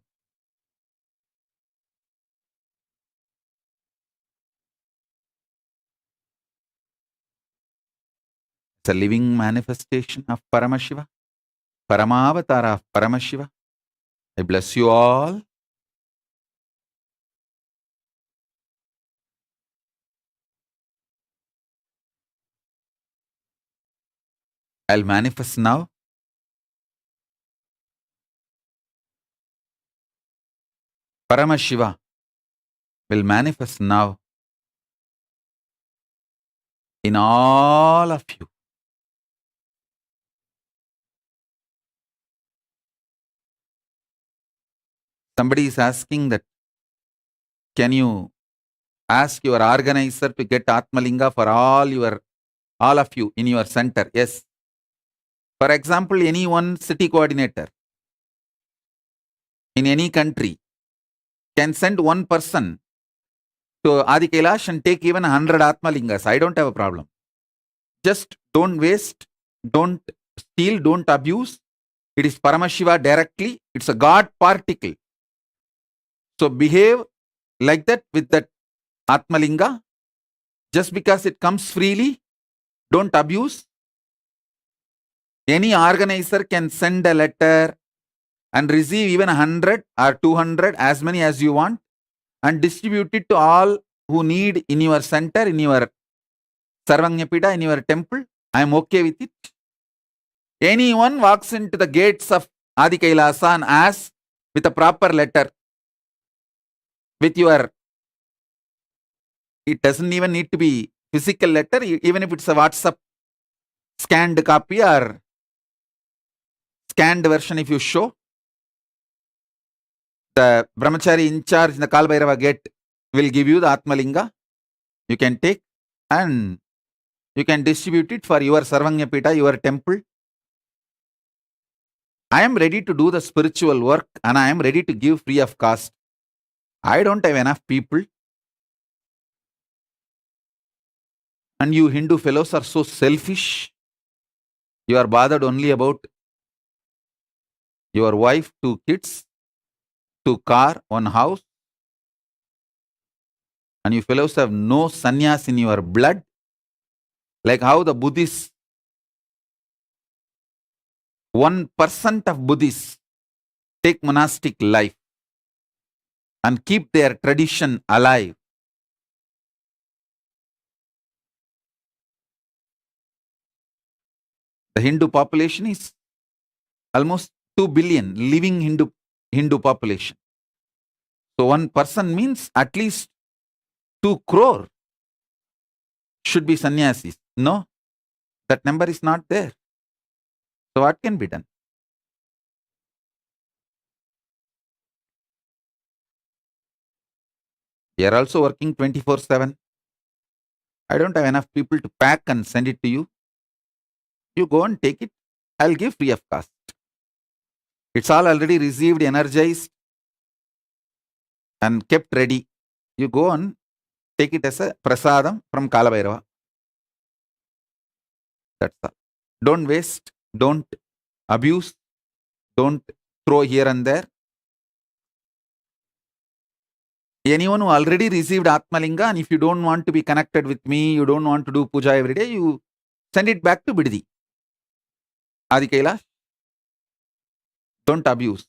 it's a living manifestation of Paramashiva, Paramavatara of Paramashiva. I bless you all. I'll manifest now. Paramashiva will manifest now in all of you. Somebody is asking that, can you ask your organizer to get Atmalinga for all of you in your center? Yes. For example, any one city coordinator in any country can send one person to Adi Kailash and take even 100 Atmalingas. I don't have a problem. Just don't waste, don't steal, don't abuse. It is Paramashiva directly. It's a God particle. So behave like that with that Atmalinga. Just because it comes freely, don't abuse. Any organizer can send a letter and receive even 100 or 200, as many as you want, and distribute it to all who need in your center, in your Sarvanyapida, in your temple. I am okay with it. Anyone walks into the gates of Adi Kailasa and asks with a proper letter, with your, it doesn't even need to be physical letter, even if it's a WhatsApp scanned copy or scanned version, if you show, the brahmachari in charge in the Kal Bhairava gate will give you the Atmalinga. You can take and you can distribute it for your Sarvanyapita, your temple. I am ready to do the spiritual work and I am ready to give free of cost. I don't have enough people. And you Hindu fellows are so selfish. You are bothered only about your wife, 2 kids, 2 car, 1 house. And you fellows have no sannyas in your blood. Like how the Buddhists, 1% of Buddhists take monastic life and keep their tradition alive. The Hindu population is almost 2 billion living Hindu population. So 1% means at least 2 crore should be sannyasis. No, that number is not there. So what can be done? We are also working 24/7. I don't have enough people to pack and send it to you. You go and take it. I'll give free of cost. It's all already received, energized, and kept ready. You go and take it as a prasadam from Kalabhairava. That's all. Don't waste, don't abuse, don't throw here and there. Anyone who already received Atmalinga, and if you don't want to be connected with me, you don't want to do puja every day, you send it back to Biddi. Adi Kailash. Don't abuse.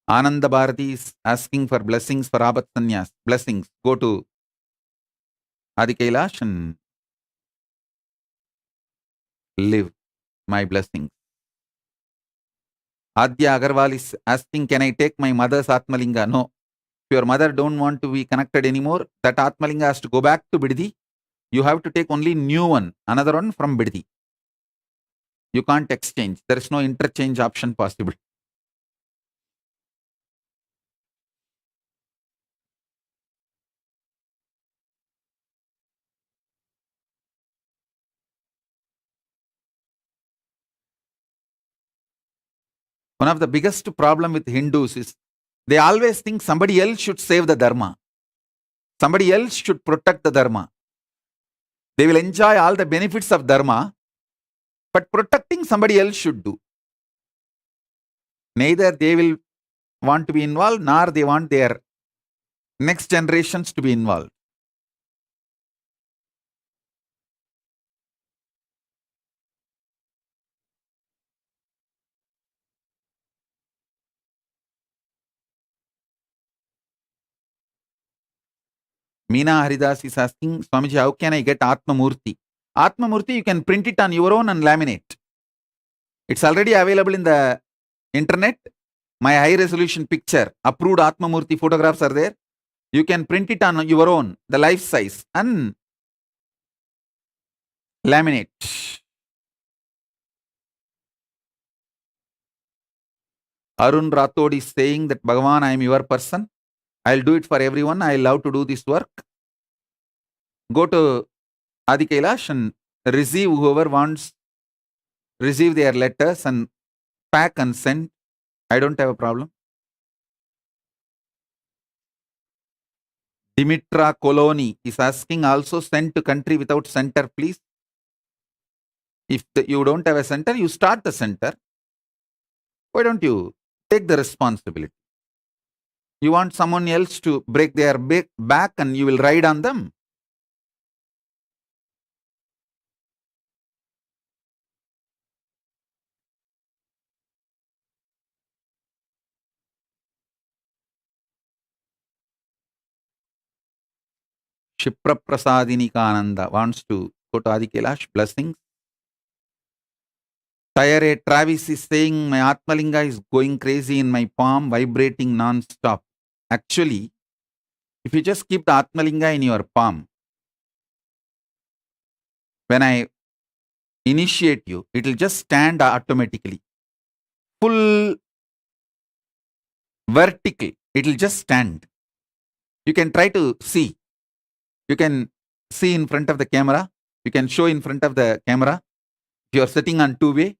Ananda Bharati is asking for blessings for Abhat Sanyas. Blessings. Go to Adi Kailash and live my blessings. Adya Agarwal is asking, can I take my mother's Atmalinga? No. If your mother don't want to be connected anymore, that Atmalinga has to go back to Biddi. You have to take only new one, another one from Biddi. You can't exchange. There is no interchange option possible. One of the biggest problem with Hindus is they always think somebody else should save the Dharma. Somebody else should protect the Dharma. They will enjoy all the benefits of Dharma, but protecting somebody else should do. Neither they will want to be involved, nor they want their next generations to be involved. Meena Haridas is asking, Swamiji, how can I get Atma Murti? Atma Murti, you can print it on your own and laminate. It's already available in the internet. My high resolution picture, approved Atma Murti photographs are there. You can print it on your own, the life size, and laminate. Arun Rathod is saying that Bhagavan, I am your person. I'll do it for everyone. I love to do this work. Go to Adi Kailash and receive whoever wants, receive their letters and pack and send. I don't have a problem. Dimitra Coloni is asking, also send to country without center, please. If you don't have a center, you start the center. Why don't you take the responsibility? You want someone else to break their back and you will ride on them. Shipra Prasadinika wants to go to Adi Kailash. Blessings. Tire Travis is saying, my Atmalinga is going crazy in my palm, vibrating non-stop. Actually, if you just keep the Atmalinga in your palm, when I initiate you, it will just stand automatically. full vertical. It will just stand. You can try to see. You can see in front of the camera. You can show in front of the camera. If you are sitting on two-way,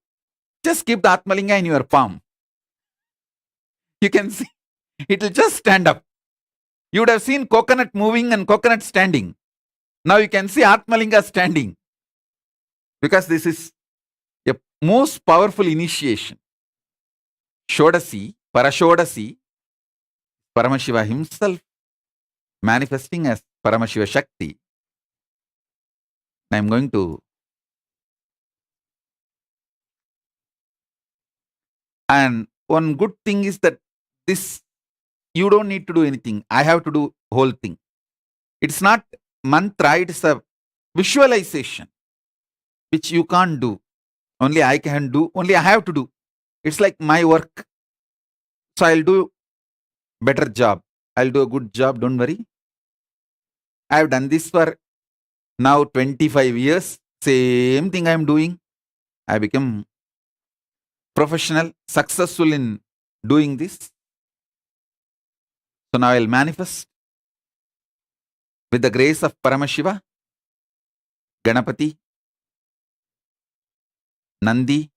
just keep the Atmalinga in your palm. You can see. It will just stand up. You would have seen coconut moving and coconut standing. Now you can see Atmalinga standing. Because this is a most powerful initiation. Shodasi, Parashodasi, Paramashiva himself manifesting as Paramashiva Shakti. I am going to. And one good thing is that this, you don't need to do anything. I have to do whole thing. It's not mantra, it's a visualization, which you can't do. Only I can do, only I have to do. It's like my work. So I'll do better job. I'll do a good job, don't worry. I've done this for now 25 years. Same thing I'm doing. I become professional, successful in doing this. So now I'll manifest with the grace of Paramashiva, Ganapati, Nandi,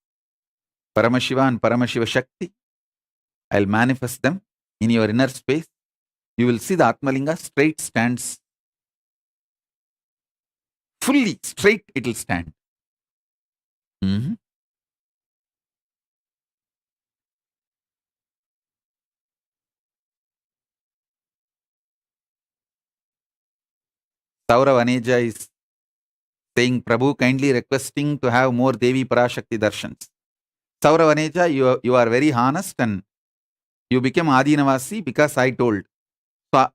Paramashiva and Paramashiva Shakti. I'll manifest them in your inner space. You will see the Atmalinga straight stands. Fully straight it will stand. Saurav Aneja is saying, Prabhu kindly requesting to have more Devi Parashakti darshans. Saurav Aneja, you are very honest and you became Adinavasi because I told. So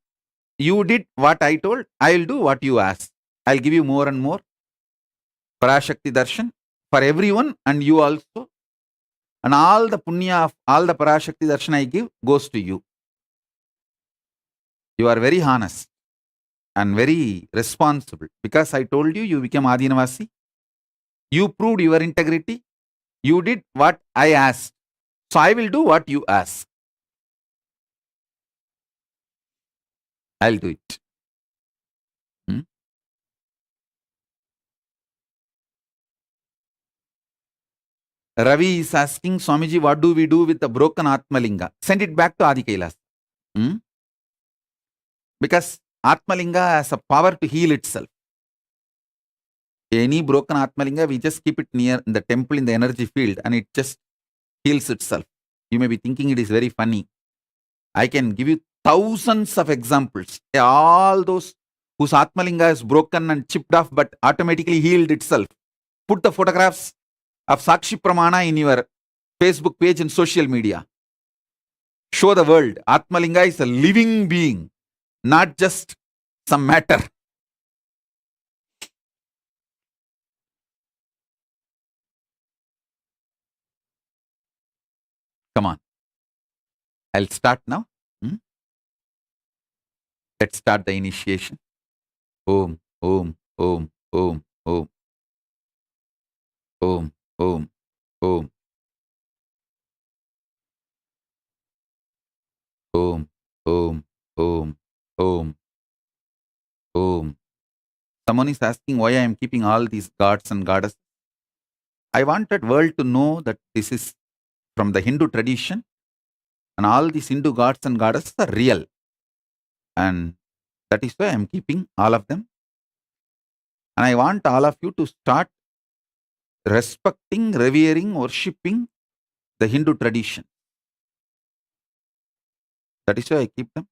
you did what I told, I will do what you asked. I'll give you more and more Parashakti darshan for everyone and you also. And all the punya of all the Parashakti darshan I give goes to you. You are very honest and very responsible. Because I told you, you became Adinavasi. You proved your integrity. You did what I asked. So I will do what you ask. I'll do it. Ravi is asking, Swamiji, what do we do with the broken Atmalinga? Send it back to Adi KAILASA. Because Atmalinga has a power to heal itself. Any broken Atmalinga, we just keep it near in the temple in the energy field and it just heals itself. You may be thinking it is very funny. I can give you thousands of examples. All those whose Atmalinga is broken and chipped off but automatically healed itself. Put the photographs of Sakshi Pramana in your Facebook page and social media. Show the world. Atmalinga is a living being, not just some matter. Come on. I'll start now. Let's start the initiation. Om, Om, Om, Om, Om. Om, Om, Om. Om, Om, Om, Om, Om. Someone is asking why I am keeping all these gods and goddesses. I wanted world to know that this is from the Hindu tradition and all these Hindu gods and goddesses are real. And that is why I am keeping all of them. And I want all of you to start respecting, revering, worshipping the Hindu tradition. That is why I keep them.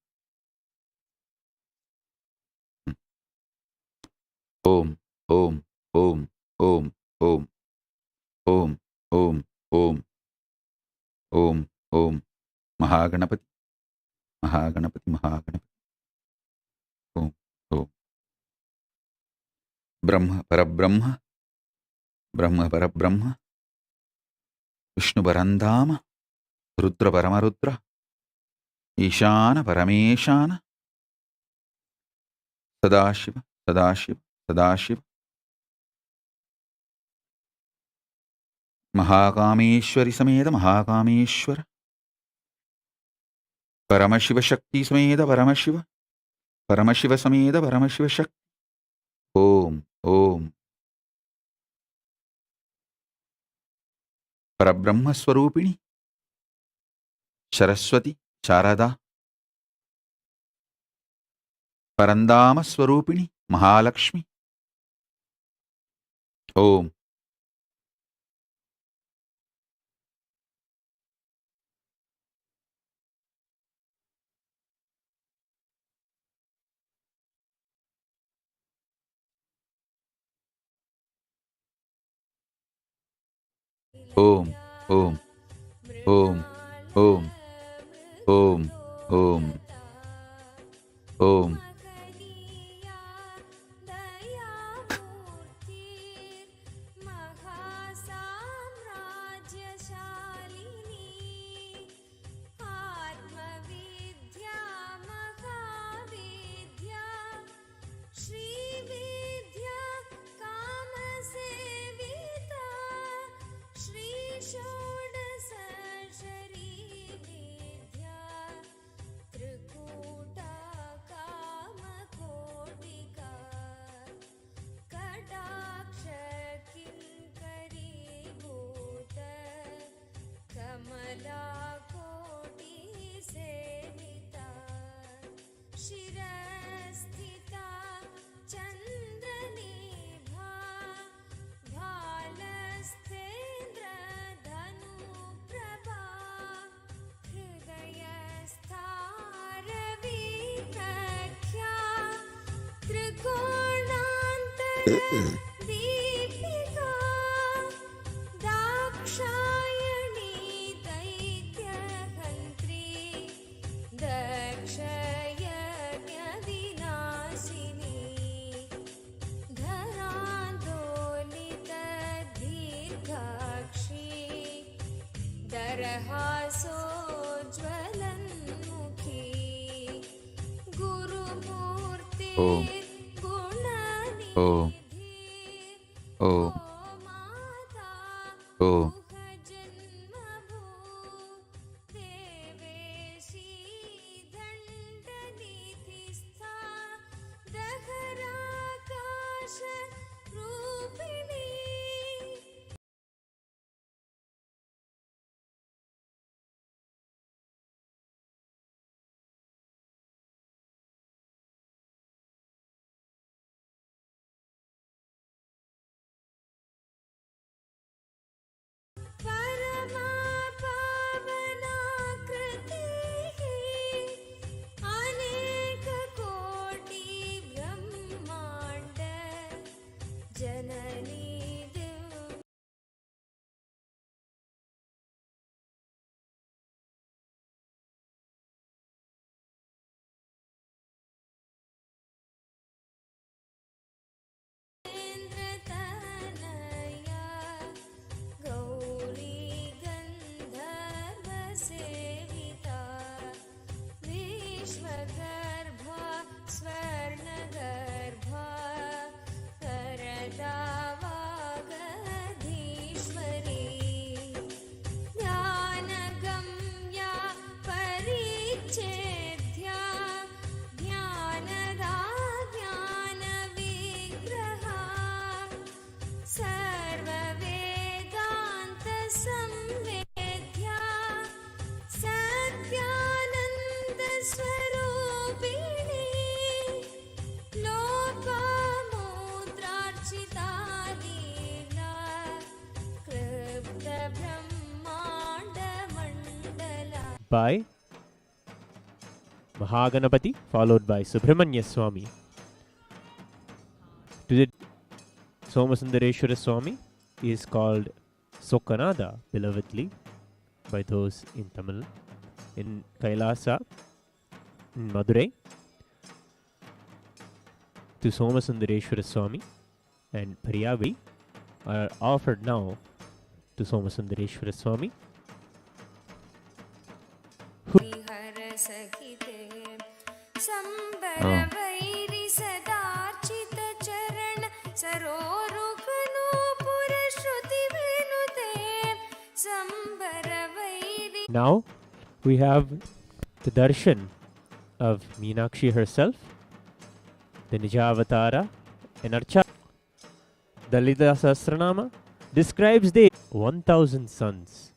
Om, Om, Om, Om, Om, Om, Om, Om, Om, Om, Mahaganapati, Mahaganapati, Mahaganapati. Om, Om. Brahma Parabrahma, Brahma Parabrahma, Vishnu Parandama, Rudra Paramarudra, Ishana Parameshana, Sadashiva, Sadashiva, Sadashiva. Mahakameshwari समेत महाकामेश्वर, परमशिव शक्ति समेत परमशिव, परमशिव समेत परमशिव शक्ति। ओम ओम। परब्रह्म स्वरूपिणी सरस्वती शारदा, परंदाम स्वरूपिणी Mahalakshmi. Om Om Om Om Om Om Om Om. Om Om Om Om. By Mahaganapati, followed by Subramanya Swami. Today, Somasundareshwara Swami is called Sokanada, belovedly, by those in Tamil. In Kailasa, in Madurai, to Somasundareshwara Swami and Pariyavi are offered now to Somasundareshwara Swami. Now we have the darshan of Meenakshi herself, the Nijavatara and Archa. The Lalita Sahasranama describes the 1000 suns,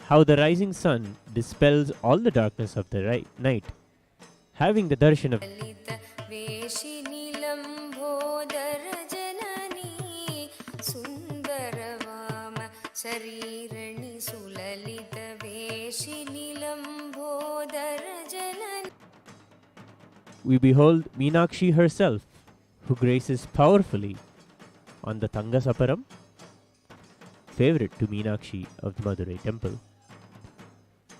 how the rising sun dispels all the darkness of the night. Having the darshan of we behold Meenakshi herself, who graces powerfully on the Tangasaparam, favorite to Meenakshi of the Madurai temple.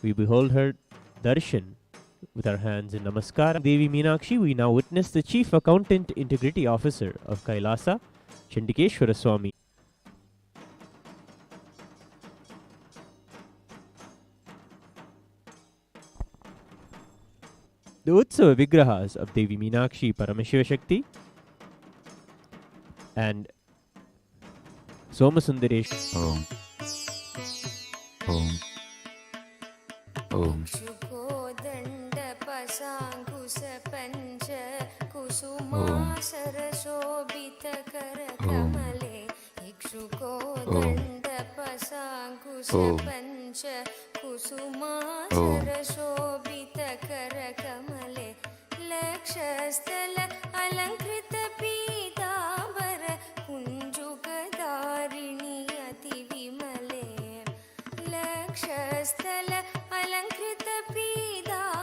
We behold her darshan with our hands in Namaskar. Devi Meenakshi, we now witness the Chief Accountant Integrity Officer of Kailasa, Chandikeshwara Swami. The Utsava Vigrahas of Devi Meenakshi Paramashivoham and Somasundaresh. Om. Om. Om. Om. Om. Om.